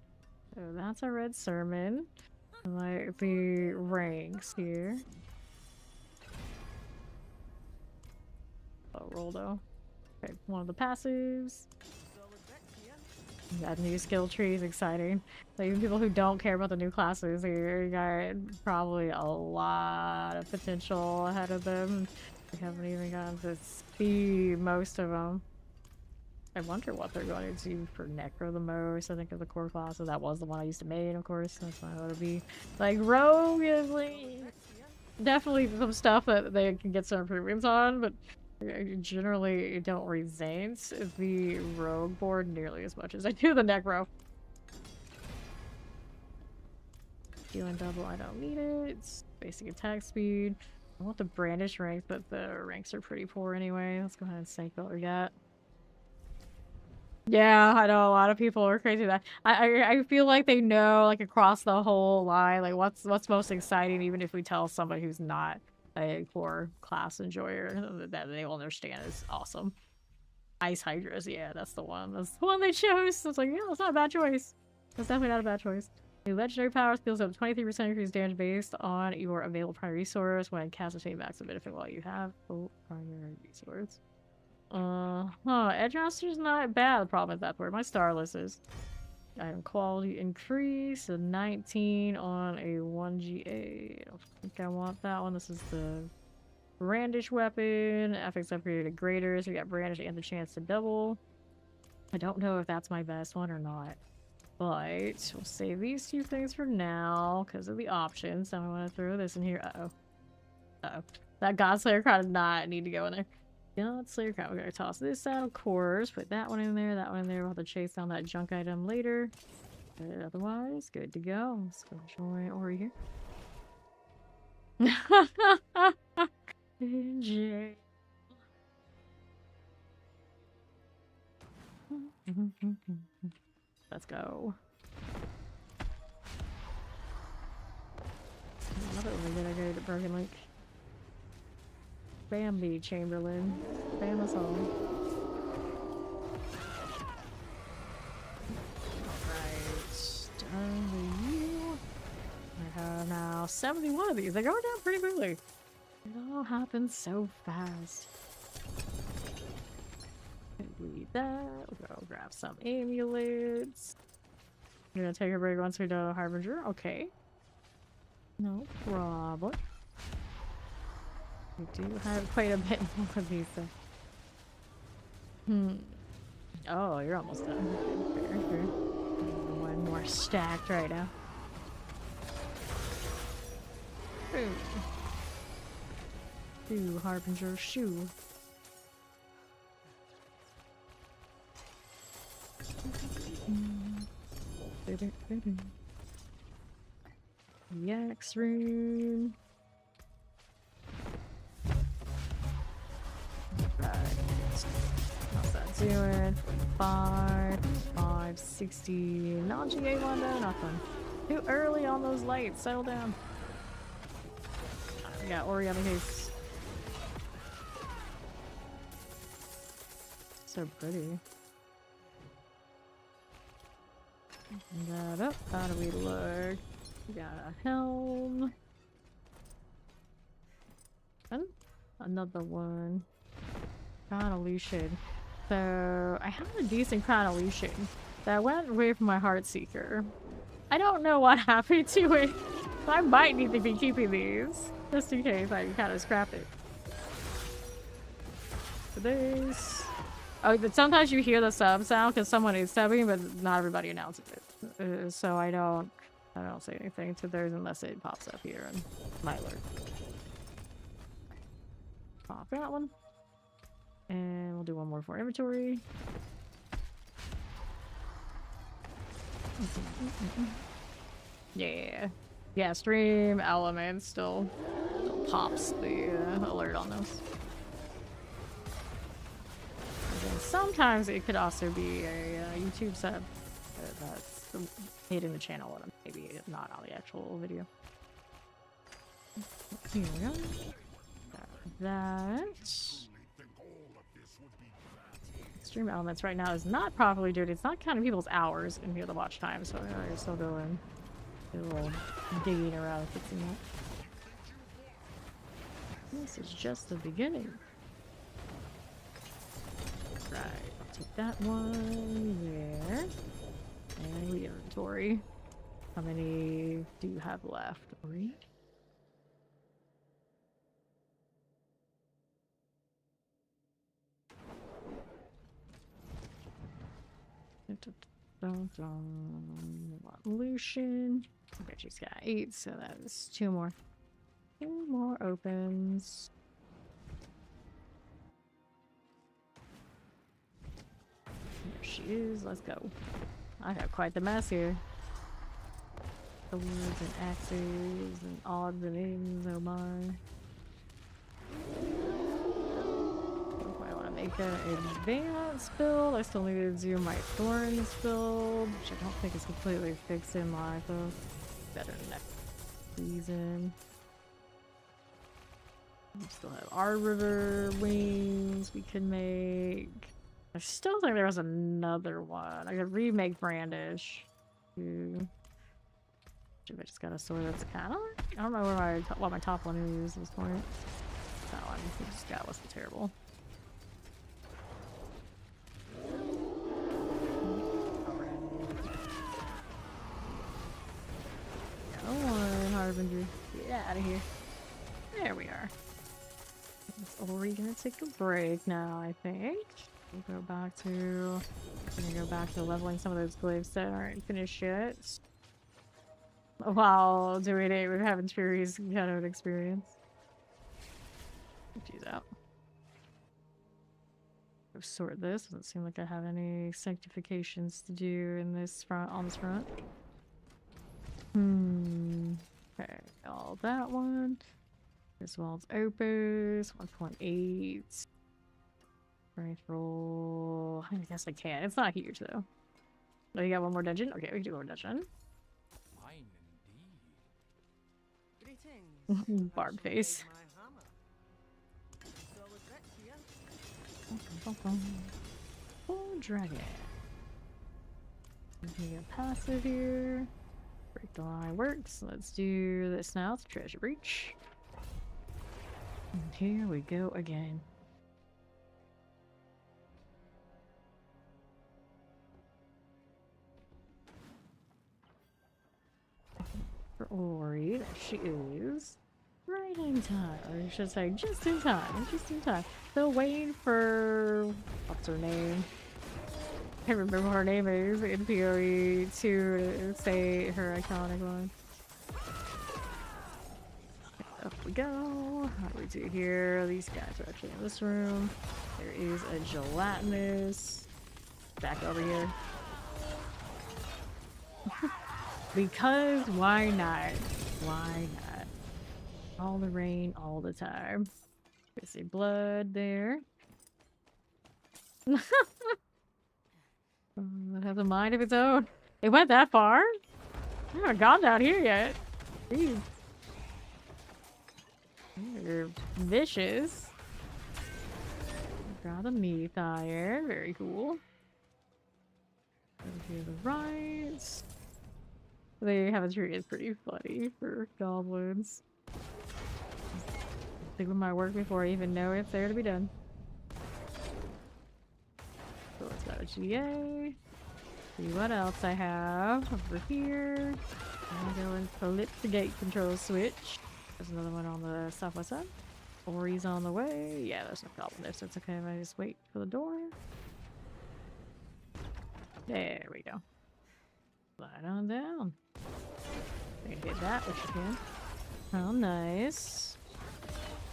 So that's a red sermon. Like the ranks here. Oh, Roldo. Okay, one of the passives. That new skill tree is exciting. So even people who don't care about the new classes here, you got probably a lot of potential ahead of them. We haven't even gotten to see most of them. I wonder what they're going to do for Necro the most. I think of the core class, so that was the one I used to main, of course. That's why it would be like Rogue is like definitely some stuff that they can get some improvements on, but I generally don't resent the Rogue board nearly as much as I do the Necro. Healing double, I don't need it. Basic attack speed. I want the brandish ranks, but the ranks are pretty poor anyway. Let's go ahead and sank what we got. Yeah, I know a lot of people are crazy with that. I feel like they know, like, across the whole line, like what's most exciting, even if we tell somebody who's not a core class enjoyer, that they will understand is awesome. Ice Hydras, yeah, that's the one. That's the one they chose. So it's like, yeah, that's not a bad choice. That's definitely not a bad choice. New legendary powers deals up 23% increased damage based on your available primary resource when cast a chain max a benefit while you have full primary resource. Edge Master's not bad. The problem is that's where my Starless is. Item quality increase, a 19 on a 1GA. I don't think I want that one. This is the Brandish weapon. FX upgraded greater, so we got Brandish and the chance to double. I don't know if that's my best one or not. But we'll save these two things for now because of the options. So I want to throw this in here. Uh-oh. Uh-oh. That Godslayer card did not need to go in there. Godslayer card. We're going to toss this out, of course. Put that one in there, that one in there. We'll have to chase down that junk item later. But otherwise, good to go. Let's go join Ori here. In jail. Let's go. Another one that I go to Broken Link. Bambi Chamberlain. Bam us all. Alright. Done with you. I have now 71 of these. They're going down pretty quickly. It all happens so fast. Read that. We'll go grab some amulets. We're gonna take a break once we do Harbinger. Okay. No problem. We do have quite a bit more of these things. Oh, you're almost done. Fair, fair. One more stacked right now. Ooh. Ooh, Harbinger shoe. Yax room. Right. How's that doing? 560. Non-GA one though, nothing. Too early on those lights. Settle down. We got Ori on the case. So pretty. That up. How do we look? We got a helm. And another one. Crown Illusion. So I have a decent Crown Illusion that went away from my Heartseeker. I don't know what happened to it. So I might need to be keeping these just in case I kind of scrap it. So this. Oh, but sometimes you hear the sub sound because someone is subbing, but not everybody announces it. So I don't say anything to theirs unless it pops up here and my alert. Pop that one. And we'll do one more for inventory. Yeah. Yeah, stream elements still pops the alert on those. And then sometimes it could also be a YouTube sub that's hitting the channel and maybe not on the actual video. Here we go. That. Stream elements right now is not properly doing. It's not counting people's hours in here the watch time, so I'm still doing a little digging around fixing that. This is just the beginning. Right, I'll take that one there. And we inventory. How many do you have left? 3? Lucian. Okay, she's got 8, so that is 2 more. 2 more opens. There she is. Let's go. I got quite the mess here. Swords and axes and odds and ends. Oh my. Make an advanced build. I still need to do my thorns build, which I don't think is completely fixed in live though. Better next season. We still have our river wings we could make. I still think there was another one. I could remake Brandish. Ooh. I just got a sword that's kind of. I don't know where what my top one is at this point. That one we just got wasn't terrible. Come on, Harbinger. Get out of here. There we are. Is Ori gonna take a break now, I think. We'll go back to leveling some of those glyphs that aren't finished yet. While doing it with having Fury's kind of experience. She's out. Go sort this. Doesn't seem like I have any sanctifications to do in this front on this front. Okay, all that one. This one's opus, 1.8. Strength roll. I guess I can. It's not huge though. Oh, you got one more dungeon? Okay, we can do one more dungeon. Fine indeed. Greetings. Barb face. Full dragon. Making a passive here. Break the line works. Let's do this now. It's treasure breach. And here we go again. for Ori. There she is. Right in time. Or I should say, just in time. Just in time. Still waiting for... what's her name? I can't remember what her name is in PoE to say her iconic line. Up we go. How do we do here? These guys are actually in this room. There is a gelatinous. Back over here. Because why not? Why not? All the rain, all the time. I see blood there. It has a mind of its own. It went that far? I haven't gone down here yet. Jeez. They're vicious. Got a meat tire. Very cool. Over to the right. They have a tree. It's pretty funny for goblins. Doing my work before I even know it's there to be done. So let's go to GA. See what else I have over here. I'm gonna go and flip the gate control switch. There's another one on the southwest side. Ori's on the way. Yeah, there's no goblin there, so it's okay if I just wait for the door. There we go. Slide on down. You can hit that, which you can. Oh, nice.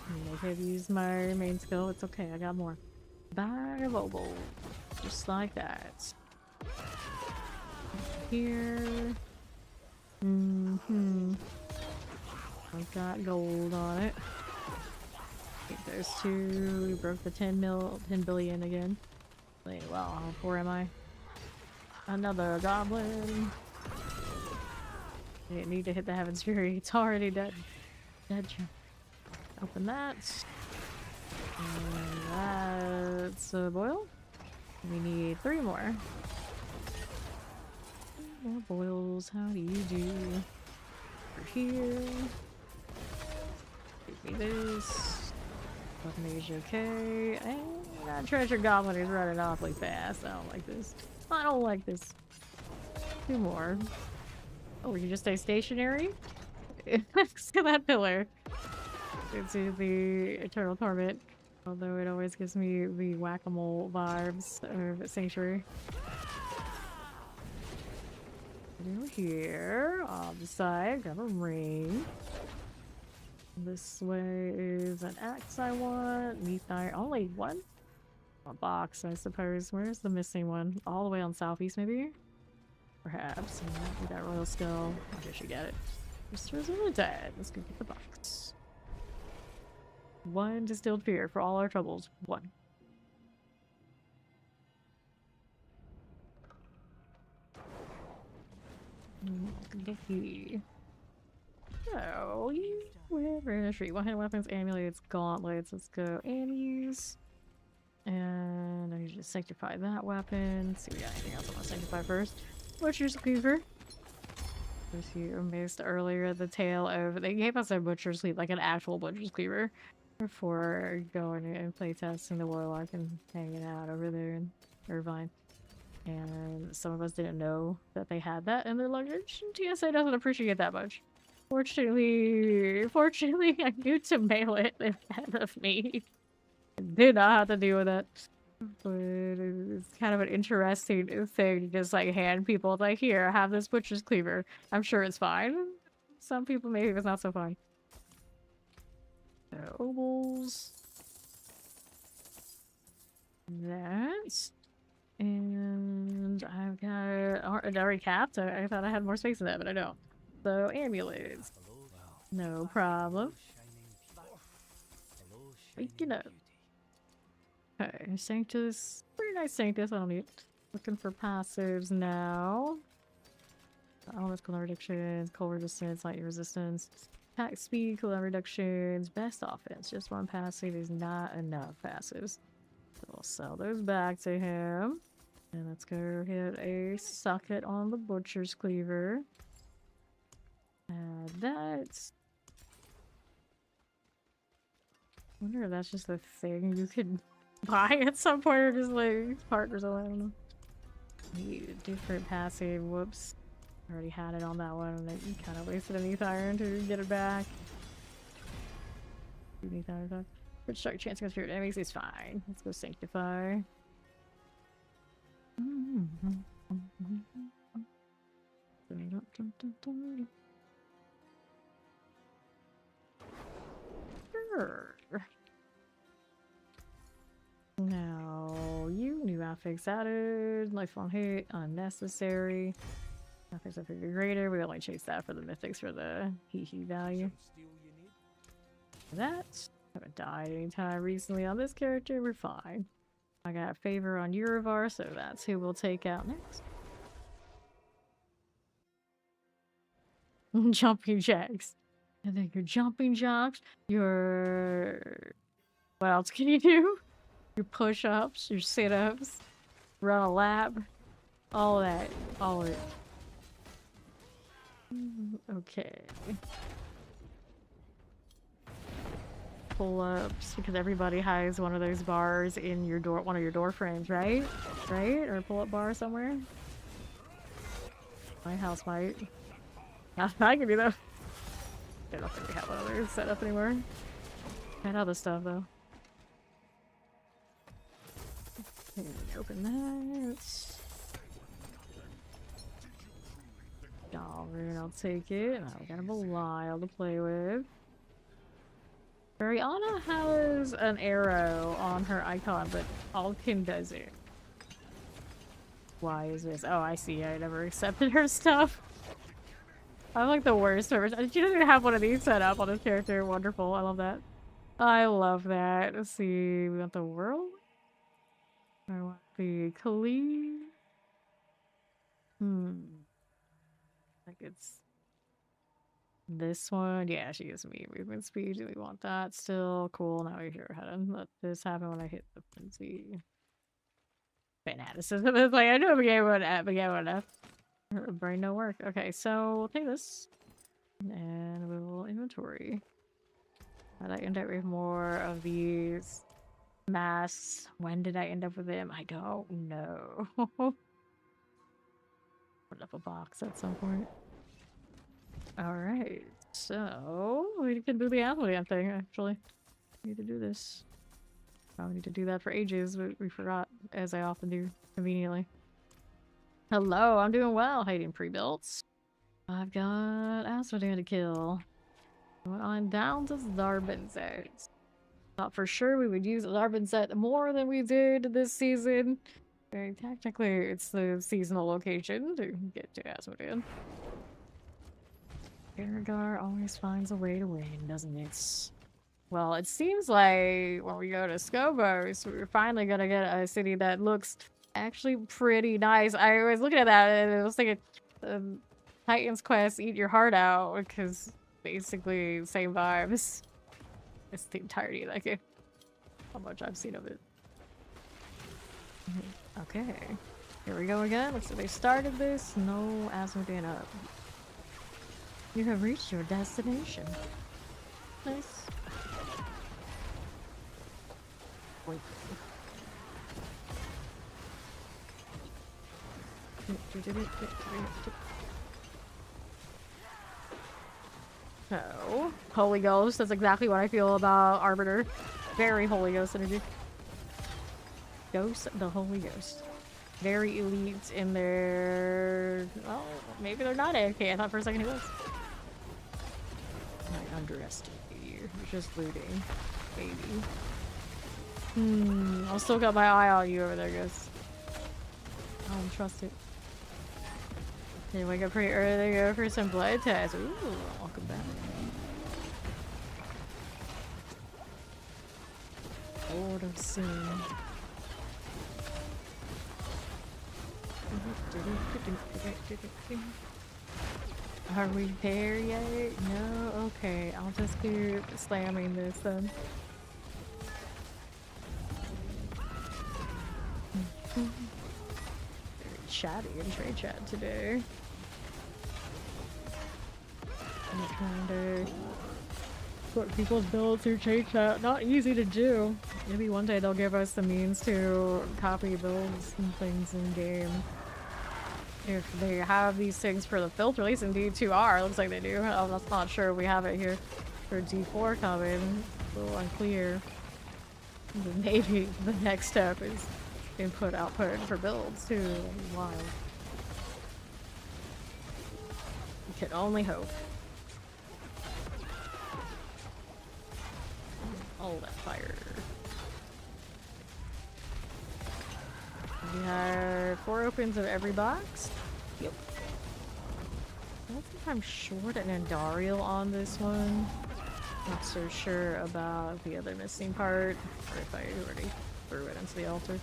I have used my main skill. It's okay, I got more. Bye, Bobo. Just like that. Here. I've got gold on it. Take those two. We broke the 10 billion again. Wait, wow, how poor am I? Another goblin. Didn't need to hit the Heaven's Fury. It's already dead. Dead. Open that. And that's a boil. We need 3 more. 3 more boils. How do you do? Over here. Give me this. Weapon is okay. And that treasure goblin is running awfully fast. I don't like this. I don't like this. 2 more. Oh, we can just stay stationary? Next to that pillar. Into the Eternal Torment. Although it always gives me the whack-a-mole vibes of Sanctuary. Over here, on the side, grab a ring. This way is an axe I want. Meat iron. Only one? A box, I suppose. Where's the missing one? All the way on southeast, maybe? Perhaps. We got royal skull. I guess you get it. Restores are dead. Let's go get the box. 1 distilled fear for all our troubles. 1. So, wherever in the street. One-handed weapons, amulets, gauntlets. Let's go amuse. And I just sanctify that weapon. See if we got anything else I want to sanctify first. Butcher's Cleaver. As you missed earlier, the tale of... They gave us a Butcher's Cleaver, like an actual Butcher's Cleaver, before going and playtesting the Warlock and hanging out over there in Irvine. And some of us didn't know that they had that in their luggage. TSA doesn't appreciate that much. Fortunately, I knew to mail it ahead of me. Did not have to deal with that. But it's kind of an interesting thing to just like hand people like, here, have this Butcher's Cleaver. I'm sure it's fine. Some people maybe it's not so fine. Ovals. That. And I've got it already capped. I thought I had more space in that, but I don't. So amulets. No problem. Waking up. Okay, Sanctus. Pretty nice Sanctus. I don't need it. Looking for passives now. Elements, cooldown reductions, cold resistance, light resistance, attack speed, cooldown reductions, best offense. Just 1 passive is not enough passives. So we'll sell those back to him. And let's go hit a socket on the Butcher's Cleaver. Add that. I wonder if that's just a thing you could buy at some point or just like partners. I don't know. Need a different passive. Whoops. Already had it on that one, and then you kind of wasted an Eth Iron to get it back. 2 Eth Iron. Crit strike chance against spirit enemies is fine. Let's go sanctify. Sure. Now, you new affix added, lifelong hate, unnecessary. Affix are figure greater. We only chase that for the mythics for the hee value. Steel you need? That haven't died anytime recently on this character. We're fine. I got favor on Urivar, so that's who we'll take out next. Jumping jacks. And then your jumping jacks, your... What else can you do? Your push-ups, your sit-ups, run a lap, all of that, all of it. Okay. Pull-ups, because everybody has one of those bars in your door, one of your door frames, right? Right? Or a pull-up bar somewhere? My house might. I can do that. I don't think we have one of those set up anymore. And other stuff though. Open that. Alright, I'll take it. Now we got a Belial to play with. Ariana has an arrow on her icon, but Alkin doesn't. Why is this? Oh, I see. I never accepted her stuff. I'm like the worst person. She doesn't even have one of these set up on this character. Wonderful. I love that. I love that. Let's see. We want the world? I want the Kali. I think it's this one. Yeah, she gives me movement speed. Do we want that still? Cool. Now we're here. How to let this happen when I hit the frenzy. Fanaticism. It's like, I know we gave one F, but yeah, one F. Her brain no work. Okay, so we'll take this. And we will inventory. How did I end up with more of these masks? When did I end up with them? I don't know. Put up a box at some point. Alright, so we can do the Athlean thing, actually. We need to do this. I need to do that for ages, but we forgot, as I often do, conveniently. Hello, I'm doing well. Hiding pre-builts. I've got Asmodean to kill. I'm down to Zarbinset. Thought for sure we would use Zarbinset more than we did this season. Very technically, it's the seasonal location to get to Asmodean. Paragar always finds a way to win, doesn't it? Well, it seems like when we go to Skobos, we're finally gonna get a city that looks actually pretty nice. I was looking at that and I was thinking, Titan's Quest, Eat Your Heart Out, because basically same vibes. It's the entirety of that game. How much I've seen of it. Okay. Here we go again. Looks like they started this. No Asmodean up. You have reached your destination. Nice. Wait. So, Holy Ghost, that's exactly what I feel about Arbiter. Very Holy Ghost energy. Ghost, the Holy Ghost. Very elite in their... Well, maybe they're not AFK. I thought for a second he was. I underestimate you. You're just looting. Baby. I'll still got my eye on you over there, guys. I don't trust it. They wake up pretty early to go for some blood tests. Ooh, welcome back. Lord of Sin. Are we there yet? No? Okay, I'll just keep slamming this then. Very chatty in trade chat today. I'm trying to sort people's builds through trade chat. Not easy to do. Maybe one day they'll give us the means to copy builds and things in game. if they have these things for the filter, at least in D2R, looks like they do. I'm not sure if we have it here for D4 coming. A little unclear. But maybe the next step is input output for builds too. Wild. You can only hope. All that fire. We have 4 opens of every box. Yep. I don't think I'm short an Andariel on this one. Not so sure about the other missing part, or if I already threw it into the altar.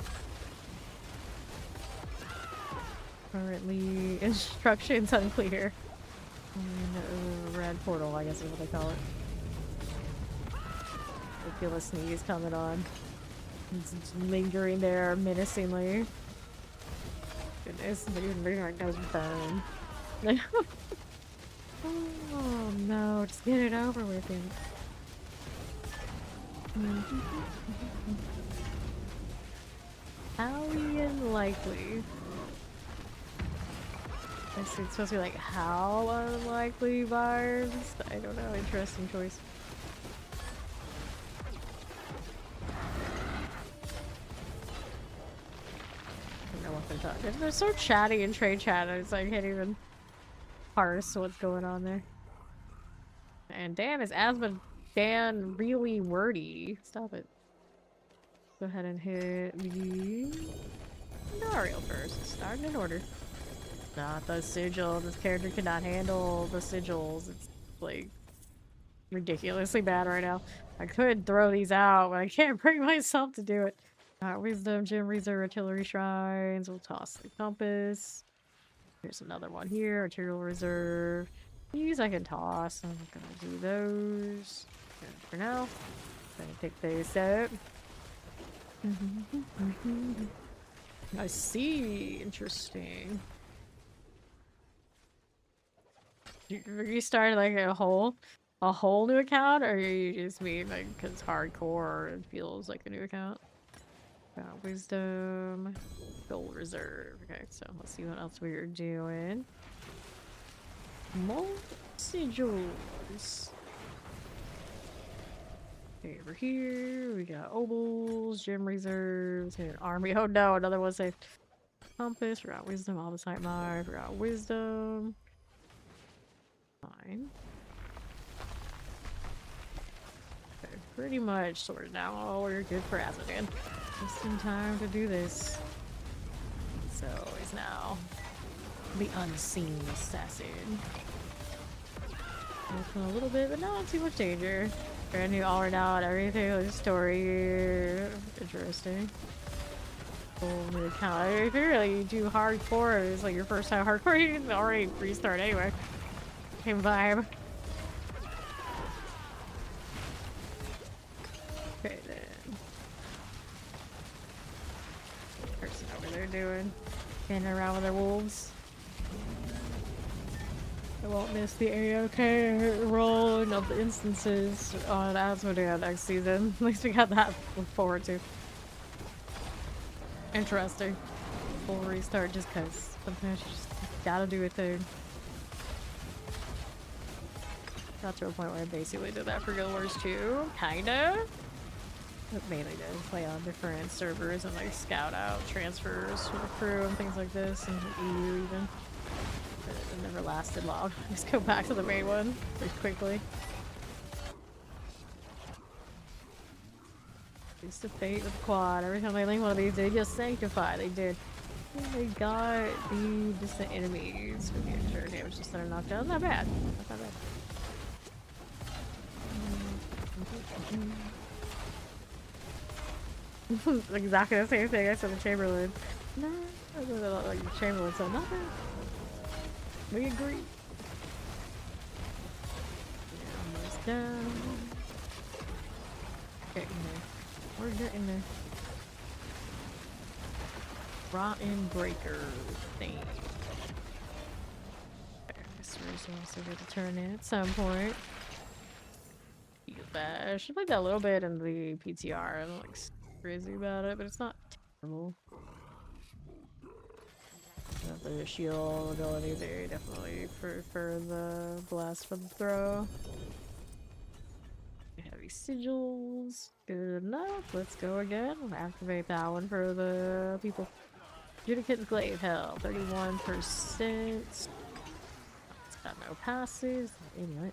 Currently, instructions unclear. And, red portal, I guess is what they call it. I feel a sneeze coming on. It's lingering there menacingly. Goodness, my nose burn. Oh no, just get it over with him. How unlikely? It's supposed to be like, how unlikely vibes? I don't know, interesting choice. They're so chatty in trade chat, it's like I can't even parse what's going on there. And damn, is Asthma Dan really wordy? Stop it. Go ahead and hit the Dario first. Starting in order. Not the sigil. This character cannot handle the sigils. It's like ridiculously bad right now. I could throw these out, but I can't bring myself to do it. Wisdom, Gem Reserve, Artillery Shrines. We'll toss the compass. There's another one here. Arterial Reserve. These I can toss. I'm gonna do those. Good for now. Gonna pick those up. I see. Interesting. You started like a whole new account, or you just mean like because hardcore it feels like a new account? Wisdom, Gold Reserve. Okay, so let's see what else we are doing. More sigils. Okay, over here we got obols, gem reserves, and an army. Oh no, another one saved. Compass, forgot wisdom, Almacite Mine, forgot wisdom. Fine. Okay, pretty much sorted now. Oh, we're good for Azadan. Just in time to do this. So he's now the unseen assassin. Looking a little bit, but not too much danger. Brand new all out everything with story. Interesting. Full new account. If you really do hardcore, it's like your first time hardcore, you can already restart anyway. Same vibe. Okay then. Person over there doing. Standing around with their wolves. I won't miss the AOK rolling of the instances on Asmodee next season. At least we got that to look forward to. Interesting. Full restart just cause sometimes you just gotta do a thing. Got to a point where I basically did that for Guild Wars 2, kinda. But mainly to play on different servers and like scout out transfers for the crew and things like this, and EU even. But it never lasted long. Just go back to the main one pretty quickly. Used to fate with quad. Every time I link one of these, they just sanctify. They did. And they got the distant enemies with the extra damage just that are knocked down. Not bad. Not that bad. Exactly the same thing I said to Chamberlain. No, like Chamberlain said nothing. We agree. Yeah, almost down. Getting there. We're getting there. Rotten Breaker thing. This is also going to turn in at some point. I should play that a little bit in the PTR. I'm like crazy about it, but it's not terrible. The shield ability there, definitely prefer the blast from the throw. Heavy sigils, good enough. Let's go again. Activate that one for the people. Judicate Glaive Hell, 31%. It's got no passives. Anyway,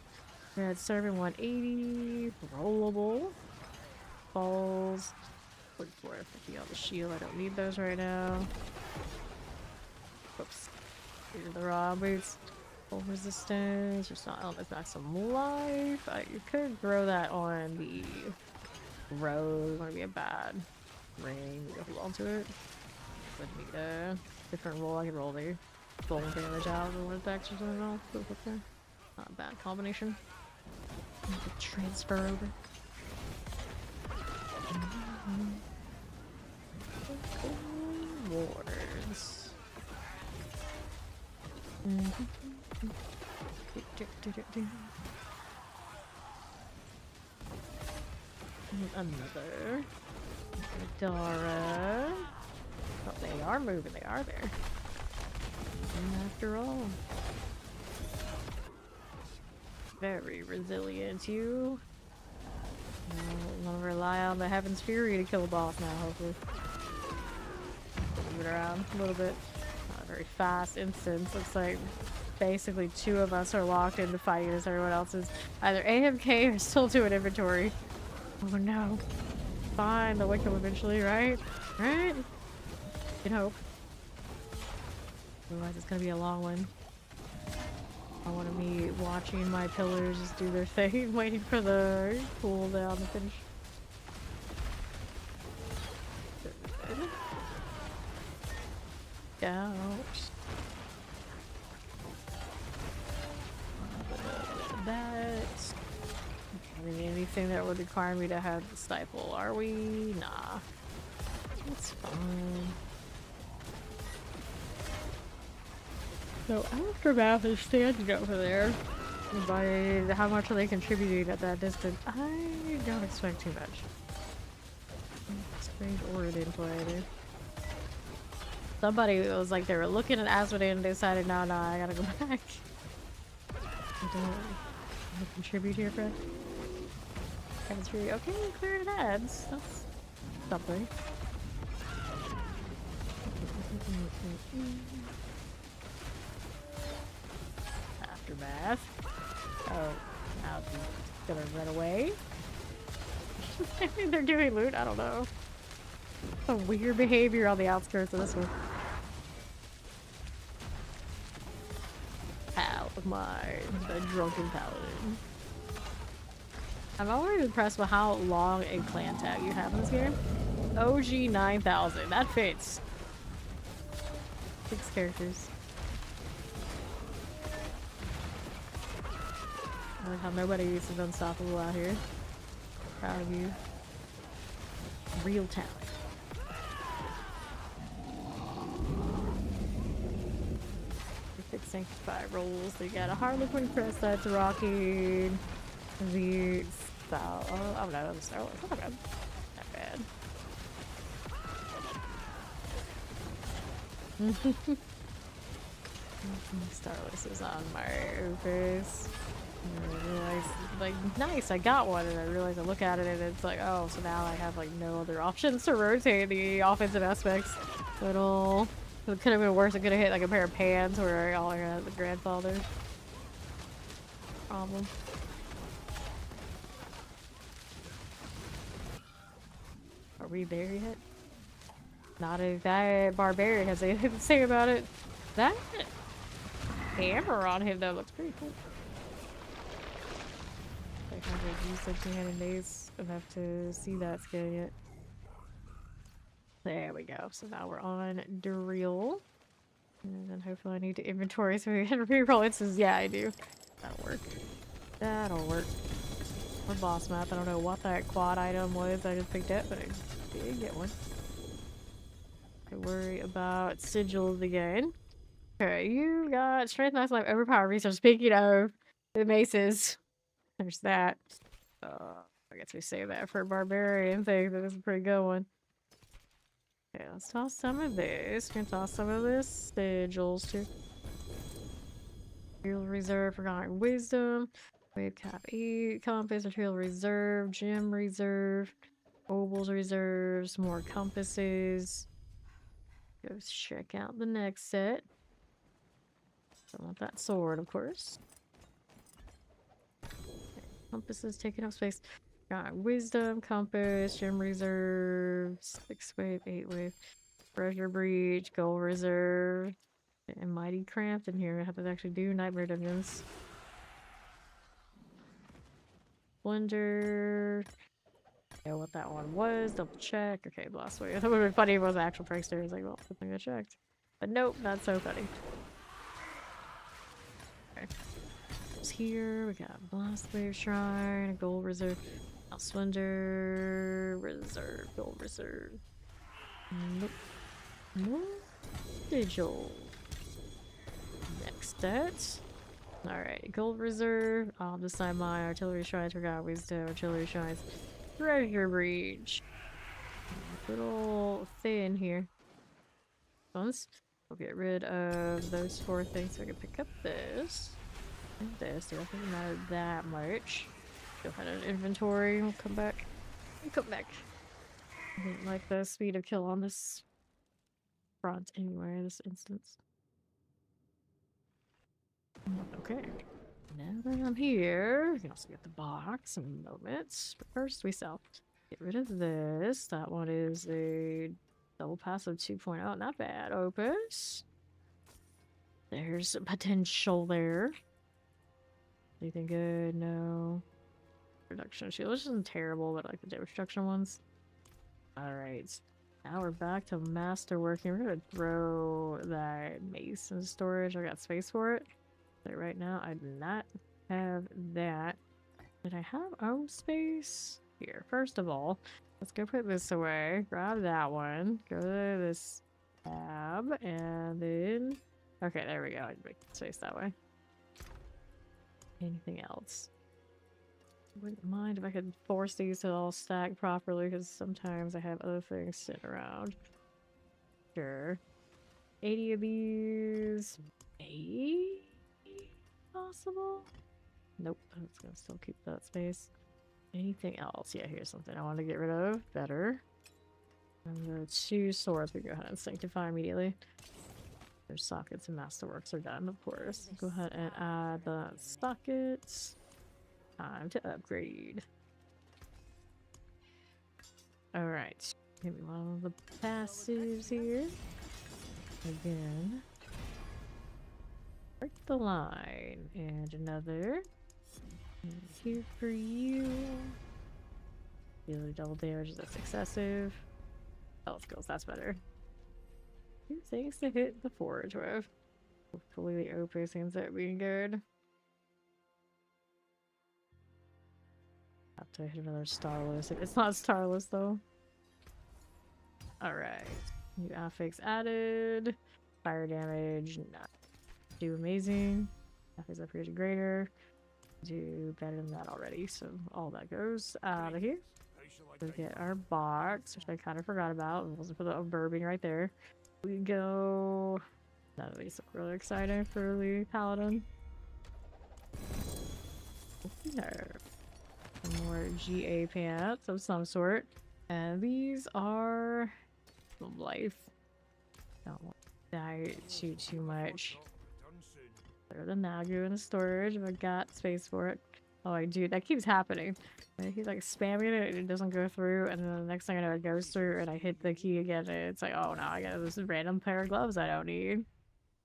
red serving 180. Rollable. Balls. 44, 50 on the shield. I don't need those right now. Oops. These are the raw boots. Full resistance. Just not elements maximum life. You could throw that on the road. Wanna be a bad ring. Go hold on to it. Would need a different roll. I could roll the full damage out or one attacks or something else. Go up there. Not a bad combination. Transfer over. Wards. Another. Dara. Oh, they are moving. They are there. After all. Very resilient, you. I'm gonna rely on the Heaven's Fury to kill a boss now, hopefully. Move it around a little bit. Not a very fast instance. Looks like basically 2 of us are locked into fighting as everyone else is either AFK or still doing inventory. Oh no. Fine, they'll wake up eventually, right? Right? You can hope. Otherwise it's gonna be a long one. I want to be watching my pillars just do their thing, waiting for the cooldown to finish. Ouch. That. I mean, anything that would require me to have the stifle, are we? Nah. That's fine. So Aftermath is standing over there. By how much are they contributing at that distance? I don't expect too much. Strange Origin play there. Somebody was like they were looking at Asmodee and decided, no, I gotta go back. I don't contribute here, friend. That's really okay. Cleared ads. That's something. Aftermath. Oh, now he's gonna run away. Maybe they're doing loot. I don't know. Some weird behavior on the outskirts of this one. Out of the drunken paladin. I'm always impressed with how long a clan tag you have in this game. OG 9000. That fits. 6 characters. I like how nobody is unstoppable out here. Proud of you. Real talent. Perfect Sanctify rolls. So you got a Harlequin crest that's rocking the style. Oh no, the Star Wars. Not bad. Not bad. Starless is on my face. I realized, like, nice, I got one, and I realized I look at it and it's like, oh, so now I have like no other options to rotate the offensive aspects. So it could have been worse. I could have hit like a pair of pants where all I had the grandfather problem. Are we there yet? Not if that barbarian has anything to say about it. That hammer on him though looks pretty cool. I haven't used like 200 days enough to see that skin yet. There we go. So now we're on drill. And then hopefully I need to inventory so we can reroll instances. Yeah, I do. That'll work. That'll work. Or boss map. I don't know what that quad item was I just picked up, but I did get one. Don't worry about sigils again. Okay, you got strength, nice life, overpower research. Speaking of the maces, there's that. I guess we save that for a barbarian thing. That is a pretty good one. Okay, let's toss some of this. We're gonna toss some of this sigils too. Material reserve, forgotten wisdom. Wave cap 8, compass, material reserve, gem reserve, obols reserves, more compasses. Go check out the next set. I want that sword, of course. Okay, compasses taking up space. Got wisdom, compass, gem reserve, 6 wave, 8 wave, treasure breach, gold reserve, and mighty cramped in here. I have to actually do nightmare dungeons. Blender. Yeah, what that one was. Double check. Okay, blast wave. That would have been funny if it was an actual prankster. It's like, well, good thing I checked. But nope, not so funny. Okay. It's here. We got blast wave shrine, a gold reserve, Splendor reserve, gold reserve. Nope. More sigil. Next set. Alright, gold reserve. I'll decide my artillery shrines. Forgot wisdom, artillery shrines. Treasure breach. A little thin here. Once we'll get rid of those 4 things so I can pick up this. And this. It doesn't matter that much. Go ahead and inventory. We'll come back. We'll come back. I didn't like the speed of kill on this front anyway, this instance. Okay. Now that I'm here, we can also get the box in moments. But first we sell. Get rid of this. That one is a double passive 2.0. Not bad. Opus. There's potential there. Anything good? No. Reduction shield, which isn't terrible, but I like the damage reduction ones. Alright. Now we're back to masterworking. We're gonna throw that mace in storage. I got space for it. But right now, I do not have that. Did I have own space? Here, first of all, let's go put this away. Grab that one. Go to this tab, and then... Okay, there we go. I make space that way. Anything else? Wouldn't mind if I could force these to all stack properly, because sometimes I have other things sitting around. Sure. 80 of these. Maybe possible? Nope, it's gonna still keep that space. Anything else? Yeah, here's something I want to get rid of. Better. And the 2 swords we go ahead and sanctify immediately. Their sockets and masterworks are done, of course. Go ahead and add the sockets. Time to upgrade. Alright. Give me one of the passives here. Again. Break the line. And another. And here for you. Dealing double damage, that's excessive. Health skills, that's better. 2 things to hit the forge with. Hopefully the opus ends up being good. Have to hit another Starless. It's not Starless though. Alright. New affix added. Fire damage, not do amazing. Affix upgrade greater. Do better than that already, so all that goes out of here. We get our box, which I kind of forgot about. It wasn't for the bourbon right there. We go. None of these look really exciting for the Paladin. There. Some more GA pants of some sort. And these are life. Don't want to die too much. Better than Nagu in the storage if I got space for it. Oh, I do. That keeps happening. He's like spamming it and it doesn't go through, and then the next thing I know it goes through and I hit the key again and it's like, oh no, I got this random pair of gloves I don't need.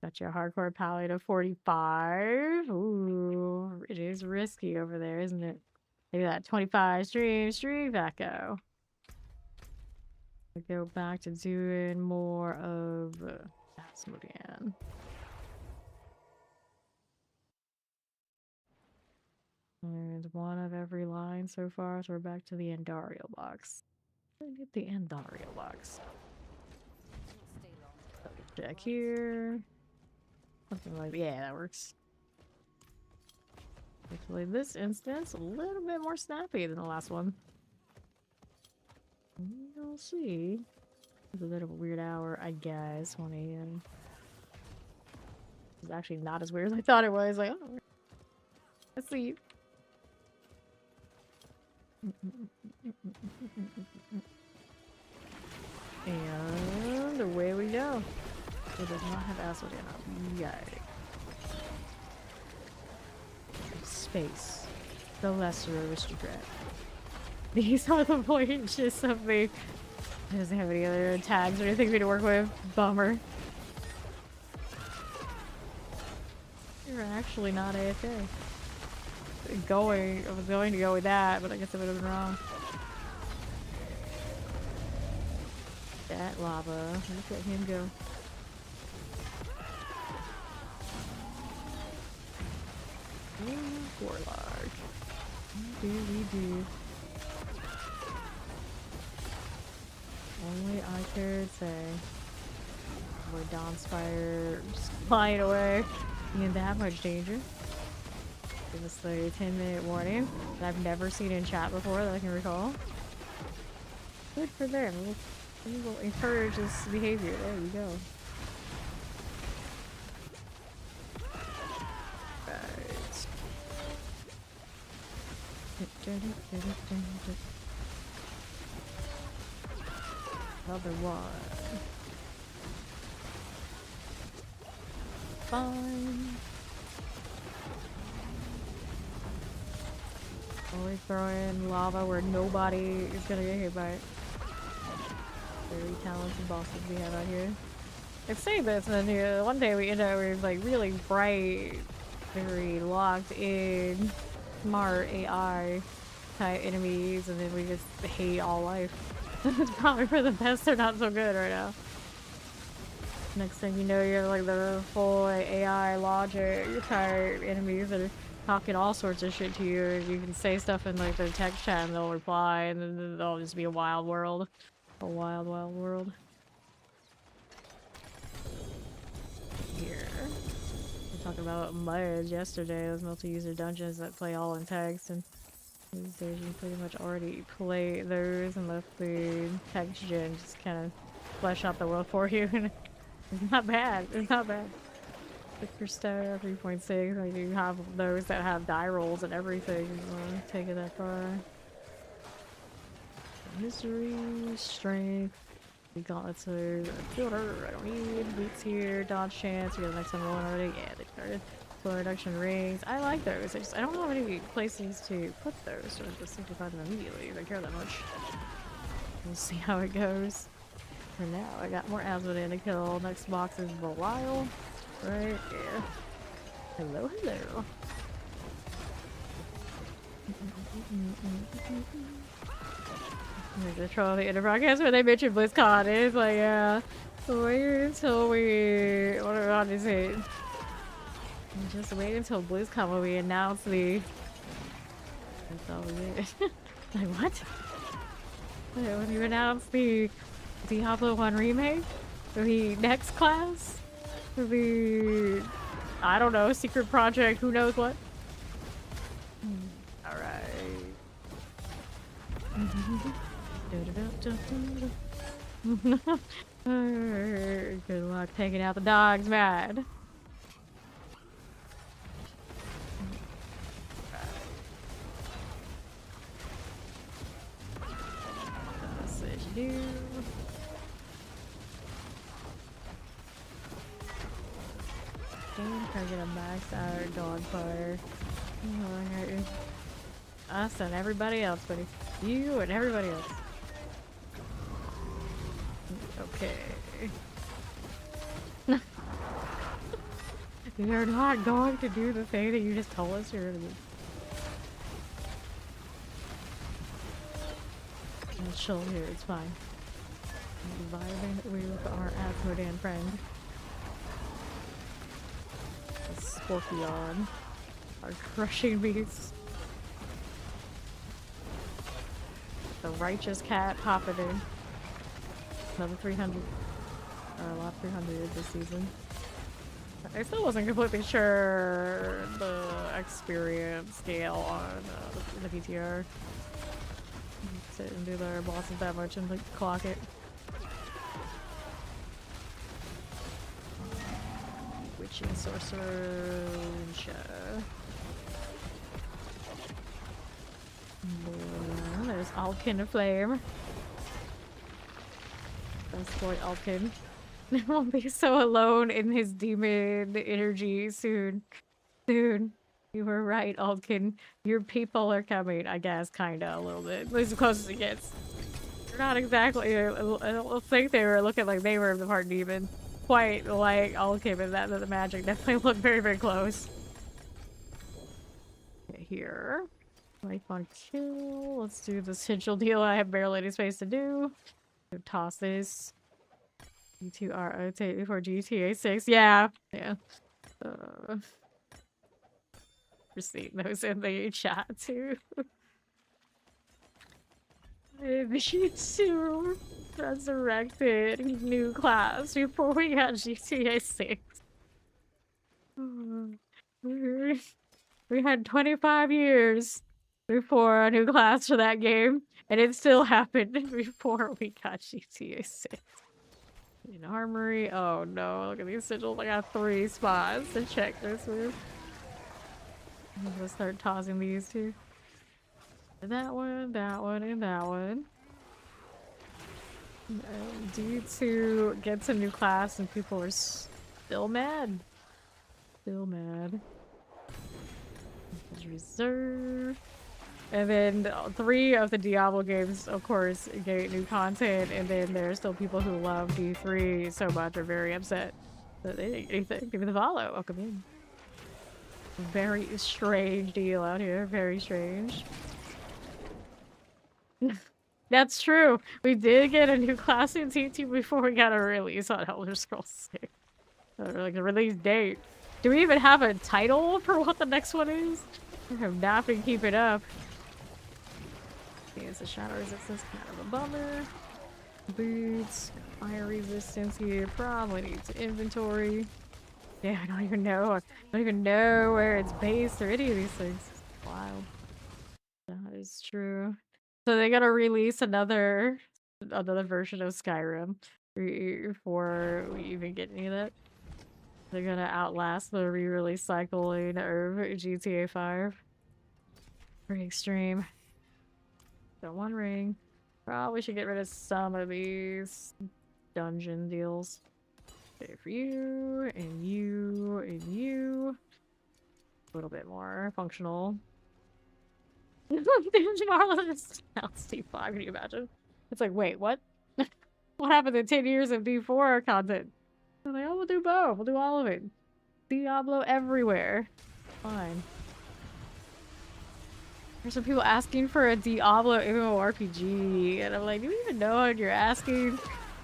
Got your hardcore Paladin of 45. Ooh, it is risky over there, isn't it? Maybe that 25 stream back go. We go back to doing more of Asmodean. There's one of every line so far, so we're back to the Andariel box. Get the Andariel box. Check here. Something like, yeah, that works. Hopefully this instance a little bit more snappy than the last one. We'll see. It's a bit of a weird hour, I guess. 1 a.m. It's actually not as weird as I thought it was. Like, oh, let's sleep. And away we go. It does not have acid in it. Yikes. Space. The lesser aristocrat. These are the voyages of me. It doesn't have any other tags or anything for me to work with. Bummer. You're actually not AFK. I was going to go with that, but I guess I would have been wrong. That lava. Look at him go. Ooh, Warlock. What do we do? Only I could say. Where Dawnspire just flying away. In that much danger. Give us the 10-minute warning that I've never seen in chat before that I can recall. Good for them. We will encourage this behavior. There you go. Right. Another one. Fine. Always throw in lava where nobody is gonna get hit by it. Very talented bosses we have out here. I say this, and then one day we end up with like really bright, very locked in, smart AI type enemies, and then we just hate all life. It's probably for the best they're not so good right now. Next thing you know, you're like the full like, AI logic type enemies that are talking all sorts of shit to you. And you can say stuff in like their text chat and they'll reply, and then they'll just be a wild world. A wild, wild world. Here. We talked about MUDs yesterday, those multi-user dungeons that play all in text, and these days you can pretty much already play those and let the text gen just kind of flesh out the world for you. It's not bad. It's not bad. Victor Star 3.6. I do have those that have die rolls and everything. Take it that far. Misery, strength. We got let's say filter. I don't need boots here. Dodge chance. We got the next one rolling already. Yeah, they started. Flow reduction rings. I like those. I don't know any places to put those. So I just sanctify them immediately. If I care that much. We'll see how it goes. For now, I got more Asmodee to kill. Next box is Belial. Right here. Hello, hello. There's a troll the inner broadcast where they mentioned BlizzCon. It's like, yeah. Wait until we. What about to say? Just wait until BlizzCon when we announce the. That's all we did. Like, what? When you announce the Diablo 1 remake? The next class? The. I don't know, secret project, who knows what? Alright. Good luck taking out the dogs, mad. That's what you do. Trying to get a max out dog fire. Us and everybody else, buddy. You and everybody else. Okay. You're not going to do the thing that you just told us you're gonna do. Let's chill here, it's fine. I'm vibing with our Asmodean friend. Scorpion. Our crushing beast. The righteous cat popping in. Level 300. Or a lot 300 this season. I still wasn't completely sure the experience scale on the PTR. Sit and do their bosses that much and like clock it. Witching sorcerer. There's Alkin Flame. Best boy Alkin. He won't be so alone in his demon energy soon. Soon. You were right, Alkin. Your people are coming, I guess, kinda, a little bit. At least as close as it gets. They're not exactly, I don't think they were looking like they were the part demon. Quite like Alkin, but that the magic definitely looked very, very close. Okay, here. Life on kill. Let's do the sigil deal. I have barely any space to do. So toss this. G2R take for GTA 6. Yeah. Yeah. Receipt those in the chat too. Maybe to resurrected new class before we got GTA 6. We had 25 years before a new class for that game, and it still happened before we got GTA 6. In armory, oh no, look at these sigils. I got 3 spots to check this with. I'm gonna start tossing these two. That one, and that one. D2 gets a new class and people are still mad. Still mad. Reserve. And then 3 of the Diablo games, of course, get new content, and then there's still people who love D3 so much are very upset that they didn't get anything. Give me the follow. Welcome in. Very strange deal out here. Very strange. That's true. We did get a new class in T2 before we got a release on Elder Scrolls 6. Or like a release date. Do we even have a title for what the next one is? I have not been keeping up. It's a shadow resistance, kind of a bummer. Boots, fire resistance here. Probably needs inventory. Yeah, I don't even know. I don't even know where it's based or any of these things. Wild. That is true. So they gotta release another version of Skyrim before we even get any of that. They're gonna outlast the re-release cycle in GTA 5. Pretty extreme. Got 1 ring. Probably should get rid of some of these dungeon deals. Okay, for you, and you, and you. A little bit more functional. Dungeon Warlock is now D5, can you imagine? It's like, wait, what? What happened in 10 years of D4 content? They're like, oh, we'll do both. We'll do all of it. Diablo everywhere. Fine. There's some people asking for a Diablo MMORPG, and I'm like, do you even know what you're asking?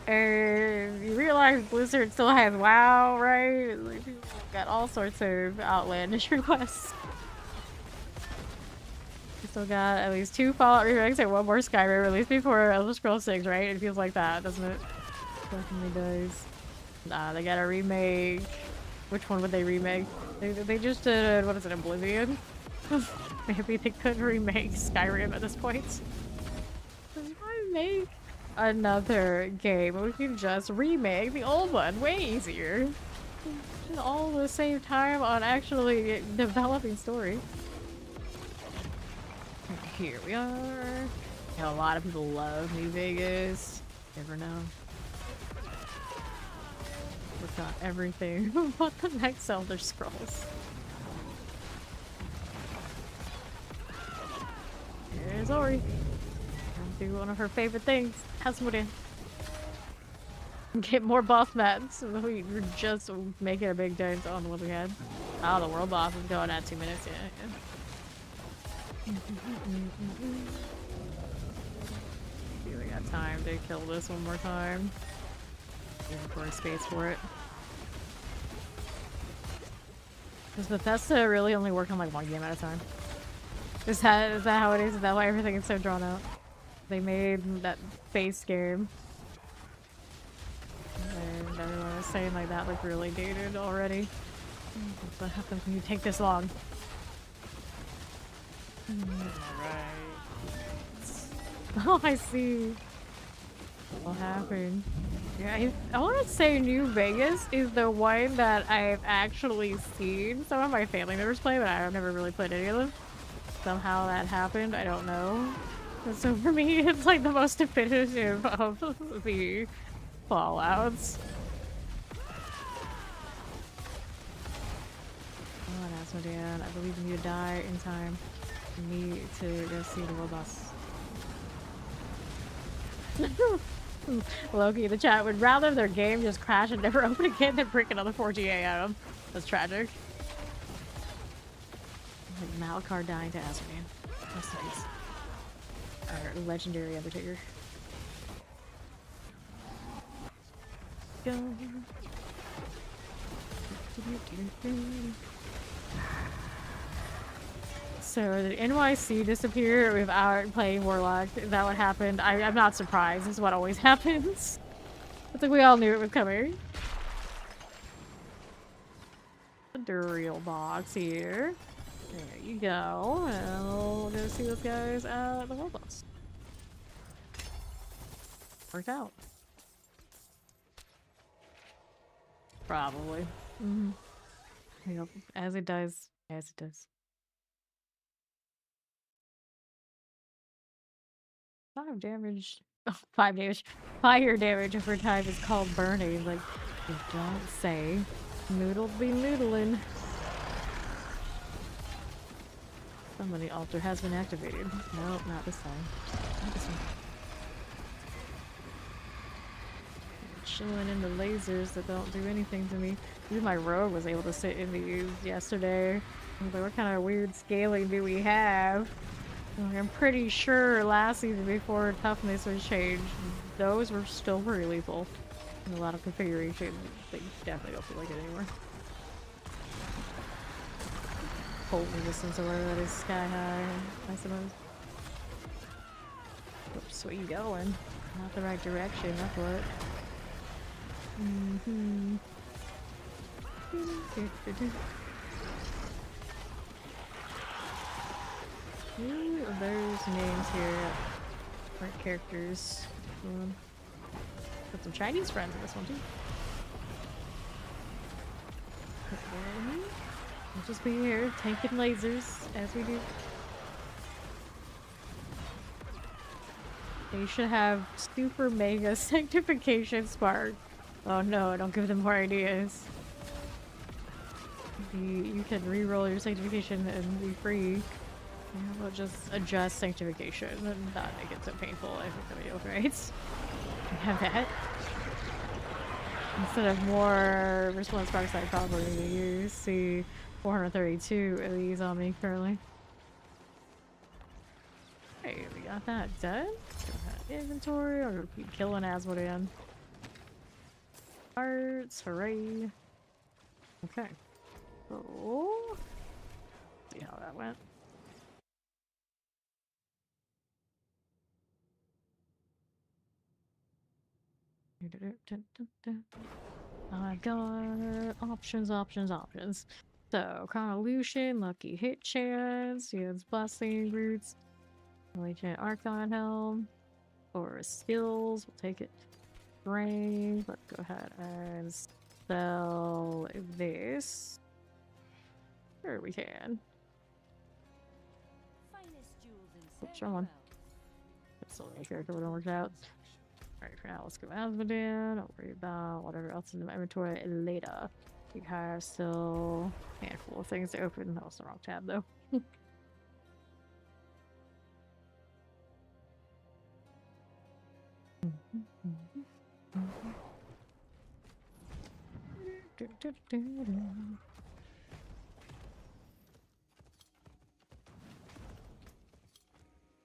And you realize Blizzard still has WoW, right? Like, people got all sorts of outlandish requests. We still got at least 2 Fallout remakes and 1 more Skyrim released before Elder Scrolls 6, right? It feels like that, doesn't it? Definitely does. Nah, they gotta remake. Which one would they remake? They just did, what is it, Oblivion? Maybe they could remake Skyrim at this point. Why make another game? We can just remake the old one. Way easier. All the same time on actually developing story. Here we are. A lot of people love New Vegas. Never know. Look at everything. What the next Elder Scrolls? Here's Ori. Do one of her favorite things. Have someone in. Get more boss mats. We were just making a big dent on what we had. Oh, the world boss is going at 2 minutes. Yeah. See, we got time to kill this one more time. Give more space for it. Does Bethesda really only work on like 1 game at a time? Is that how it is? Is that why everything is so drawn out? They made that base game. And everyone is saying like that looked really dated already. What happens when you take this long? Alright. Oh, I see. What happened? Yeah, I want to say New Vegas is the one that I've actually seen some of my family members play, but I've never really played any of them. Somehow that happened, I don't know. And so for me, it's like the most definitive of the Fallouts. Come on, Asmodean. I believe in you to die in time for me to go see the world boss. Loki in the chat would rather their game just crash and never open again than break another 4GA out of them. That's tragic. Like Malakar dying to Asmodean. Rest in peace. Our legendary Undertaker. Go. So did NYC disappear without playing Warlock? Is that what happened? I'm not surprised. This is what always happens. I think we all knew it was coming. The real box here. There you go. And we'll go see those guys at the World Boss. Worked out. Probably. Mm-hmm. Yep. As it does. As it does. 5 damage. Oh, 5 damage. Fire damage over time is called burning. Like, you don't say. Noodle be noodling. Somebody altar has been activated. Nope, not this time. Not this one. Chilling in the lasers that don't do anything to me. Even my rogue was able to sit in these yesterday. I was like, what kind of weird scaling do we have? Like, I'm pretty sure last season before toughness was changed, those were still pretty lethal. And a lot of configuration. They definitely don't feel like it anymore. Cold resistance or whatever that is, sky high, I suppose. Oops, where you going? Not the right direction, that's what. Mm-hmm. Ooh, there's names here. Different characters. Got some Chinese friends in this one too. We'll just be here, tanking lasers, as we do. They should have super mega sanctification spark. Oh no, don't give them more ideas. You can reroll your sanctification and be free. We'll just adjust sanctification and not make it so painful. I think that'll be alright. Have that. Instead of more response sparks, I probably use the 432 of these on me currently. Hey, we got that done. Inventory, or keep killing Asmodean. Parts, hooray. Okay. So, see how that went. I got options. So, Chronoloution, Lucky Hit Chance, Ian's Blessing Roots, Legion Archon Helm, or skills, we'll take it. Brain, let's go ahead and sell this. Sure, we can. Oops, wrong one. That's the only character we don't work out. Alright, for now, let's go Asmodean. Don't worry about whatever else in my inventory later. We have still a handful of things to open. That was the wrong tab, though.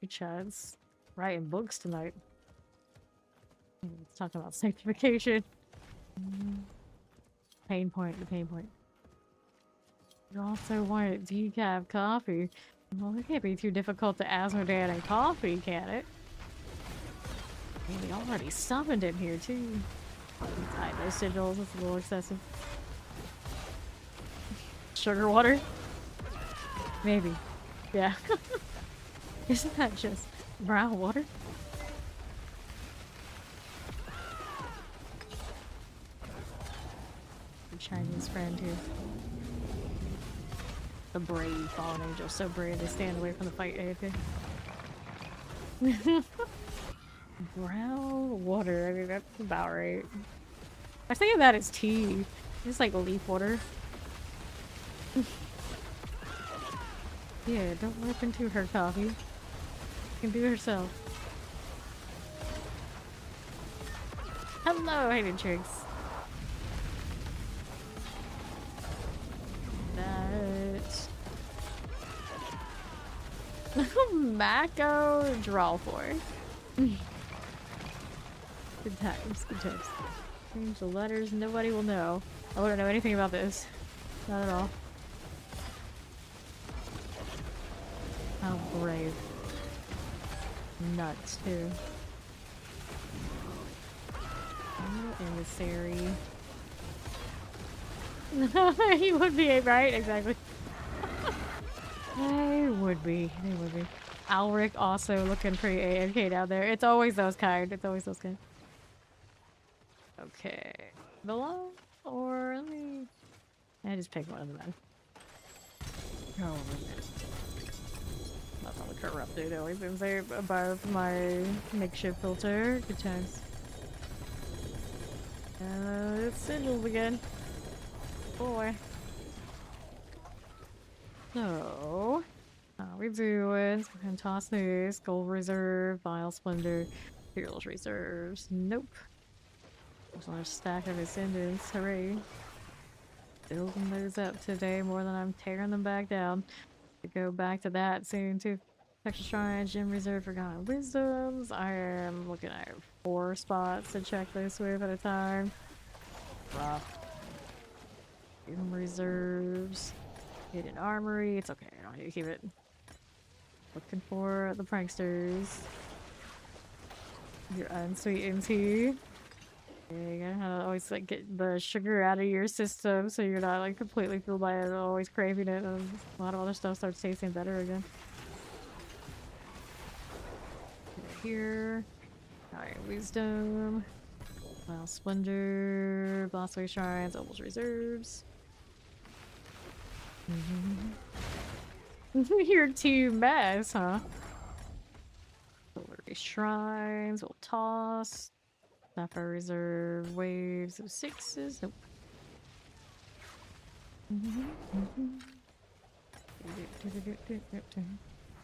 Good chance. Writing books tonight. Let's talk about sanctification. Pain point, the pain point. You also want decaf coffee. Well, it can't be too difficult to Asmodean and coffee, can it? And we already summoned him here, too. Hide those sigils, that's a little excessive. Sugar water? Maybe. Yeah. Isn't that just brown water? Chinese friend here. The brave fallen angel, so brave they stand away from the fight. AFK. Brown water. I mean, that's about right. I was thinking that is tea. It's like leaf water. Yeah, don't rip into her coffee. She can do it herself. Hello, hated chicks. That. Mako draw for. Good times, good times. Change the letters, nobody will know. I wouldn't know anything about this. Not at all. How brave. Nuts, too. Oh, emissary. He would be, right? Exactly. They would be. They would be. Alric also looking pretty AFK down there. It's always those kind. It's always those kind. Okay. Below? Or let me... I just pick one of the men. Oh, that's all the corrupted. Always been there above my makeshift filter. Good times. It's sigils again. Boy. So, how we doing? So we're gonna toss this. Gold reserve, vile splendor, fearless reserves. Nope. There's another stack of ascendants. Hooray. Building those up today more than I'm tearing them back down. To go back to that soon too. Texture Shrine, Gem Reserve, Forgotten Wisdoms. I am looking at 4 spots to check this with at a time. Rough. Gem Reserves. Hidden Armory. It's okay, I don't need to keep it. Looking for the pranksters. Your unsweetened tea. You gotta always like get the sugar out of your system so you're not like completely fueled by it, always craving it, and a lot of other stuff starts tasting better again. Here. Alright, wisdom. Well, splendor, Blossway shrines, almost reserves. You're too mess, huh? Glory shrines, we'll toss. Sapphire reserve, waves of 6s. Nope.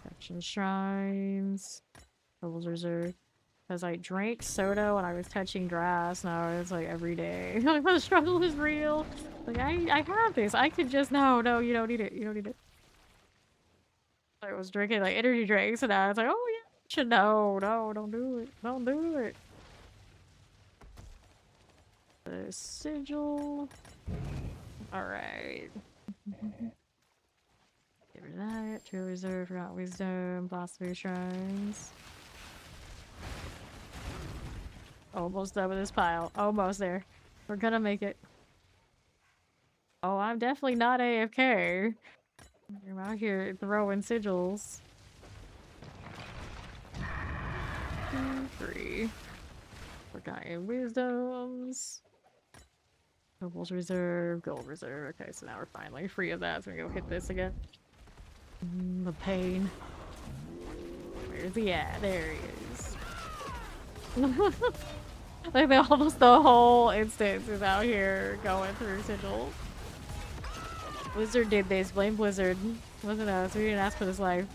Section shrines. Levels reserve. Because I drank soda when I was touching grass. Now it's like every day. Like the struggle is real. Like I have this. I could just no, you don't need it. You don't need it. I was drinking like energy drinks and I was like, oh yeah, you should know. No, don't do it. Don't do it. The sigil. Alright. Give her that. True reserve, forgot wisdom, blasphemy shrines. Almost done with this pile. Almost there. We're gonna make it. Oh, I'm definitely not AFK. I'm out here throwing sigils. 2, 3. Forgotten wisdoms. Nobles reserve, gold reserve. Okay, so now we're finally free of that. So we're gonna go hit this again. The pain. Where's he at? There he is. Like almost the whole instance is out here going through sigils. Blizzard did this. Blame Blizzard. It wasn't us. We didn't ask for this life.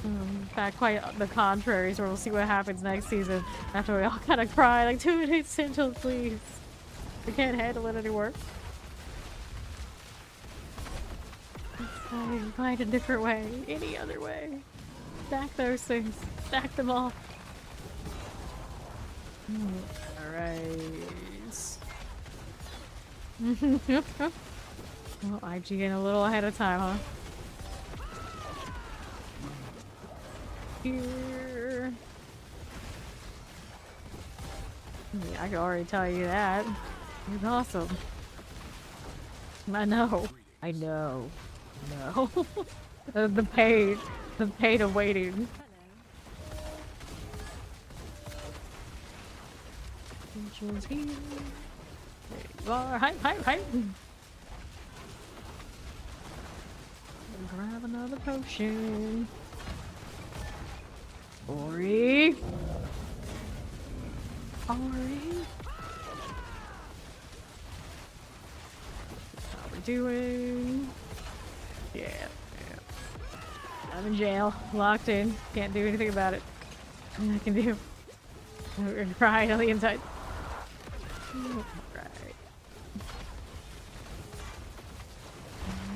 In fact, quite the contrary. So we'll see what happens next season after we all kind of cry like 2 minutes sigils, please. We can't handle it anymore. Find a different way. Any other way. Stack those things. Stack them all. Alright. Well, IGN a little ahead of time, huh? Here. Yeah, I can already tell you that. It's awesome. I know. I know. No. The pain. The pain of waiting. Here. There you are. Hype, hype, hype. Grab another potion. Ori. Ori. How we doing? Yeah. I'm in jail. Locked in. Can't do anything about it. Nothing I can do. We're gonna cry on the inside. Right.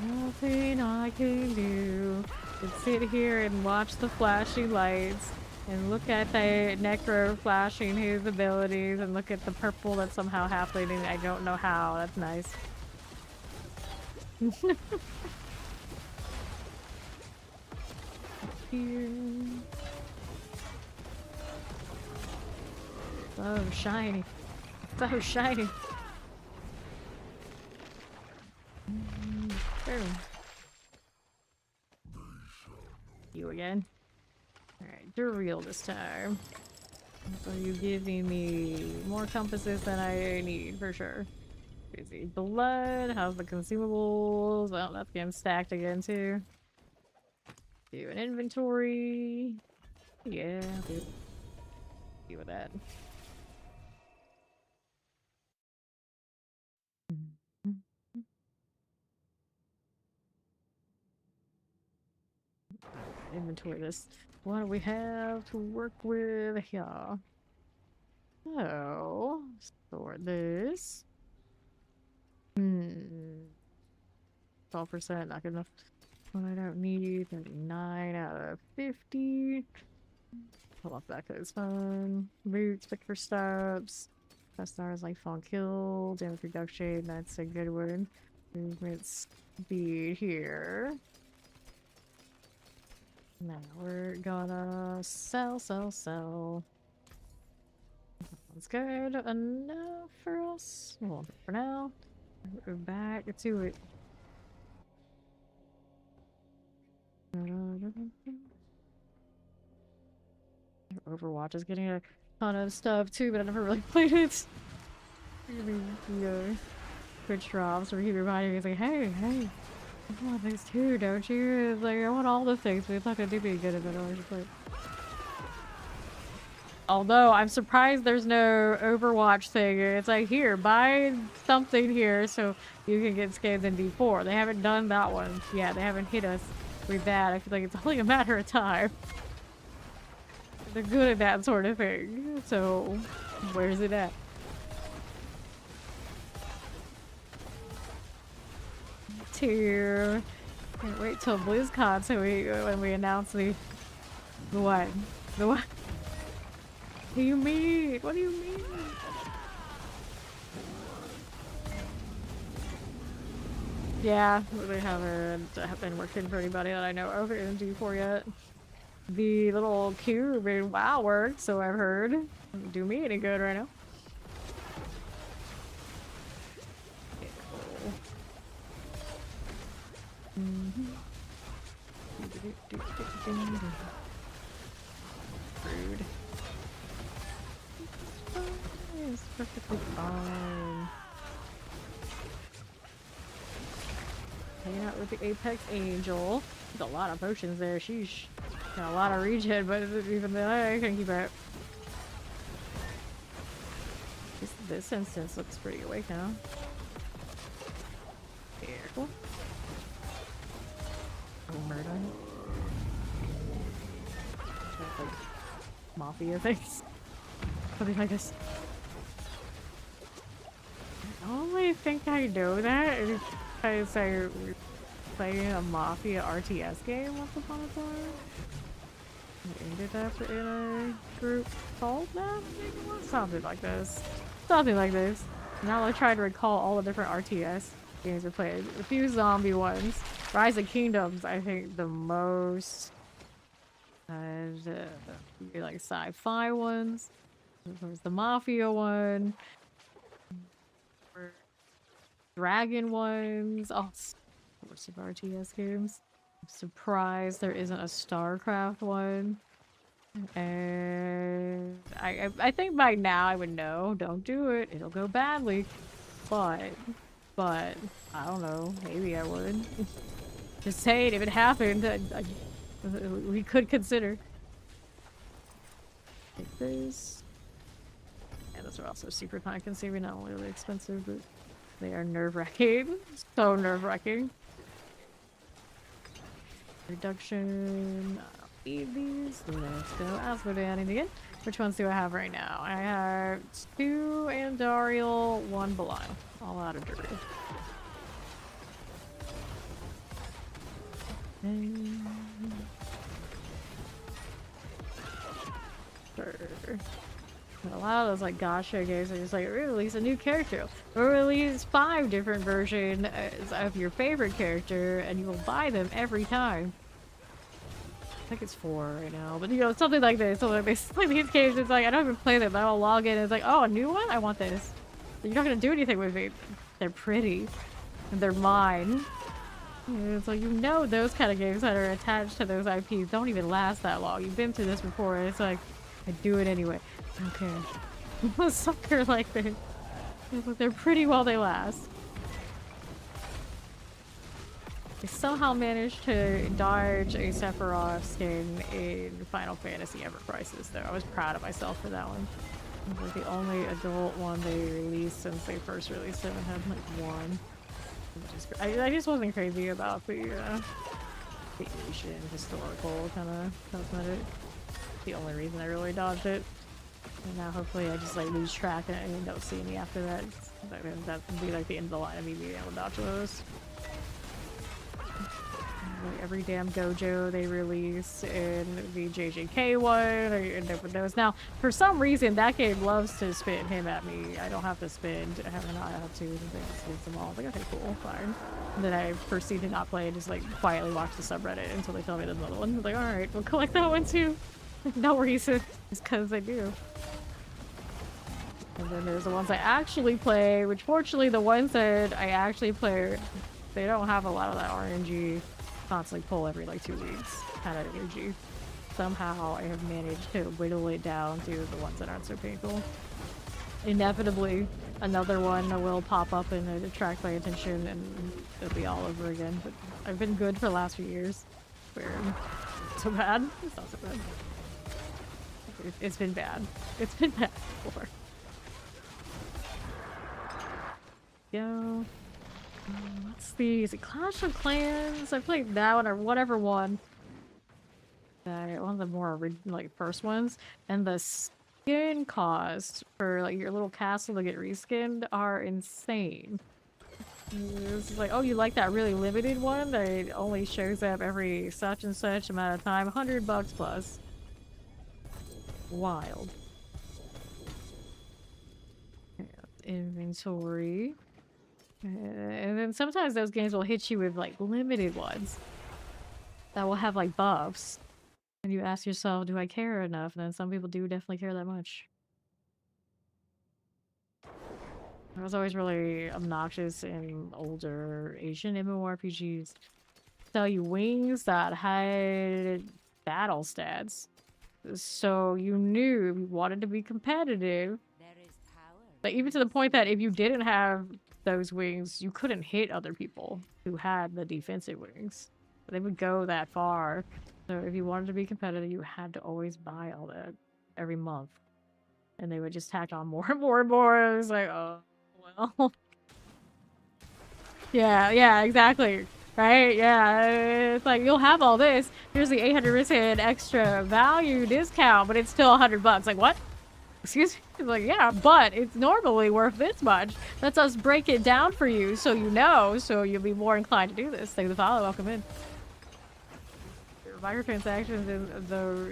Nothing I can do is sit here and watch the flashing lights and look at the Necro flashing his abilities and look at the purple that's somehow happening. I don't know how. That's nice. Here. So shiny. So shiny. Boom. You again. Alright, Duriel this time. So you're giving me more compasses than I need for sure. Crazy blood. How's the consumables? Well, that's getting stacked again too. Do an inventory. Yeah, I'll do with that. Inventory this. What do we have to work with here? So, store this. 12%, not good enough. What I don't need, 39 out of 50. Pull off that because it's fun. Boots, pick for stops. Best stars like fall kill, damage reduction, that's a good one. Movement speed here. Now we're gonna sell. That's good enough for us. Well, for now. We're back to it. Overwatch is getting a ton of stuff too, but I never really played it. The Twitch drops where he reminded me, he's like, hey, I want these too, don't you? It's like, I want all the things, but it's not gonna do me good if I don't play. Although, I'm surprised there's no Overwatch thing. It's like, here, buy something here so you can get skins in D4. They haven't done that one. Yeah, they haven't hit us with that. I feel like it's only a matter of time. They're good at that sort of thing. So, where's it at? Can't wait till BlizzCon so when we announce the what? The what? What do you mean? What do you mean? Yeah, they haven't been working for anybody that I know over in D4 yet. The little cube in WoW worked, so I've heard. Doesn't do me any good right now. Okay, cool. Rude. It's perfectly fine. Hanging out with the Apex Angel. There's a lot of potions there, sheesh. Got a lot of regen, but even then I couldn't keep up. This instance looks pretty awake now. Careful. Oh, murder. Like mafia things. Something like this. I only think I know that because I playing a Mafia RTS game once upon a time. I ended up in a group called that? Something like this. Something like this. Now I try to recall all the different RTS games we played. A few zombie ones. Rise of Kingdoms, I think the most. Like sci-fi ones. There was the Mafia one. Dragon ones. Oh, sorts of RTS games. I'm surprised there isn't a StarCraft one. And I think by now I would know. Don't do it. It'll go badly. But, I don't know, maybe I would. Just saying, if it happened, we could consider. Take this. Yeah, those are also super time consuming, not only are they expensive, but they are nerve-wracking. So nerve-wracking. Reduction. I don't need these. Let's go Asmodean again. Which ones do I have right now? I have 2 Andariel, 1 Belial. All out of Druid. A lot of those like gacha games are just like, release a new character, or release 5 different versions of your favorite character, and you will buy them every time. I think it's 4 right now, but you know, something like this. So like basically these games, it's like I don't even play them. I'll log in and it's like, oh, a new one? I want this. You're not gonna do anything with me. They're pretty, and they're mine. And it's like, you know, those kind of games that are attached to those IPs don't even last that long. You've been through this before, and it's like, I do it anyway. Okay. I'm a sucker like this. They're pretty while they last. I somehow managed to dodge a Sephiroth skin in Final Fantasy Ever Crisis, though. I was proud of myself for that one. It was like the only adult one they released since they first released it. I had like 1. I just wasn't crazy about the Asian historical kind of cosmetic. The only reason I really dodged it. And now hopefully I just like lose track and don't see any after that. That would be like the end of the line of me being able to dodge those. Like every damn Gojo they release in the JJK one, I end up with those. Now, for some reason, that game loves to spin him at me. I don't have to spin. I haven't had to. They just them all. I'm like, okay, cool, fine. And then I proceed to not play and just like quietly watch the subreddit until they tell me there's another one. I'm like, alright, we'll collect that one too. No reason. Just because I do. And then there's the ones I actually play, which fortunately the ones that I actually play, they don't have a lot of that RNG constantly pull every like 2 weeks kind of energy. Somehow I have managed to whittle it down to the ones that aren't so painful. Inevitably, another one will pop up and attract my attention and it'll be all over again. But I've been good for the last few years. Where so bad? It's not so bad. It's been bad. It's been bad before. Go. What's the... Is it Clash of Clans? I played that one or whatever one. One of the more like first ones. And the skin cost for like your little castle to get reskinned are insane. It's like, oh, you like that really limited one that only shows up every such and such amount of time? $100 plus. Wild. Inventory. And then sometimes those games will hit you with like limited ones that will have like buffs. And you ask yourself, do I care enough? And then some people do definitely care that much. I was always really obnoxious in older Asian MMORPGs. Sell you wings that had battle stats. So you knew if you wanted to be competitive. Like even to the point that if you didn't have those wings, you couldn't hit other people who had the defensive wings. They would go that far. So if you wanted to be competitive, you had to always buy all that every month. And they would just tack on more and more and more. It was like, oh, well. Yeah, exactly. Right? Yeah, it's like, you'll have all this. Here's the 800% extra value discount, but it's still $100. Like, what? Excuse me? It's like, yeah, but it's normally worth this much. Let's us break it down for you so you know, so you'll be more inclined to do this. Thank you for the follow. Welcome in. Microtransactions in the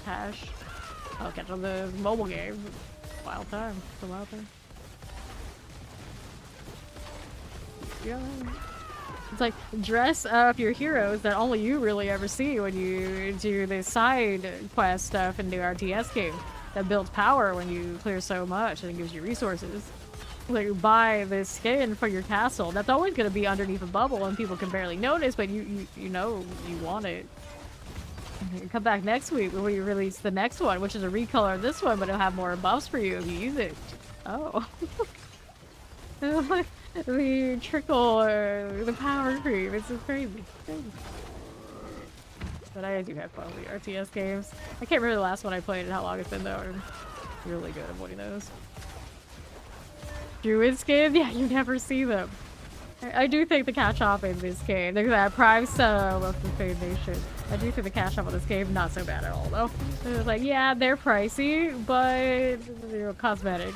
cash. Oh, catch on the mobile game. Wild time. It's a wild time. Yeah. It's like, dress up your heroes that only you really ever see when you do the side quest stuff in the RTS game. That builds power when you clear so much and it gives you resources. Like, you buy this skin for your castle. That's always going to be underneath a bubble and people can barely notice, but you know you want it. You come back next week when we release the next one, which is a recolor of this one, but it'll have more buffs for you if you use it. Oh. The trickle, the power creep. It's just crazy. Crazy. But I do have fun with the RTS games. I can't remember the last one I played and how long it's been though. I'm really good at avoiding those. Druid skin? Yeah, you never see them. I do think the cash shop in this game, there's that prime sub of the Fade Nation. I do think the cash shop in this game not so bad at all though. It's like, yeah, they're pricey, but they're cosmetic.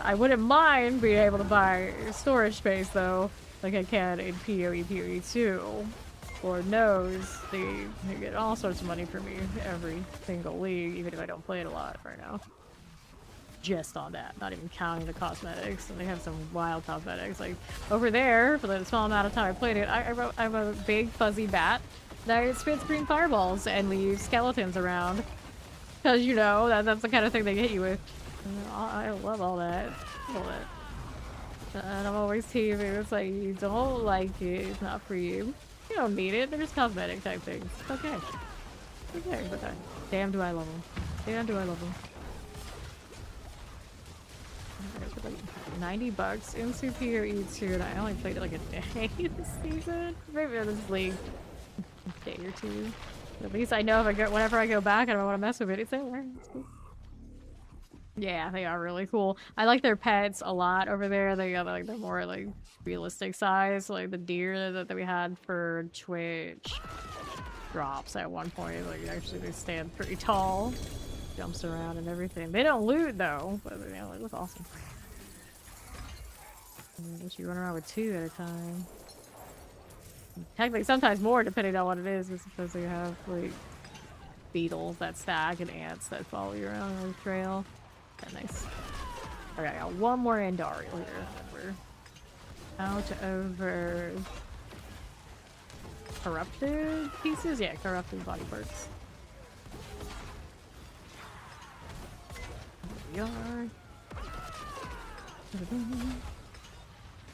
I wouldn't mind being able to buy storage space though, like I can in PoE 2. Lord knows they get all sorts of money for me every single league, even if I don't play it a lot right now. Just on that, not even counting the cosmetics. And they have some wild cosmetics. Like over there, for the small amount of time I played it, I'm a big fuzzy bat that spits green fireballs and leaves skeletons around. Because you know, that's the kind of thing they get you with. I love all that. All that. And I'm always teasing. It's like, you don't like it, it's not for you. You don't need it, they're just cosmetic type things. It's okay. It's okay, but damn do I love them. Damn do I love them. Like $90 in Superior E2, and I only played it like a day this season. Maybe this league a day or two. But at least I know if I go, whenever I go back and I want to mess with it, it's there. It's cool. Yeah, they are really cool. I like their pets a lot over there. They got like the more like realistic size, like the deer that we had for Twitch drops at one point. Like actually they stand pretty tall, jumps around and everything. They don't loot though, but you know, it looks awesome. You run around with 2 at a time. Technically, sometimes more depending on what it is. It's because they have like beetles that stack and ants that follow you around on the trail. Okay, nice. Alright, I got one more Andari here. We're out over corrupted pieces? Yeah, corrupted body parts. There we are.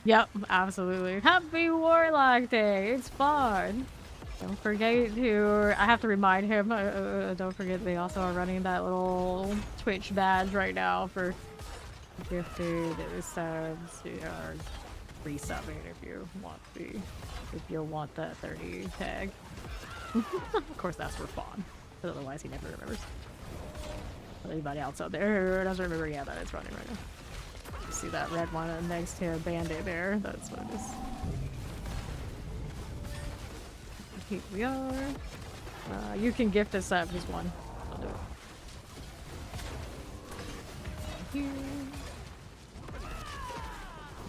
Yep, absolutely. Happy Warlock Day! It's fun! Don't forget to... I have to remind him, don't forget they also are running that little Twitch badge right now for gifted subs. You are resubbing if you want if you want that 30 tag. Of course that's for fun, but otherwise he never remembers. Anybody else out there who doesn't remember, yeah, that is running right now. You see that red one next to a bandit there? That's what it is. Here we are. You can gift us up, just one. I'll do it. Here.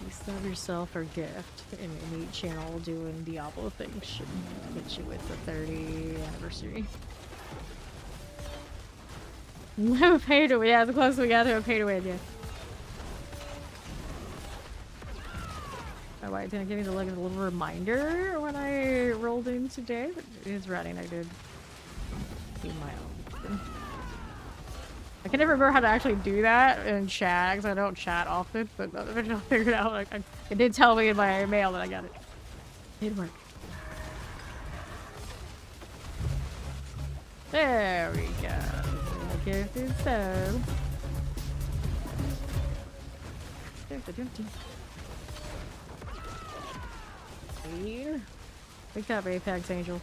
You sub yourself or gift in any channel doing Diablo things should hit you with the 30th anniversary. No pay to win. Yeah, the closest we got to a pay to win, yeah. Oh, wait, didn't give me the like a little reminder when I rolled in today. But it is running. I did keep my own. I can never remember how to actually do that in chat because I don't chat often. But eventually I figured out. Like, it did tell me in my mail that I got it. It did work. There we go. Gifted so. Pick up Apex Angel.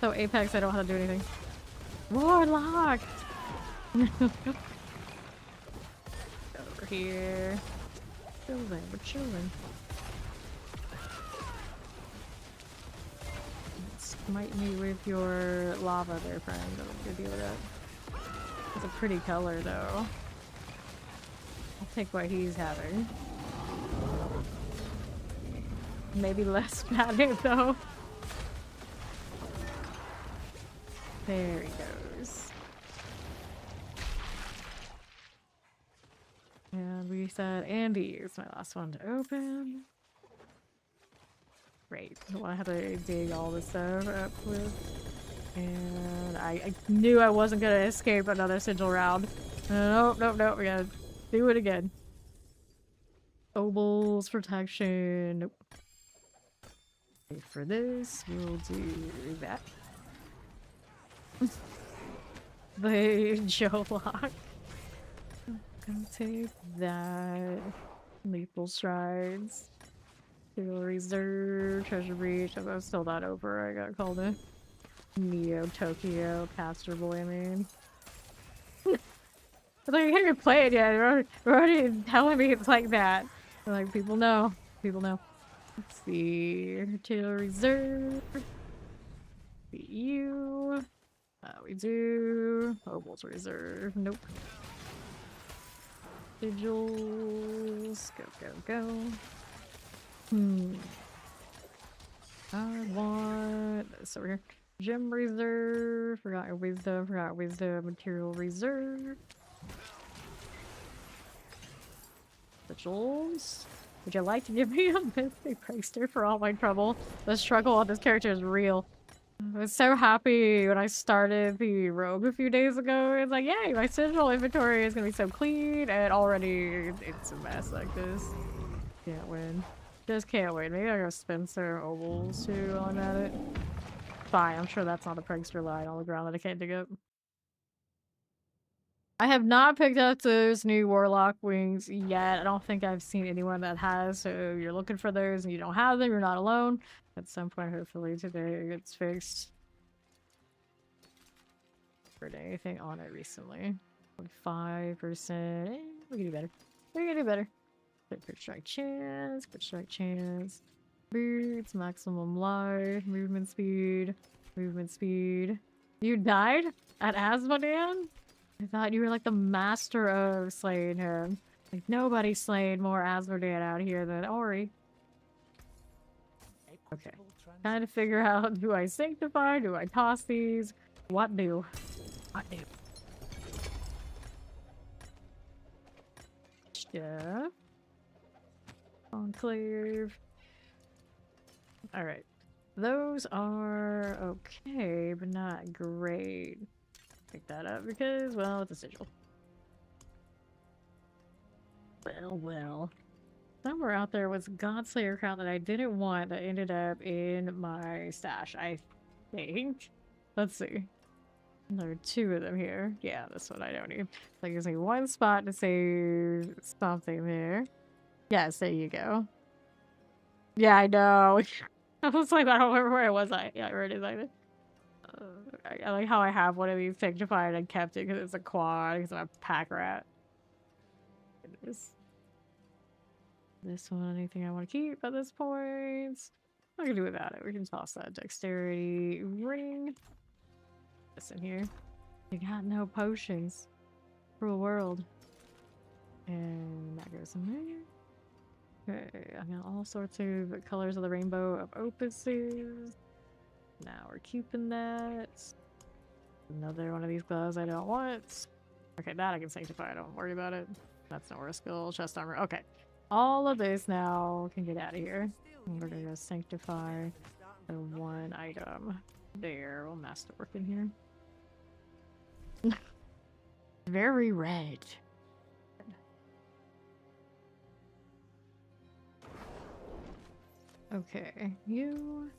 So Apex, I don't know how to do anything. Warlock! Over here. Chilling, we're chilling. Smite me with your lava there, friend. Don't deal with that. It's a pretty color, though. I'll take what he's having. Maybe less magic, though. There he goes. And we said Andy is my last one to open. Great. I don't want to have to dig all this stuff up with. And I knew I wasn't going to escape another sigil round. Nope, nope, nope. We gotta do it again. Obel's protection. Nope. For this, we'll do that. The Joe lock. Gonna take that. Lethal Temple Strides. Steel Reserve, Treasure Breach. I'm still not over. I got called a Neo Tokyo Caster Boy, I mean. But like, I can't even play it yet. They're already telling me it's like that. Like, people know. People know. Let's see. Artillery Reserve. You. We do. Opals Reserve. Nope. Sigils. Go, go, go. I want this over here. Gem Reserve. Forgot your wisdom. Forgot wisdom. Material Reserve. Sigils. Would you like to give me a mythic prankster for all my trouble? The struggle on this character is real. I was so happy when I started the rogue a few days ago. It's like, yay, my central inventory is gonna be so clean, and already it's a mess like this. Can't win. Just can't win. Maybe I gotta spend some ovals too while I'm at it. Fine, I'm sure that's not a prankster line on the ground that I can't dig up. I have not picked up those new Warlock wings yet. I don't think I've seen anyone that has, so you're looking for those and you don't have them, you're not alone. At some point, hopefully today it gets fixed. Heard anything on it recently? 5%. We can do better. We can do better. Quick strike chance, quick strike chance. Boots, maximum life, movement speed, movement speed. You died at Asmodean? I thought you were like the master of slaying him. Like nobody slayed more Asmodean out here than Ori. Okay. Trying to figure out, do I sanctify? Do I toss these? What do? What do? Yeah. Enclave. Alright. Those are okay, but not great. Pick that up because, well, it's a sigil. Well. Somewhere out there was Godslayer crown that I didn't want that ended up in my stash, I think. Let's see. There are 2 of them here. Yeah, this one I don't need. So gives me 1 spot to save something there. Yes, there you go. Yeah, I know. I was like, I don't remember where it was. Yeah, where it is either. I like how I have one of these sanctified and kept it because it's a quad, because I'm a pack rat. This one, anything I want to keep at this point? I can do without it. We can toss that dexterity ring. This in here. You got no potions. Cruel world. And that goes in there. Okay, I got all sorts of colors of the rainbow of opuses. Now we're keeping that. Another one of these gloves I don't want. Okay, that I can sanctify. I don't worry about it. That's not a skill. Chest armor. Okay. All of this now can get out of here. We're gonna go sanctify the 1 item. There, we'll masterwork in here. Very red. Okay, you.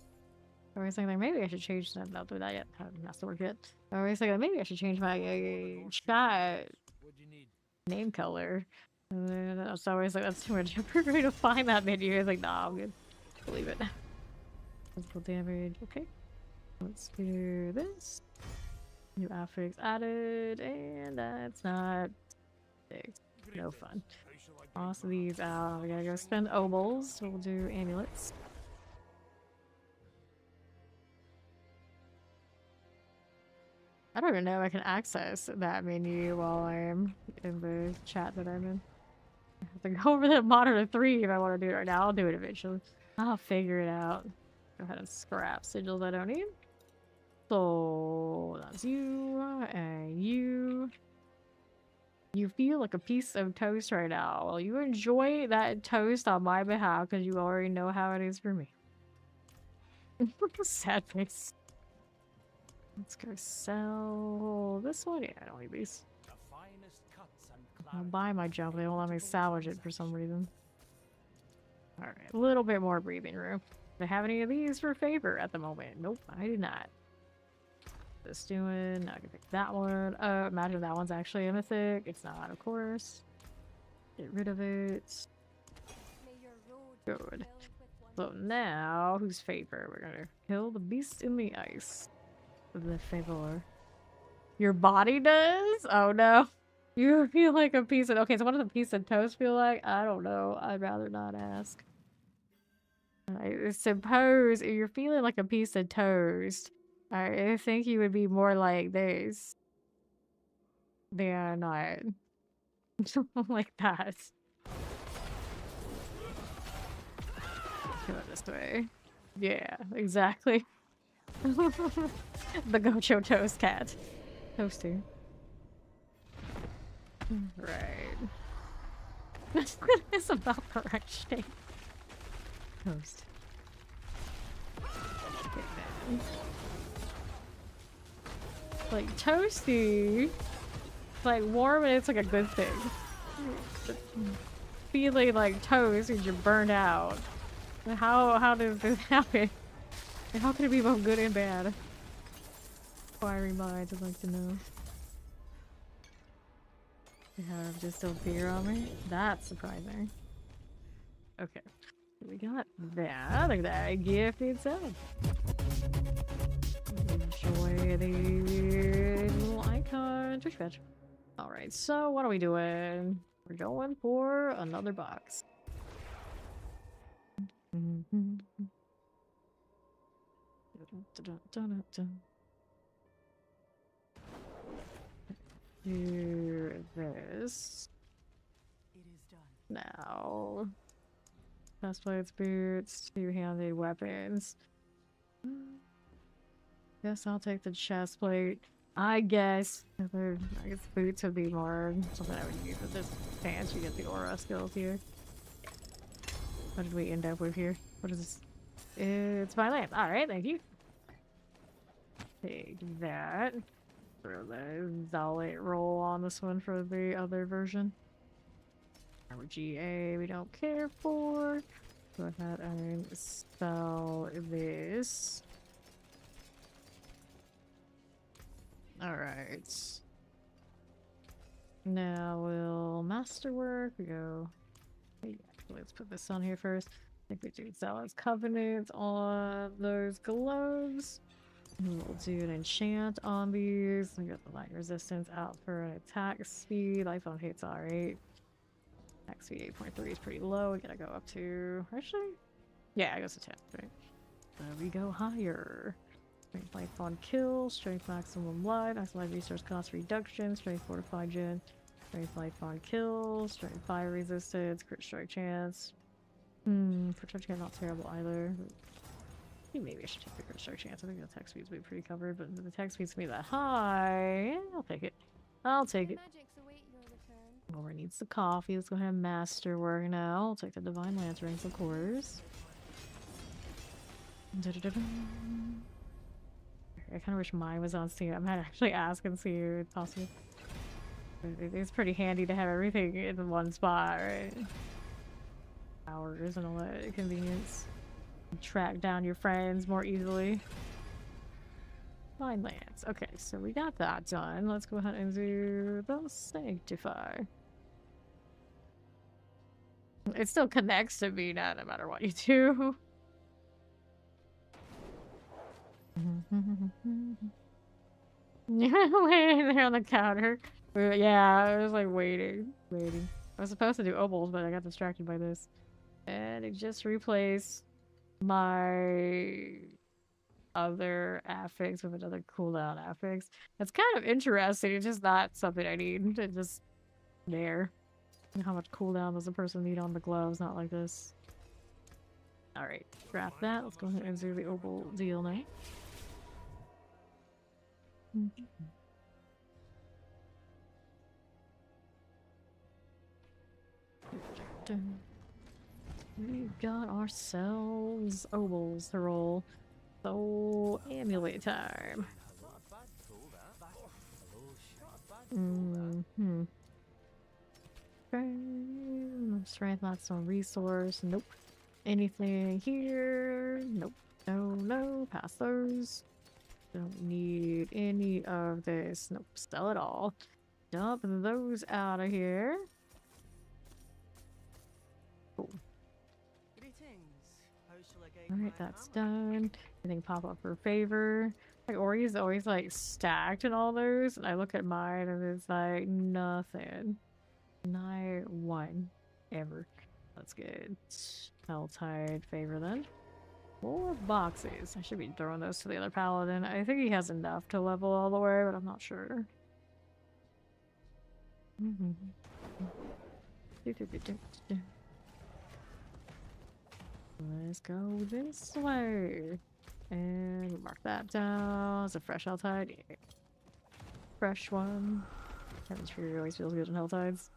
I was thinking like, maybe I should change that. Not do that yet. I haven't masterwork yet. I was thinking like, maybe I should change my chat name color. And I was always like, that's too much effort for me to find that menu. I was like, nah, I'm good. Believe it. Physical damage. Okay. Let's do this. New affix added, and that's not big. No fun. Toss these out. We gotta go spend obols. We'll do amulets. I don't even know if I can access that menu while I'm in the chat that I'm in. I have to go over to monitor 3 if I want to do it right now. I'll do it eventually. I'll figure it out. Go ahead and scrap sigils I don't need. So that's you and you. You feel like a piece of toast right now. Well, you enjoy that toast on my behalf because you already know how it is for me. Sad face. Let's go sell this one. Yeah, I don't need these. I'll buy my junk. They won't let me salvage it for some reason. Alright, a little bit more breathing room. Do I have any of these for favor at the moment? Nope, I do not. This doing, I can pick that one. Imagine that one's actually a mythic. It's not, of course. Get rid of it. Good. So now, whose favor? We're gonna kill the beast in the ice. The favor. Your body does? Oh no. You feel like a piece of— okay, so what does a piece of toast feel like? I don't know. I'd rather not ask. I suppose if you're feeling like a piece of toast, I think you would be more like this. They are not. Like that. Go this way. Yeah, exactly. The Gocho Toast Cat. Toasty. Right. It's about the right shape. Toast. Like, toasty. Like, warm and it's like a good thing. Feeling like toast means you're burned out. How does this happen? How can it be both good and bad? Inquiring minds would like to know. You have just a beer on me? That's surprising. Okay. We got that. Look at that gift itself. Enjoy the little icon. Trish fetch. Alright, so what are we doing? We're going for another box. Do this. It is done. Now. Chestplates, boots, two-handed weapons. Guess I'll take the chest plate. I guess boots would be more something I would use with this pants. You get the aura skills here. What did we end up with here? What is this? It's my lamp. Alright, thank you. Take that. Throw the Zealot roll on this one for the other version. Our GA we don't care for. Go ahead and sell this. Alright. Now we'll masterwork. We go. Actually, let's put this on here first. I think we do Zealot's Covenant on those gloves. We'll do an enchant on these. We got the light resistance out for an attack speed. Life on hit's alright. Attack speed 8.3 is pretty low. We gotta go up to. Actually? Yeah, I guess it's 10, right? So we go higher. Strength life on kill, strength maximum life, maximum life resource cost reduction, strength fortified gen, strength life on kill, strength fire resistance, crit strike chance. Crit strike chance not terrible either. Maybe I should take the crit strike chance. I think the attack speed's be pretty covered, but the attack speed's gonna be that high. Yeah, I'll take it. I'll take it. Laura needs the coffee. Let's go ahead and masterwork now. I'll take the divine lance rings, of course. I kind of wish mine was on Steam. I might actually ask and see if it's possible. It's pretty handy to have everything in one spot, right? Hours and all that convenience. Track down your friends more easily. Fine lands. Okay, so we got that done. Let's go ahead and do the sanctify. It still connects to me now, no matter what you do. Laying there on the counter. Yeah, I was like waiting. I was supposed to do obols, but I got distracted by this. And it just replaced my other affix with another cooldown affix. That's kind of interesting. It's just not something I need. It's just there. How much cooldown does a person need on the gloves? Not like this. Alright, grab that. Let's go ahead and do the obol deal now. We got ourselves obols to roll. So, amulet time. Strength, not some resource. Nope. Anything here? Nope. No. Pass those. Don't need any of this. Nope. Sell it all. Dump those out of here. Cool. Alright, that's done. Anything pop up for favor. Like Ori's always like stacked and all those, and I look at mine and it's like nothing. Not one ever. That's good. Helltide favor then. More boxes. I should be throwing those to the other paladin. I think he has enough to level all the way, but I'm not sure. Let's go this way. And mark that down. It's a fresh Helltide. Yeah. Fresh one. Heaven's Fury always feels good in Helltides.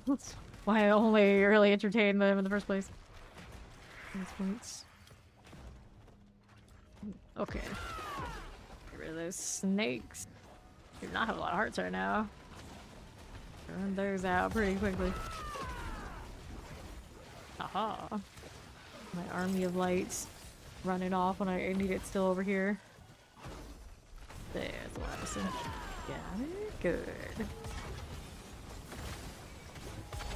That's why I only really entertain them in the first place. These points. Okay. Get rid of those snakes. Do not have a lot of hearts right now. Burn those out pretty quickly. Aha. My army of lights running off when I need it still over here. There's Lavison. Got it. Good.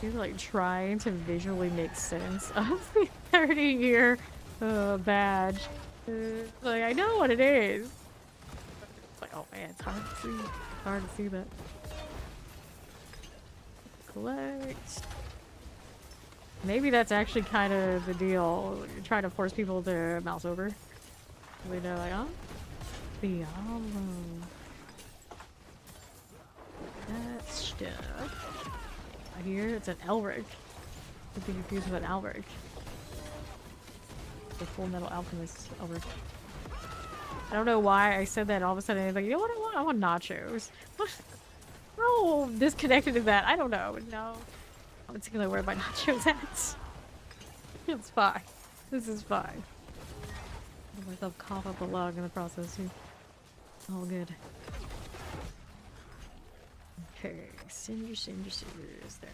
He's like trying to visually make sense of the 30-year badge. Like, I know what it is. It's like, oh man, it's hard to see. It's hard to see that. Collect. Maybe that's actually kind of the deal. You're trying to force people to mouse over. We know, like, oh, Diablo. That stuff. I hear it's an Elric. Could be confused with an Elric. The Full Metal Alchemist Elric. I don't know why I said that all of a sudden. I was like, you know what I want? I want nachos. Oh, disconnected to that. I don't know. No. I'm particularly where my nachos at. It's fine. This is fine. I'll myself cough up a lung in the process too. All good. Okay, cinders. There goes the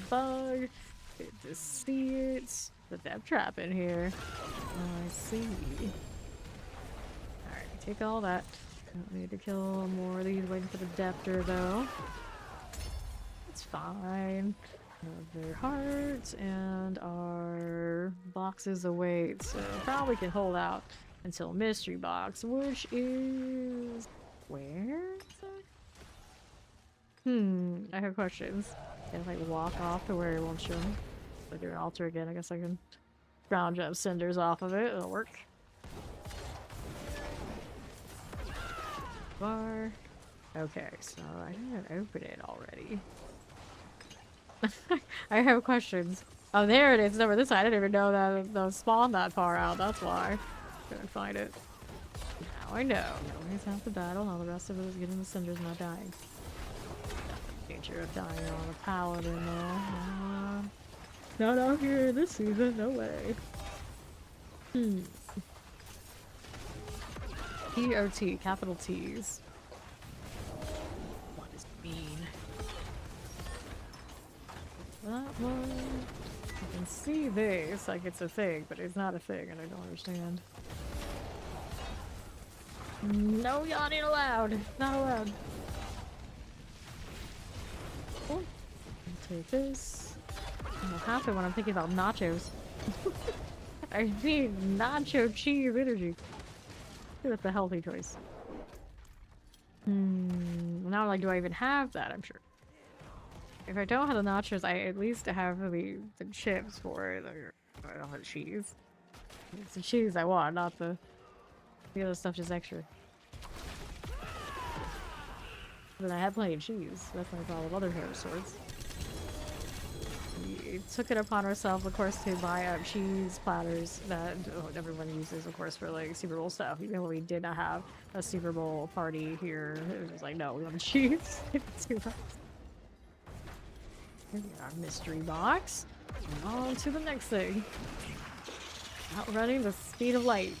bug. Good to see it. Put that trap in here. Oh, I see. Alright, take all that. Don't need to kill more of these. Waiting for the Deptor though. It's fine. Their hearts and our boxes await, so probably can hold out until mystery box, which is where? I have questions. Can I like walk off to where it won't show me? If I do an altar again, I guess I can ground jump cinders off of it. It'll work. Bar. Okay, so I didn't open it already. I have questions. Oh, there it is. It's over this side. I didn't even know that those spawned that far out. That's why. Couldn't find it. Now I know. Always half the battle. All the rest of it is getting the cinders, not dying. Not the danger of dying on a paladin, though. Not out here this season. No way. T-O-T. Capital T's. What does it mean? That one. I can see this like it's a thing, but it's not a thing, and I don't understand. No yawning allowed. Not allowed. Oh, I'll take this. I'm happy when I'm thinking about nachos. I need nacho cheese energy. That's a healthy choice. Now, like, do I even have that? I'm sure. If I don't have the nachos, I at least have the chips for it. I don't have cheese. It's the cheese I want, not the other stuff just extra. But I have plenty of cheese. That's my problem with other hair sorts. We took it upon ourselves, of course, to buy up cheese platters that everyone uses, of course, for like Super Bowl stuff. Even when we did not have a Super Bowl party here, it was just like, no, we want cheese. Here's our mystery box. And on to the next thing. Outrunning the speed of light.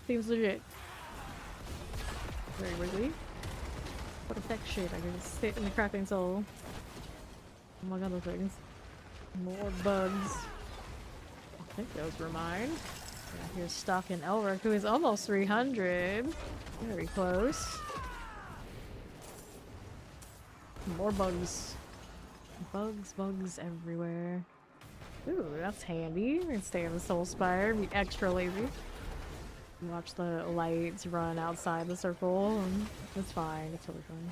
Seems legit. Very wiggly. What effect shit? I can just sit in the crafting soul. Among other things. More bugs. I think those were mine. Yeah, here's Stock and Elric, who is almost 300. Very close. More bugs. Bugs everywhere. Ooh, that's handy. We can stay in the Soul Spire, be extra lazy. Watch the lights run outside the circle, and it's fine. It's totally fine.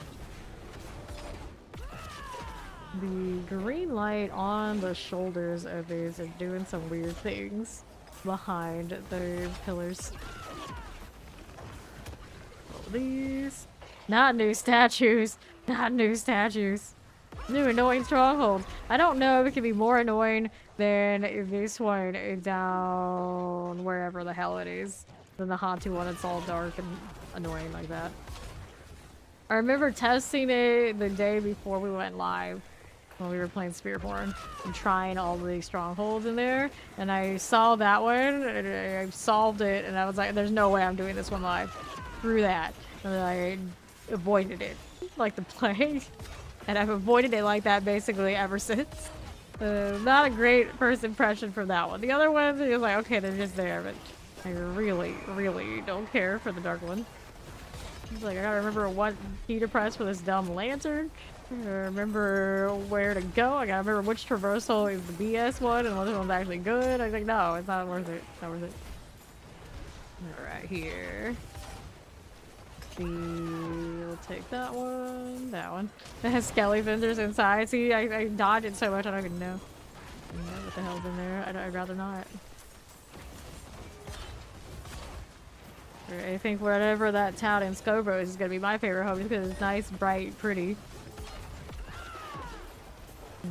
The green light on the shoulders of these are doing some weird things behind the pillars. Oh, these. Not new statues. Not new statues. New annoying strongholds. I don't know if it can be more annoying than this one down wherever the hell it is. Than the haunted one. It's all dark and annoying like that. I remember testing it the day before we went live when we were playing Spearhorn and trying all the strongholds in there, and I saw that one and I solved it, and I was like, there's no way I'm doing this one live. Through that, and I avoided it like the plague, and I've avoided it like that basically ever since. Not a great first impression from that one. The other ones, you're like, okay, they're just there, but I really, really don't care for the dark one. It's like, I gotta remember what key to press for this dumb lantern. I gotta remember where to go. I gotta remember which traversal is the BS one and which one's actually good. I was like, no, it's not worth it. It's not worth it. Alright, here. We'll take that one. That one. It has skelly vendors inside. See, I dodge it so much I don't even know. I don't know what the hell's in there. I'd rather not. I think whatever that town in Scobro is gonna be my favorite home because it's nice, bright, pretty.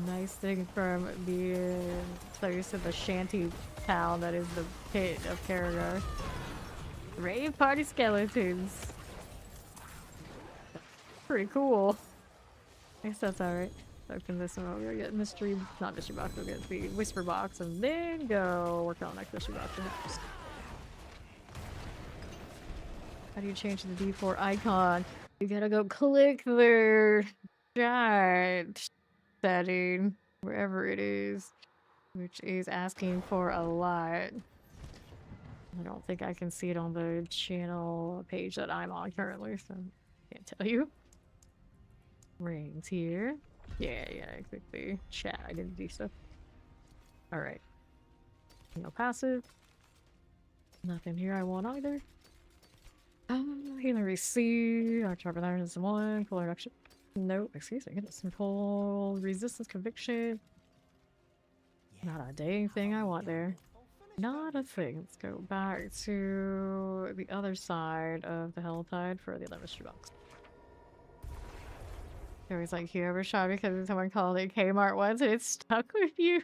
Nice thing from being close to the shanty town that is the pit of Karagar. Rave party skeletons. Pretty cool. I guess that's alright. Open this one. We're gonna get mystery, not mystery box, we'll get the whisper box and then go work on next mystery box perhaps. How do you change the D4 icon? You gotta go click their chat setting, wherever it is, which is asking for a lot. I don't think I can see it on the channel page that I'm on currently, so I can't tell you. Rings here. Yeah, I clicked the chat identity stuff. Alright. No passive. Nothing here I want either. Healing receive. Our sharpen iron is one. Full reduction. Nope. Excuse me. Goodness. Full resistance conviction. Not a dang thing I want there. Not a thing. Let's go back to the other side of the Helltide for the other mystery box. There was like whoever shot because someone called it Kmart once and it stuck with you. I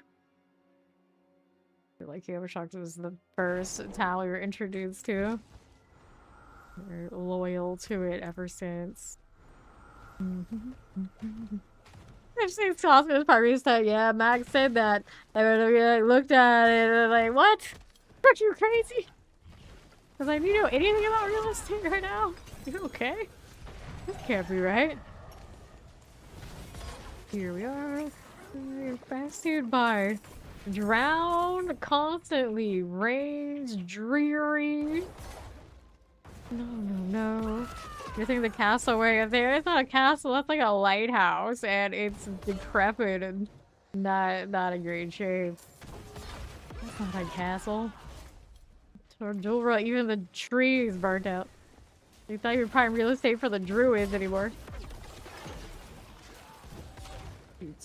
feel like whoever shot was the first town we were introduced to. We're loyal to it ever since. I've seen Costco's part stuff. Yeah, Max said that. And we like, looked at it and like, what? Are you crazy? I was like, do you know anything about real estate right now? You okay? This can't be right. Here we are. We're fascinated by drowned constantly. Rains, dreary. No. You think the castle way up there? It's not a castle, that's like a lighthouse, and it's decrepit and not in great shape. That's not a castle. Tordulra, even the tree is burnt out. They thought you were prime real estate for the druids anymore.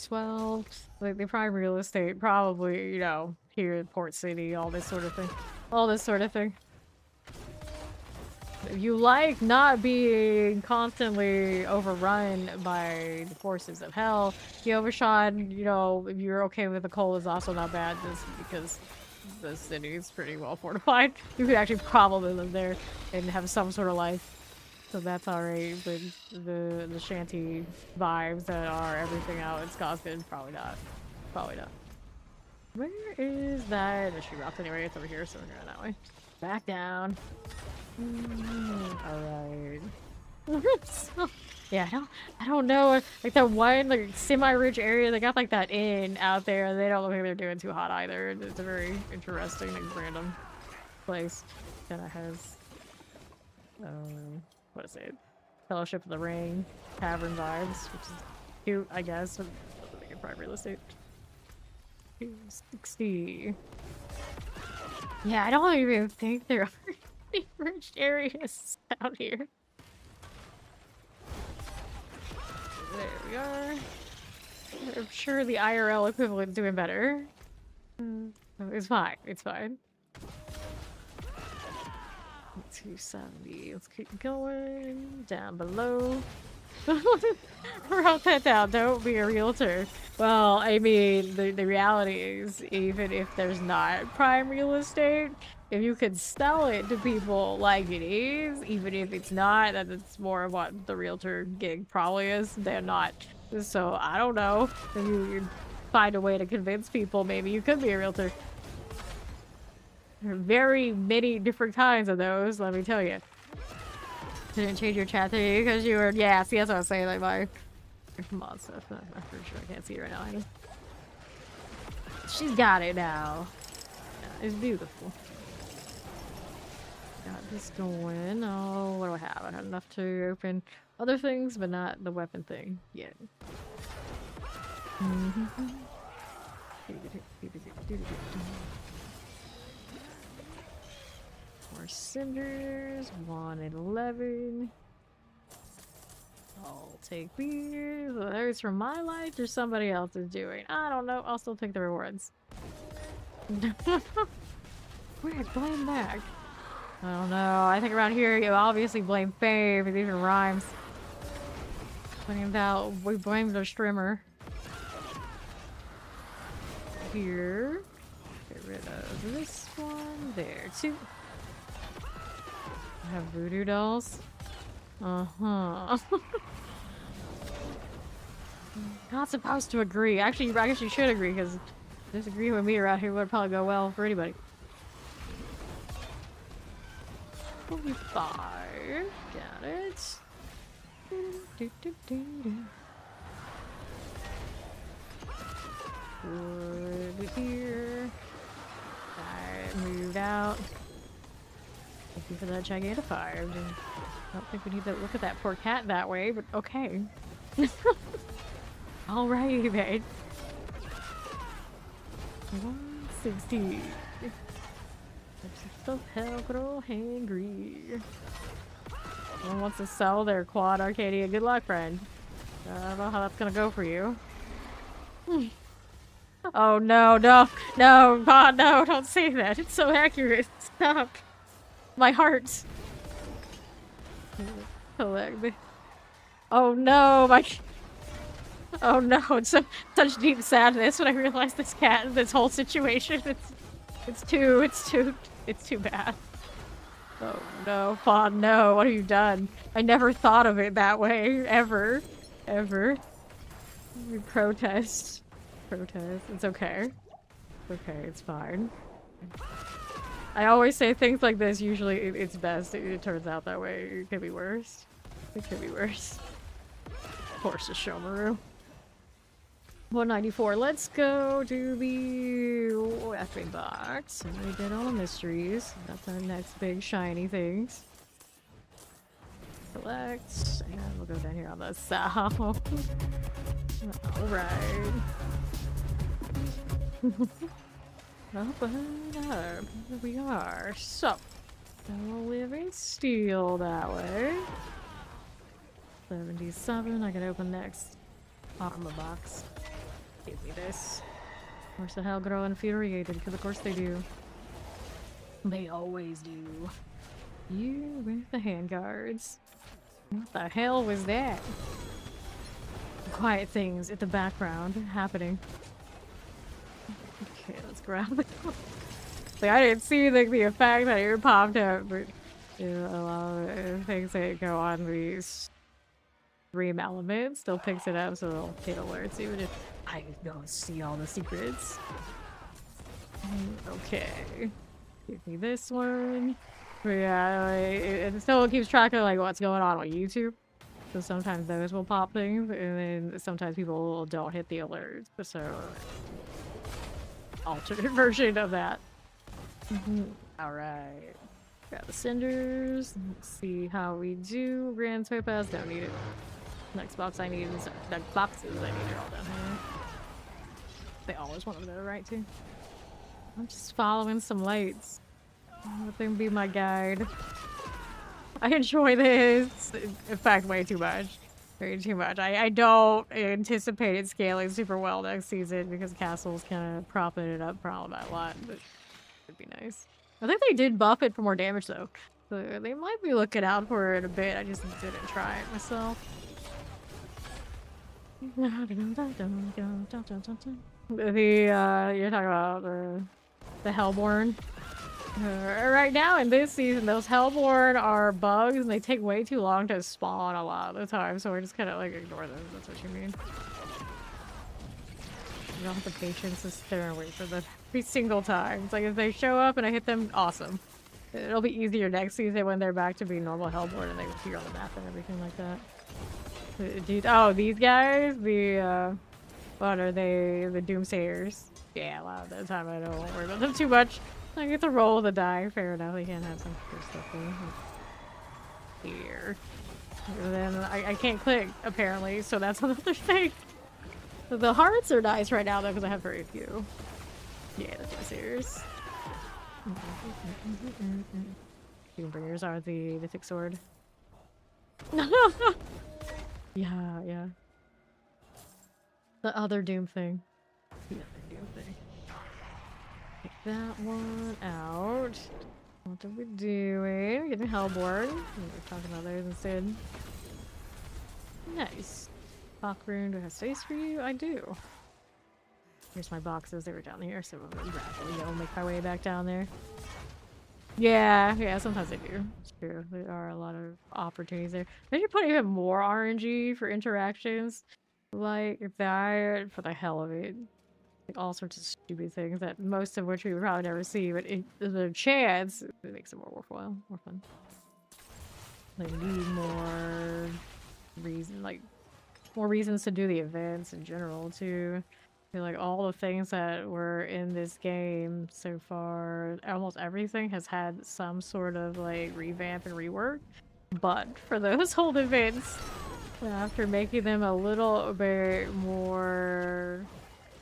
12. Like the prime real estate, probably, you know, here in Port City, all this sort of thing. All this sort of thing. If you like not being constantly overrun by the forces of hell, Overshot, you know, if you're okay with the coal is also not bad just because the city is pretty well fortified. You could actually probably live there and have some sort of life. So that's alright, but the shanty vibes that are everything out in Scotland, probably not. Probably not. Where is that issue rock anyway? It's over here, so we're going that way. Back down. Alright. Yeah, I don't know. Like that one like semi-rich area, they got like that inn out there. They don't look like they're doing too hot either. It's a very interesting and random place. Kinda has what is it? Fellowship of the Ring, tavern vibes, which is cute, I guess. But I think it's probably real estate. 260. Yeah, I don't even think there are any rich areas out here. There we are. I'm sure the IRL equivalent's doing better. It's fine. It's fine. 270. Let's keep going. Down below. Wrote that down. Don't be a realtor. Well, I mean, the reality is, even if there's not prime real estate, if you could sell it to people like it is, even if it's not, that it's more of what the realtor gig probably is, they're not. So, I don't know. If you find a way to convince people, maybe you could be a realtor. There are very many different kinds of those, let me tell you. Didn't change your chat thing because you were, yeah, see, that's what I was saying, like my mod stuff. I'm pretty sure I can't see it right now. I know. She's got it now. Yeah, it's beautiful. Got this going. Oh, what do I have? I have enough to open other things, but not the weapon thing yet. More cinders, 111. I'll take these. Whether it's from my life or somebody else is doing. I don't know. I'll still take the rewards. Where's blame back? I don't know. I think around here you obviously blame Faye for these are rhymes. We blame the streamer. Here. Get rid of this one. There, too. I have voodoo dolls. Uh-huh. Not supposed to agree. Actually, I guess you should agree, because disagreeing with me around here would probably go well for anybody. 45. Got it. Wood here. Alright, move out. Thank you for that gigantifier. I don't think we need to look at that poor cat that way, but okay. Alrighty, man. 160. The hell, girl, hangry. Someone wants to sell their quad Arcadia. Good luck, friend. I don't know how that's gonna go for you. Oh no, no, no, God, no, don't say that. It's so accurate. Stop. My heart. Oh no, my. Oh no, it's such deep sadness when I realize this whole situation. It's too bad. Oh no, Fawn, no, what have you done? I never thought of it that way, ever. We protest. It's okay. Okay, it's fine. I always say things like this, usually it's best. It turns out that way. It could be worse. It could be worse. Of course, it's Shomaru. 194. Let's go to the weapon box. And we did all the mysteries. That's our next big shiny things. Select. And we'll go down here on the south. Alright. Open up. Here we are. So, we'll live in steel that way. 77. I can open next armor box. Give me this. Of course, the hell grow infuriated, because of course they do. They always do. You with the handguards. What the hell was that? Quiet things in the background happening. Okay, let's grab it. Like, I didn't see the effect that it popped up, but you know, a lot of things that go on these dream elements still picks it up, so it'll hit alerts even if I don't see all the secrets. Okay. Give me this one. But yeah, it still keeps track of like what's going on YouTube. So sometimes those will pop things, and then sometimes people don't hit the alerts. So alternate version of that. Alright. Got the cinders. Let's see how we do. Grand Topaz, don't need it. Next box I need is next boxes I need it all down They always want to go right too. I'm just following some lights. Let them be my guide. I enjoy this. In fact, way too much. Way too much. I don't anticipate it scaling super well next season because Castle's kind of propping it up probably by a lot, but it'd be nice. I think they did buff it for more damage though. So they might be looking out for it a bit. I just didn't try it myself. You're talking about the Hellborn. Right now in this season, those Hellborn are bugs and they take way too long to spawn a lot of the time, so we're just kind of like ignore them. That's what you mean. You don't have the patience to stare and wait for them every single time. It's like if they show up and I hit them, awesome. It'll be easier next season when they're back to being normal Hellborn and they appear on the map and everything like that. Dude, oh, these guys, what are they? The Doomsayers. Yeah, a lot of the time I don't worry about them too much. I get to roll the die. Fair enough. They can't have some good stuff here. And then I can't click apparently, so that's another thing. The hearts are nice right now though because I have very few. Yeah, the Doomsayers. Doombringers are the mythic sword. Yeah, yeah. The other Doom thing. The other Doom thing. Take that one out. What are we doing? Getting Hellborn. We're talking about those instead. Nice. Bock rune. Do I have space for you? I do. Here's my boxes. They were down here, so I'm gonna gradually go make my way back down there. Yeah, sometimes they do. It's true. There are a lot of opportunities there. Maybe put even more RNG for interactions. Like that, for the hell of it. Like all sorts of stupid things that most of which we would probably never see, but if there's a chance, it makes it more worthwhile, more fun. Like need more more reasons to do the events in general too. I feel like all the things that were in this game so far, almost everything has had some sort of like revamp and rework. But for those old events, after making them a little bit more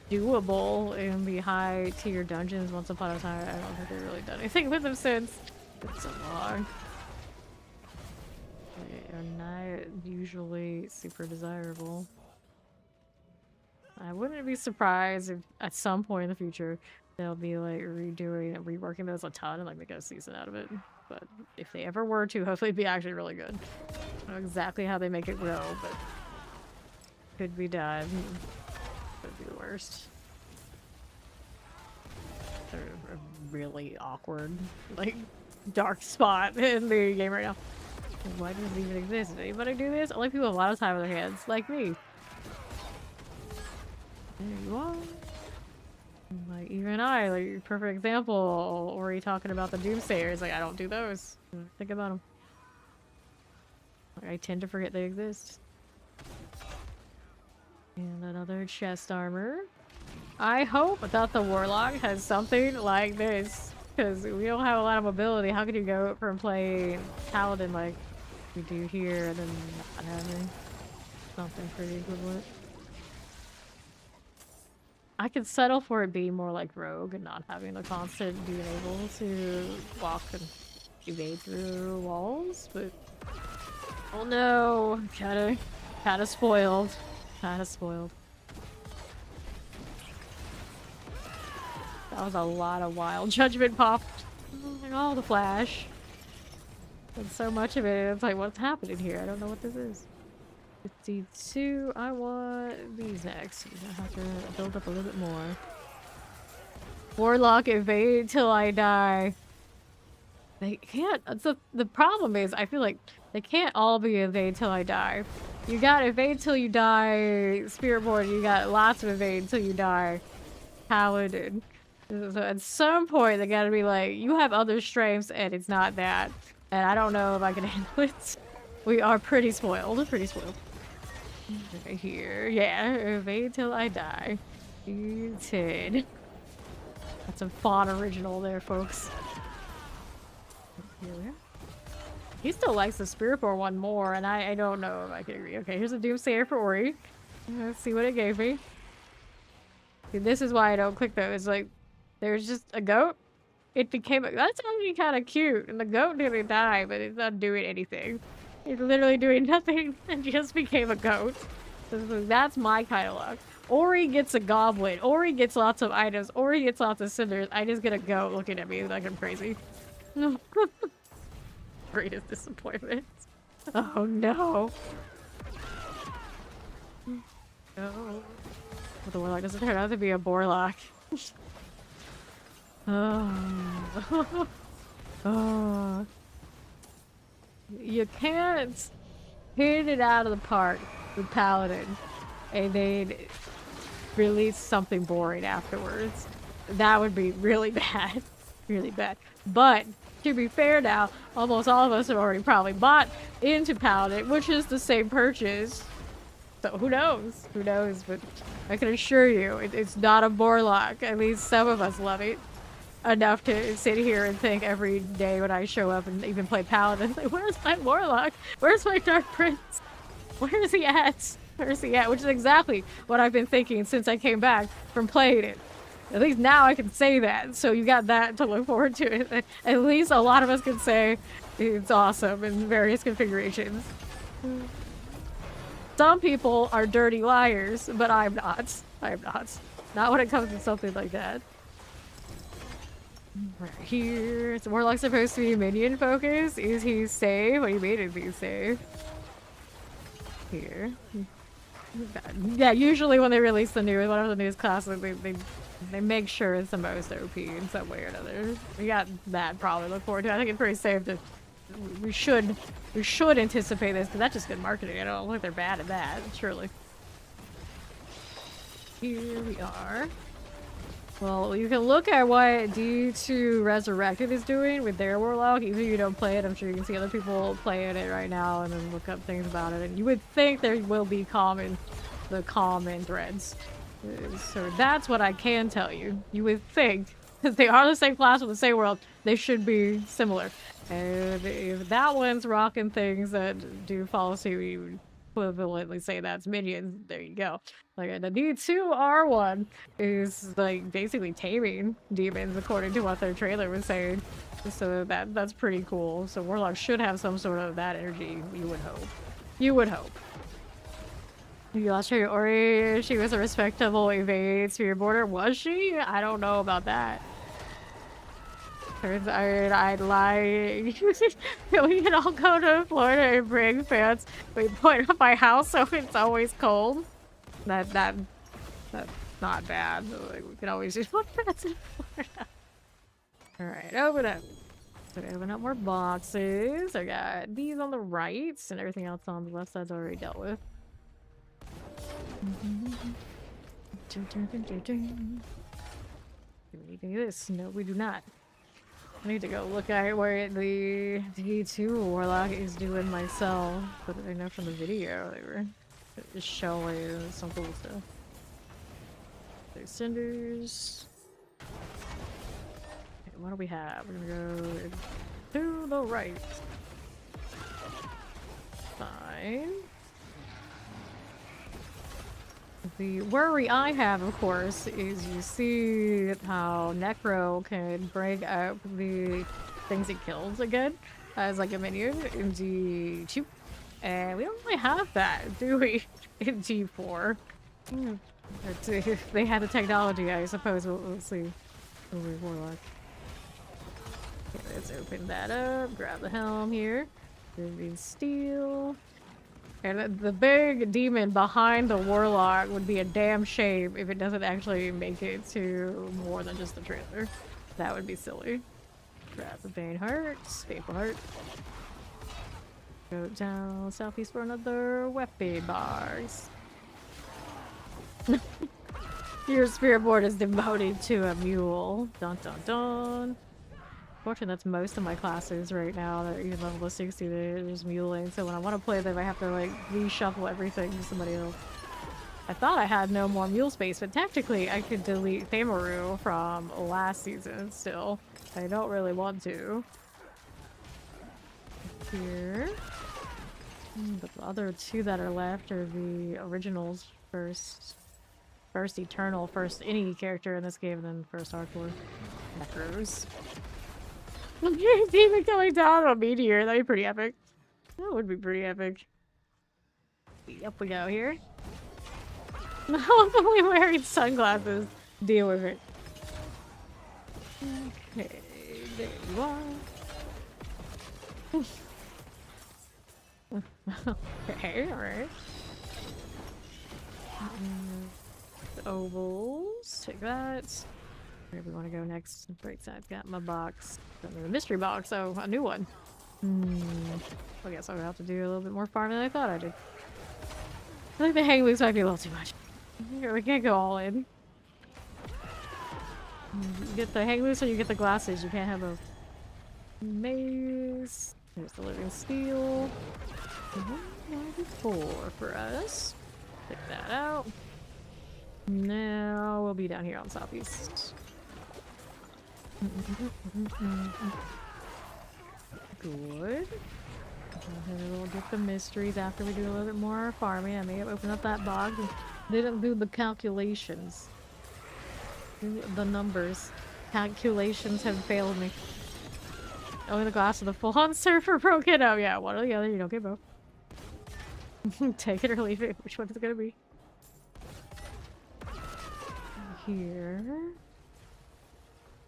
doable in the high tier dungeons once upon a time, I don't think they've really done anything with them since. It's so long. They are not usually super desirable. I wouldn't be surprised if at some point in the future they'll be like redoing and reworking those a ton and like make a season out of it. But if they ever were to, hopefully it'd be actually really good. I don't know exactly how they make it grow, but could be done. Could be the worst. They're a really awkward, like, dark spot in the game right now. Why does it even exist? Does anybody do this? Only people with a lot of time on their hands, like me. There you are. Like, even I, like, perfect example. Or are you talking about the Doomsayers? Like, I don't do those. Think about them. Like, I tend to forget they exist. And another chest armor. I hope that the Warlock has something like this. Because we don't have a lot of mobility. How can you go from playing Paladin like we do here and then not having something pretty equivalent? I could settle for it being more like Rogue and not having the constant being able to walk and evade through walls, but oh no, kinda spoiled. Kinda spoiled. That was a lot of wild judgment popped. Like all the flash. And so much of it, it's like, what's happening here? I don't know what this is. 52. I want these next. I have to build up a little bit more. Warlock evade till I die. They can't. The problem is, I feel like they can't all be evade till I die. You got evade till you die, Spiritborn. You got lots of evade till you die, Paladin. So at some point, they gotta be like, you have other strengths, and it's not that. And I don't know if I can handle it. We are pretty spoiled. Pretty spoiled. Right here. Yeah, evade till I die. You did. That's a fun original there, folks. Here we are. He still likes the Spiritborn one more, and I don't know if I can agree. Okay, here's a Doomsayer for Ori. Let's see what it gave me. See, this is why I don't click those. Like, there's just a goat. It became a, that's actually kind of cute, and the goat didn't die, but it's not doing anything. It's literally doing nothing and just became a goat. So that's my kind of luck. Ori gets a goblin. Ori gets lots of items. Ori gets lots of cinders. I just get a goat looking at me like I'm crazy. Greatest disappointment. Oh no. No. But the Warlock doesn't turn out to be a Warlock. Oh. Oh. You can't hit it out of the park with Paladin and then release something boring afterwards. That would be really bad. Really bad. But to be fair now, almost all of us have already probably bought into Paladin, which is the same purchase. So who knows? Who knows? But I can assure you, it's not a Warlock. At least some of us love it enough to sit here and think every day when I show up and even play Paladin, like, where's my Warlock? Where's my Dark Prince? Where is he at? Where's he at? Which is exactly what I've been thinking since I came back from playing it. At least now I can say that, so you got that to look forward to. At least a lot of us can say it's awesome in various configurations. Some people are dirty liars, but I'm not. I'm not. Not when it comes to something like that. Right here. Is Warlock supposed to be minion focus? Is he safe? What do you mean is he safe? Here. Yeah, usually when they release the new one of the newest classes, they make sure it's the most OP in some way or another. We got that probably to look forward to. I think it's pretty safe to we should anticipate this because that's just good marketing. I don't think they're bad at that, surely. Here we are. Well, you can look at what D2 Resurrected is doing with their Warlock. Even if you don't play it, I'm sure you can see other people playing it right now and then look up things about it. And you would think there will be the common threads. So that's what I can tell you. You would think, because they are the same class with the same world, they should be similar. And if that one's rocking things that do follow suit, you would equivalently say that's minions. There you go. Like the D2R1 is like basically taming demons according to what their trailer was saying. So that's pretty cool. So Warlock should have some sort of that energy, you would hope. You would hope. You lost her Ori, she was a respectable evade to your border. Was she? I don't know about that. Turns out I'd lie. We can all go to Florida and bring fans. We point up my house so it's always cold. That's not bad. Like, we can always just put fans in Florida. Alright, open up. So open up more boxes. I got these on the right, and everything else on the left side's already dealt with. Do we need to do this? No, we do not. I need to go look at where the D2 Warlock is doing myself. But I know from the video they were just showing some cool stuff. There's cinders. Okay, what do we have? We're gonna go to the right. Fine. The worry I have, of course, is you see how Necro can bring up the things it kills again as like a minion in D2. And we don't really have that, do we? In D4. If they had the technology, I suppose we'll see. Warlock. Okay, let's open that up, grab the helm here. There's steel. And the big demon behind the Warlock would be a damn shame if it doesn't actually make it to more than just the trailer. That would be silly. Grab the Bane Heart, Staple Heart. Go down southeast for another weapon bars. Your spirit board is devoted to a mule. Dun dun dun. Fortunately, that's most of my classes right now. They're even level to 60, they're just muling. So when I want to play them, I have to like reshuffle everything to somebody else. I thought I had no more mule space, but technically I could delete Thamaru from last season still. I don't really want to. Here. But the other two that are left are the originals first. First Eternal, first any character in this game, and then first Hardcore. Necros. Demon coming down on a meteor, that'd be pretty epic. That would be pretty epic. Up we go here. Hopefully wearing sunglasses. Deal with it. Okay, there you are. Okay, alright. Ovals. Take that. Where do we want to go next? Right side's got my box. The mystery box, oh, a new one. I guess I'll have to do a little bit more farming than I thought I did. I think the hang loose might be a little too much. We can't go all in. You get the hang loose or you get the glasses. You can't have both. Maze. There's the living steel. 194 for us. Take that out. Now we'll be down here on southeast. Good. We'll get the mysteries after we do a little bit more farming. I may have opened up that box and didn't do the calculations. The numbers. Calculations have failed me. Only the glass of the full-on surfer broken. Oh yeah, one or the other. You don't get both. Take it or leave it. Which one is it gonna be? Here.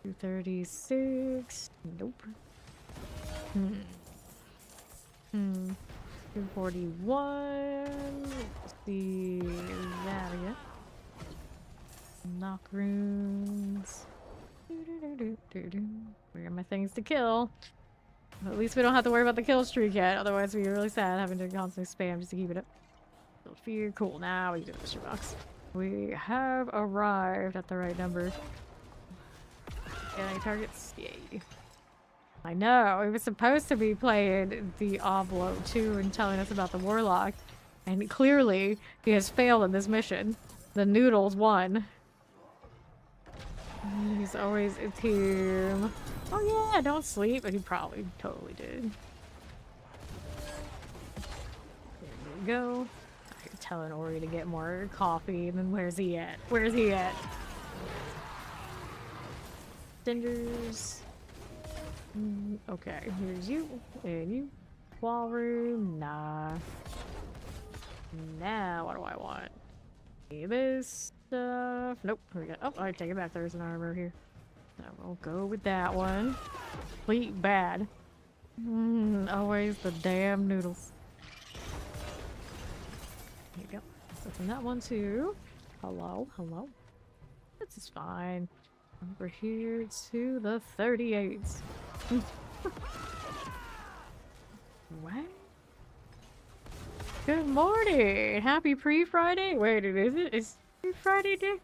236. Nope. 241. Let's see that again. Knock runes. Where are my things to kill? At least we don't have to worry about the kill streak yet. Otherwise, we'd be really sad having to constantly spam just to keep it up. Build fear. Cool. Now we can do the mystery box. We have arrived at the right number. Get any targets? Yay. I know. We were supposed to be playing Diablo 2 and telling us about the Warlock. And clearly, he has failed in this mission. The Noodles won. He's always a team. Oh yeah, don't sleep. But he probably totally did. There we go. I'm telling Ori to get more coffee. And then where's he at? Where's he at? Cinders. Okay, here's you. And you. Wall room. Nah. Now, what do I want? This stuff. Nope. Here we go. Oh, I take it back. There's an armor here. So we'll go with that one. Complete bad. Always the damn noodles. Here you go. That's in that one too. Hello, hello. This is fine. Over here to the 38s. What? Good morning! Happy pre-Friday? Wait, is it? Is Friday day?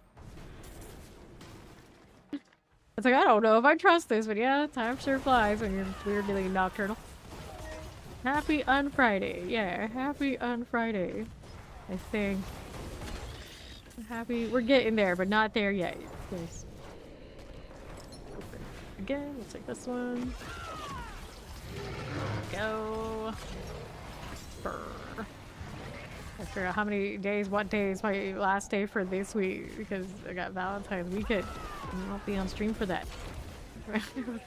It's like, I don't know if I trust this, but yeah, time sure flies when you're weirdly nocturnal. Happy un-Friday. Yeah, happy un-Friday. I think. Happy. We're getting there, but not there yet. There's... Again, we'll take this one. Go. Brr. I figure out how many days, what day is my last day for this week, because I got Valentine's weekend. I won't be on stream for that.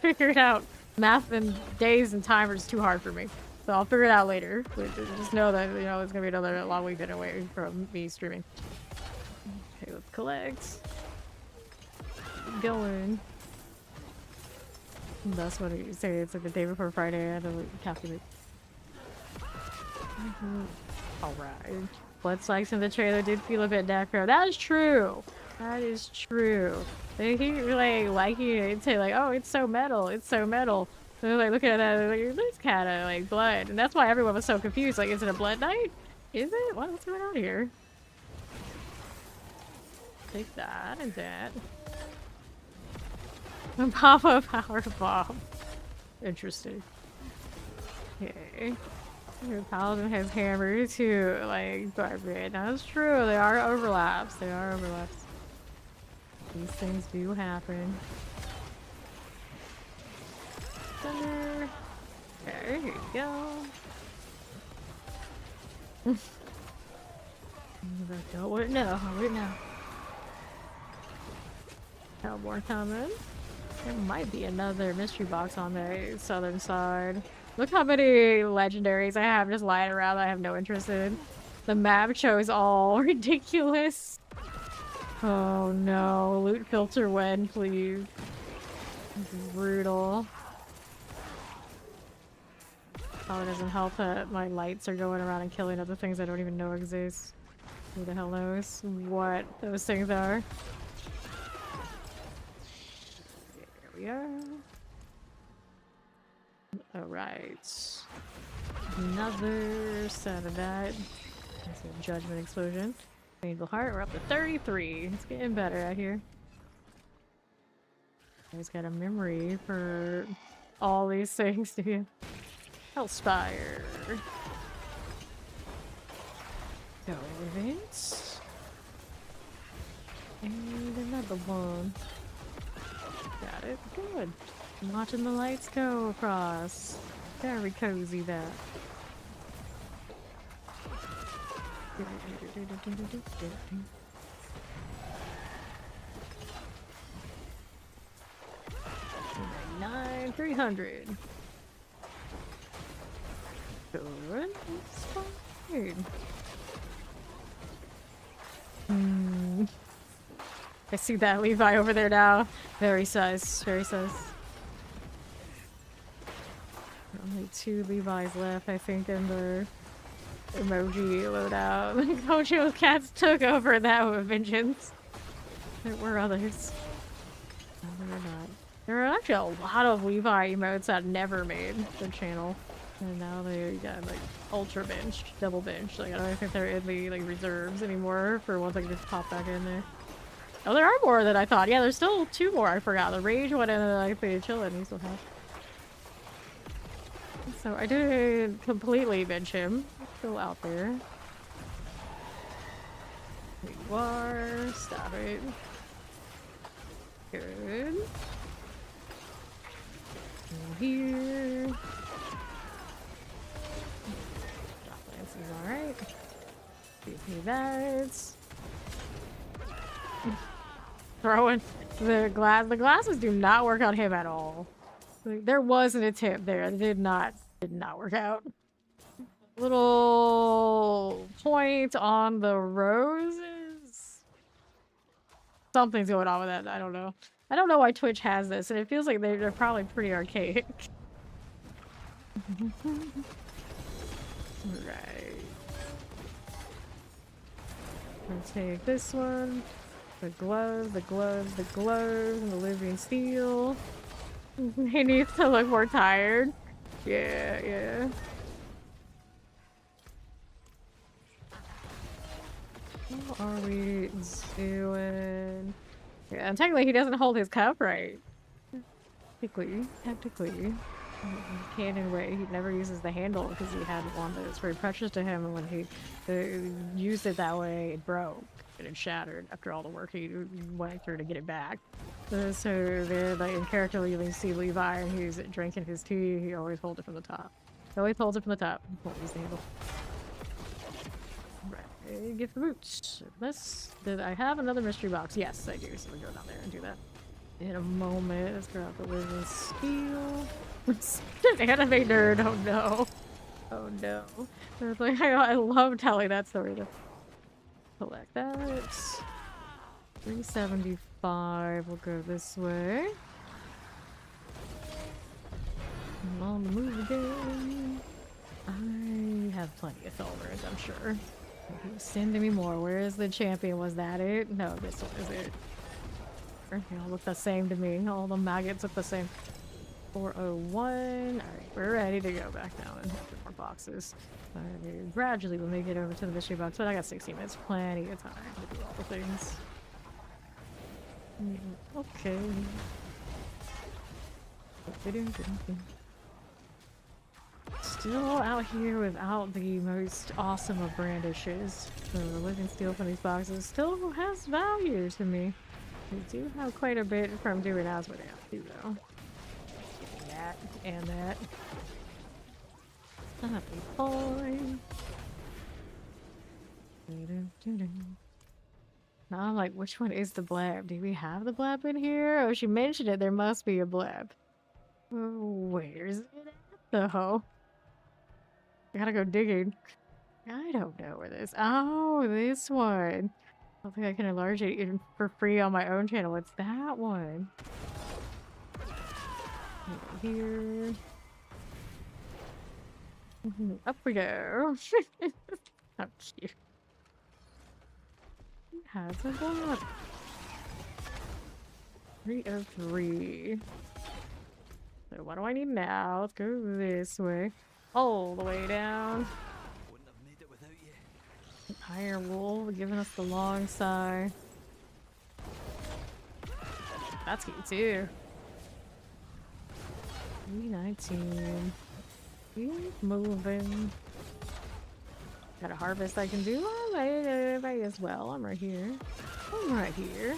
Figure it out. Math and days and time are just too hard for me. So I'll figure it out later. But just know that, you know, it's gonna be another long weekend away from me streaming. Okay, let's collect. Keep going. That's what you say. It's like the day before Friday. I had to calculate. Alright. Blood spikes in the trailer did feel a bit necro. That is true. That is true. They keep like liking it and say like, oh, it's so metal. It's so metal. So they're like looking at that and like, there's kind of like blood. And that's why everyone was so confused. Like, is it a blood night? Is it? What's going on here? Take that and that. And pop a power bomb. Interesting. Okay. Your Paladin has hammer too, like Barbarian. That's true, there are overlaps. There are overlaps. These things do happen. Thunder. Okay, here you go. I wouldn't know. I wouldn't know. No more coming. There might be another mystery box on the southern side. Look how many legendaries I have just lying around that I have no interest in. The map shows all ridiculous. Oh no, loot filter when, please. This is brutal. Oh, it doesn't help that my lights are going around and killing other things I don't even know exist. Who the hell knows what those things are? There we are. Alright. Another set of that. That's a judgment explosion. Angel heart, we're up to 33. It's getting better out here. Always got a memory for all these things, do you? Hellspire. Go events. And another one. Got it. Good. I'm watching the lights go across. Very cozy that. Nine, 300. Good. It's fine. I see that Levi over there now. Very sus. Very sus. Only 2 Levi's left, I think, in the emoji loadout. Kojo's cats took over that with vengeance. There were others. No, there are not. There are actually a lot of Levi emotes that never made the channel. And now they got like ultra benched, double benched. Like I don't think they're in the like reserves anymore for ones I can just pop back in there. Oh, there are more than I thought. Yeah, there's still 2 more I forgot. The Rage one and like the Chillin' he still has. So I didn't completely bench him. Still out there. There you are. Stop it. Good. In here. Drop lance is alright. Give me that. Throwing the glass. The glasses do not work on him at all. Like, there was an attempt there. It did not work out. Little point on the roses. Something's going on with that. I don't know. I don't know why Twitch has this, and it feels like they're probably pretty archaic. Right. Let's take this one. The gloves, the gloves, the gloves, and the living steel. He needs to look more tired. Yeah, yeah. What are we doing? Yeah, and technically he doesn't hold his cup right. Technically. Canon way, he never uses the handle because he had one that was very precious to him, and when he used it that way, it broke and it shattered after all the work he went through to get it back. So they're like in character, you see Levi and he's drinking his tea, he always holds it from the top. He always holds it from the top. Won't use the handle. Right, get the boots. Did I have another mystery box? Yes, I do. So we go down there and do that in a moment. Let's grab the living steel. Anime nerd, oh no. Oh no. It's like, I love telling that story though. Collect that. 375, we'll go this way. I'm on the move again. I have plenty of followers, I'm sure. He's sending me more. Where is the champion? Was that it? No, this one is it. They all look the same to me. All the maggots look the same. 401. Alright, we're ready to go back down and have more boxes. Gradually we'll make it over to the mystery box, but I got 60 minutes. Plenty of time to do all the things. Okay. Still out here without the most awesome of brandishes. So the living steel from these boxes still has value to me. We do have quite a bit from doing as with too, though. That and that. That'll be fine. Now I'm like, which one is the blab? Do we have the blab in here? Oh, she mentioned it. There must be a blab. Where's it at, though? I gotta go digging. I don't know where this. Oh, this one. I don't think I can enlarge it even for free on my own channel. It's that one. Here. Up we go. How cute. It has a block. 303. So what do I need now? Let's go this way. All the way down. Wouldn't have made it without you. Iron wool giving us the long sigh. That's cute too. 319. Keep moving. Got a harvest I can do. Oh, might as well. I'm right here. I'm right here.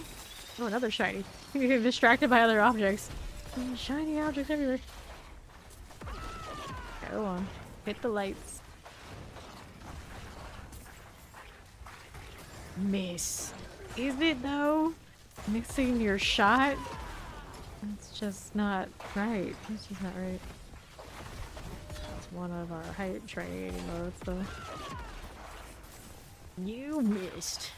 Oh, another shiny. You get distracted by other objects. Shiny objects everywhere. Go on. Hit the lights. Miss. Is it though? Missing your shot? That's just not right. That's just not right. It's one of our hype training modes though. You missed.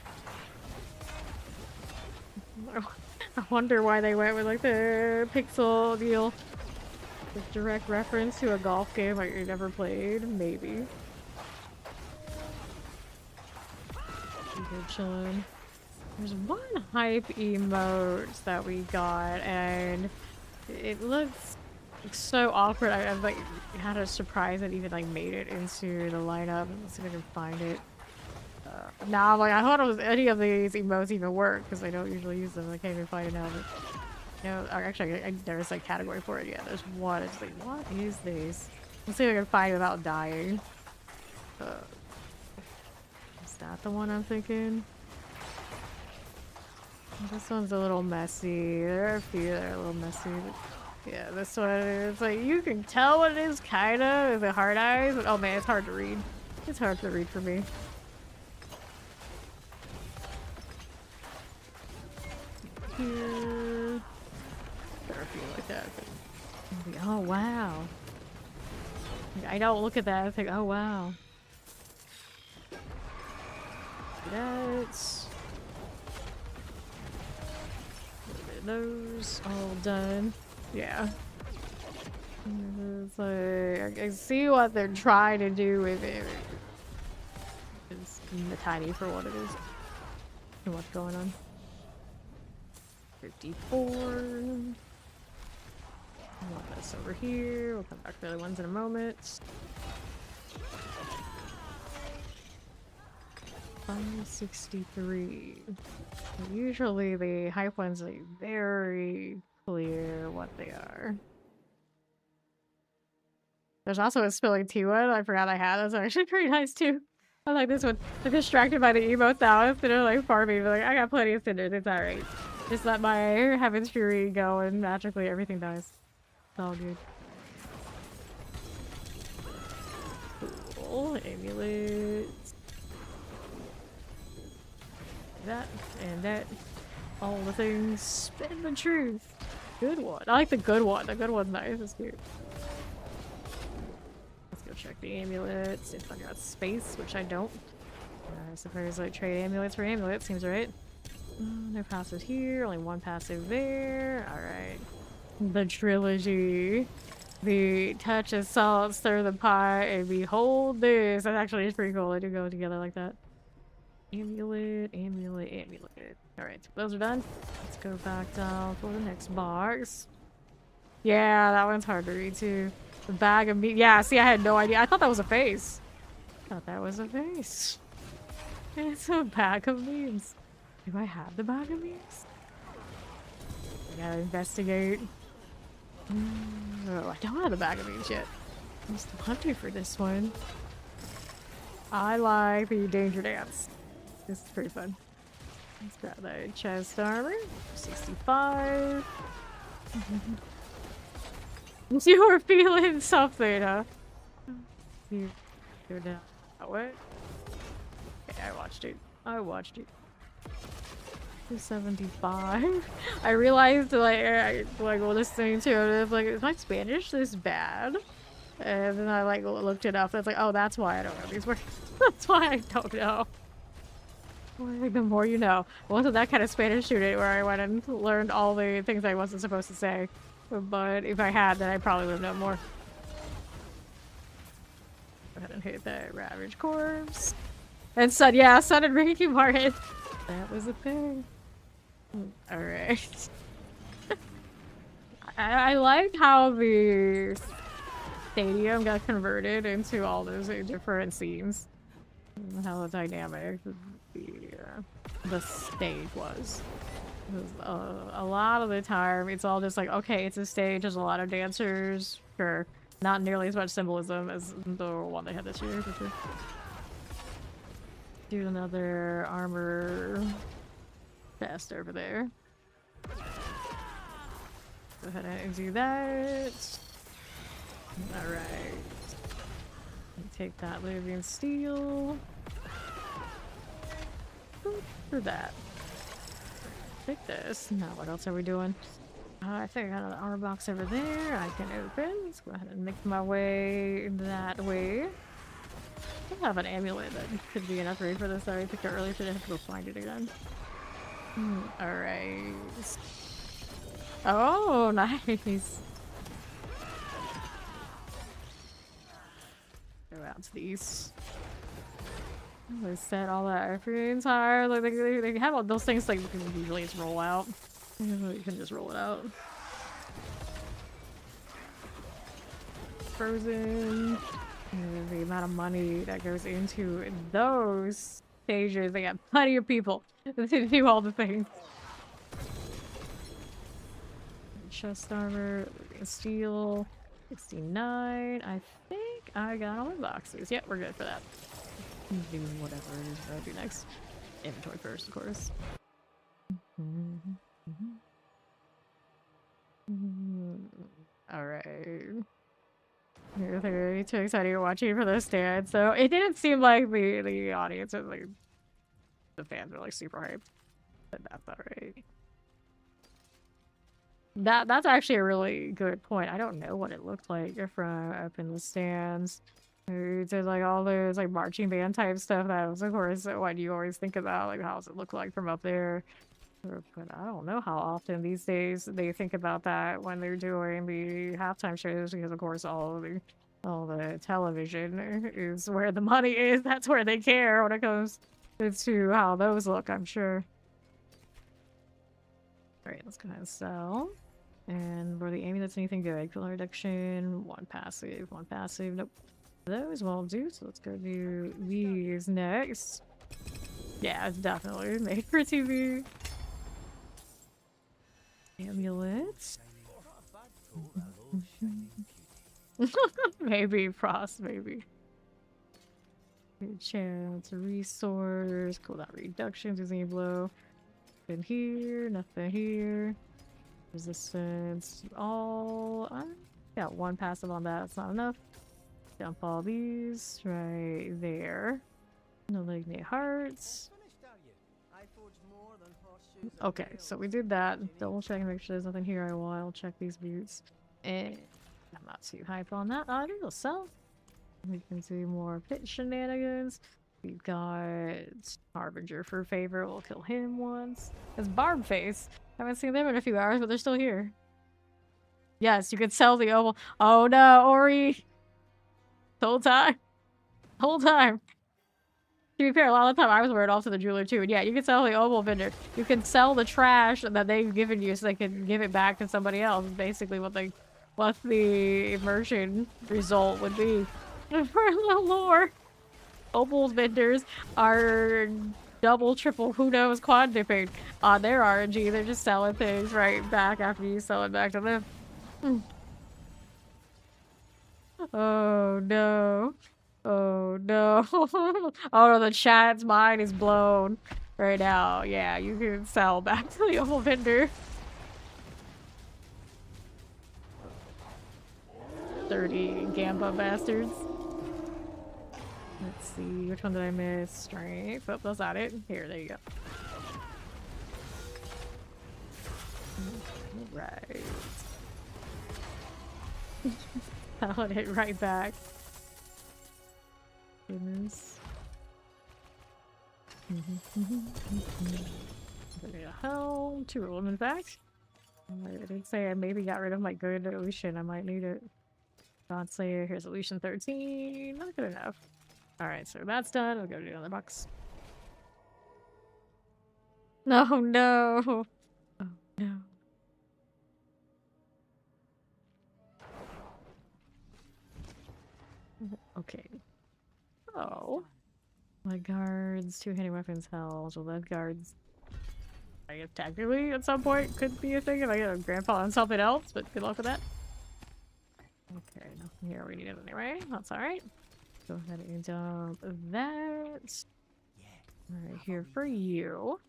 I wonder why they went with like the pixel deal. The direct reference to a golf game like you never played, maybe. Good chillin'. There's one hype emote that we got and it looks so awkward. I like had a surprise that even like made it into the lineup. Let's see if I can find it. Now I'm like, I thought it was any of these emotes even work because I don't usually use them. I can't even find it now. But, you know, actually, there's a category for it. Yeah, there's one. It's like, what is this? Let's see if I can find it without dying. Is that the one I'm thinking? This one's a little messy. There are a few that are a little messy. But yeah, this one, it's like, you can tell what it is, kind of, with the hard eyes. But, oh man, it's hard to read. It's hard to read for me. Here. There are a few like that. But oh wow. I don't look at that and think, oh wow. That's those all done. Yeah. It's like I see what they're trying to do with it. It's tiny for what it is. And what's going on. 54. We'll put this over here. We'll come back to the other ones in a moment. 563. Usually the hype ones are very clear what they are. There's also a spilling tea one. I forgot I had. That's actually pretty nice too. I like this one. I'm distracted by the emotes now. Instead of like farming, but like I got plenty of cinders. It's alright. Just let my Heaven's Fury go and magically everything dies. It's all good. Cool. Amulets. That and that. All the things. Spin the truth. Good one. I like the good one. The good one's nice. It's cute. Let's go check the amulets. If I got space, which I don't. I suppose like trade amulets for amulets seems right. No passive here, only one passive there. Alright. The trilogy. The touch of salt, stir the pot, and behold this. That actually is pretty cool. They do go together like that. Amulet, amulet, amulet. Alright, those are done. Let's go back down for the next box. Yeah, that one's hard to read too. The bag of meat. Yeah, see, I had no idea. I thought that was a face. I thought that was a face. It's a bag of memes. Do I have the bag of memes? I gotta investigate. Oh, I don't have the bag of memes yet. I'm still hunting for this one. I like the danger dance. This is pretty fun. Let's grab that chest armor. 65. You were feeling something, huh? You go down that way. Okay, I watched it. I watched it. 275. I realized like listening to it, it's like, is my Spanish this bad? And then I like looked it up. And it's like, oh, that's why I don't know these words. That's why I don't know. Like, the more you know. It wasn't that kind of Spanish student where I went and learned all the things I wasn't supposed to say. But if I had, then I probably would have known more. Go ahead and hit that Ravage Corpse. And Sun, yeah, Sun and Ricky Martin. That was a thing. Alright. I like how the stadium got converted into all those different scenes. And how dynamic the stage was. A lot of the time, it's all just like, okay, it's a stage, there's a lot of dancers. Sure. Not nearly as much symbolism as the one they had this year, for sure. Do another armor chest over there. Go ahead and do that. Alright. Take that living steel. For that. Take this. Now, what else are we doing? I think I got an armor box over there I can open. Let's go ahead and make my way that way. I have an amulet that could be an upgrade for this that I picked up earlier today. I have to go find it again. Alright. Oh, nice. Go out to the east. They set all that everything's higher. Like they have all those things like usually it's roll out. You can just roll it out. Frozen. And the amount of money that goes into those stages, they got plenty of people to do all the things. Chest armor, steel, 69. I think I got all my boxes. Yep, we're good for that. Do whatever it is that I do next. Inventory first, of course. Alright. They're too excited to watch you for this stand. So it didn't seem like the audience was like the fans were like super hyped. But that's alright. That's actually a really good point. I don't know what it looked like from up in the stands. There's like all those like marching band type stuff that was of course what you always think about, like how does it look like from up there. But I don't know how often these days they think about that when they're doing the halftime shows, because of course all the television is where the money is. That's where they care when it comes to how those look, I'm sure. Alright, let's go ahead and sell. And for the amulets, anything good? Color reduction, one passive. Nope. Those won't do, so let's go do these next. Yeah, it's definitely made for TV. Amulets. Maybe Frost, maybe. Good chance, resource, cooldown reductions using blow. Nothing here, nothing here. Resistance, all. I got one passive on that, that's not enough. Dump all these right there. Malignant hearts. Okay, so we did that. Double check and make sure there's nothing here. I'll check these boots. And I'm not too hyped on that either. We'll sell. We can do more pit shenanigans. We've got Harbinger for favor. We'll kill him once. It's Barb Face. Haven't seen them in a few hours, but they're still here. Yes, you could sell the oval. Oh no, Ori! The whole time. To be fair, a lot of the time I was wearing off to the jeweler too. And yeah, you can sell the oval vendor. You can sell the trash that they've given you so they can give it back to somebody else. Basically what the immersion result would be. For a little lore. Opal vendors are double, triple, who knows, quad dipping on their RNG. They're just selling things right back after you sell it back to them. Oh no. Oh no. Oh no, the chat's mind is blown right now. Yeah, you can sell back to the Opal vendor. 30 Gamba bastards. Let's see, which one did I miss? Strength. Oh, that's not it. Here, there you go. Right. I'll hit right back. Goodness. Hell, 2 of them in fact. I did say I maybe got rid of my good illusion. I might need it. God Slayer, here's illusion 13. Not good enough. Alright, so that's done. I'll go to the other box. No, no. Oh, no. Okay. Oh. My guards, 2 hitting weapons, hell. So lead guards. I guess technically at some point could be a thing if I get a grandpa on something else, but good luck with that. Okay, nothing here we need it anyway. That's alright. Go ahead and dump that. Alright, here for you.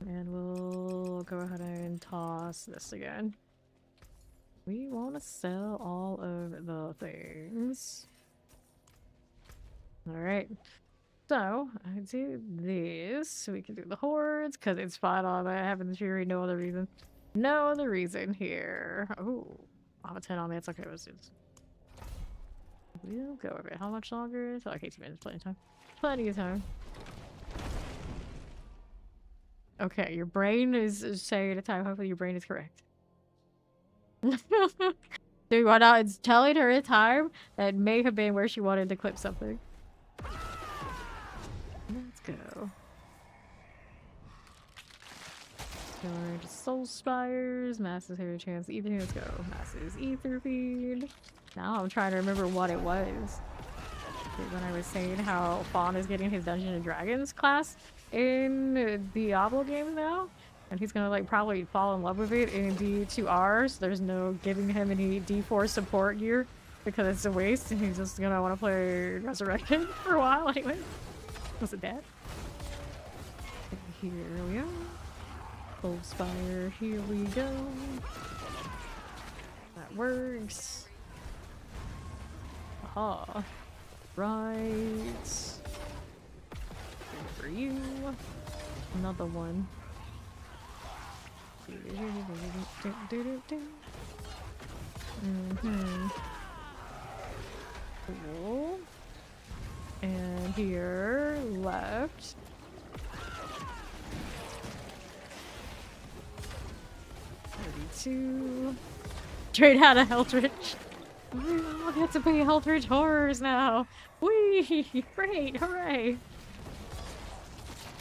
And we'll go ahead and toss this again. We want to sell all of the things. Alright. So, I do this so we can do the hordes, because it's spot on. I have in theory no other reason. No other reason here. Oh, I have a 10 on me. It's okay. We'll go over it. How much longer? It's like 18 minutes. Plenty of time. Plenty of time. Okay, your brain is saying a time. Hopefully your brain is correct. Dude, why not? It's telling her a time that may have been where she wanted to clip something. Let's go. Charge Soul Spires, Masses Hero Chance, Ether. Let's go. Masses Ether Feed. Now I'm trying to remember what it was. When I was saying how Fawn is getting his Dungeons and Dragons class in Diablo games now. And he's gonna like probably fall in love with it in D2R, so there's no giving him any D4 support gear because it's a waste and he's just gonna want to play Resurrected for a while anyway. Was it that? Here we are. Full Spire, here we go. That works. Aha. Right. Good for you. Another one. Cool. And here, left. 32. Straight out of Eldritch. I'll get to play Eldritch Horrors now. Whee! Great! Hooray!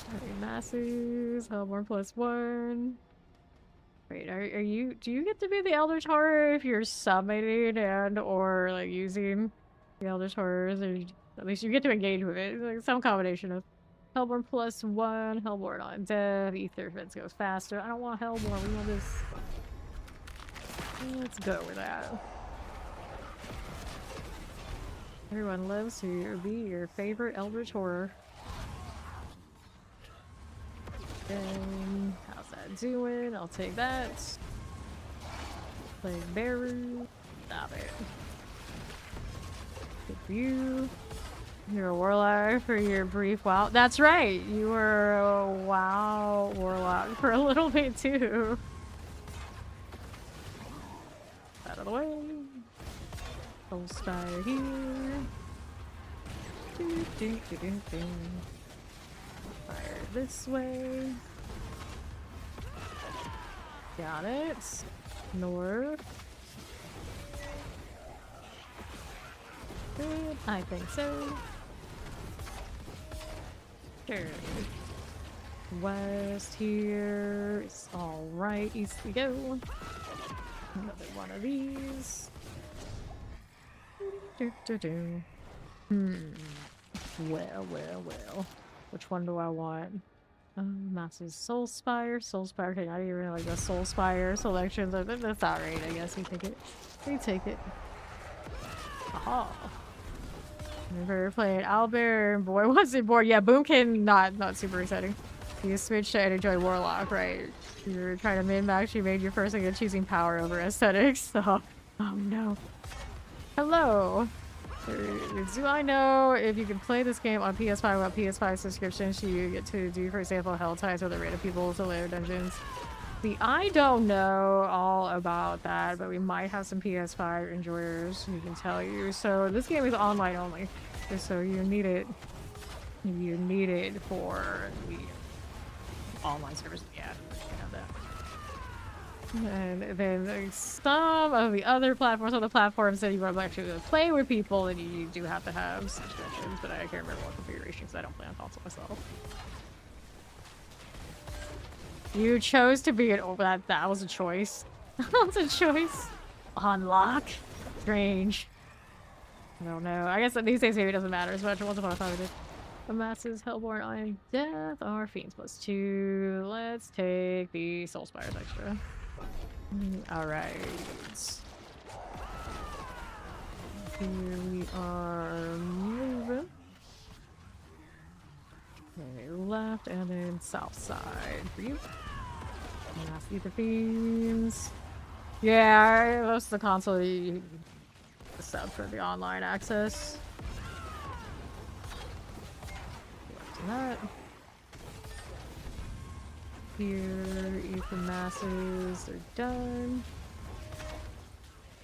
Alright, Masses. Hellborn +1. Wait, are you? Do you get to be the Eldritch Horror if you're summoning and or like using the Eldritch Horrors, or at least you get to engage with it? Like some combination of Hellborn +1, Hellborn on Death, Ether Fence goes faster. I don't want Hellborn. We want this. Let's go with that. Everyone loves to be your favorite Eldritch Horror. And how's that doing? I'll take that. Play Beru. Stop it. Good for you. You're a Warlock for your brief WoW. That's right! You were a WoW Warlock for a little bit too. Out of the way. Soul Spire here. Fire this way. Got it. North. Good. I think so. Good. West here. It's alright. East we go. Another one of these. Well. Which one do I want? Masses Soul Spire. Soul Spire. Okay, I didn't even like the Soul Spire selections. That's alright, I guess. We take it. We take it. Aha. Never played Owlbear, and boy was it bored. Yeah, Boomkin not super exciting. You switched to and enjoy Warlock, right? You're trying to min-max, you made your first thing of choosing power over aesthetics, so oh no. Hello. Do I know if you can play this game on PS5 without PS5 subscriptions? You get to do, for example, Hell Ties with a rate of people to later dungeons. See, I don't know all about that, but we might have some PS5 enjoyers who can tell you. So this game is online only, so you need it. You need it for the online service. Yeah, you have that. And then like, some of the other platforms, on the platforms that you want to actually play with people, then you do have to have subscriptions. But I can't remember what configuration because I don't play on console myself. You chose to be an that was a choice. That was a choice. Unlock. Strange. I don't know. I guess these days maybe it doesn't matter as much. Once upon a time it did. The masses, Hellborn, Iron Death, are Fiends +2. Let's take the Soul Spires extra. Alright. Here we are moving. Okay, left and then south side for you. And I see the Fiends. Yeah, most of the console you sub for the online access. That. Here, Ether Masses are done.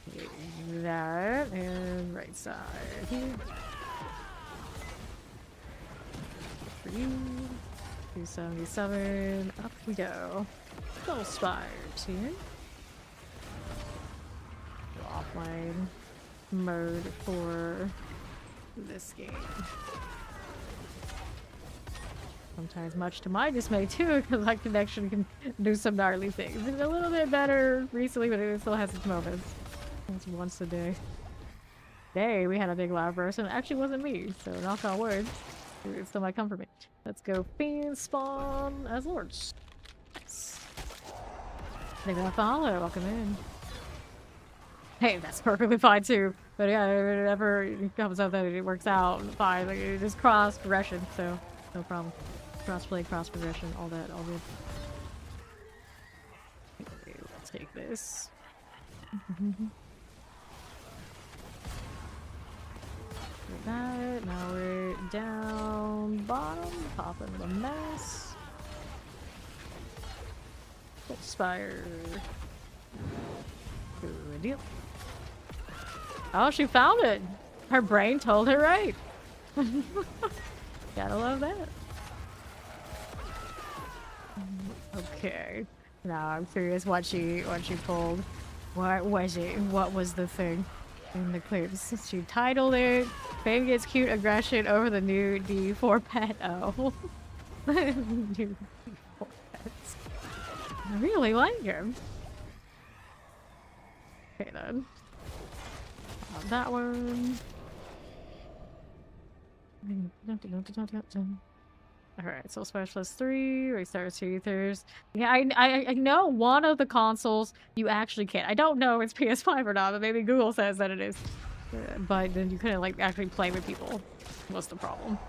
Okay, that, and right side here. For you. 277, up we go. Soul Spires here. Go offline mode for this game. Sometimes much to my dismay too, because my connection can do some gnarly things. It's a little bit better recently, but it still has its moments. It's once a day. Today we had a big loud burst, and it actually wasn't me, so knock on wood. It still might come from me. Let's go Fiend spawn as lords. Nice. They're gonna follow, welcome in. Hey, that's perfectly fine too. But yeah, whenever it comes up that it works out, fine. Like, it is cross progression, so no problem. Crossplay, cross progression, all that, all good. Okay, let's take this. Like that. Now we're down bottom, popping the mess. Spire. Good deal. Oh, she found it. Her brain told her right. Gotta love that. Okay. Now I'm curious what she pulled. What was it? What was the thing in the clips? She titled it "Fame Gets Cute Aggression Over the New D4 Pet." Oh. New D4 pets. I really like him. Okay then. That one. Alright, so Smash +3, restart to ethers. Yeah, I know one of the consoles you actually can't. I don't know if it's PS5 or not, but maybe Google says that it is. But then you couldn't like actually play with people. What's the problem?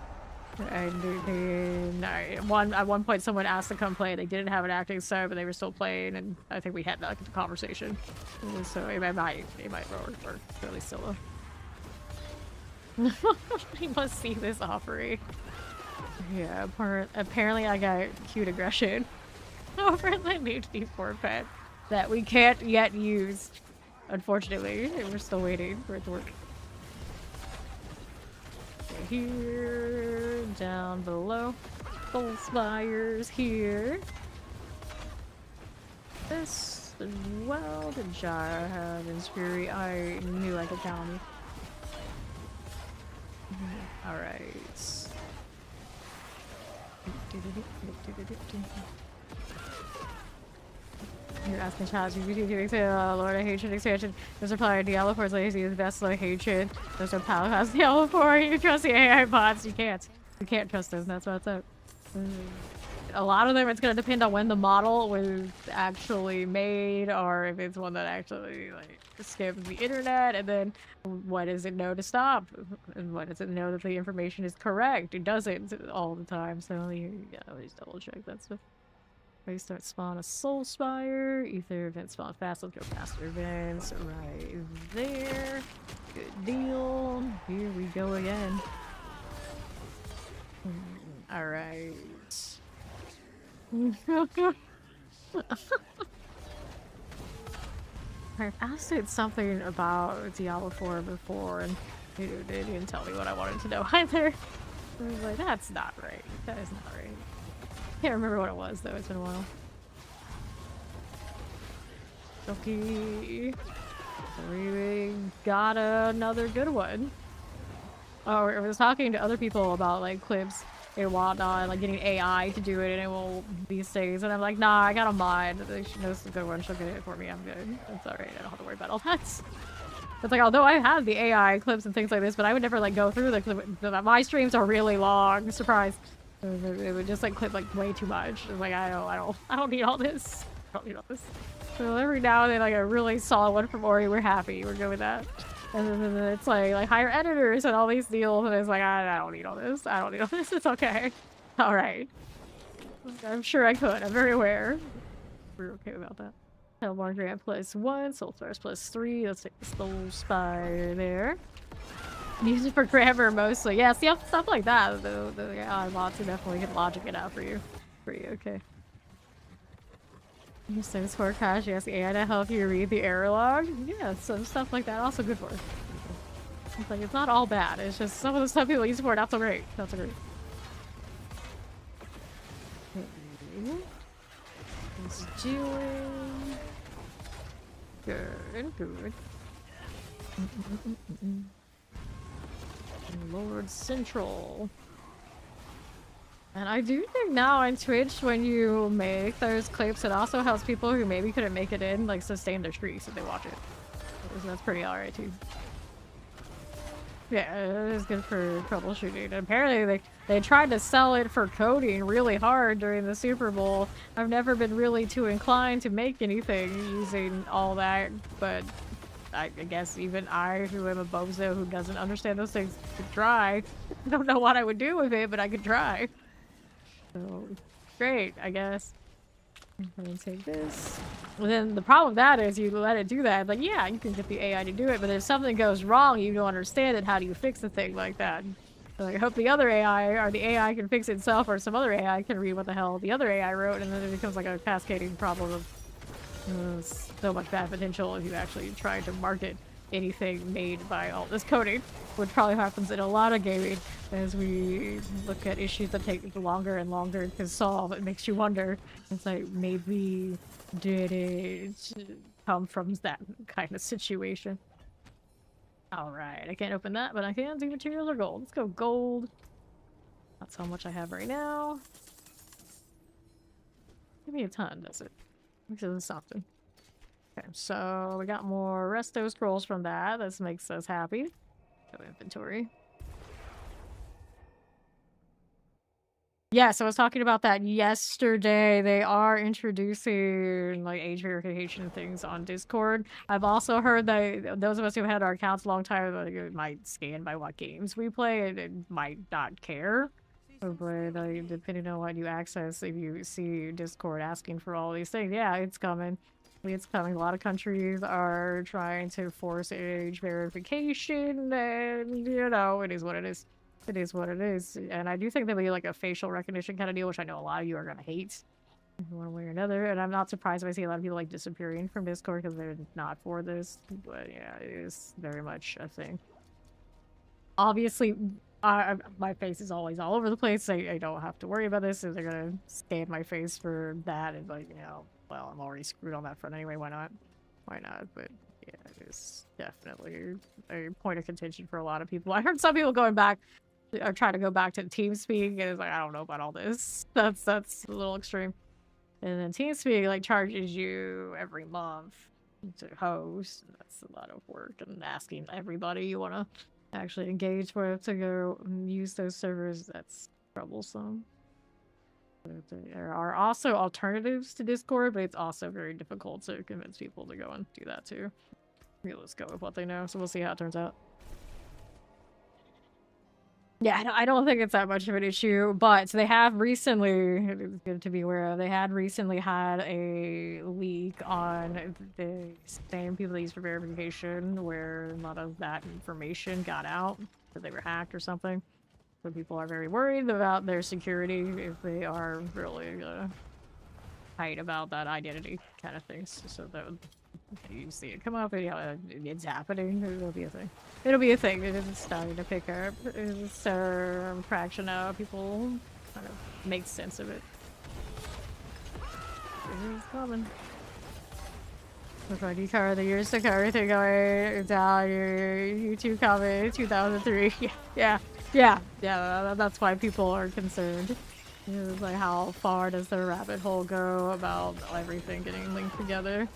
And then at one point someone asked to come play. They didn't have an acting sub, but they were still playing, and I think we had like a conversation. So it might work fairly still. You must see this offering. Yeah, apparently I got cute aggression over the new D4 pet that we can't yet use, unfortunately. We're still waiting for it to work. Okay, here, down below, Soul Spires here. This as well. Did Jara have Fury? I knew I could count me. Alright. You're asking ChatGPT, Lord, I hate expansion. There's a probably Diablo 4's lazy is best, like hatred. There's a Paladin has Diablo 4. You trust the AI bots. You can't trust those, and that's what's up. A lot of them, it's going to depend on when the model was actually made, or if it's one that actually like skims the internet, and then what does it know to stop, and what does it know that the information is correct. It doesn't all the time, so yeah, always double check that stuff. Start spawn a Soul Spire, Ether event spawn fast. Let's go faster events right there. Good deal. Here we go again. All right. I've asked it something about Diablo 4 before, and it didn't tell me what I wanted to know either. I was like, that's not right. That is not right. Can't remember what it was, though. It's been a while. Okay. We got another good one. Oh, I was talking to other people about, like, clips and whatnot, like getting AI to do it, and it will these things. And I'm like, nah, I got a mod. She knows the good one. She'll get it for me. I'm good. It's alright. I don't have to worry about all that. It's like, although I have the AI clips and things like this, but I would never, like, go through the clip. My streams are really long. Surprise. It would just, like, clip, like, way too much. It's like, I don't need all this. I don't need all this. So every now and then, like, a really solid one from Ori, we're happy. We're good with that. And then it's like hire editors and all these deals, and it's like, I don't need all this. I don't need all this. It's okay. All right. I'm sure I could. I'm very aware. We're okay about that. Hellborn Grant +1, Soul Stars +3. Let's take the Soul Spire there. Use it for grammar mostly. Yeah, stuff like that. The AI bots are definitely can logic it out for you. Okay. Sims 4 Crash, you ask AI to help you read the error log. Yeah, some stuff like that also good for it. It's like, it's not all bad. It's just some of the stuff people use for it, not so great. Not so great. Okay. It's doing good. Lord Central. And I do think now on Twitch, when you make those clips, it also helps people who maybe couldn't make it in, like, sustain their streaks if they watch it. So that's pretty alright, too. Yeah, it is good for troubleshooting. And apparently, they tried to sell it for coding really hard during the Super Bowl. I've never been really too inclined to make anything using all that, but I guess even I, who am a bozo who doesn't understand those things, could try. I don't know what I would do with it, but I could try. So, great, I guess. I'm gonna take this. Well, then the problem with that is you let it do that. Like, yeah, you can get the AI to do it, but if something goes wrong, you don't understand it. How do you fix a thing like that? So I hope the other AI, or the AI can fix it itself, or some other AI can read what the hell the other AI wrote, and then it becomes like a cascading problem of so much bad potential if you actually try to market anything made by all this coding, which probably happens in a lot of gaming as we look at issues that take longer and longer to solve. It makes you wonder, it's like, maybe did it come from that kind of situation? All right, I can't open that, but I can do materials or gold. Let's go gold. That's how much I have right now. Give me a ton, does it? This is something. Okay, so we got more resto scrolls from that. This makes us happy. Go inventory. Yes, I was talking about that yesterday. They are introducing like age verification things on Discord. I've also heard that those of us who had our accounts a long time ago, it might scan by what games we play, and it might not care. But depending on what you access, if you see Discord asking for all these things, yeah, it's coming. It's coming. A lot of countries are trying to force age verification, and you know, it is what it is. It is what it is. And I do think there'll be like a facial recognition kind of deal, which I know a lot of you are gonna hate one way or another. And I'm not surprised if I see a lot of people like disappearing from Discord because they're not for this. But yeah, it is very much a thing. Obviously, my face is always all over the place. I don't have to worry about this. If they're gonna scan my face for that, and like, you know, well, I'm already screwed on that front anyway. Why not? Why not? But yeah, it is definitely a point of contention for a lot of people. I heard some people going back, or trying to go back to TeamSpeak, and it's like, I don't know about all this. That's a little extreme. And then TeamSpeak like charges you every month to host. That's a lot of work, and asking everybody you want to actually engage with to go and use those servers, that's troublesome. There are also alternatives to Discord, but it's also very difficult to convince people to go and do that too. Let's go with what they know, so we'll see how it turns out. Yeah, I don't think it's that much of an issue, but they have recently, it's good to be aware of, they had recently had a leak on the same people they use for verification where a lot of that information got out, that they were hacked or something. So people are very worried about their security if they are really tight about that identity kind of thing. So that you see it come up, and it's happening. It'll be a thing. It'll be a thing. It's starting to pick up. It's a fraction now. People kind of make sense of it. It's coming. Look like you cover the years to cover everything going down your YouTube comment 2003. Yeah. That's why people are concerned. It's like, how far does the rabbit hole go about everything getting linked together?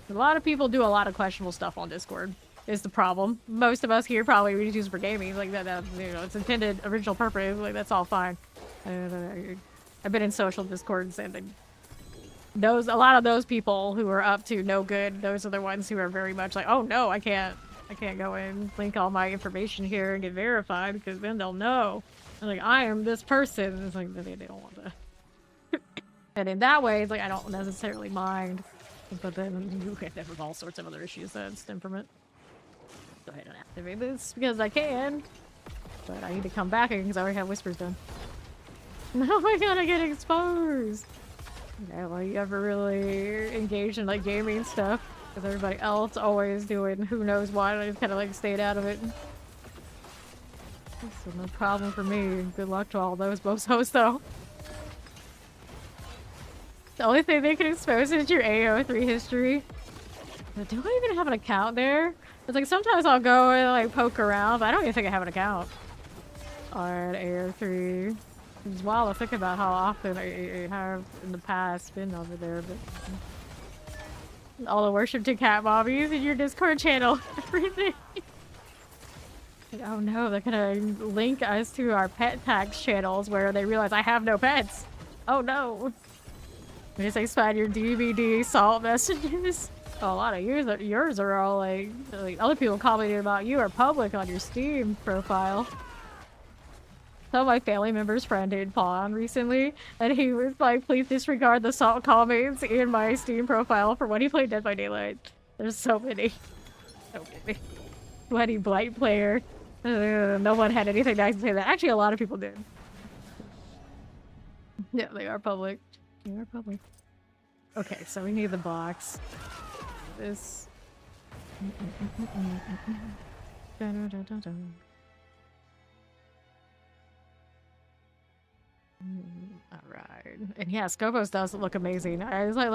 A lot of people do a lot of questionable stuff on Discord. Is the problem. Most of us here probably we just use it for gaming. Like that, you know, its intended original purpose. Like that's all fine. I've been in social discords and a lot of those people who are up to no good, those are the ones who are very much like, oh no, I can't go and link all my information here and get verified because then they'll know. And like, I am this person. It's like, they don't want to. And in that way, it's like, I don't necessarily mind. But then you end up with all sorts of other issues that stem from it. Go ahead and activate this because I can. But I need to come back because I already have whispers done. Oh my god, I get exposed! Yeah, well, you ever really engage in like gaming stuff? Because everybody else always doing who knows what. I just kind of like stayed out of it. So no problem for me. Good luck to all those bozos though. The only thing they can expose is your AO3 history. But do I even have an account there? It's like sometimes I'll go and like poke around, but I don't even think I have an account on AO3. It's wild to think about how often I have in the past been over there, but all the worship to cat bobbies in your Discord channel, everything. Like, oh no, they're gonna link us to our pet tags channels where they realize I have no pets. Oh no. You just expand your DVD salt messages. Oh, a lot of yours are all like other people commenting about you are public on your Steam profile. Some of my family members friended Pawn recently, and he was like, please disregard the salt comments in my Steam profile for when he played Dead by Daylight. There's so many. So many. Bloody Blight player. No one had anything nice to say that. Actually, a lot of people did. Yeah, they are public. They are public. Okay, so we need the box. This. Alright. And yeah, Scopos does look amazing. I was like,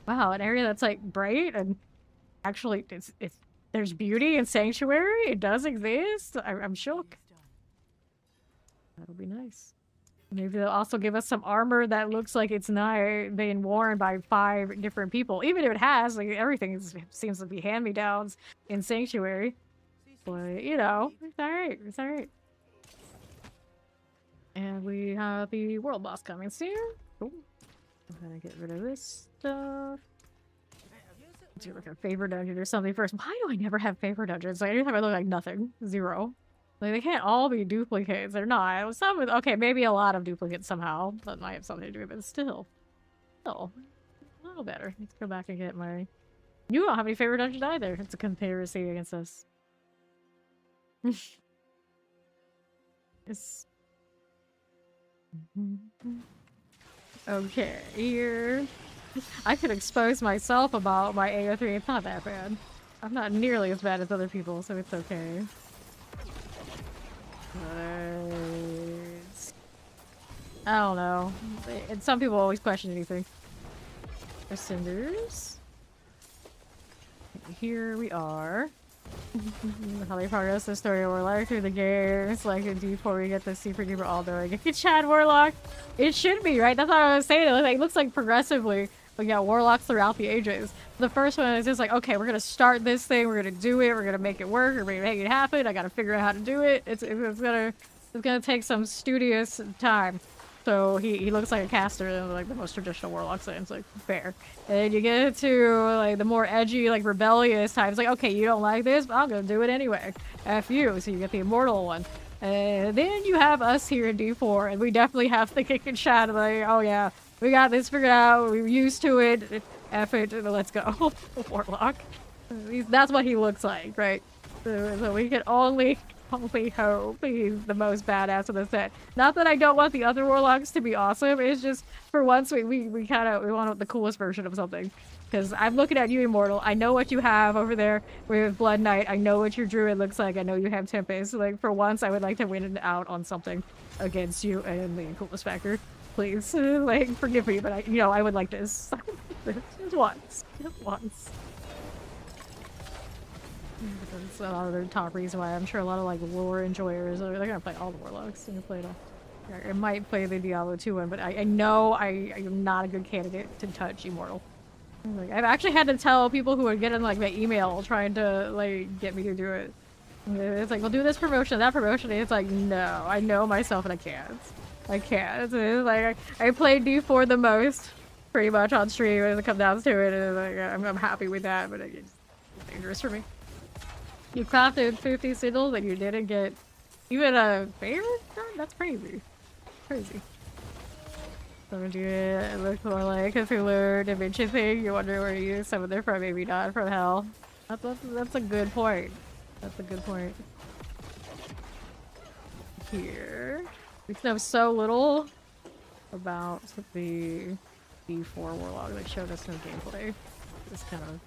wow, an area that's like bright and actually it's there's beauty and sanctuary. It does exist. I'm shook. That'll be nice. Maybe they'll also give us some armor that looks like it's not being worn by 5 different people. Even if it has, like everything seems to be hand-me-downs in sanctuary. But you know, it's alright. It's alright. And we have the world boss coming soon. Cool. I'm gonna get rid of this stuff. Let's do like a favor dungeon or something first. Why do I never have favor dungeons? Like, every time I look like nothing. 0. Like, they can't all be duplicates. They're not. Some, okay, maybe a lot of duplicates somehow. That might have something to do with it, but still. Still. A little better. Let's go back and get my... You don't have any favor dungeons either. It's a conspiracy against us. It's... Okay, here. I could expose myself about my AO3. It's not that bad. I'm not nearly as bad as other people, so it's okay. But I don't know. And some people always question anything. There's cinders. Here we are. How they progress the story of Warlock through the games, like in D4 we get the super duper all knowing. Good Chad Warlock. It should be, right? That's what I was saying. It looks like progressively. But yeah, Warlocks throughout the ages. The first one is just like, okay, we're gonna start this thing, we're gonna do it, we're gonna make it work, we're gonna make it happen, I gotta figure out how to do it. It's gonna take some studious time. So he looks like a caster in like the most traditional Warlock sense, like fair. And then you get to like the more edgy, like rebellious times, like okay, you don't like this, but I'm gonna do it anyway. F you. So you get the immortal one. And then you have us here in D4, and we definitely have the kick and shot of like, oh yeah, we got this figured out, we're used to it, F it, let's go. Warlock. That's what he looks like, right? So we can only only hope he's the most badass of the set. Not that I don't want the other Warlocks to be awesome, it's just for once we want the coolest version of something. Because I'm looking at you, Immortal. I know what you have over there with Blood Knight. I know what your Druid looks like. I know you have Tempest. Like, for once, I would like to win it out on something against you and the coolest factor. Please, like, forgive me, but I would like this. Just once. Just once. That's a lot of the top reason why I'm sure a lot of, like, lore enjoyers, they're gonna play all the Warlocks. They're gonna play it all. I might play the Diablo 2 one, but I know I am not a good candidate to touch Immortal. Like, I've actually had to tell people who are getting like my email trying to like get me to do it. It's like, we'll do this promotion, that promotion. And it's like, no, I know myself and I can't. I can't. It's like I played D4 the most, pretty much on stream when it comes down to it, and like I'm happy with that, but it's dangerous for me. You crafted 50 sigils and you didn't get even a favorite? That's crazy. Crazy. So do it look more like Cthulhu dimension thing? You wonder where you use some of their from, maybe not from hell. That's a good point. That's a good point. Here. We know so little about the D4 Warlock that showed us no gameplay. It's kind of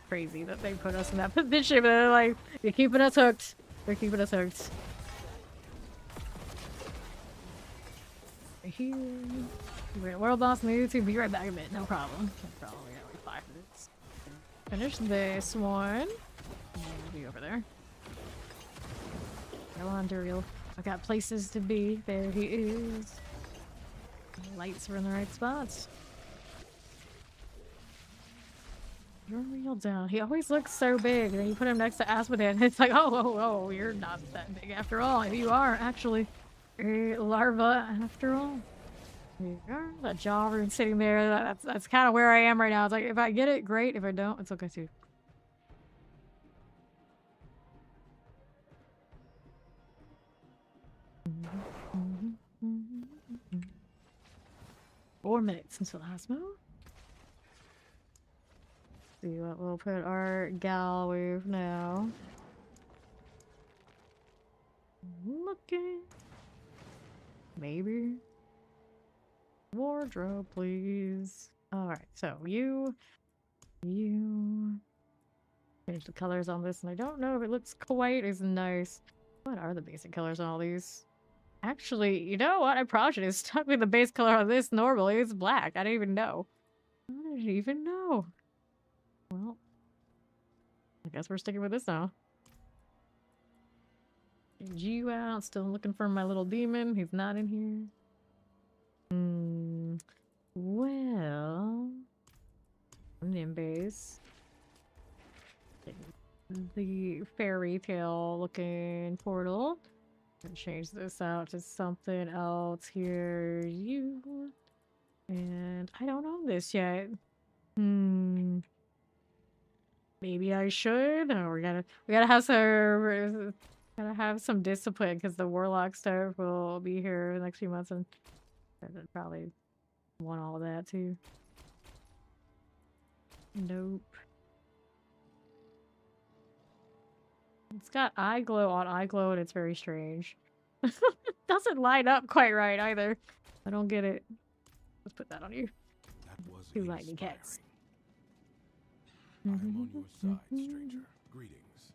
crazy that they put us in that position, but they're like, you're keeping us hooked. They're keeping us hooked. Here. World boss move to be right back a bit. No problem. No problem. We got like 5 minutes. Finish this one. And we'll be over there. Go on, Duriel. I got places to be. There he is. The lights are in the right spots. Duriel down. He always looks so big. And then you put him next to Asphodel. It's like, oh, you're not that big after all. You are actually a larva after all. There you go. That jaw rune sitting there. That's kind of where I am right now. It's like, if I get it, great. If I don't, it's okay too. Four minutes until the last move. See what we'll put our gal with now. Looking. Maybe. Wardrobe, please. Alright, so you change the colors on this, and I don't know if it looks quite as nice. What are the basic colors on all these? Actually, you know what? I probably should have stuck with the base color on this normally. It's black. I didn't even know. I didn't even know. Well, I guess we're sticking with this now. Change you out. Still looking for my little demon. He's not in here. Well, Nimbase. The fairy tale looking portal. And change this out to something else here. You. And I don't own this yet. Maybe I should. Oh, we gotta have some discipline because the Warlock stuff will be here the next few months, and I probably want all of that too. Nope. It's got eye glow on eye glow, and it's very strange. Doesn't line up quite right either. I don't get it. Let's put that on you. That was Two lightning cats. I am on your side, stranger. Greetings.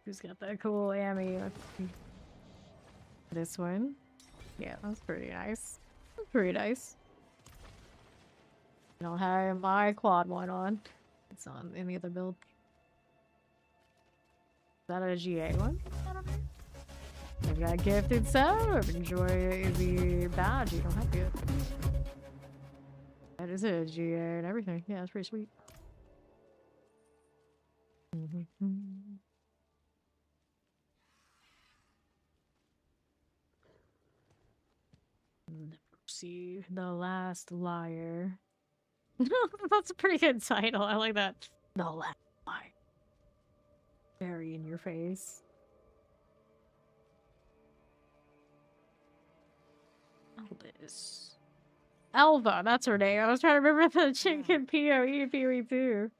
Who's got that cool Amy? This one. Yeah, that's pretty nice. That's pretty nice. I don't have my quad one on. It's on any other build. Is that a GA one? I don't know. I've got gifted sub. Enjoy the badge. You don't have to. That is a GA and everything. Yeah, it's pretty sweet. See, The Last Liar. That's a pretty good title. I like that. The Last Liar. Very in your face. Elva, that's her name. I was trying to remember the chicken PoE too.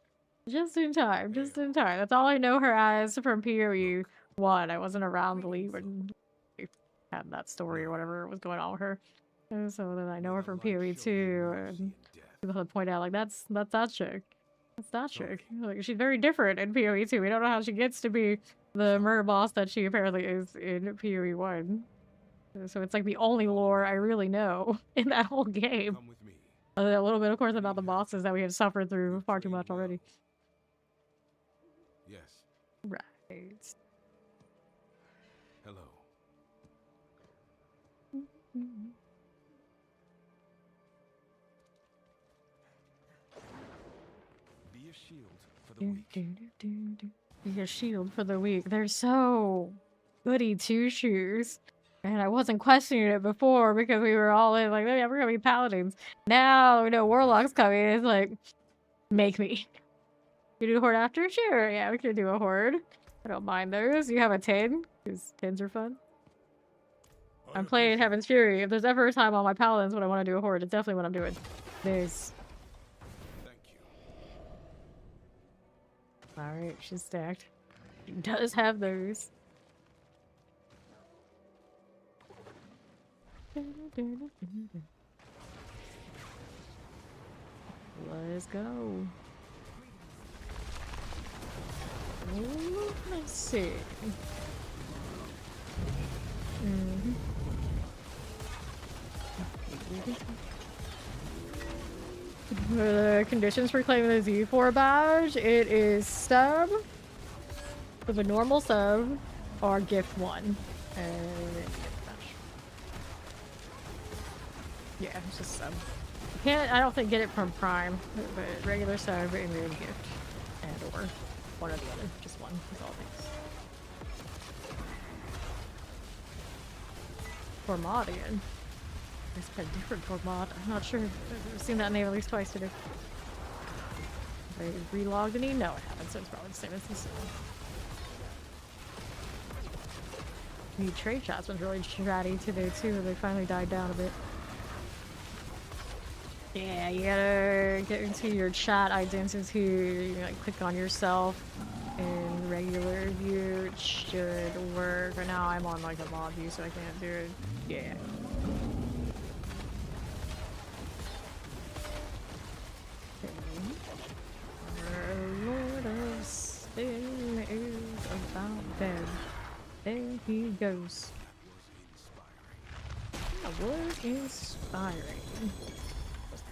Just in time, just in time. That's all I know her as from PoE 1. I wasn't around the league when we had that story or whatever was going on with her. And so then I know her from PoE 2, and people had pointed out, like, that's that chick. That's that chick. Like, she's very different in PoE 2. We don't know how she gets to be the murder boss that she apparently is in PoE 1. So it's like the only lore I really know in that whole game. Come with me. A little bit, of course, about the bosses that we have suffered through far too much already. Yes. Right. Hello. Be a shield for the weak. Be a shield for the weak. They're so goody two shoes. And I wasn't questioning it before because we were all in like, yeah, we're gonna be paladins. Now, you know, warlocks coming. It's like, make me. You do a horde after? Sure, yeah, we can do a horde. I don't mind those. You have a 10? Because 10s are fun. I'm playing Heaven's Fury. If there's ever a time on my paladins when I want to do a horde, it's definitely what I'm doing. There's... Thank you. Alright, she's stacked. She does have those. Let's go. Ooh, let's see. The conditions for claiming the Z4 badge, it is sub with a normal sub or gift 1. And yeah, it's just sub. You can't, I don't think, get it from Prime, but regular sub and then gift. And or one or the other. Just one is all it takes. Formadian. It's a different Formad. I'm not sure. I've seen that name at least twice today. Have I relogged any? No, I haven't, so it's probably the same as this one. The trade chat's been really chatty today too. They finally died down a bit. Yeah, you gotta get into your chat identity. You like click on yourself in regular view. It should work. Right now I'm on like a mod view, so I can't do it. Yeah. Lord of Sin is about dead. There he goes. That was inspiring.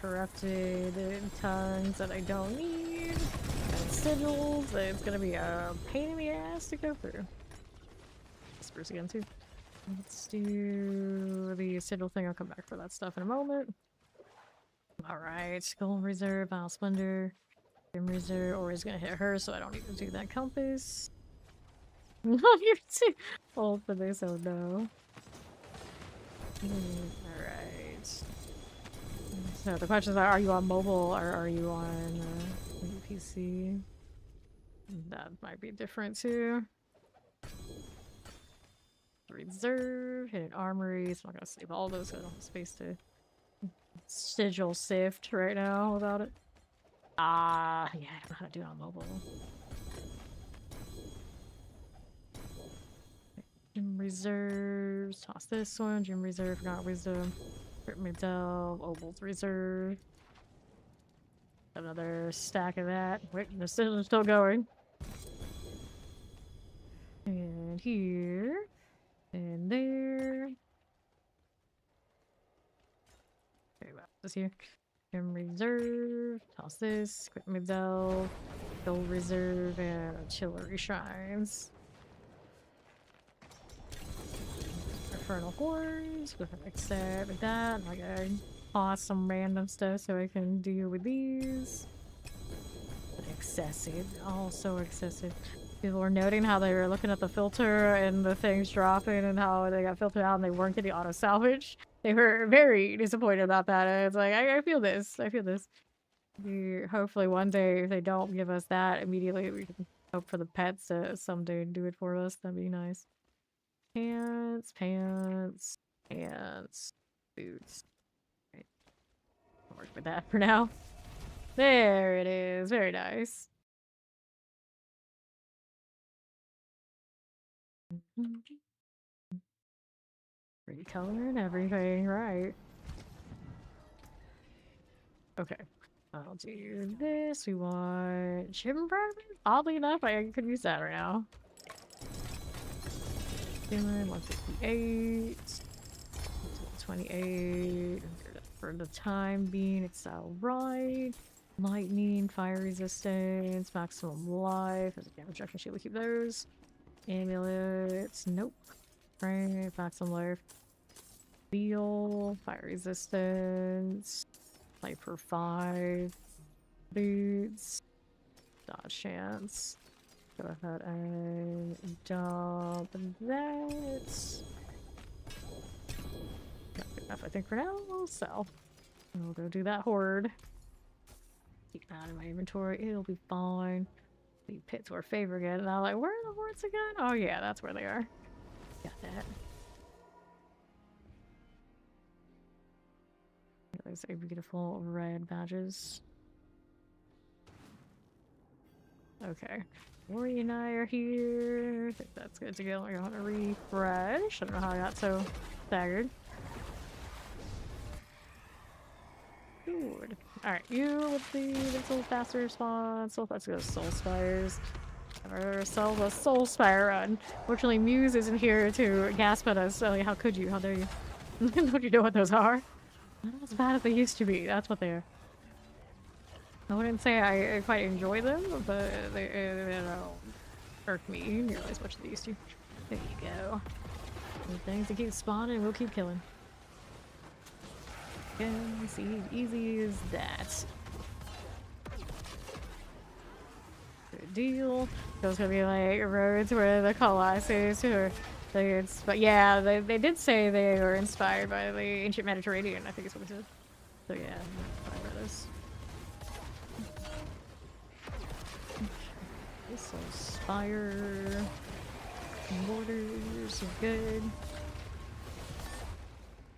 Corrupted tongues that I don't need, and sigils that it's gonna be a pain in the ass to go through. Spruce again too. Let's do the sigil thing. I'll come back for that stuff in a moment. Alright, Golden Reserve, Vile Splendor, Grim Reserve, or is gonna hit her, so I don't need to do that compass. No, you're too old for this, oh no. Alright. So the questions are you on mobile or are you on PC? That might be different too. Reserve, hidden armory, so I'm not gonna save all those, so I don't have space to sigil sift right now without it. Yeah, I don't know how to do it on mobile. Gym reserves, toss this one, gym reserve, forgot wisdom. Medell, Obel's Reserve. Another stack of that. Wait, the sigil's still going. And here. And there. Okay, well, this here. Gem Reserve. Toss this. Quick Medell. Gold Reserve. And Artillery Shrines. Infernal Horns, go ahead and accept like that. Like I toss some random stuff so I can deal with these. Excessive, also excessive. People were noting how they were looking at the filter and the things dropping and how they got filtered out and they weren't getting auto salvage. They were very disappointed about that. And it's like I feel this. I feel this. Hopefully one day if they don't give us that immediately, we can hope for the pets to someday do it for us. That'd be nice. Pants, pants, pants, boots. Right. I'll work with that for now. There it is. Very nice. Pretty color and everything, right? Okay. I'll do this. We want chip environment. Oddly enough, I could use that right now. 158. 28. For the time being, it's alright. Lightning, fire resistance, maximum life. There's a damage reduction shield. We keep those. Amulets. Nope. Right. Maximum life. Steel. Fire resistance. Sniper 5. Boots. Dodge chance. Go ahead and dump that. Not good enough, I think, for now. We'll sell. I'll go do that horde. Keep that in my inventory. It'll be fine. The pits were favor again. And I'm like, where are the hordes again? Oh, yeah, that's where they are. Got that. There's a beautiful red badges. Okay. Lori and I are here. I think that's good to go. We're gonna refresh. I don't know how I got so staggered. Good. Alright, you with the little faster response. So let's go Soul Spires. Never sell the Soul Spire run. Fortunately, Muse isn't here to gasp at us. So, how could you? How dare you? Don't you know what those are? Not as bad as they used to be. That's what they are. I wouldn't say I quite enjoy them, but they don't irk me nearly as much as they used to. There you go. Good things to keep spawning, we'll keep killing. Yeah, see, easy as that. Good deal. Those gonna be like roads where the Colossus or but yeah, they did say they were inspired by the ancient Mediterranean, I think is what they said. So yeah, I'm fine with this. So spire borders are good.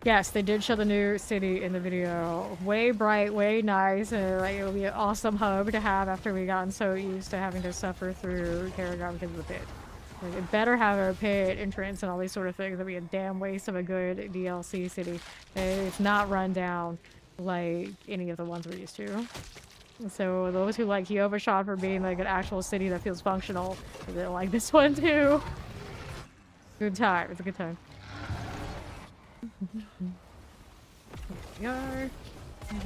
Yes, they did show the new city in the video. Way bright, way nice, and like it'll be an awesome hub to have after we gotten so used to having to suffer through Karagar because of the pit. Like, it better have a pit entrance and all these sort of things. It'll be a damn waste of a good DLC city. It's not run down like any of the ones we're used to. So those who like Kyovashon for being like an actual city that feels functional, they like this one too. Good time. It's a good time. We are.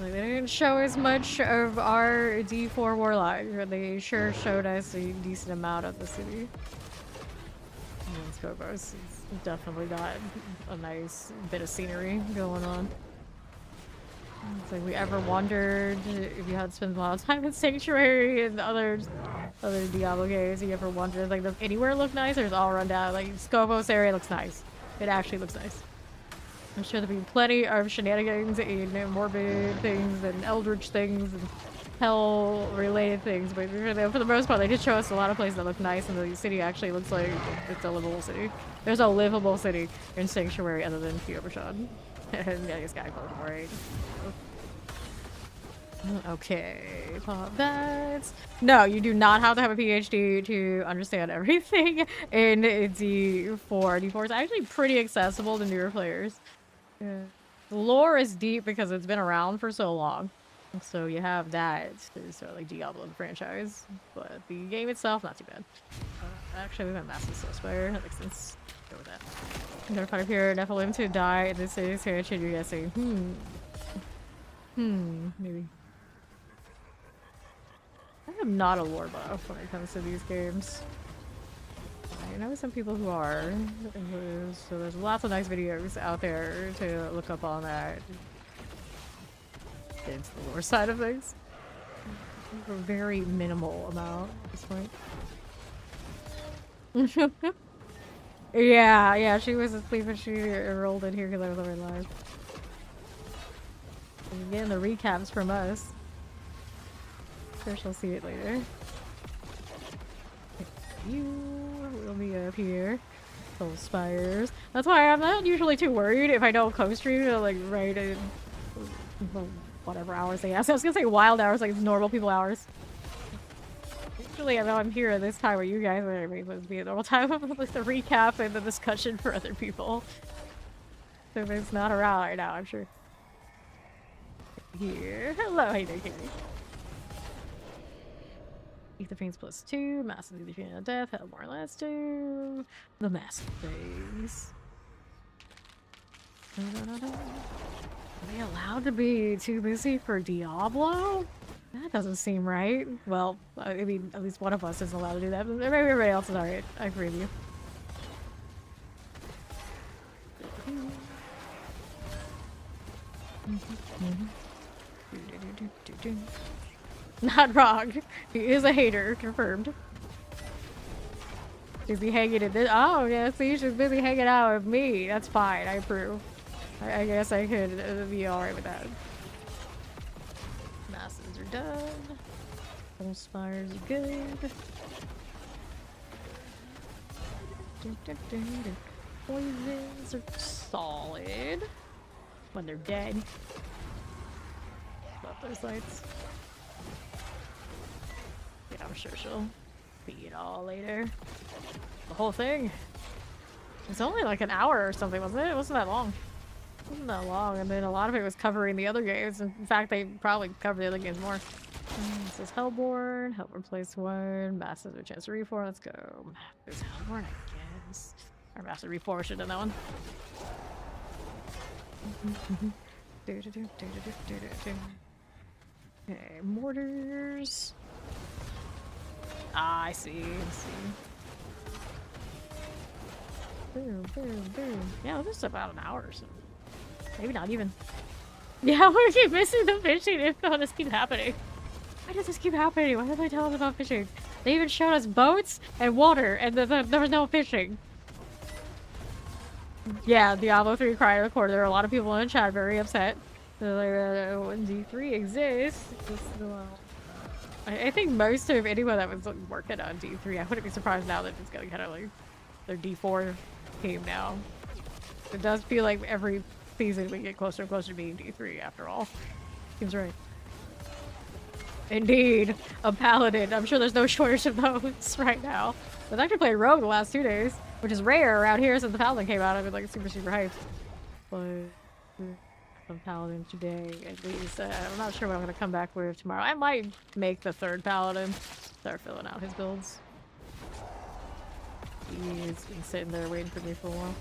Like, they didn't show as much of our D4 Warlock, but they sure showed us a decent amount of the city. Skobos is definitely got a nice bit of scenery going on. It's like we ever wondered if you had spent a lot of time in Sanctuary and other Diablo games, you ever wondered like does anywhere look nice or is it all run down? Like Skobos area looks nice. It actually looks nice. I'm sure there'll be plenty of shenanigans and morbid things and eldritch things and hell related things, but for the most part they did show us a lot of places that look nice and the city actually looks like it's a livable city. There's a livable city in Sanctuary other than Kyovashon. And yeah, this guy called right. Okay, pop that. No, you do not have to have a PhD to understand everything in D4. D4 is actually pretty accessible to newer players. Yeah. The lore is deep because it's been around for so long. So you have that to sort of like Diablo the franchise. But the game itself, not too bad. Actually, we went Massive Soul Spire. That makes sense. Go with that. I'm gonna find up here, Nephilim to die in this expansion. You're guessing. Maybe. I am not a lore buff when it comes to these games. I know some people who are. So there's lots of nice videos out there to look up on that. Into the lore side of things. A very minimal amount at this point. Yeah, she was asleep and she rolled in here because I was already live. And getting the recaps from us. Sure, she'll see it later. You will be up here. Soul Spires. That's why I'm not usually too worried if I don't co-stream like right in whatever hours they ask. I was gonna say wild hours, like it's normal people hours. Usually, I know I'm here at this time where you guys are. I mean, it would be a normal time with the recap and the discussion for other people. So if it's not around right now, I'm sure. Here. Hello, how you doing, Katie? Ether Pains +2, Massive Ether of Death, have more or less 2. The Massive Phase. Are they allowed to be too busy for Diablo? That doesn't seem right. Well, I mean, at least one of us isn't allowed to do that. But maybe everybody else is alright. I agree with you. Not wrong. He is a hater, confirmed. Is he hanging in this? Oh, yeah, so he's just busy hanging out with me. That's fine, I approve. I guess I could be alright with that. Masses are done. Full spires are good. Poisons are solid. When they're dead. Love those lights. Yeah, I'm sure she'll beat it all later. The whole thing. It's only like an hour or something, wasn't it? It wasn't that long. It wasn't that long, and then a lot of it was covering the other games. In fact, they probably covered the other games more. This is Hellborn. Hellborn plays 1. Massive with a chance to reform. Let's go. There's Hellborn, I guess. Or Massive reform should have done that one. Okay, mortars. Ah, I see. Boom, boom, boom. Yeah, this is about an hour or so. Maybe not even. Yeah, we keep missing the fishing info. This keeps happening. Why does this keep happening? Why did they tell us about fishing? They even showed us boats and water, and there was no fishing. Yeah, Diablo 3 crying in the corner. There are a lot of people in the chat very upset. They're like, when D3 exists, I think most of anyone that was working on D3, I wouldn't be surprised now that it's getting kind of like their D4 team now. It does feel like every season we get closer and closer to being D3 after all. Seems right. Indeed, a Paladin. I'm sure there's no shortage of those right now. I've actually played Rogue the last 2 days, which is rare around here since the Paladin came out. I've been like super hyped. But some Paladin today, at least. I'm not sure what I'm going to come back with tomorrow. I might make the 3rd Paladin. Start filling out his builds. He's been sitting there waiting for me for a while.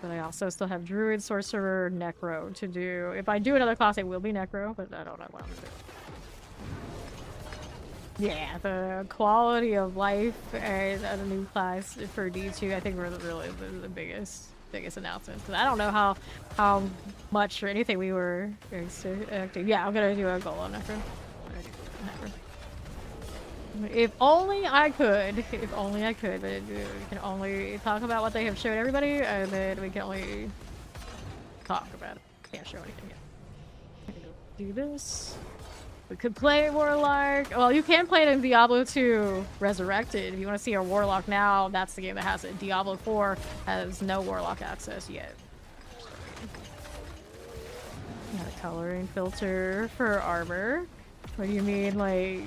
But I also still have Druid, Sorcerer, Necro to do. If I do another class, it will be Necro, but I don't know what I'm going to do. Yeah, the quality of life and a new class for D2, I think were really the biggest announcements. Because I don't know how much or anything we were expecting. Yeah, I'm gonna do a goal on Necro. If only I could. If only I could. But we can only talk about what they have showed everybody, and then we can only talk about it. Can't show anything yet. Do this. We could play Warlock. Well, you can play it in Diablo 2 Resurrected. If you want to see our Warlock now, that's the game that has it. Diablo 4 has no Warlock access yet. Got a coloring filter for armor. What do you mean, like,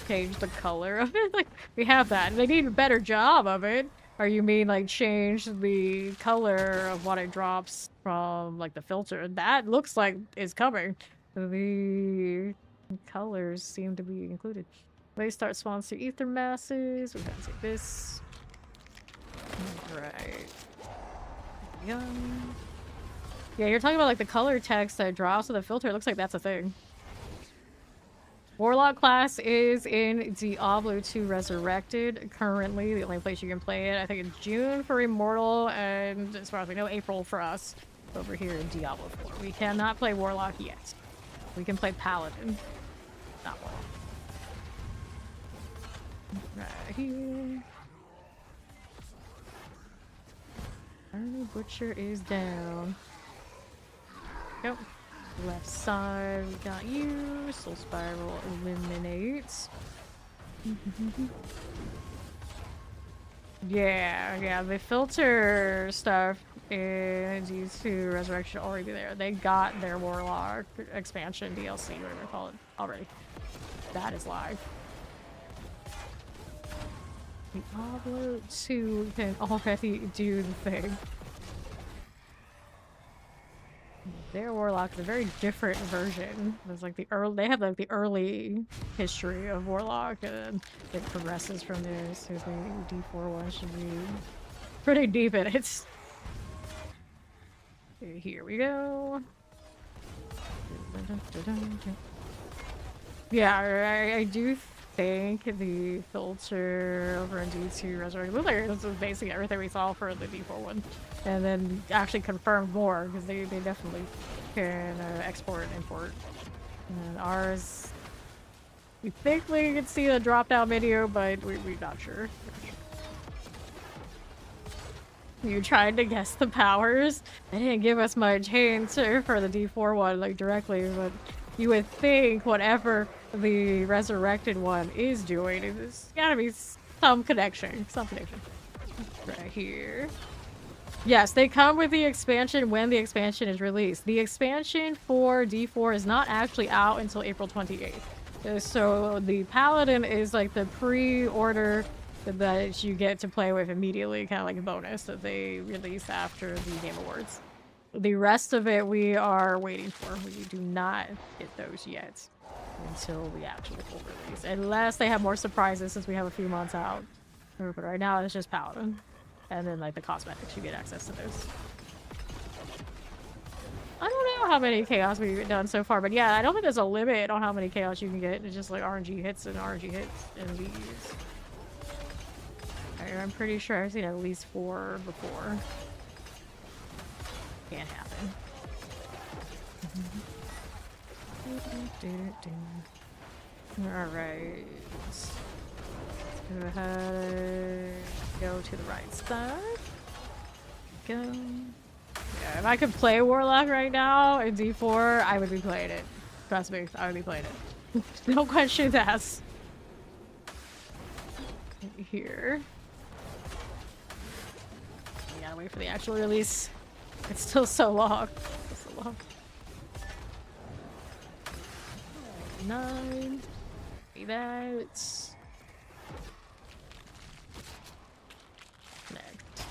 change the color of it? Like, we have that. They need a better job of it. Or you mean, like, change the color of what it drops from, like, the filter? That looks like it's coming. The colors seem to be included. They start spawns to ether masses. We're gonna take this. Right. Young. Yeah, you're talking about like the color text that drops with the filter. It looks like that's a thing. Warlock class is in Diablo 2 Resurrected. Currently, the only place you can play it, I think it's June for Immortal, and as far as we know, April for us over here in Diablo 4. We cannot play Warlock yet. We can play Paladin. Not Warlock. Right here. Army Butcher is down. Yep. Left side, we got you. Soul Spiral eliminates. Yeah, the filter stuff is used to Resurrection already there. They got their Warlock expansion DLC, whatever you call it, already. That is live. Diablo 2 can already do the thing. Their Warlock is a very different version. There's like the early, they have like the early history of Warlock, and it progresses from there. So the D4 one should be pretty deep in it. Here we go. Yeah, I do think the filter over in D2 Resurrected looks like this is basically everything we saw for the D4 one. And then actually confirmed more, because they definitely can export and import. And ours, we think we can see the drop down menu, but we're not sure. You tried to guess the powers? They didn't give us much hints for the D4 one, like directly, but you would think whatever the resurrected one is doing, there's gotta be some connection. Some connection. Right here. Yes, they come with the expansion when the expansion is released. The expansion for D4 is not actually out until April 28th. So the Paladin is like the pre-order that you get to play with immediately, kind of like a bonus that they release after the Game Awards. The rest of it we are waiting for. We do not get those yet until the actual full release. Unless they have more surprises, since we have a few months out. But right now it's just Paladin. And then like the cosmetics, you get access to those. I don't know how many chaos we've done so far, but yeah, I don't think there's a limit on how many chaos you can get. It's just like RNG hits and RNG hits and these. I'm pretty sure I've seen at least 4 before. Can't happen. Alright. Let's go ahead. Go to the right side. Go. Yeah, if I could play Warlock right now in D4, I would be playing it. Trust me, I would be playing it. No questions asked. Here. You gotta wait for the actual release. It's still so long. It's so long. 9. See that. Next.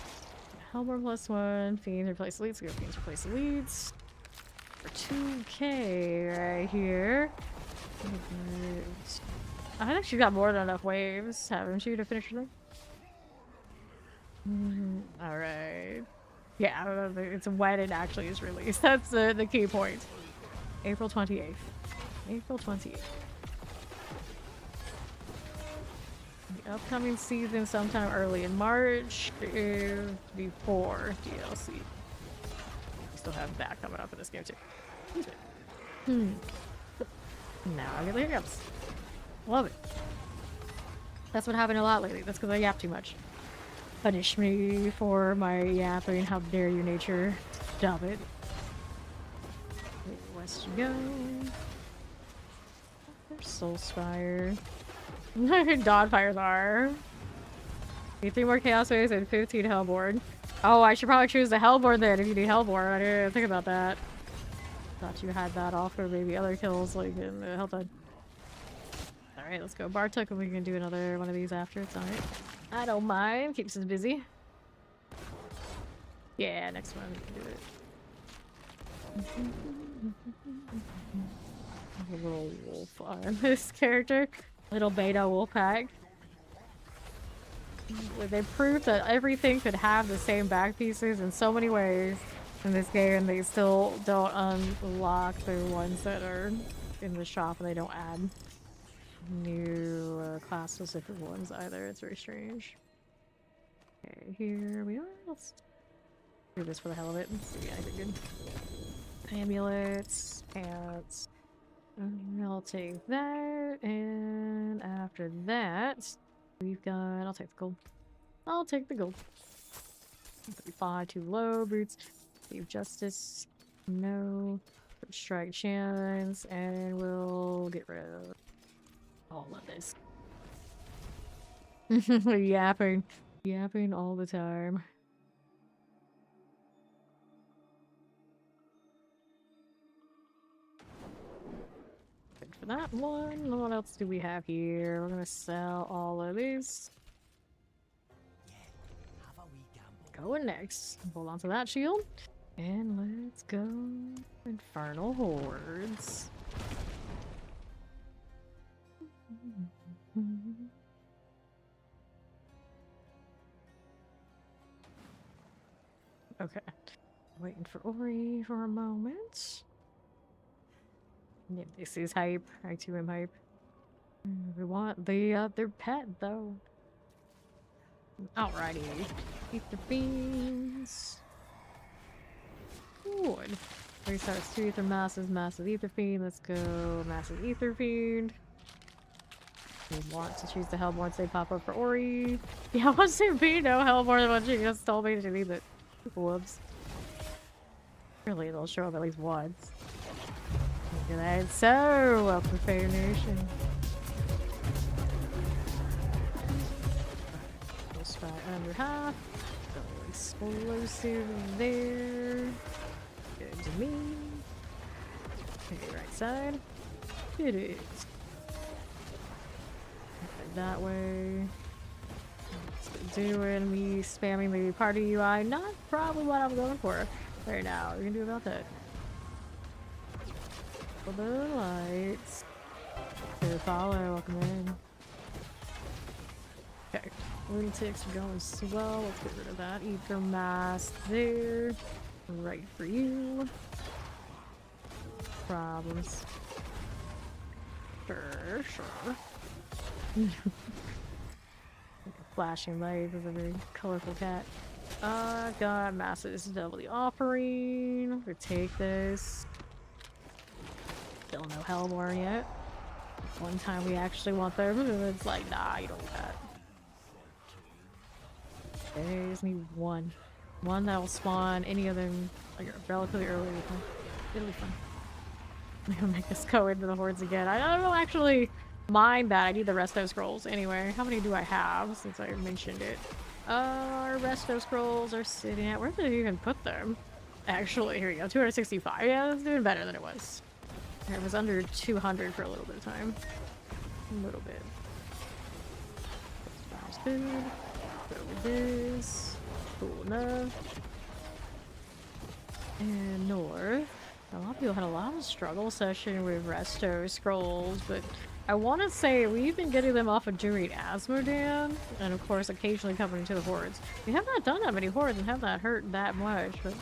Hellborn +1. Fiends replace leads. So Fiends replace leads. For 2k right here. I think she's got more than enough waves, haven't you, to finish her? Alright. Yeah, it's when it actually is released. That's the key point. April 28th. April 28th. The upcoming season sometime early in March is before DLC. We still have that coming up in this game too. Now I get the hiccups. Love it. That's what happened a lot lately. That's because I yap too much. Punish me for my yapping. How dare you, nature. Stop it. West you go. There's Soulspire. Dawnfires are. 3 more Chaos Waves and 15 Hellborn. Oh, I should probably choose the Hellborn then if you need Hellborn. I didn't think about that. Thought you had that off for maybe other kills like in the Hellborn. Alright, let's go Bartok and we can do another one of these after. It's alright. I don't mind. Keeps us busy. Yeah, next one we can do it. A little wolf on this character. Little beta wolf pack. They proved that everything could have the same back pieces in so many ways in this game, and they still don't unlock the ones that are in the shop, and they don't add new class-specific ones either. It's very strange. Okay, here we are. Let's do this for the hell of it and see anything good. Amulets, pants. I'll take that, and after that, we've got. I'll take the gold. I'll take the gold. 35 too low. Boots. Save justice. No. Strike chance, and we'll get rid of all of this. Yapping all the time. Good for that one. What else do we have here? We're gonna sell all of these. Going next. Hold on to that shield. And let's go. Infernal Hordes. Okay. Waiting for Ori for a moment. Yeah, this is hype. I too am hype. We want the other pet though. Alrighty. Eat the beans. Good. 3 stars, 2 ether masses, massive ether fiend. Let's go, massive ether fiend. We want to choose the Hellborn once they pop up for Ori. Yeah, what's it be? No Hellborn when she just told me to need it. Whoops. Really, they'll show up at least once. Look at that. So, welcome to Fair Nation. We'll spot under half. Go explosive there. Good to me. Okay, right side. It is. That way. Let's do it. Me spamming the party UI. Not probably what I'm going for right now. What are we gonna do about that? For the lights. Here, follow. Welcome in. Okay. Lunatics are going swell. Let's get rid of that. Ether mass there. Right for you. Problems. Sure, sure. Flashing lights is a very colorful cat. Got masses doubly offering. We take this. Still no Hellborn yet. One time we actually want them, and it's like, nah, you don't want that. Okay, just need one. One that'll spawn any of them like relatively early. It'll be fun. I'm gonna make us go into the hordes again. I don't actually mind that. I need the resto scrolls anyway. How many do I have since I mentioned it? Our resto scrolls are sitting at, where did I even put them? Actually, here we go, 265. Yeah, that's doing better than it was. It was under 200 for a little bit of time. A little bit. Sounds good. Go with this. Cool enough. And north. A lot of people had a lot of struggle session with resto scrolls, but I want to say we've been getting them off of during Asmodan, and of course occasionally coming into the hordes. We have not done that many hordes and have not hurt that much, but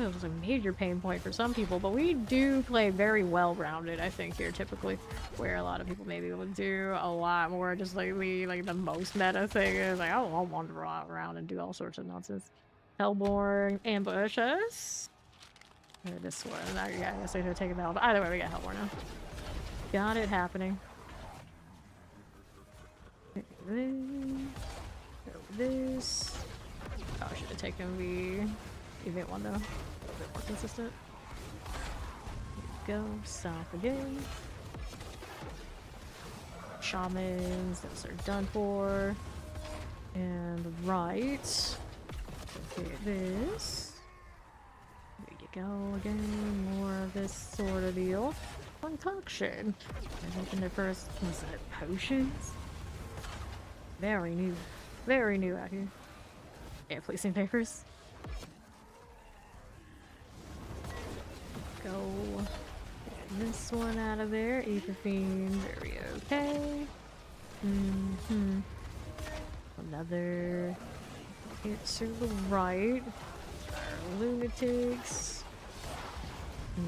it was a major pain point for some people. But we do play very well-rounded, I think, here typically, where a lot of people maybe would do a lot more just lately. Like the most meta thing is like, I don't want to run around and do all sorts of nonsense. Hellborn ambush us. Or this one. Yeah, I guess I should have taken that one. But either way, we got Hellborn now. Got it happening. This. Oh, I should have taken the event one though. A little bit more consistent. Here we go. South again. Shamans. Those are done for. And right. Okay, this. There you go again. More of this sort of deal. Concoction. I opened it first. Was it potions? Very new. Very new out here. Yeah, placing papers. Go. Get this one out of there. Ether Fiend. Very okay. Another hit to the right. Our lunatics.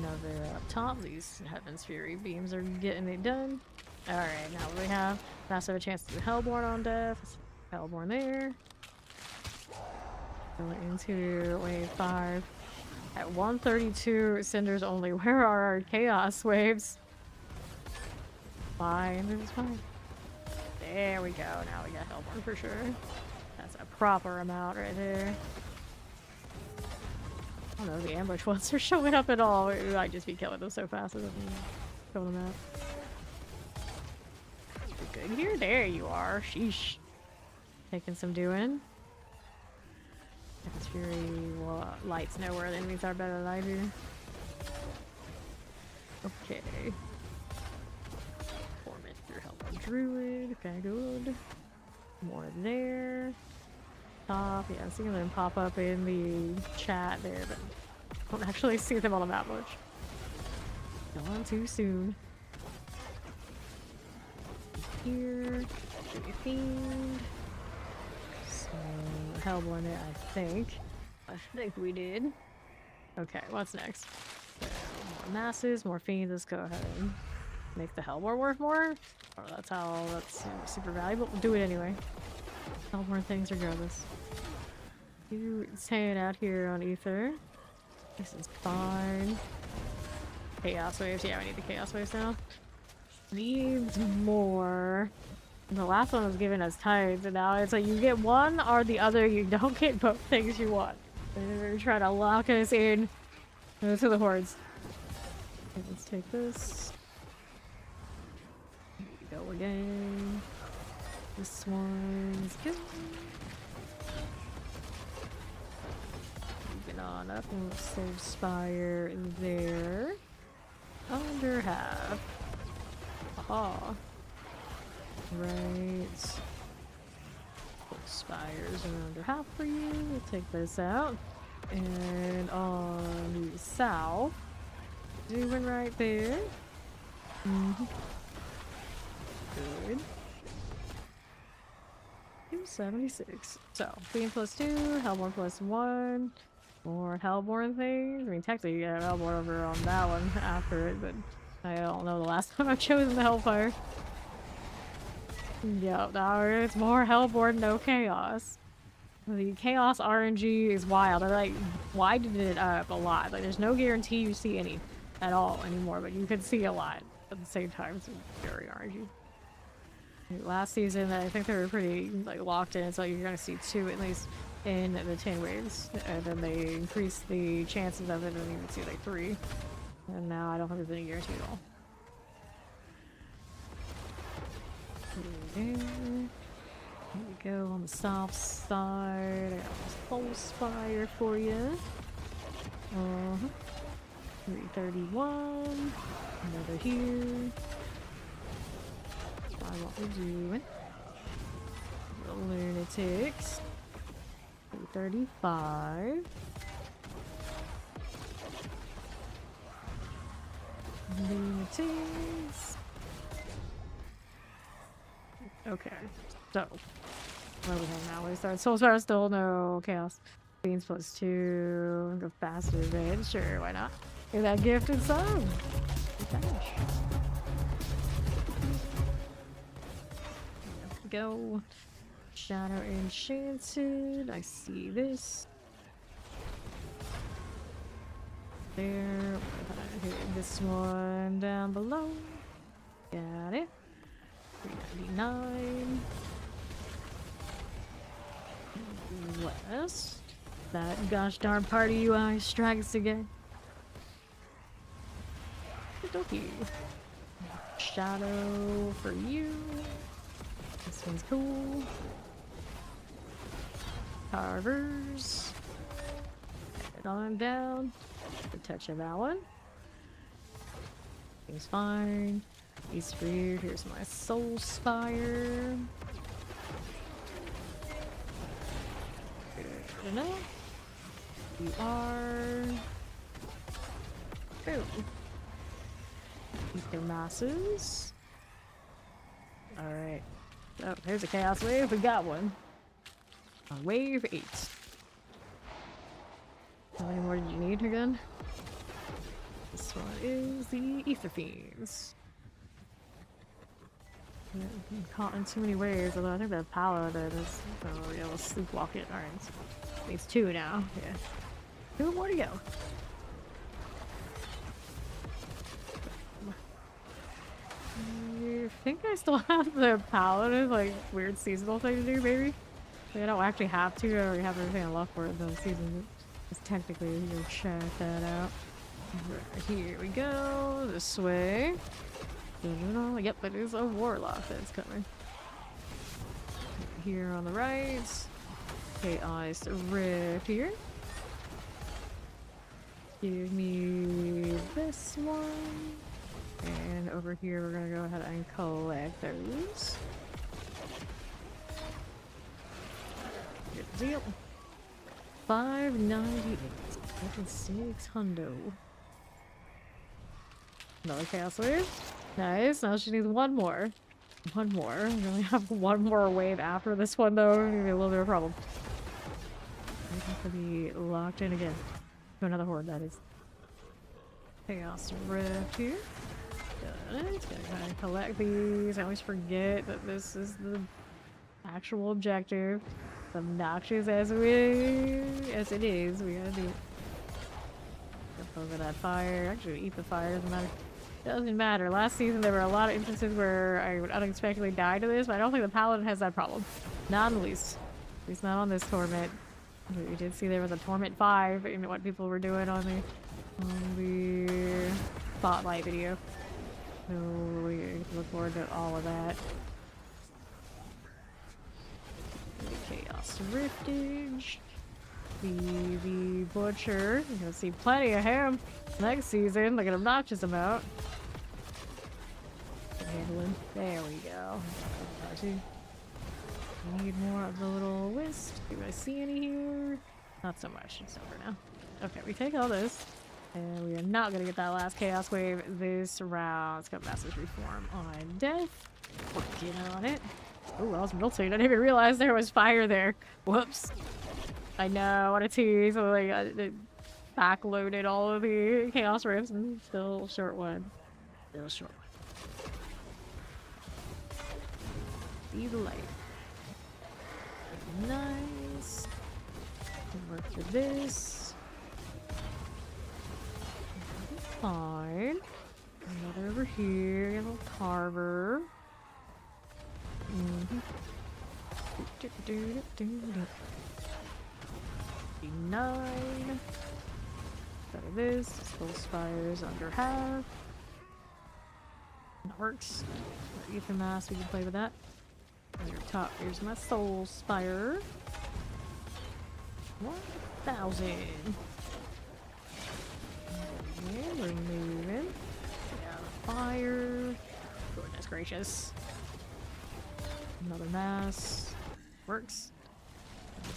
Another up top. These Heaven's Fury beams are getting it done. Alright, now we have massive a chance to do Hellborn on death. Hellborn there. Going into wave 5. At 132 cinders only. Where are our chaos waves? Fine, this is fine. There we go. Now we got Hellborn for sure. That's a proper amount right there. I don't know, the ambush ones are showing up at all. We might just be killing them so fast. It doesn't kill them out. You're good here? There you are. Sheesh. Taking some doing. Heaven's Fury, well, lights know where the enemies are better than I do. Okay. Tormentor, Hellborn Druid. Okay, good. More there. top. Yeah, I'm seeing them pop up in the chat there, but I don't actually see them on the map much. Gone too soon. Here, Fiend. So, Hellborn it, I think. I think we did. Okay, what's next? So, more masses, more fiends. Let's go ahead and make the Hellborn worth more. Or that's super valuable. We'll do it anyway. Hellborn things regardless. You hanging out here on Ether. This is fine. Chaos waves. Yeah, we need the chaos waves now. Needs more. The last one was giving us tides, and now it's like you get one or the other. You don't get both things you want. And they're trying to lock us in to the hordes. Okay, let's take this. Here we go again. This one's good. Moving on up, and we'll save Spire in there. Under half. Aha. Right. Put Spires are under half for you. We'll take this out. And on the south. Doing right there. Good. 276. So, Queen +2, Hellborn +1. More Hellborn things. I mean, technically, you got Hellborn over on that one after it, but I don't know the last time I've chosen the Hellfire. Yep, now it's more Hellborn, no Chaos. The Chaos RNG is wild. I like widened it up a lot. Like, there's no guarantee you see any at all anymore, but you can see a lot at the same time. It's very RNG. Last season, I think they were pretty like locked in, so you're gonna see 2 at least in the 10 waves, and then they increased the chances of it, and you can see like 3. And now I don't think there's any guarantee at all. Here we go on the south side. I got this whole Spire for you. 331. Another here. That's what we're doing. The lunatics. 335. Lunatics. Okay, so where are we heading now? We start Soul Star, still no chaos. Beans +2. Go faster advantage. Sure, why not? Get that gifted song. Go. Shadow Enchanted. I see this. There. This one down below. Got it. 399. West. That gosh darn party UI strikes again. Dokie. Shadow for you. This one's cool. Carvers. Head on down. The touch of that one. Things fine. He's free. Here's my Soul Spire. Good enough. You are. Boom. Keep their masses. Alright. Oh, there's a Chaos Wave. We got one. Wave 8. How many more did you need again? This one is the Ether Fiends. Caught in too many waves, although I think the Paladin is. Oh, yeah, we'll sleepwalk it. Alright. Needs 2 now. Yeah. 2 more to go. I think I still have the Paladin, like, weird seasonal thing to do, maybe? Like, I don't actually have to. I already have everything unlocked for the season. Just technically, you can check that out. Right, here we go. This way. Yep, it is a Warlock that's coming. Here on the right. Chaos Rift here. Give me this one. And over here, we're gonna go ahead and collect those. Get Deal. 598. 600. Another chaos wave. Nice. Now she needs one more. One more. We only have one more wave after this one, though. It's gonna be a little bit of a problem. I have to be locked in again. To another horde, that is. Chaos Rift here. Got it. Gotta kind of collect these. I always forget that this is the actual objective. As obnoxious as it is, we gotta do it. Jump over that fire. Actually, eat the fire. Doesn't matter. Last season, there were a lot of instances where I would unexpectedly die to this, but I don't think the Paladin has that problem. Not in the least. At least not on this Torment. We did see there was a Torment 5 in what people were doing on the Spotlight video. So we look forward to all of that. Chaos Riftage. The Butcher. You're gonna see plenty of him next season, like an obnoxious amount. Handling. There we go. Need more of the little wisp. Do I see any here? Not so much. It's over now. Okay, we take all this. And we are not gonna get that last chaos wave this round. It's got Master's Reform on death. Working on it. Oh, I was melting. I didn't even realize there was fire there. Whoops. I know, what a tease. So, like, I backloaded all of the chaos rifts and still short one. Still short one. See the light. Nice. Work through this. Fine. Another over here. A little carver. Nine. That is. Soul Spires under half. That works. Ether Mass, we can play with that. Under top, here's my Soul Spire. 1,000. And we're moving. Fire. Goodness gracious. Another mass. Works.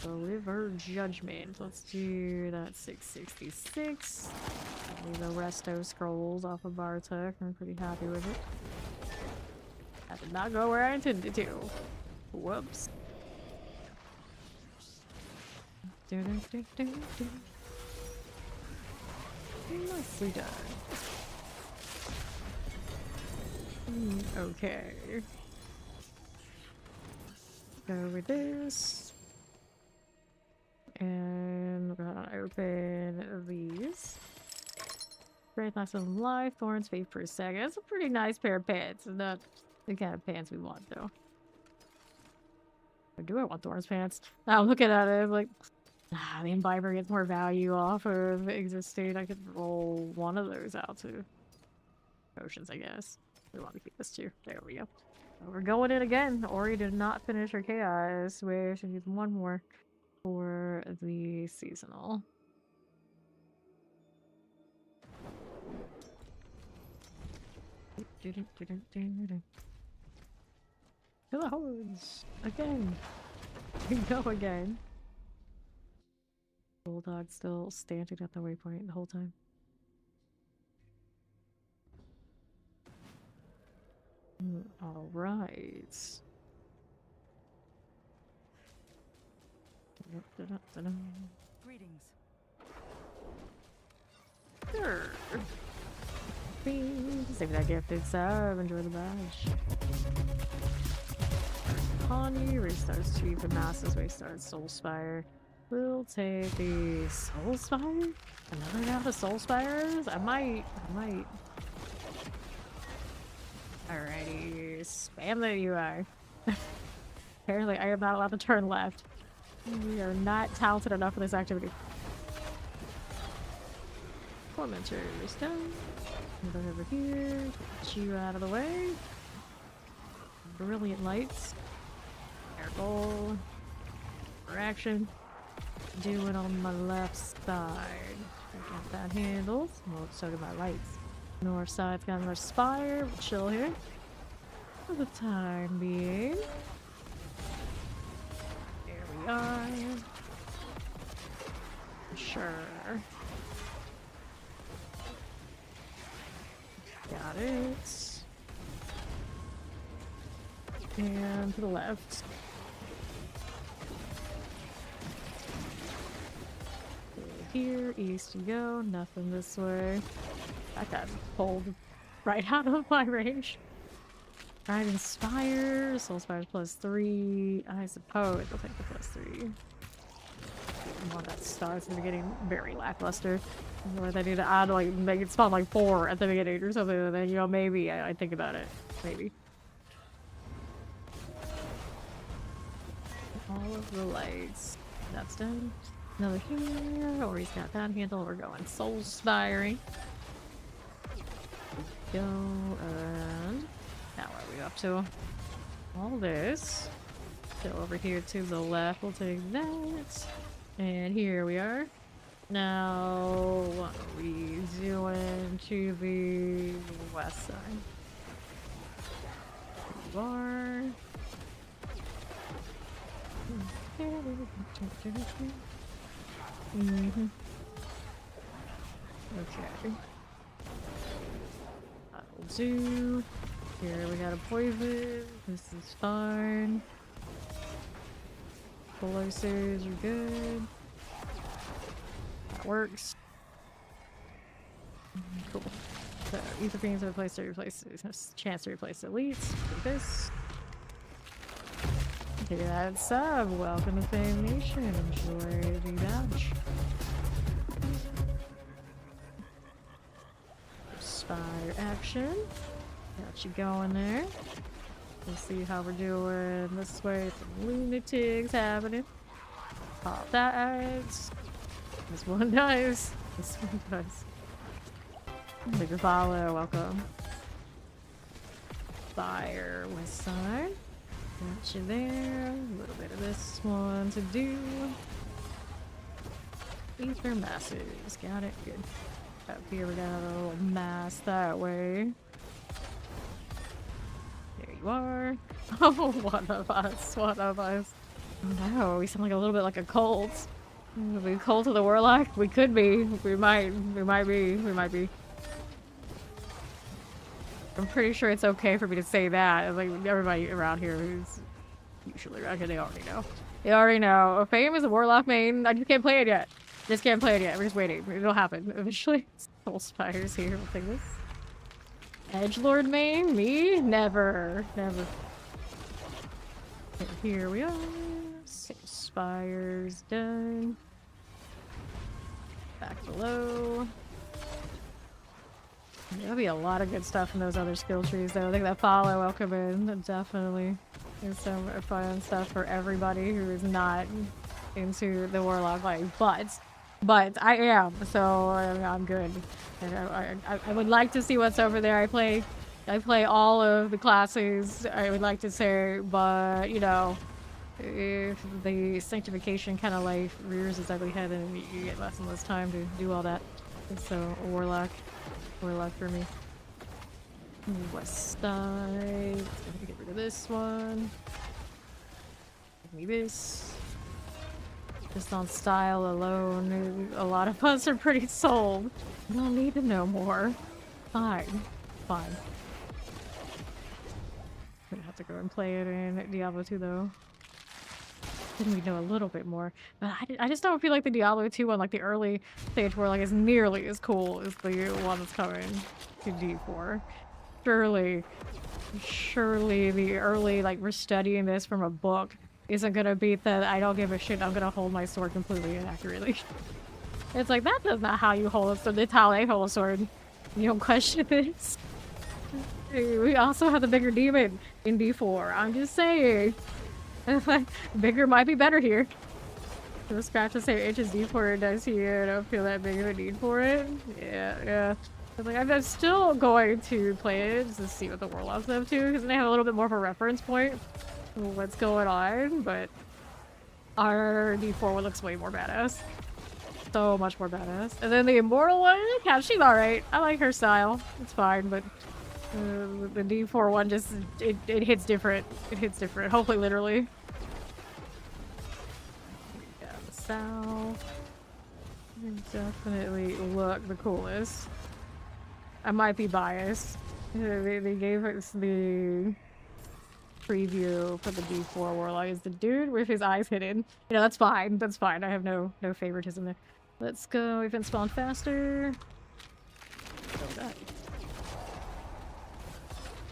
Deliver Judgment. Let's do that 666. Leave the Resto Scrolls off of Bartek. I'm pretty happy with it. That did not go where I intended to. Whoops. Nicely done. Okay. Go with this. And we're gonna open these. Breath Nice and Life, Thorns, Faith per second. That's a pretty nice pair of pants. Not the kind of pants we want, though. Or do I want Thorns pants? Now I'm looking at it, I'm like, the Imbiber gets more value off of existing. I could roll one of those out to potions, I guess. We want to keep this too. There we go. We're going in again. Ori did not finish her chaos, where she needs one more for the seasonal. To the hordes! Again! We go again. Bulldog still standing at the waypoint the whole time. Alright. Greetings. Sure. Save that gifted sub. Enjoy the badge. Pawnee restarts Chief and Masses restarts Soul Spire. We'll take the Soul Spire? Another round of Soul Spires? I might. Alrighty. Spam the UI. Apparently I am not allowed to turn left. We are not talented enough for this activity. Tormentors done. Move over here. Get you out of the way. Brilliant lights. Air goal. For action. Do it on my left side. I got that handled. Well, so do my lights. North side's got another spire. We'll chill here. For the time being. There we are. Sure. Got it. And to the left. Here, east you go, nothing this way. That got pulled right out of my range. Alright, Inspire, Soul Spires +3. I suppose I'll take the +3. Oh, that starts getting very lackluster. Or they need to add, like, make it spawn like 4 at the beginning or something, and then, you know, maybe I think about it. Maybe. All of the lights. That's done. Another here, or he's got that handle. We're going Soul Spiring. Go, and now what are we up to? All this. Go over here to the left. We'll take that. And here we are. Now, what are we doing to the west side? Bar. Okay. That'll do. Here we got a poison. This is fine. Explosives are good. That works. Cool. So, ether beams are replaced to replace. There's no chance to replace elites. Do this. Okay, that's sub. Welcome to Fame Nation. Enjoy the badge. Fire action. Got you going there. Let's see how we're doing this way. Some lunatics happening. Pop that axe. This one dies. This one dies. Take a follow. Welcome. Fire west side. Got you there. A little bit of this one to do. Ether masses. Got it. Good. Up here we got a little mass that way. There you are. Oh, one of us. One of us. Oh no, we sound like a little bit like a cult. Are we cult of the Warlock? We could be. We might be. I'm pretty sure it's okay for me to say that. Like everybody around here who's usually around here, they already know. They already know. Fame is a Warlock main. I just can't play it yet. Just can't play it yet. We're just waiting. It'll happen eventually. Soul Spires here. We'll take this. Edgelord main? Me? Never. Never. Okay, here we are. Soul Spires done. Back below. There'll be a lot of good stuff in those other skill trees though. I think that follow will come in. Definitely. There's some fun stuff for everybody who is not into the Warlock life. But I am, so I'm good. And I would like to see what's over there. I play all of the classes, I would like to say, but you know, if the sanctification kind of life rears its ugly head, and you get less and less time to do all that. So Warlock for me. West side. Gonna get rid of this one. Give me this. Just on style alone, a lot of us are pretty sold. I don't need to know more. Fine. Fine. Gonna have to go and play it in Diablo 2 though. Then we know a little bit more. But I just don't feel like the Diablo 2 one, like the early stage Warlock, is nearly as cool as the one that's coming to D4. Surely the early, like, we're studying this from a book isn't gonna beat that I don't give a shit, I'm gonna hold my sword completely inaccurately. It's like, that's not how you hold a sword, that's how they hold a sword. You don't question this. We also have the bigger demon in D4, I'm just saying. Bigger might be better here. So scratch the same itch as D4 does here, I don't feel that big of a need for it. Yeah. Like, I'm still going to play it just to see what the Warlocks have too, because they have a little bit more of a reference point. What's going on, but our D4 one looks way more badass. So much more badass. And then the Immortal one, yeah, she's alright. I like her style. It's fine, but the D4 one just, it hits different. It hits different. Hopefully, literally. Down south. They definitely look the coolest. I might be biased. They gave us the preview for the D4 Warlock is the dude with his eyes hidden. You know, that's fine. That's fine. I have no favoritism there. Let's go event spawn faster. Oh, that.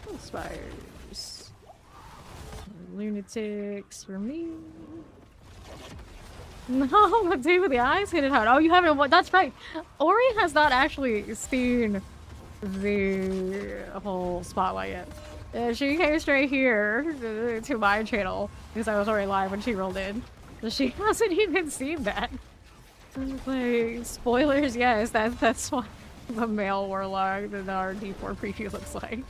Oh, spiders. Lunatics for me. No, the dude with the eyes hidden hard. Oh, you haven't. What? That's right. Ori has not actually seen the whole spotlight yet. She came straight here to my channel because I was already live when she rolled in. So she hasn't even seen that. Like, spoilers, yes, that's what the male warlock in our D4 preview looks like.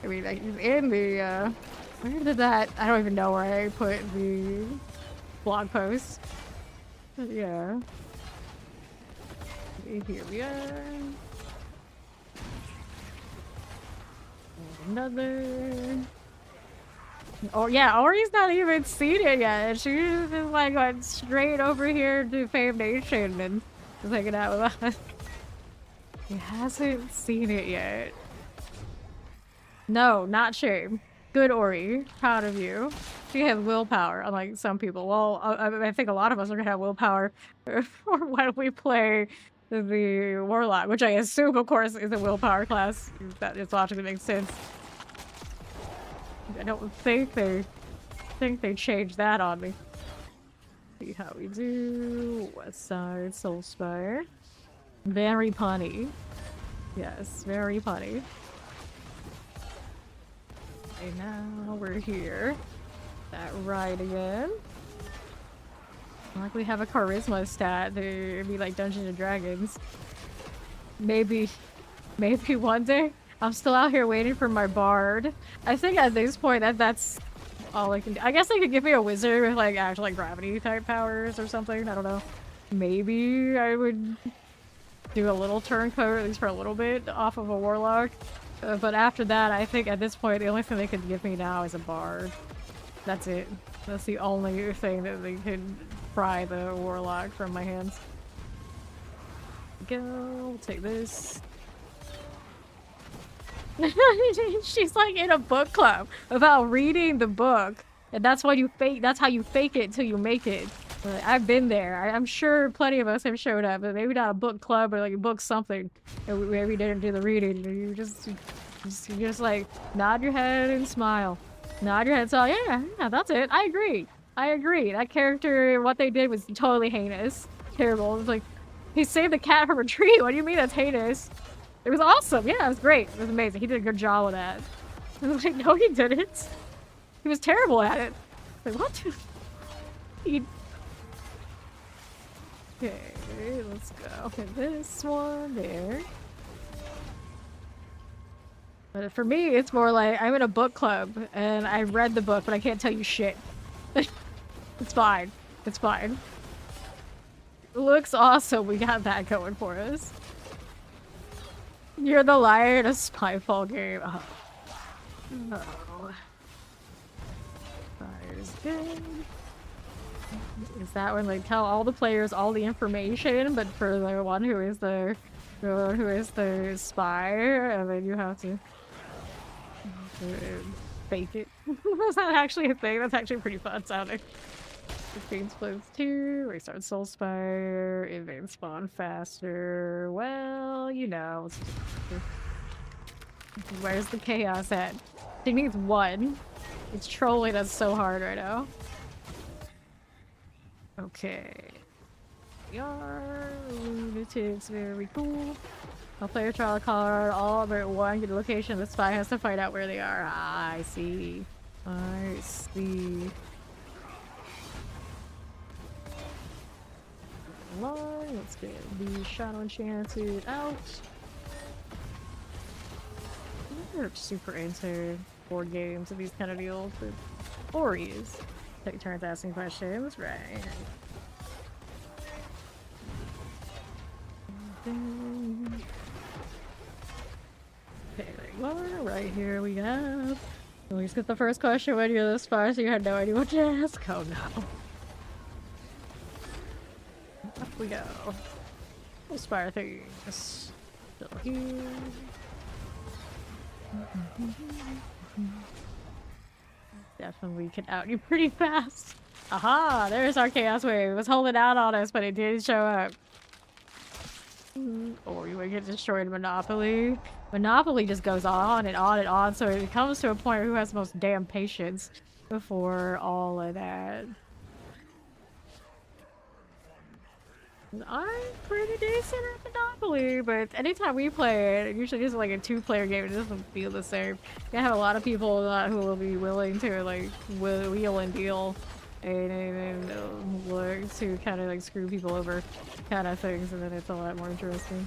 I mean, like, in the, where did that, I don't even know where I put the blog post. But yeah. Here we are. Another. Oh yeah, Ori's not even seen it yet. She's just like went straight over here to Fame Nation and just hanging out with us. She hasn't seen it yet. No, not shame. Good Ori, proud of you. She has willpower, unlike some people. Well, I think a lot of us are gonna have willpower for when we play the Warlock, which I assume, of course, is a willpower class. That just logically makes sense. I don't think they changed that on me. See how we do. West Side, Soulspire. Very punny. Yes, very punny. Okay, now we're here. That right again. Like we have a charisma stat. It'd be like Dungeons and Dragons. Maybe one day. I'm still out here waiting for my bard. I think at this point that's all I can do. I guess they could give me a wizard with like actual like gravity type powers or something. I don't know. Maybe I would do a little turncoat, at least for a little bit, off of a warlock. But after that, I think at this point the only thing they could give me now is a bard. That's it. That's the only thing that they could pry the warlock from my hands. Go, we'll take this. She's like in a book club about reading the book, and that's why you fake. That's how you fake it till you make it. I've been there. I'm sure plenty of us have showed up, but maybe not a book club or like a book something. And we maybe didn't do the reading. You just like nod your head and smile. Nod your head. So yeah, that's it. I agree. That character, what they did was totally heinous, terrible. It was like he saved the cat from a tree. What do you mean that's heinous? It was awesome. Yeah, it was great. It was amazing. He did a good job with that. I was like, no, he didn't. He was terrible at it. Like, what? Okay, let's go. Okay, this one there. But for me, it's more like I'm in a book club and I read the book, but I can't tell you shit. It's fine. It's fine. It looks awesome. We got that going for us. You're the liar in a Spyfall game. Oh. No. Fire's good. Is that when they tell all the players all the information, but for the one who is the spy, and then you have to fake it? Is that actually a thing? That's actually pretty fun sounding. 15 splits 2, restart Soulspire, evade spawn faster. Well, you know. Where's the chaos at? She needs 1. It's trolling us so hard right now. Okay. We are lunatics, very cool. I'll play a trial card, all but 1, get a location, the spy has to find out where they are. Ah, I see. I see. Let's get the Shadow Enchanted out. We're super into board games and these kind of deals, but Ori's. Take turns asking questions, right? Okay, there you are. Right here we have. We just get the first question when you're this far, so you had no idea what to ask. Oh no. Up we go. Spire things. Still here. Definitely can out you pretty fast. Aha! There's our Chaos Wave. It was holding out on us, but it did show up. Or you would get destroyed Monopoly. Monopoly just goes on and on and on, so it comes to a point where who has the most damn patience before all of that. I'm pretty decent at Monopoly, but anytime we play it, usually it's like a two-player game. It doesn't feel the same. You have a lot of people who will be willing to like wheel and deal and look to kind of like screw people over kind of things, and then it's a lot more interesting.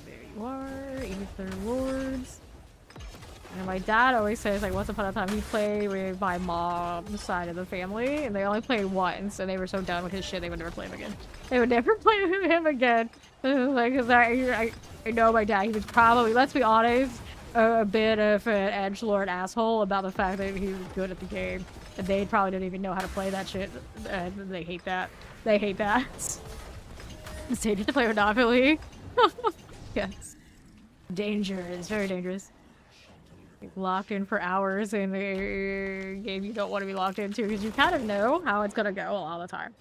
There you are, Ether Lords. And my dad always says, like, once upon a time he played with my mom's side of the family, and they only played once, and they were so done with his shit they would never play him again. They would never play with him again. Like, cause I know my dad, he was probably, let's be honest, a bit of an edgelord asshole about the fact that he was good at the game. And they probably didn't even know how to play that shit. And they hate that. They hate that. It's dangerous to play Monopoly. Yes. Dangerous. Very dangerous. Locked in for hours in a game you don't want to be locked into because you kind of know how it's gonna go all the time.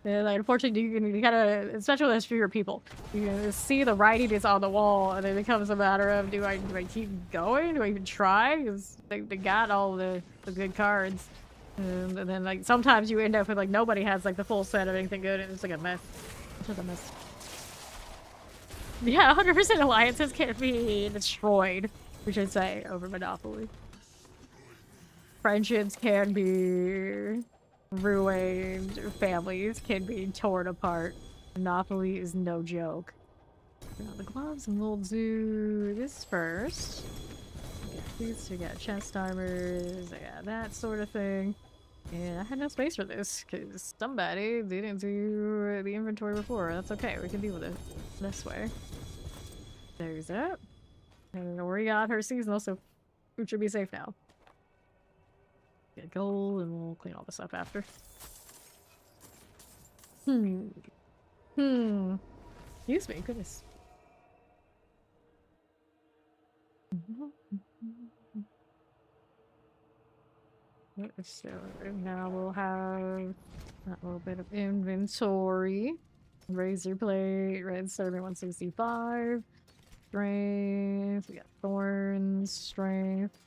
And like, unfortunately, you kind of, especially with fewer people, you see the writing is on the wall, and it becomes a matter of do I keep going? Do I even try? Because they got all the good cards, and then like sometimes you end up with like nobody has like the full set of anything good, and it's like a mess. It's just a mess. Yeah, 100% alliances can't be destroyed. We should say, over Monopoly. Friendships can be ruined. Families can be torn apart. Monopoly is no joke. Got the gloves, and we'll do this first. We got chest armors, I got that sort of thing. And I had no space for this, because somebody didn't do the inventory before. That's okay, we can deal with it this way. There's that. And we got her seasonal, so food should be safe now. Get gold, and we'll clean all this up after. Excuse me, goodness. So now we'll have that little bit of inventory. Razor blade, red serving 165. Strength, we got thorns, strength,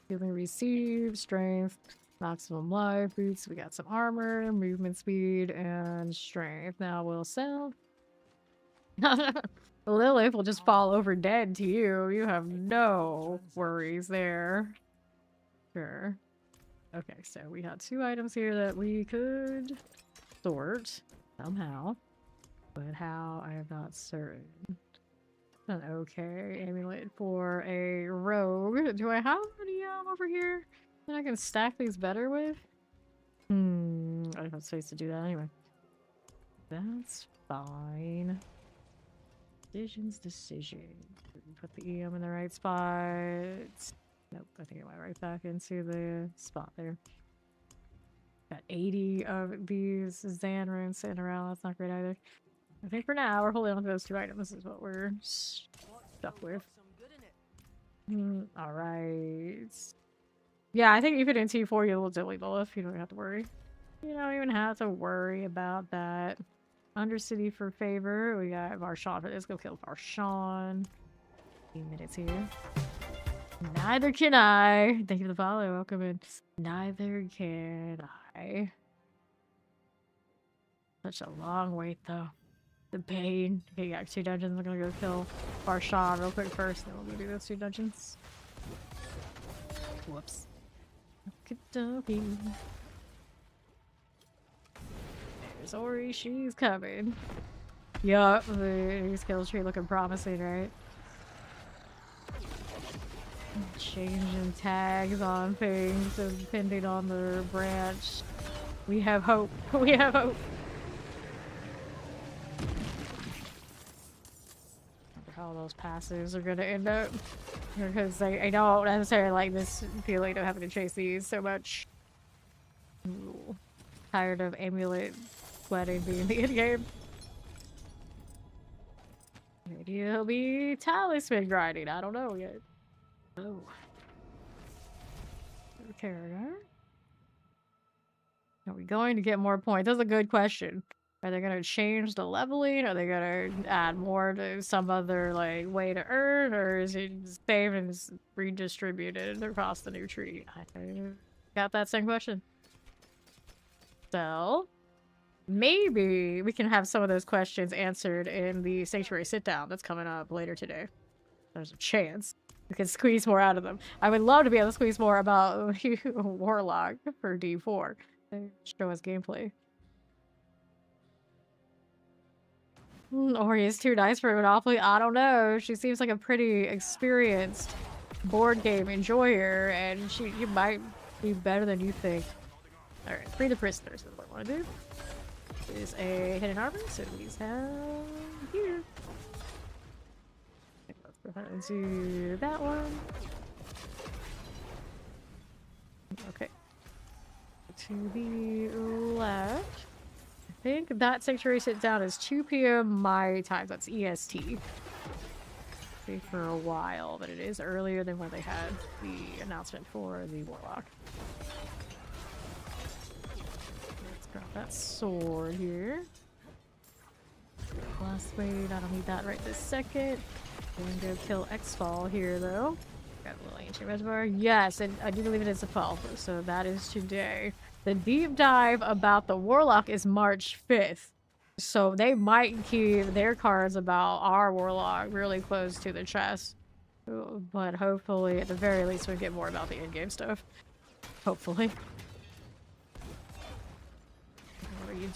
healing received, strength, maximum life, boots, we got some armor, movement speed, and strength. Now we'll sell. Lilith will just fall over dead to you. You have no worries there. Sure. Okay, so we have 2 items here that we could sort somehow, but how I am not certain. An okay amulet for a rogue. Do I have any over here that I can stack these better with? I don't have space to do that anyway. That's fine. Decision. Put the EM in the right spot. Nope, I think it went right back into the spot there. Got 80 of these Zan runes sitting around. That's not great either. I think for now, we're holding on to those 2 items. This is what we're stuck with. Alright. Yeah, I think even in T4, you'll delete Lilith. You don't have to worry. You don't even have to worry about that. Undercity for favor. We got Varshawn. Let's go kill Varshawn. A few minutes here. Neither can I. Thank you for the follow. Welcome in. Neither can I. Such a long wait, though. The pain. Okay, you got 2 dungeons. I'm gonna go kill Varshawn real quick first, then we'll do those 2 dungeons. Whoops. Okie-dokie. There's Ori. She's coming. Yup, the skill tree looking promising, right? Changing tags on things depending on the branch. We have hope. We have hope. How those passes are gonna end up, because I don't necessarily like this feeling of having to chase these so much. Ooh. Tired of amulet sweating being the end game. Maybe it'll be talisman grinding. I don't know yet. Oh. Character. Are we going to get more points? That's a good question. Are they going to change the leveling? Are they going to add more to some other like way to earn? Or is it same and redistributed across the new tree? I got that same question. So, maybe we can have some of those questions answered in the Sanctuary sit-down that's coming up later today. There's a chance we can squeeze more out of them. I would love to be able to squeeze more about Warlock for D4. Show us gameplay. Ori is too nice for Monopoly. I don't know. She seems like a pretty experienced board game enjoyer, and you might be better than you think. All right, free the prisoners is what I want to do. Is a hidden arbor, so these have here. Let's go ahead and do that one. Okay. To the left. I think that sanctuary sit down is 2 p.m. my time. That's EST. Be for a while, but it is earlier than when they had the announcement for the Warlock. Let's grab that sword here. Last wait, I don't need that right this second. I'm gonna go kill X-Fall here though. Got a little ancient reservoir. Yes, and I do believe it is a 12, so that is today. The deep dive about the Warlock is March 5th. So they might keep their cards about our Warlock really close to the chest. But hopefully, at the very least, we get more about the in-game stuff. Hopefully. What do you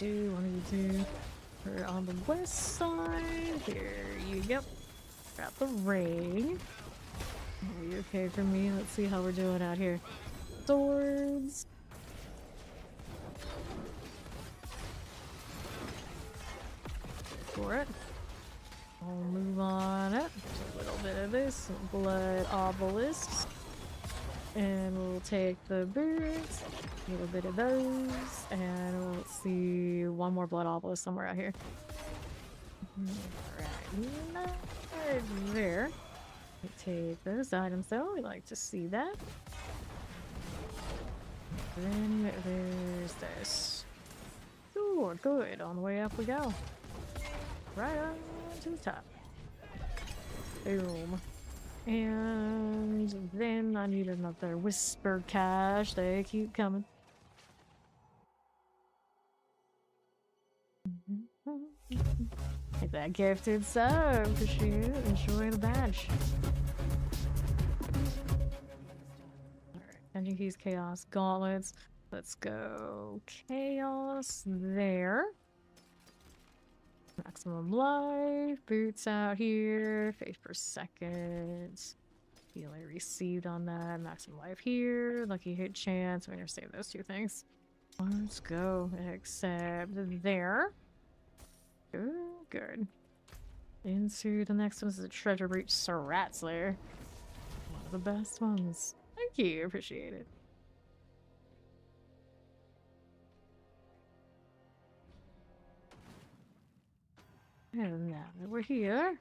do? We're on the west side. Here you go. Got the ring. Are you okay for me? Let's see how we're doing out here. Swords. For it. I'll move on it. A little bit of this blood obelisks. And we'll take the boots, a little bit of those, and we'll see one more blood obelisk somewhere out here. Right there. We take those items though, we like to see that. Then there's this. Ooh, good. On the way up we go. Right on to the top. Boom. And then I need another whisper cache. They keep coming. Take that gifted sub, Kashu. Enjoy the badge. Alright, Dungeon Keys, Chaos, Gauntlets. Let's go Chaos there. Maximum life, boots out here, faith per second. Healing received on that, maximum life here, lucky hit chance. I'm gonna save those two things. Let's go, except there. Good. Into the next one is the Treasure Breach Surrat's Lair. One of the best ones. Thank you, appreciate it. And now that we're here,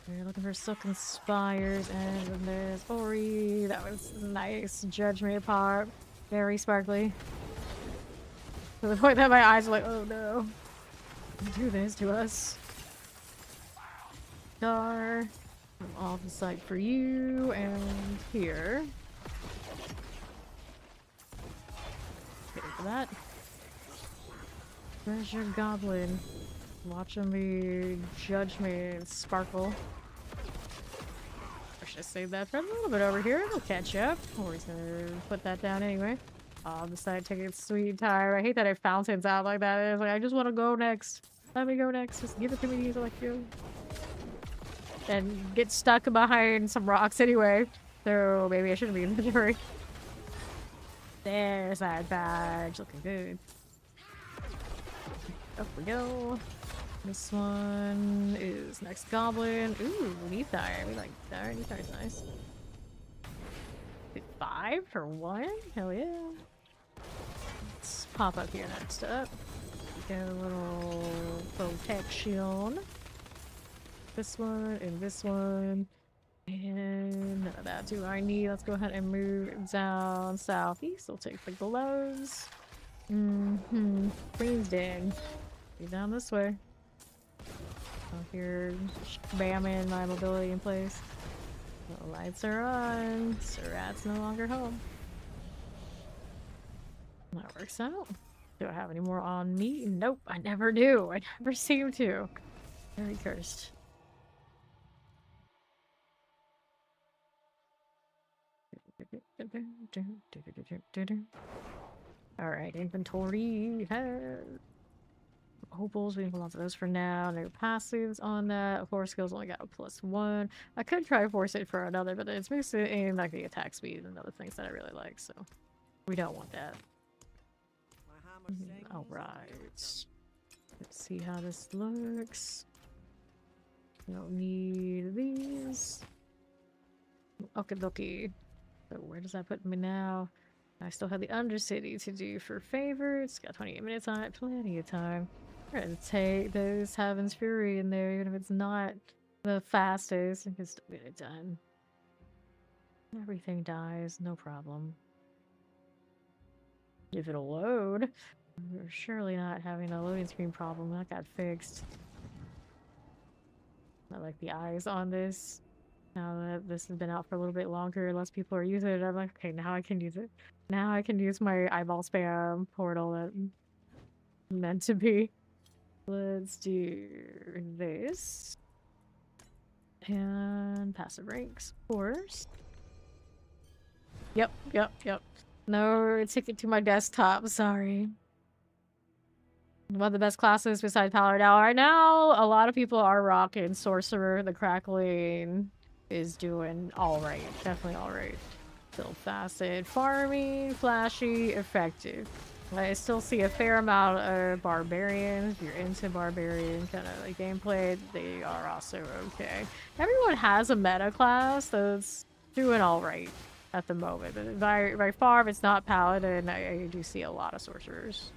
we're looking for Silken Spires, and then there's Ori. That was nice. Judge me apart. Very sparkly. To the point that my eyes are like, oh no. Don't do this to us. Star. Off the site for you, and here. Wait for that. Treasure Goblin. Watching me judge me and sparkle. I should save that for a little bit over here. We'll catch up. We're just gonna put that down anyway. I'll decide to take its sweet time. I hate that it fountains out like that. It's like, I just want to go next. Let me go next. Just give it to me so I can go. And get stuck behind some rocks anyway. So maybe I shouldn't be in the hurry. There's that badge. Looking good. Up we go. This one is next goblin. Ooh, Nethire. We like Nethire. Nethire's nice. 5 for 1? Hell yeah. Let's pop up here next up. Get a little protection. this one and this one. And none of that do I need. Let's go ahead and move down southeast. We'll take the gloves. Queen's Den. Be down this way. Out here, bamming my mobility in place. The lights are on. Surat's no longer home. That works out. Do I have any more on me? Nope, I never do. I never seem to. Very cursed. Alright, inventory. Opals, we have lots of those for now. No passives on that. Force skills only got a +1. I could try force it for another, but it's mostly in like the attack speed and other things that I really like, so we don't want that. Alright. Let's see how this looks. Don't need these. Okay, dokie. So where does that put me now? I still have the Undercity to do for favorites. Got 28 minutes on it. Plenty of time. We're gonna take those Heaven's Fury in there, even if it's not the fastest. I can still get it done. Everything dies, no problem. If it'll load. We're surely not having a loading screen problem. That got fixed. I like the eyes on this. Now that this has been out for a little bit longer, less people are using it. I'm like, okay, now I can use it. Now I can use my eyeball spam portal that meant to be. Let's do this. And passive ranks, of course. Yep. No ticket to my desktop, sorry. One of the best classes besides Paladin. Now, right now, a lot of people are rocking Sorcerer. The Crackling is doing alright. Definitely alright. Still facet. Farming, flashy, effective. I still see a fair amount of Barbarians. If you're into Barbarian kind of like gameplay, they are also okay. Everyone has a meta class that's doing alright at the moment. But by far, if it's not Paladin, I do see a lot of Sorcerers.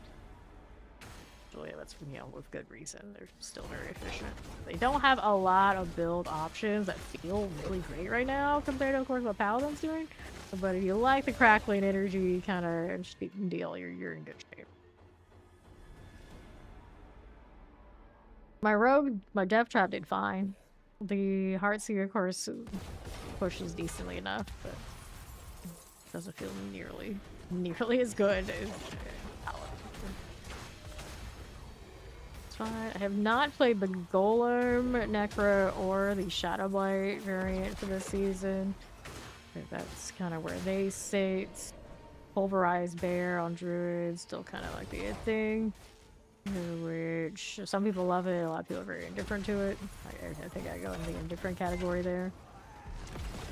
That's, you know, with good reason. They're still very efficient. They don't have a lot of build options that feel really great right now compared to, of course, what Paladin's doing. But if you like the crackling energy kind of deal, you're in good shape. My rogue, my death trap did fine. The Heartseer, of course, pushes decently enough, but it doesn't feel nearly as good as Paladin. Fine. I have not played the Golem, Necro, or the Shadowblight variant for this season. That's kind of where they sit. Pulverized Bear on Druid, still kind of like the thing. Which, some people love it, a lot of people are very indifferent to it. I think I go in the indifferent category there.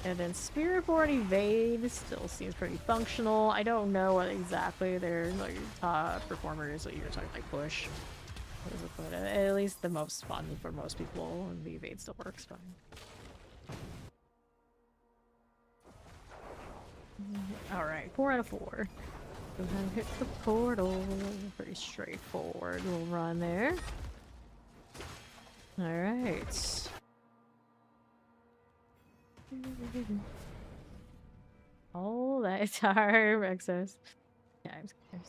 And then Spiritborn Evade still seems pretty functional. I don't know what exactly their like, top performer is, what you're talking like push. But at least the most fun for most people, and the evade still works fine. Alright, 4 out of 4. Go ahead and hit the portal. Pretty straightforward. We'll run there. Alright. All that time excess. Yeah, I'm scared.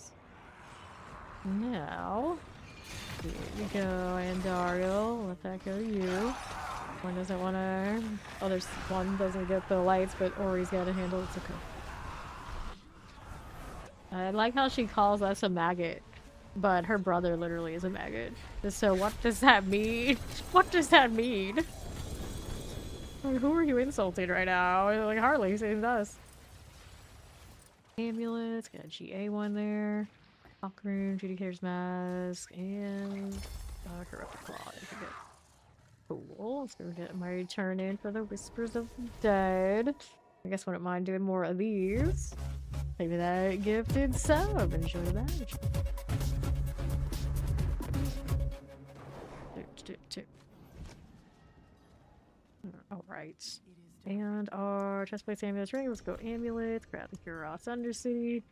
Now. Here you go, Andariel. Let that go to you. One doesn't want to... Oh, there's one doesn't get the lights, but Ori's got to handle it. It's okay. I like how she calls us a maggot, but her brother literally is a maggot. So what does that mean? What does that mean? Like, who are you insulting right now? Like, hardly, it's us. Amulets, got a GA one there. Room, Judicator's Mask, and Corrupt Claw. Cool. Let's go get my turn in for the Whispers of the Dead. I guess I wouldn't mind doing more of these. Maybe that gifted sub. Enjoy that. Alright. And our chestplate amulet ring. Let's go amulets. Grab the Kuros Undercity.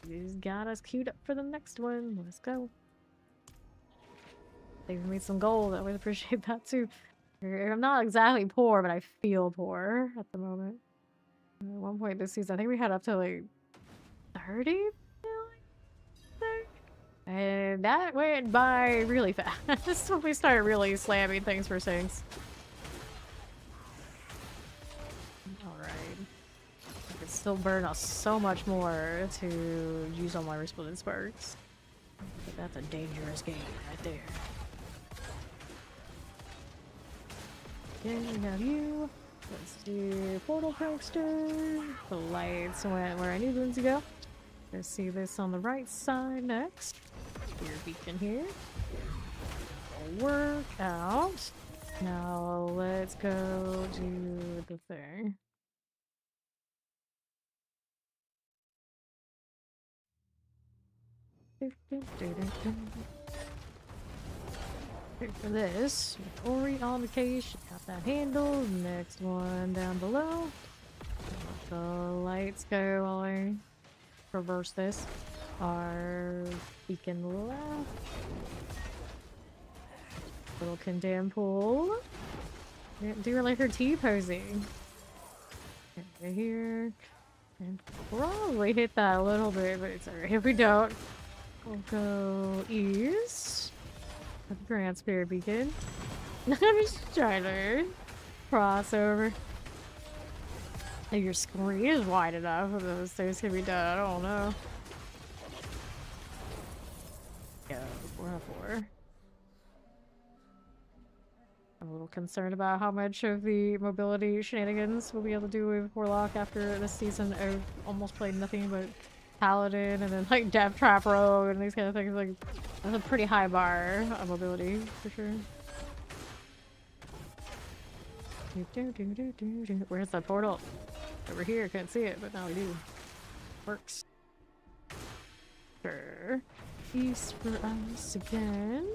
He's got us queued up for the next one. Let's go. They've made some gold. I would appreciate that too. I'm not exactly poor, but I feel poor at the moment. At one point this season, I think we had up to like 30 million, and that went by really fast. We started really slamming things for sinks. Alright. I could still burn us so much more to use all my resplendent sparks. But that's a dangerous game right there. Okay, we have you. Let's do portal prankster. The lights went where I needed them to go. Let's see this on the right side next. Your beacon here. Work out. Now let's go do the thing. For this, Ori on the case, got that handle. Next one down below. Let the lights go while I reverse this. Our beacon left. Little condemn pool. Didn't do like her T-posing. Right here. And probably hit that a little bit, but it's alright if we don't. We'll go east. With the Grand Spirit Beacon. I'm just trying to cross over. If your screen is wide enough for those things can be done, I don't know. Go, 404. I'm a little concerned about how much of the mobility shenanigans we'll be able to do with Warlock after this season. I've almost played nothing but Paladin and then like Death Trap Rogue and these kind of things. Like, that's a pretty high bar of mobility for sure. Where's the portal? Over here, couldn't see it, but now we do. Works. Sure. East for us again.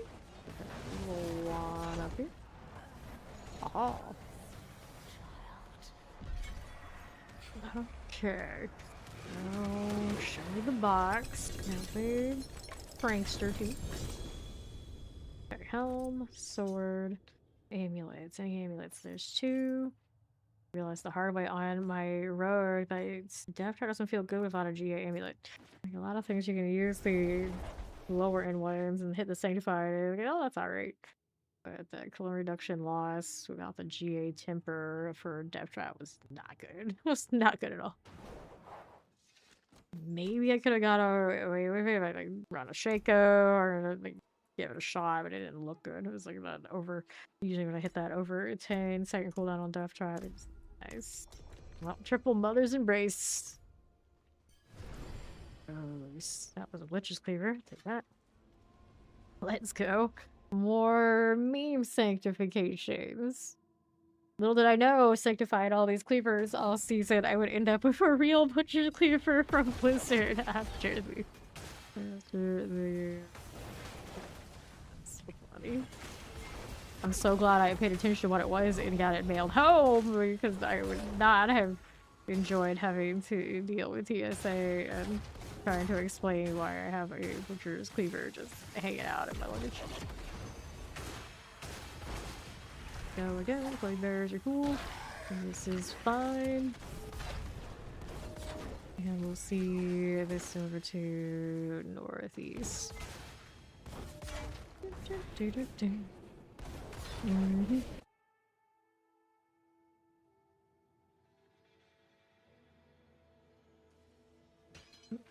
Little one up here. Oh. Okay. Now, show me the box. Now, big prankster teeth. Okay, helm, sword, amulets. Any amulets? There's 2. Realized the hard way on my road that Death Trap doesn't feel good without a GA amulet. Like, a lot of things you can use the lower end ones and hit the sanctified. Like, oh, that's alright. But the clone reduction loss without the GA temper for Death Trap was not good. Was not good at all. Maybe I could have got away with it if I like run a Shaco or like give it a shot, but it didn't look good. It was like that over. Usually when I hit that over 10-second cooldown on Death Trap, it's nice. Well, triple mother's embrace. Oh, that was a Witch's Cleaver. Take that. Let's go. More meme sanctifications. Little did I know, sanctified all these cleavers all season, I would end up with a real Butcher Cleaver from Blizzard after the... So funny. I'm so glad I paid attention to what it was and got it mailed home, because I would not have enjoyed having to deal with TSA and trying to explain why I have a Butcher's Cleaver just hanging out in my luggage. Go again, play bears are cool. And this is fine. And we'll see this over to northeast.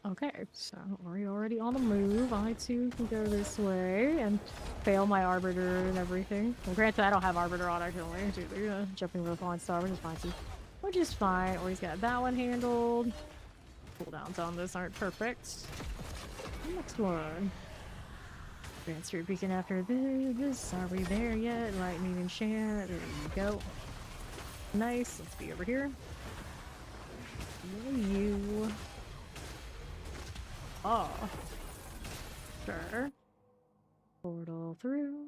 Okay, so we're already on the move. I too can go this way and fail my Arbiter and everything. Well, granted, I don't have Arbiter on. I can only do the jumping with a falling star, which is fine too. Which is fine. Or he's got that one handled. Cooldowns on this aren't perfect. Next one. Transfer beacon after this. Are we there yet? Lightning enchant. There you go. Nice. Let's be over here. You. Oh. Sure. Portal through.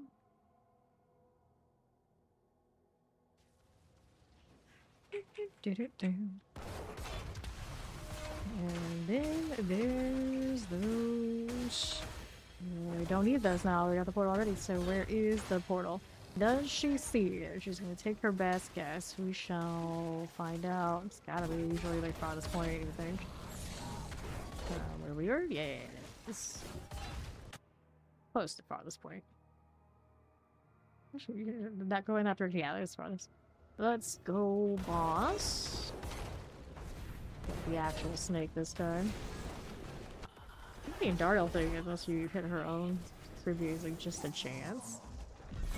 And then there's those. We don't need those now. We got the portal already. So where is the portal? Does she see it? She's gonna take her best guess. We shall find out. It's gotta be usually like farthest point, you think. Where we are? Yeah. It's close to farthest point. Actually, not going after. Yeah, that's farthest. Let's go, boss. Get the actual snake this time. I think the Dartle thing, unless you hit her own tribute, is like just a chance.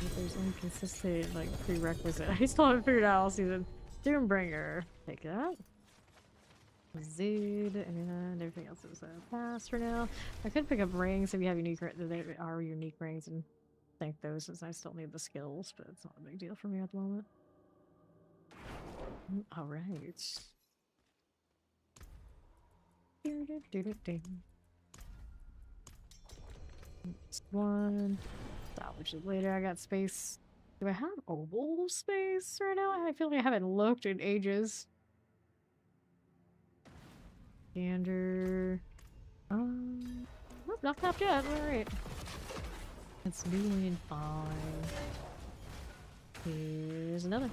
If there's inconsistent like prerequisite. I still haven't figured out all season. Doombringer. Take that. Zid and everything else is pass for now. I could pick up rings if you have unique. There are unique rings and thank those since I still need the skills, but it's not a big deal for me at the moment. All right. Next one. Salvage it later. I got space. Do I have oval space right now? I feel like I haven't looked in ages. Gander. Nope, not tapped yet. Alright. It's doing fine. Here's another.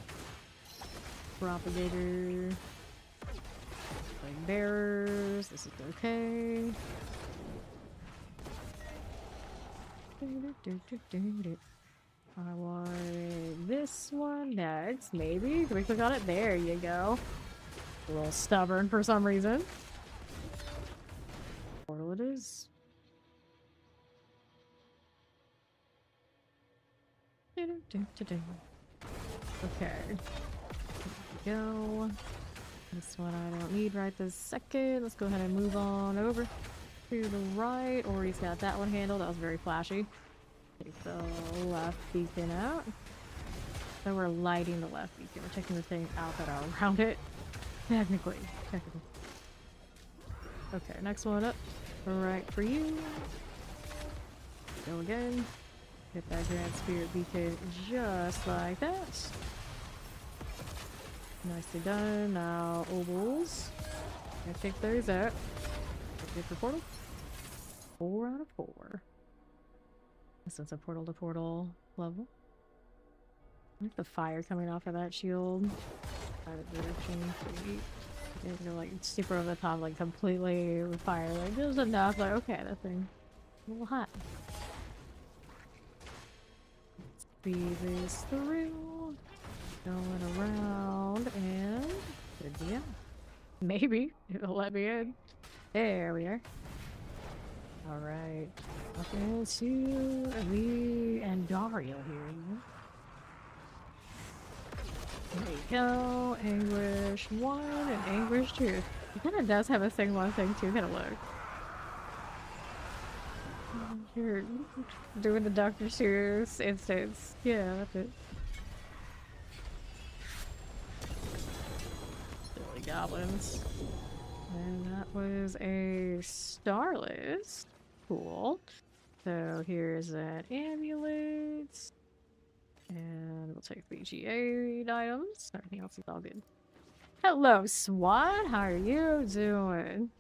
Propagator. Like bearers. This is okay. I want this one next, maybe. Can we click on it? There you go. A little stubborn for some reason. Portal it is. Okay. Here we go. This one I don't need right this second. Let's go ahead and move on over to the right. Or he's got that one handled. That was very flashy. Take the left beacon out. So we're lighting the left beacon. We're taking the things out that are around it. Technically. Okay, next one up. Right for you. Go again. Hit that Grand Spirit beacon just like that. Nicely done. Now ovals. I take those out. Good for portal. 4 out of 4. This is a portal to portal level. I like the fire coming off of that shield. Private direction. You're like super over the top, like completely with fire. Like there's enough. Like okay, that thing a little hot. Let's speed this through. Going around and good deal. Maybe it'll let me in. There we are. Alright. Up into the Andariel here. There you go. Anguish 1 and Anguish 2. It kind of does have a thing 1, thing 2 kind of look. You're doing the Dr. Seuss instance. Yeah, that's it. Silly goblins. And that was a Starless. Cool. So here's an amulet. And we'll take BGA items. Everything else is all good. Hello, SWAT. How are you doing?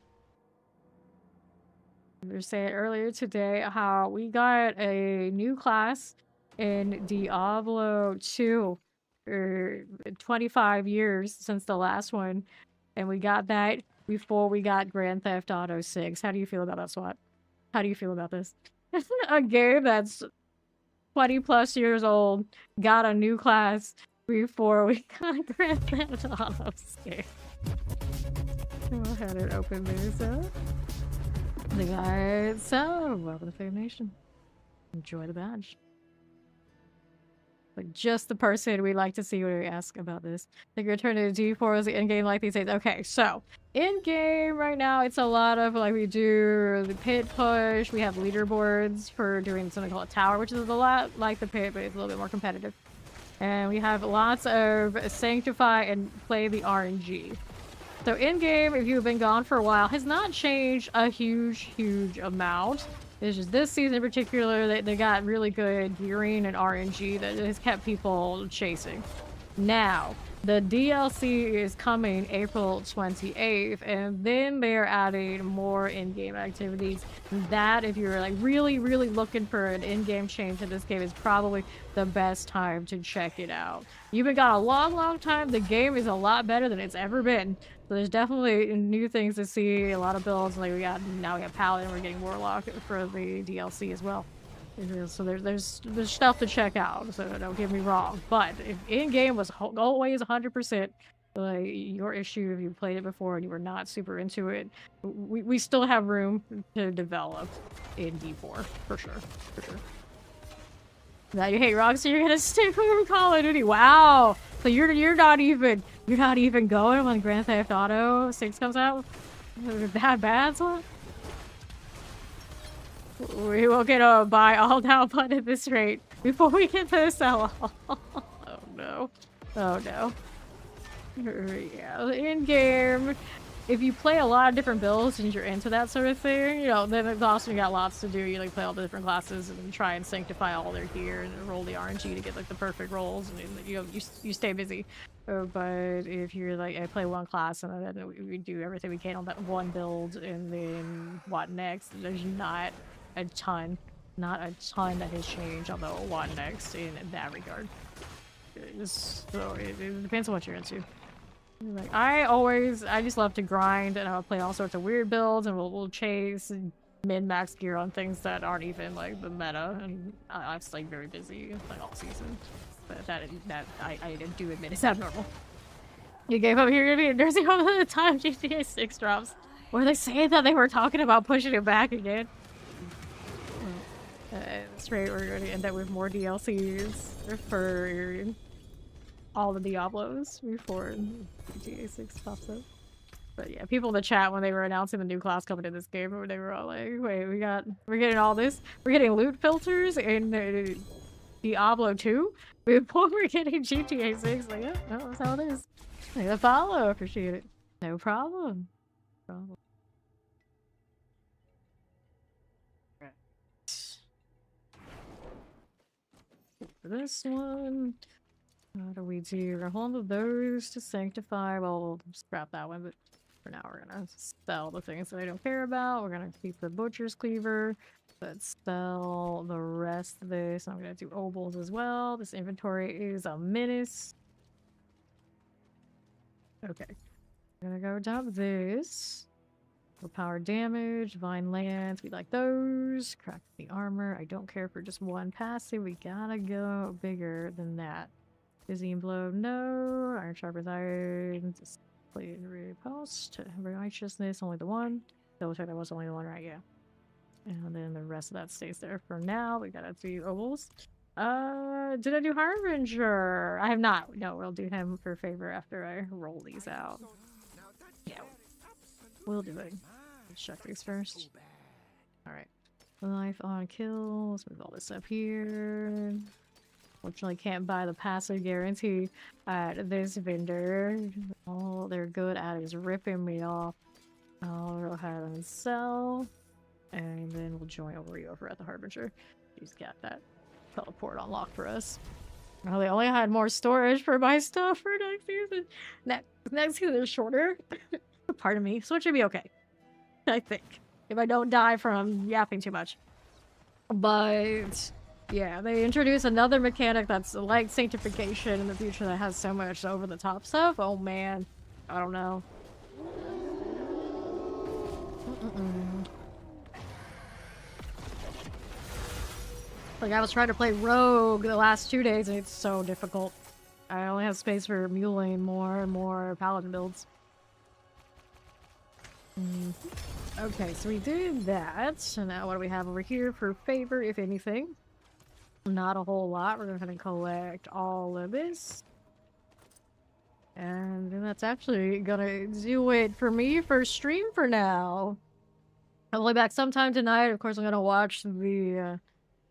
We were saying earlier today how we got a new class in Diablo 2. 25 years since the last one. And we got that before we got Grand Theft Auto 6. How do you feel about that, SWAT? How do you feel about this? A game that's 20 plus years old got a new class before we got Grand Theft Auto 6. Go ahead and open this up. Alright, so welcome to Fave Nation. Enjoy the badge. Like just the person we like to see when we ask about this. I think you're turning to D4 as the in-game like these days. Okay, so in-game right now it's a lot of like we do the pit push. We have leaderboards for doing something called a tower, which is a lot like the pit, but it's a little bit more competitive. And we have lots of sanctify and play the RNG. So in-game, if you've been gone for a while, has not changed a huge amount. It's just this season in particular, they got really good gearing and RNG that has kept people chasing. Now, The DLC is coming April 28th, and then they're adding more in-game activities. That, if you're like really, really looking for an in-game change in this game, is probably the best time to check it out. You've been got a long, long time. The game is a lot better than it's ever been. So there's definitely new things to see, a lot of builds. Like we got Paladin, we're getting Warlock for the DLC as well. So there's stuff to check out, so don't get me wrong. But if in-game was always 100% like your issue, if you played it before and you were not super into it, we still have room to develop in D4, for sure. Now you hate Rockstar, you're gonna stick with Call of Duty. Wow! So you're not even going when Grand Theft Auto 6 comes out? That bad, so? We will get a buy all down button at this rate before we get to the sell all. Oh no. Oh no. Yeah, in game, if you play a lot of different builds and you're into that sort of thing, you know, then it's awesome. You got lots to do. You like play all the different classes and try and sanctify all their gear and roll the RNG to get like the perfect rolls, and you stay busy. But if you're like, I play one class and then we do everything we can on that one build, and then what next? There's not a ton that has changed on the one next in that regard. So it depends on what you're into. Like I just love to grind, and I'll play all sorts of weird builds, and we'll chase min-max gear on things that aren't even like the meta, and I'm like very busy like all season. But that I do admit is abnormal. You gave up here to nursing home at the time GTA 6 drops. Were they saying that they were talking about pushing it back again? That's right, we're going to end up with more DLCs for all the Diablos before GTA 6 pops up. But yeah, people in the chat when they were announcing the new class coming in this game, they were all like, wait, we're getting all this? We're getting loot filters in Diablo 2 before we're getting GTA 6? Like, yeah, that's how it is. Like, the follow, appreciate it. No problem. For this one, what do we do? We're holding of those to sanctify. Well, we'll scrap that one, but for now we're gonna sell the things that I don't care about. We're gonna keep the butcher's cleaver. Let's sell the rest of this. I'm gonna do obols as well. This inventory is a menace. Okay, I'm gonna go dump this. Power damage, divine lance, we like those. Crack the armor. I don't care for just one passive. We gotta go bigger than that. Dizzying blow, no. Iron sharpens iron. Display repost. Righteousness, only the one. Double check that was only the one, right? Yeah. And then the rest of that stays there for now. We gotta do ovals. Did I do Harbinger? I have not. No, we'll do him for favor after I roll these out. Yeah. We'll do it. Let's check these first. Alright. Life on kill. Let's move all this up here. Fortunately, can't buy the passive guarantee at this vendor. All they're good at is ripping me off. I'll go ahead and sell. And then we'll join over at the Harbinger. He's got that teleport unlocked for us. Well, they only had more storage for my stuff for next season. Next season is shorter. Pardon me, so it should be okay. I think. If I don't die from yapping too much. But yeah, they introduce another mechanic that's like sanctification in the future that has so much over the top stuff. Oh man. I don't know. Like I was trying to play Rogue the last 2 days and it's so difficult. I only have space for muling more and more Paladin builds. Okay, so we did that. So now what do we have over here for favor, if anything? Not a whole lot. We're going to collect all of this. And then that's actually gonna do it for me for stream for now. I'll be back sometime tonight. Of course, I'm gonna watch the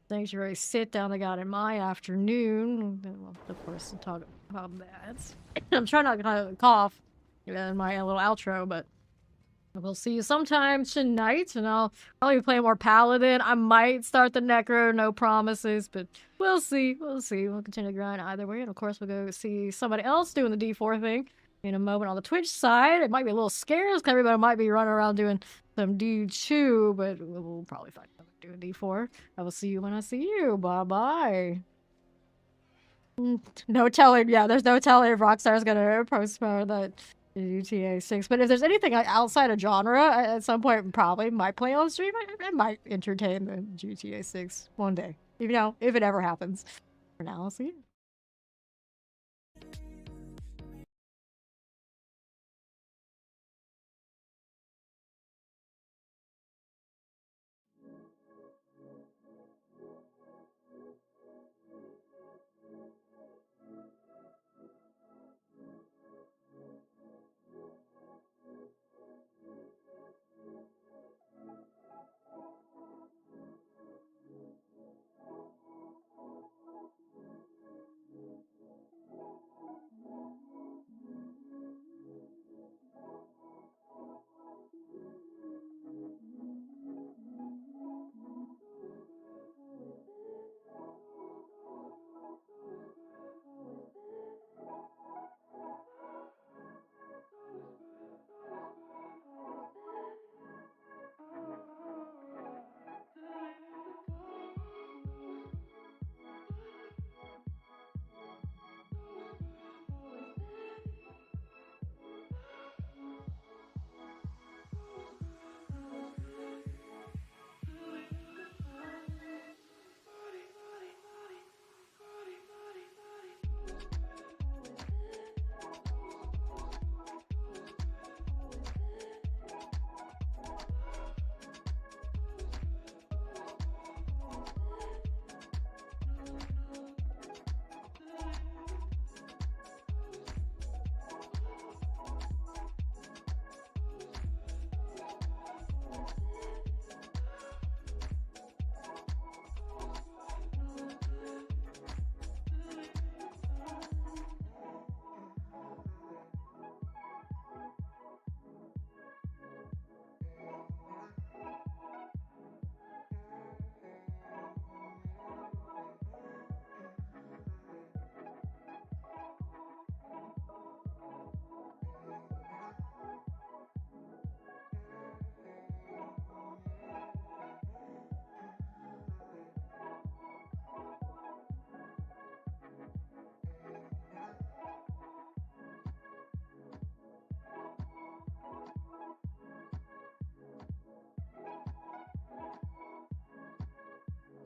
Sanctuary sit down I got in my afternoon. Then we'll, of course, talk about that. I'm trying not to cough in my little outro, but We'll see you sometime tonight, and I'll probably play more Paladin. I might start the Necro, no promises, but we'll see. We'll see. We'll continue to grind either way, and of course, we'll go see somebody else doing the D4 thing in a moment on the Twitch side. It might be a little scarce because everybody might be running around doing some D2, but we'll probably find somebody doing D4. I will see you when I see you. Bye-bye. No telling. Yeah, there's no telling if Rockstar's gonna postpone that GTA 6. But if there's anything outside of genre, at some point probably might play on stream. I might entertain the GTA 6 one day. Even if it ever happens. For now, I'll see you.